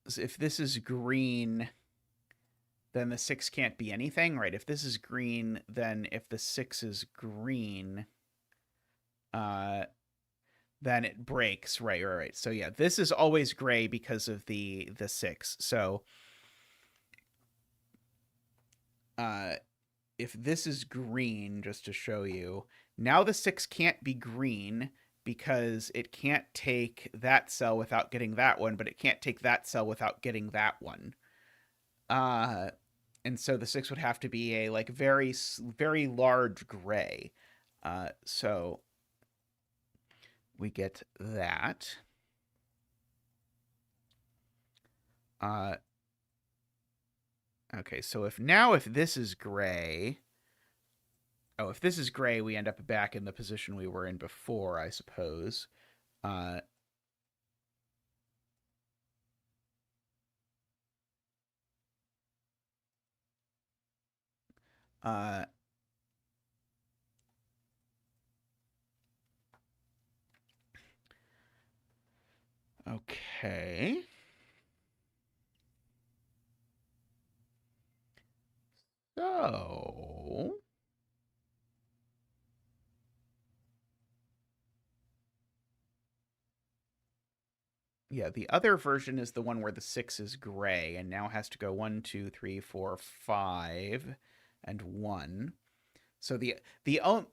So if this is green, then the 6 can't be anything, right? If this is green, then if the 6 is green, uh, then it breaks. Right. So yeah, this is always gray because of the 6. So if this is green, just to show you, now the 6 can't be green because it can't take that cell without getting that one, but it can't take that cell without getting that one. And so the 6 would have to be a like very very large gray. So we get that. Okay, so if this is gray, if this is gray, we end up back in the position we were in before, I suppose. Uh, uh, okay. So yeah, the other version is the one where the 6 is gray and now has to go 1, 2, 3, 4, 5, and 1. So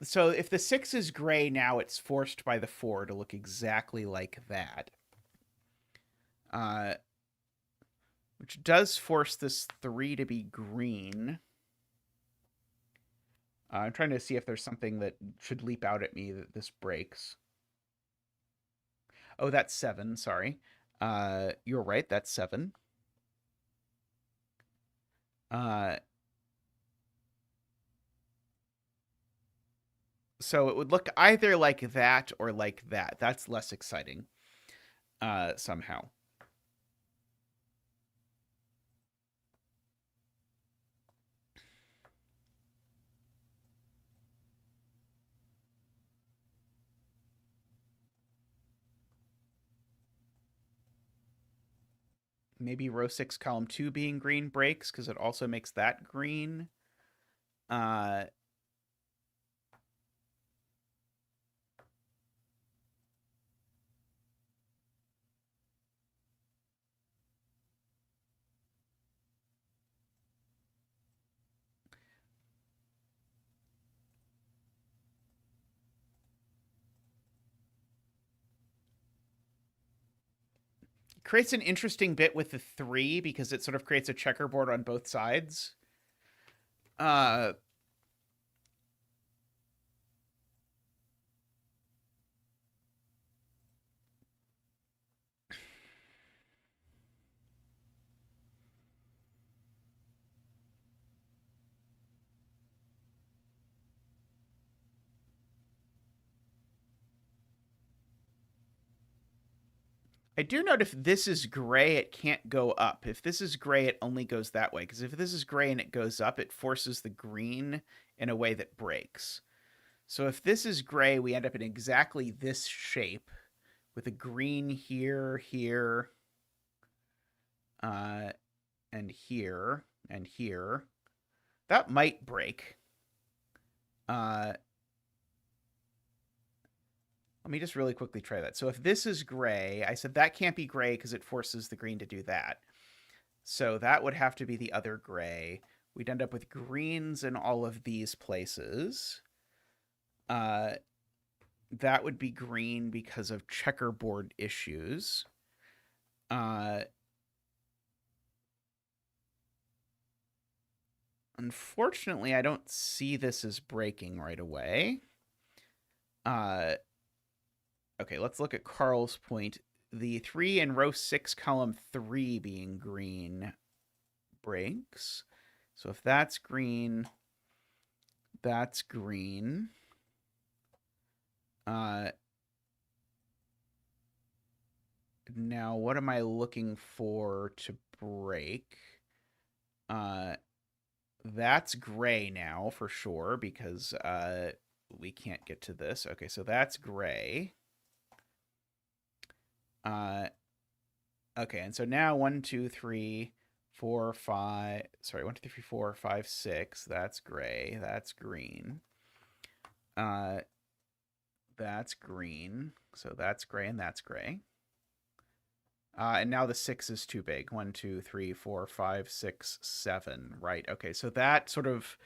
so if the 6 is gray now, it's forced by the 4 to look exactly like that. Which does force this 3 to be green. I'm trying to see if there's something that should leap out at me that this breaks. Oh, that's 7. Sorry. You're right. That's 7. So it would look either like that or like that. That's less exciting. Somehow. Maybe row 6, column 2 being green breaks because it also makes that green. Uh, creates an interesting bit with the 3 because it sort of creates a checkerboard on both sides. Uh, I do note if this is gray, it can't go up. If this is gray, it only goes that way. Because if this is gray and it goes up, it forces the green in a way that breaks. So if this is gray, we end up in exactly this shape with a green here, here, and here, and here. That might break. Let me just really quickly try that. So if this is gray, I said that can't be gray because it forces the green to do that. So that would have to be the other gray. We'd end up with greens in all of these places. That would be green because of checkerboard issues. Unfortunately, I don't see this as breaking right away. Okay, let's look at Carl's point. The 3 in row 6, column 3 being green breaks. So if that's green, that's green. Now, what am I looking for to break? That's gray now for sure because we can't get to this. Okay, so that's gray. Okay, and so now 1, 2, 3, 4, 5. Sorry, 1, 2, 3, 4, 5, 6. That's gray. That's green. That's green. So that's gray and that's gray. And now the 6 is too big. 1, 2, 3, 4, 5, 6, 7. Right. Okay, so that sort of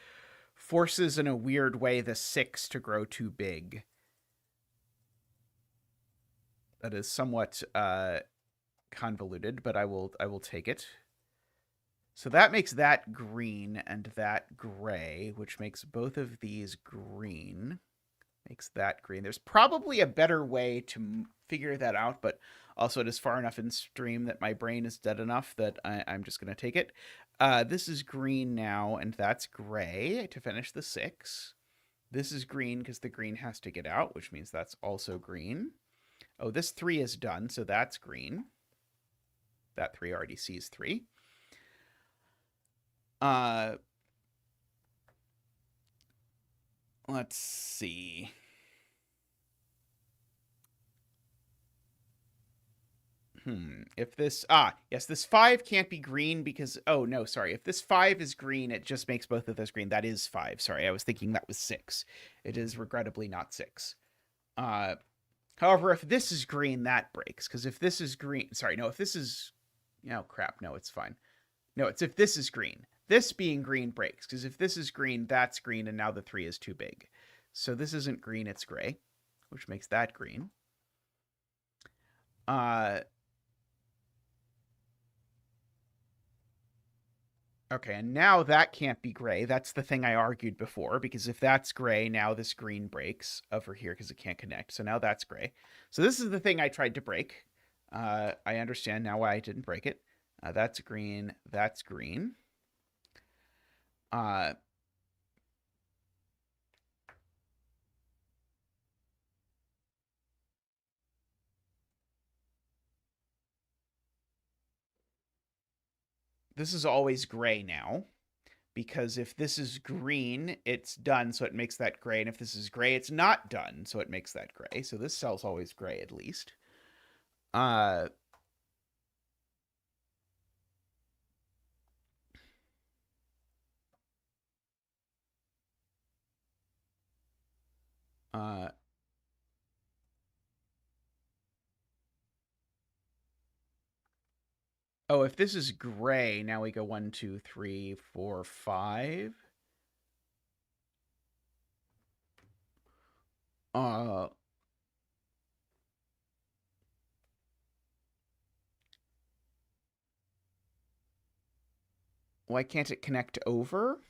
forces in a weird way the 6 to grow too big. That is somewhat convoluted, but I will take it. So that makes that green and that gray, which makes both of these green. Makes that green. There's probably a better way to figure that out, but also it is far enough in stream that my brain is dead enough that I'm just going to take it. This is green now, and that's gray to finish the 6. This is green because the green has to get out, which means that's also green. Oh, this 3 is done, so that's green. That 3 already sees 3. Let's see. If this, yes, this 5 can't be green because, oh, no, sorry. If this 5 is green, it just makes both of those green. That is 5. Sorry, I was thinking that was 6. It is regrettably not 6. However, if this is green, that breaks. Because if this is green, sorry, no, if this is, oh, crap, no, it's fine. No, it's if this is green. This being green breaks. Because if this is green, that's green, and now the 3 is too big. So this isn't green, it's gray, which makes that green. Okay, and now that can't be gray. That's the thing I argued before, because if that's gray, now this green breaks over here because it can't connect. So now that's gray. So this is the thing I tried to break. I understand now why I didn't break it. That's green. That's green. This is always gray now, because if this is green, it's done, so it makes that gray. And if this is gray, it's not done, so it makes that gray. So this cell's always gray, at least. Oh, if this is gray, now we go 1, 2, 3, 4, 5. Why can't it connect over?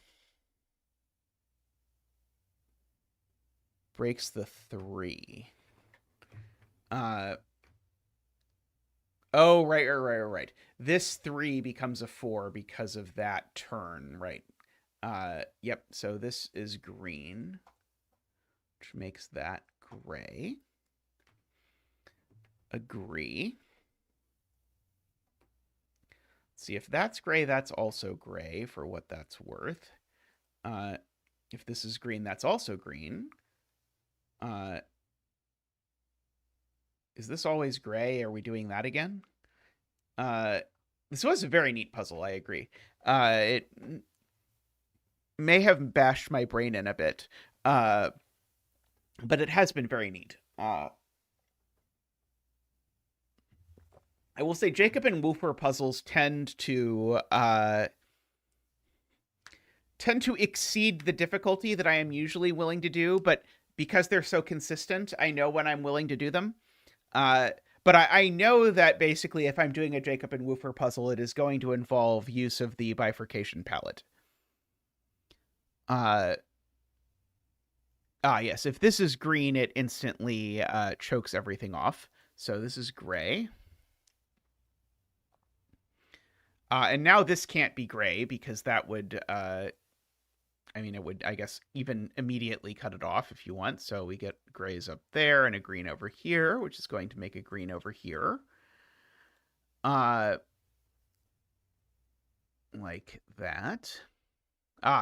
Breaks the 3. Oh, right. This 3 becomes a 4 because of that turn, right? Yep, so this is green, which makes that gray. Agree. See, if that's gray, that's also gray for what that's worth. If this is green, that's also green. Is this always gray? Are we doing that again? This was a very neat puzzle, I agree. It may have bashed my brain in a bit, but it has been very neat. I will say Jacob and Wooper puzzles tend to exceed the difficulty that I am usually willing to do, but because they're so consistent, I know when I'm willing to do them. But I know that basically if I'm doing a Jacob and Wooper puzzle, it is going to involve use of the bifurcation palette. Ah, yes. If this is green, it instantly chokes everything off. So this is gray. And now this can't be gray because that would, I mean, it would, I guess, even immediately cut it off if you want. So we get grays up there and a green over here, which is going to make a green over here. Like that.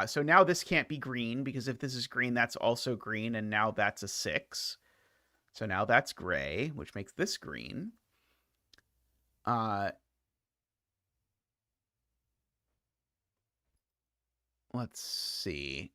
So now this can't be green because if this is green, that's also green, and now that's a 6. So now that's gray, which makes this green. Let's see.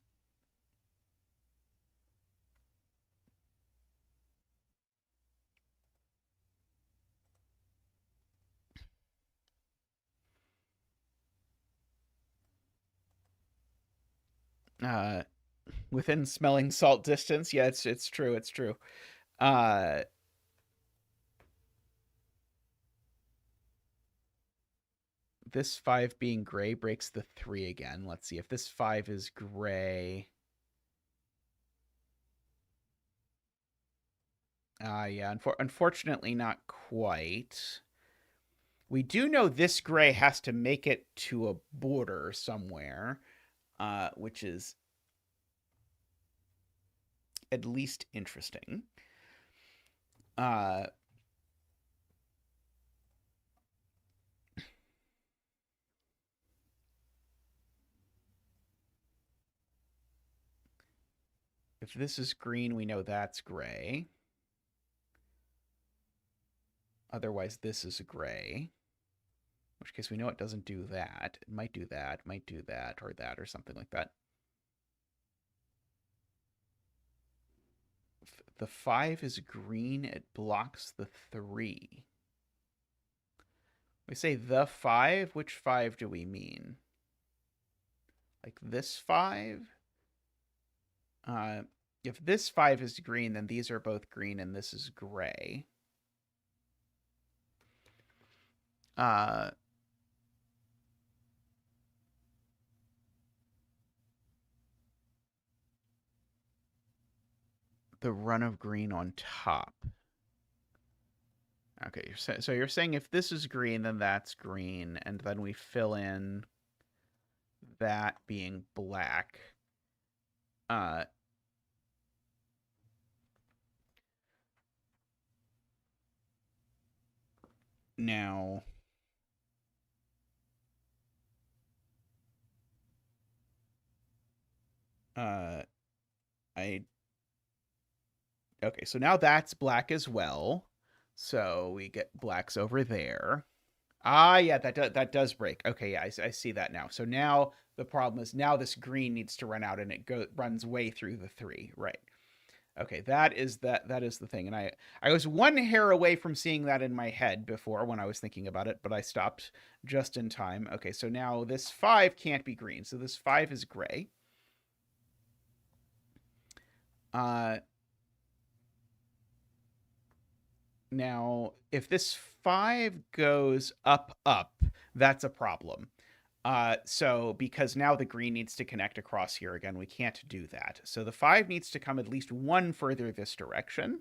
Within smelling salt distance. Yeah, it's true. It's true. This 5 being gray breaks the 3 again. Let's see if this 5 is gray. Yeah, unfortunately not quite. We do know this gray has to make it to a border somewhere, which is at least interesting. If this is green, we know that's gray. Otherwise, this is gray. In which case, we know it doesn't do that. It might do that, or something like that. If the 5 is green, it blocks the 3. We say the 5. Which 5 do we mean? Like this 5? If this 5 is green, then these are both green and this is gray. The run of green on top. Okay, so you're saying if this is green, then that's green, and then we fill in that being black. Now, okay, so now that's black as well. So we get blacks over there. Yeah, that does break. Okay, yeah, I see that now. So now the problem is now this green needs to run out, and it runs way through the 3, right? Okay, that is the thing, and I was one hair away from seeing that in my head before when I was thinking about it, but I stopped just in time. Okay, so now this 5 can't be green, so this 5 is gray. Now, if this 5 goes up, that's a problem. So because now the green needs to connect across here again, we can't do that. So the 5 needs to come at least one further this direction,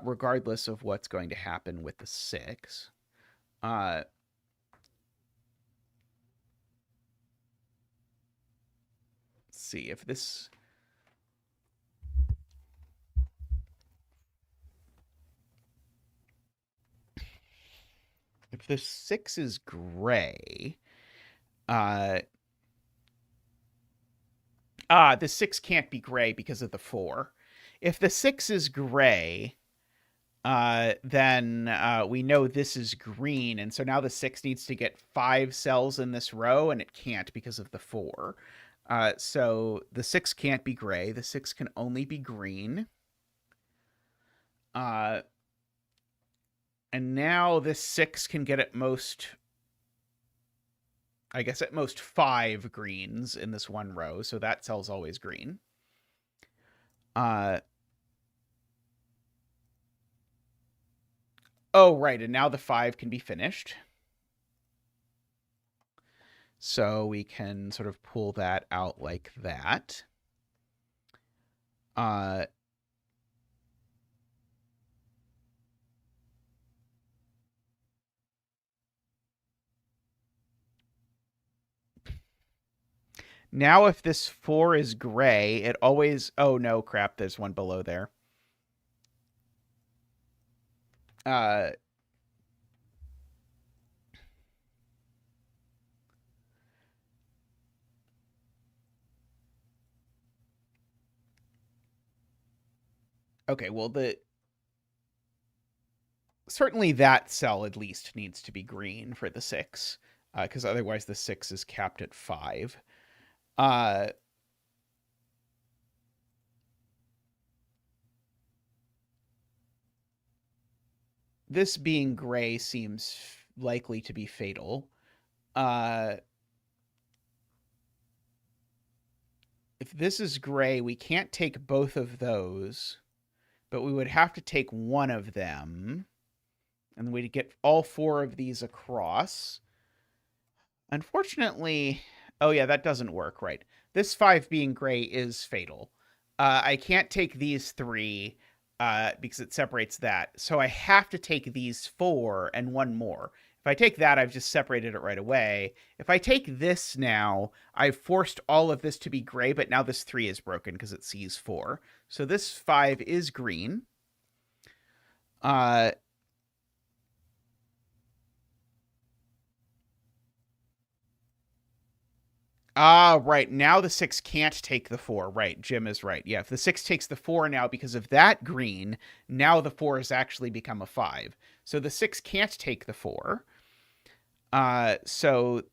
regardless of what's going to happen with the 6. Let's see if this... If the 6 is gray, the 6 can't be gray because of the 4. If the 6 is gray, then we know this is green, and so now the 6 needs to get 5 cells in this row, and it can't because of the 4. So the 6 can't be gray. The 6 can only be green. And now this 6 can get at most, I guess at most 5 greens in this one row, so that cell's always green. Oh, right, and now the 5 can be finished. So we can sort of pull that out like that. Uh, Now if this 4 is gray, it always... Oh, no, crap, there's one below there. Uh, okay, well, certainly that cell at least needs to be green for the 6, because otherwise the 6 is capped at 5. Uh, this being gray seems likely to be fatal. If this is gray, we can't take both of those, but we would have to take one of them, and we'd get all 4 of these across. Unfortunately, oh yeah, that doesn't work, right? This 5 being gray is fatal. I can't take these 3 because it separates that. So I have to take these 4 and one more. If I take that, I've just separated it right away. If I take this now, I've forced all of this to be gray, but now this 3 is broken because it sees 4. So this 5 is green. Right. Now the 6 can't take the 4. Right. Jim is right. Yeah, if the 6 takes the 4 now because of that green, now the 4 has actually become a 5. So the 6 can't take the 4. So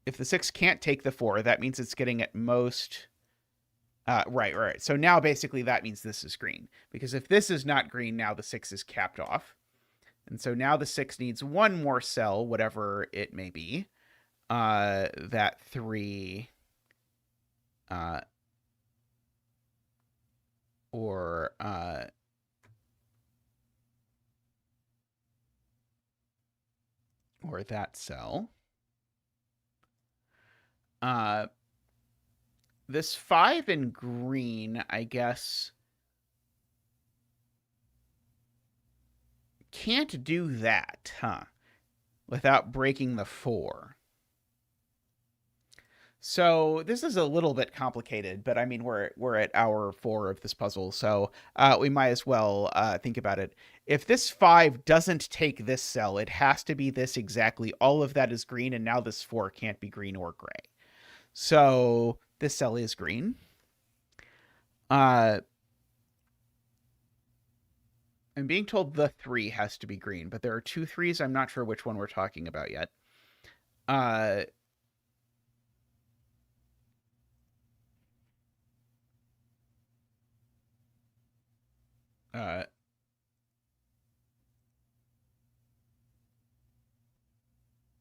if the 6 can't take the 4, that means it's getting at most... right. So now basically that means this is green. Because if this is not green, now the 6 is capped off. And so now the 6 needs one more cell, whatever it may be. That 3 or that cell. This 5 in green, I guess, can't do that, huh? Without breaking the 4. So this is a little bit complicated, but I mean we're at hour 4 of this puzzle, so we might as well think about it. If this 5 doesn't take this cell, it has to be this exactly. All of that is green, and now this 4 can't be green or gray. So this cell is green. I'm being told the 3 has to be green, but there are 2 3s. I'm not sure which one we're talking about yet.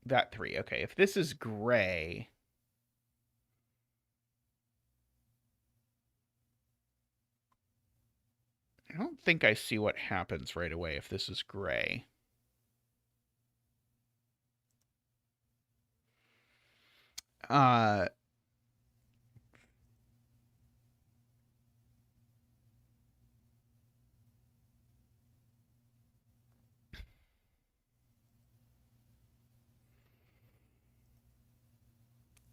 That 3. Okay, if this is gray... I don't think I see what happens right away if this is gray.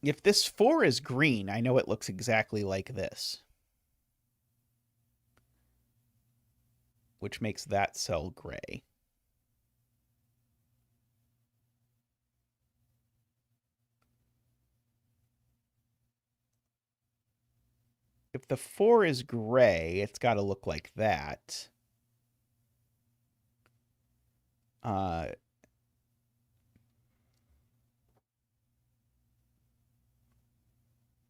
If this 4 is green, I know it looks exactly like this, which makes that cell gray. If the 4 is gray, it's got to look like that.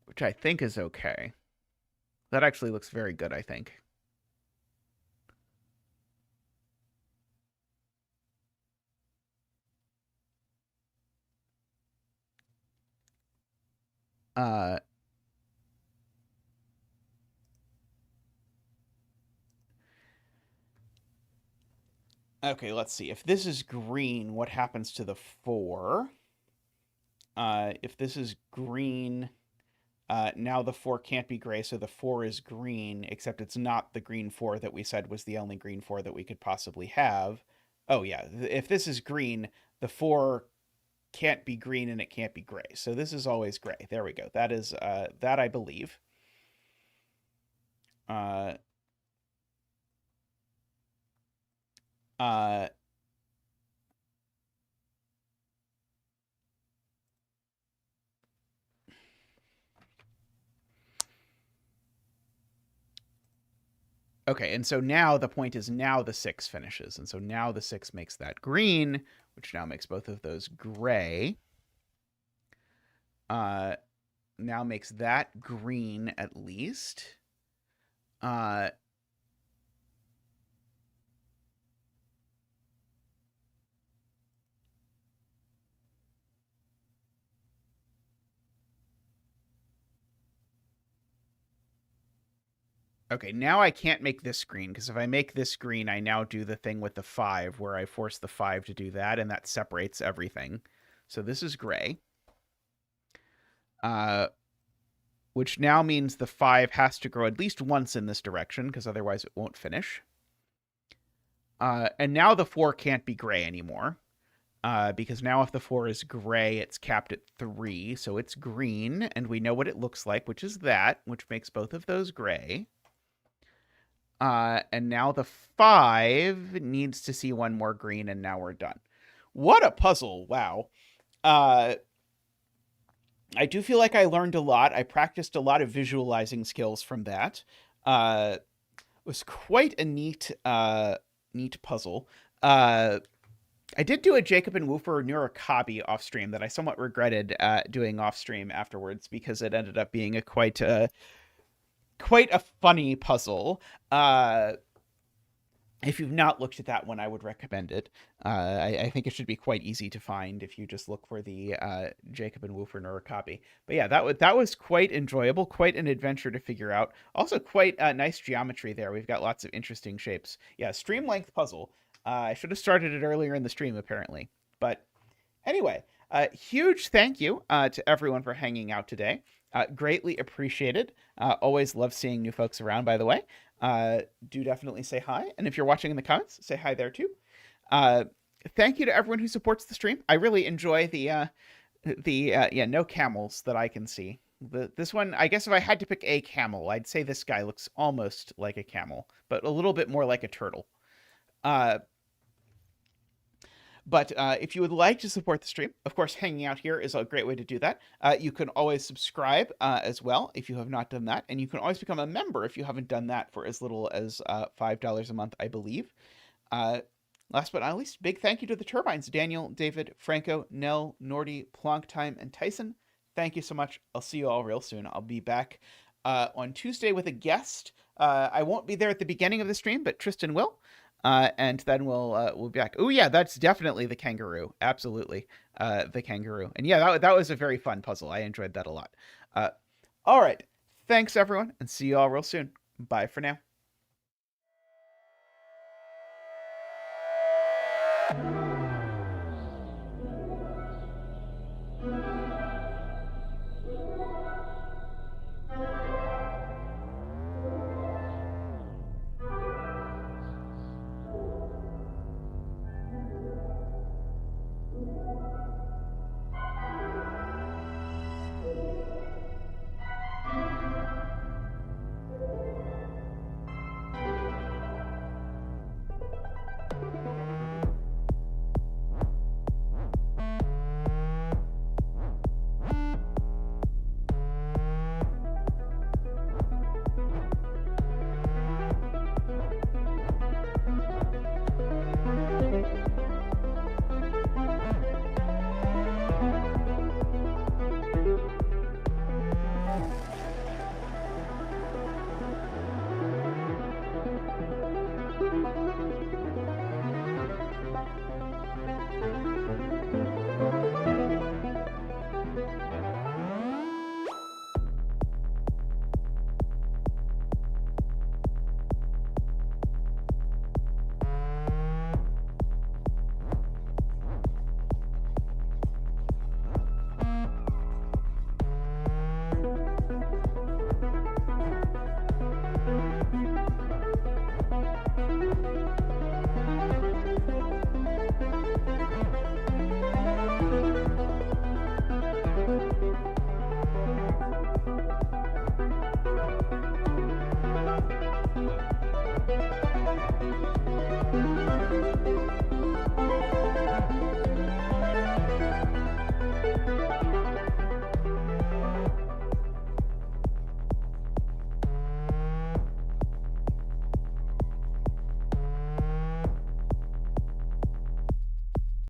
Which I think is okay. That actually looks very good, I think. Okay, let's see. If this is green, what happens to the 4? If this is green, Now the 4 can't be gray, so the 4 is green, except it's not the green 4 that we said was the only green 4 that we could possibly have. Oh, yeah. If this is green, the 4 can't be green and it can't be gray. So this is always gray. There we go. That is that I believe. Uh, uh, okay, and so now the point is now the 6 finishes. And so now the 6 makes that green, which now makes both of those gray. Now makes that green at least. Okay, now I can't make this green, because if I make this green, I now do the thing with the 5, where I force the 5 to do that, and that separates everything. So this is gray. Which now means the 5 has to grow at least once in this direction, because otherwise it won't finish. And now the 4 can't be gray anymore, because now if the 4 is gray, it's capped at 3, so it's green, and we know what it looks like, which is that, which makes both of those gray. And now the 5 needs to see one more green, and now we're done. What a puzzle. Wow. I do feel like I learned a lot. I practiced a lot of visualizing skills from that. It was quite a neat puzzle. I did do a Jacob and Woofer Neurokabi off stream that I somewhat regretted doing off stream afterwards, because it ended up being a quite a funny puzzle. If you've not looked at that one, I would recommend it. I think it should be quite easy to find if you just look for the Jacob and Woofer Neurokabi. But yeah, that was quite enjoyable, quite an adventure to figure out. Also quite nice geometry there. We've got lots of interesting shapes. Yeah, stream length puzzle. I should have started it earlier in the stream, apparently. But anyway, huge thank you to everyone for hanging out today. Greatly appreciated. Always love seeing new folks around, by the way. Do definitely say hi. And if you're watching in the comments, say hi there too. Thank you to everyone who supports the stream. I really enjoy the no camels that I can see. This one, I guess if I had to pick a camel, I'd say this guy looks almost like a camel, but a little bit more like a turtle. But if you would like to support the stream, of course, hanging out here is a great way to do that. You can always subscribe as well if you have not done that. And you can always become a member if you haven't done that for as little as $5 a month, I believe. Last but not least, big thank you to the Turbines, Daniel, David, Franco, Nell, Nordy, Plonktime, and Tyson. Thank you so much. I'll see you all real soon. I'll be back on Tuesday with a guest. I won't be there at the beginning of the stream, but Tristan will. And then we'll be back. Oh yeah, that's definitely the kangaroo. Absolutely, the kangaroo. And yeah, that was a very fun puzzle. I enjoyed that a lot. All right, thanks everyone, and see you all real soon. Bye for now.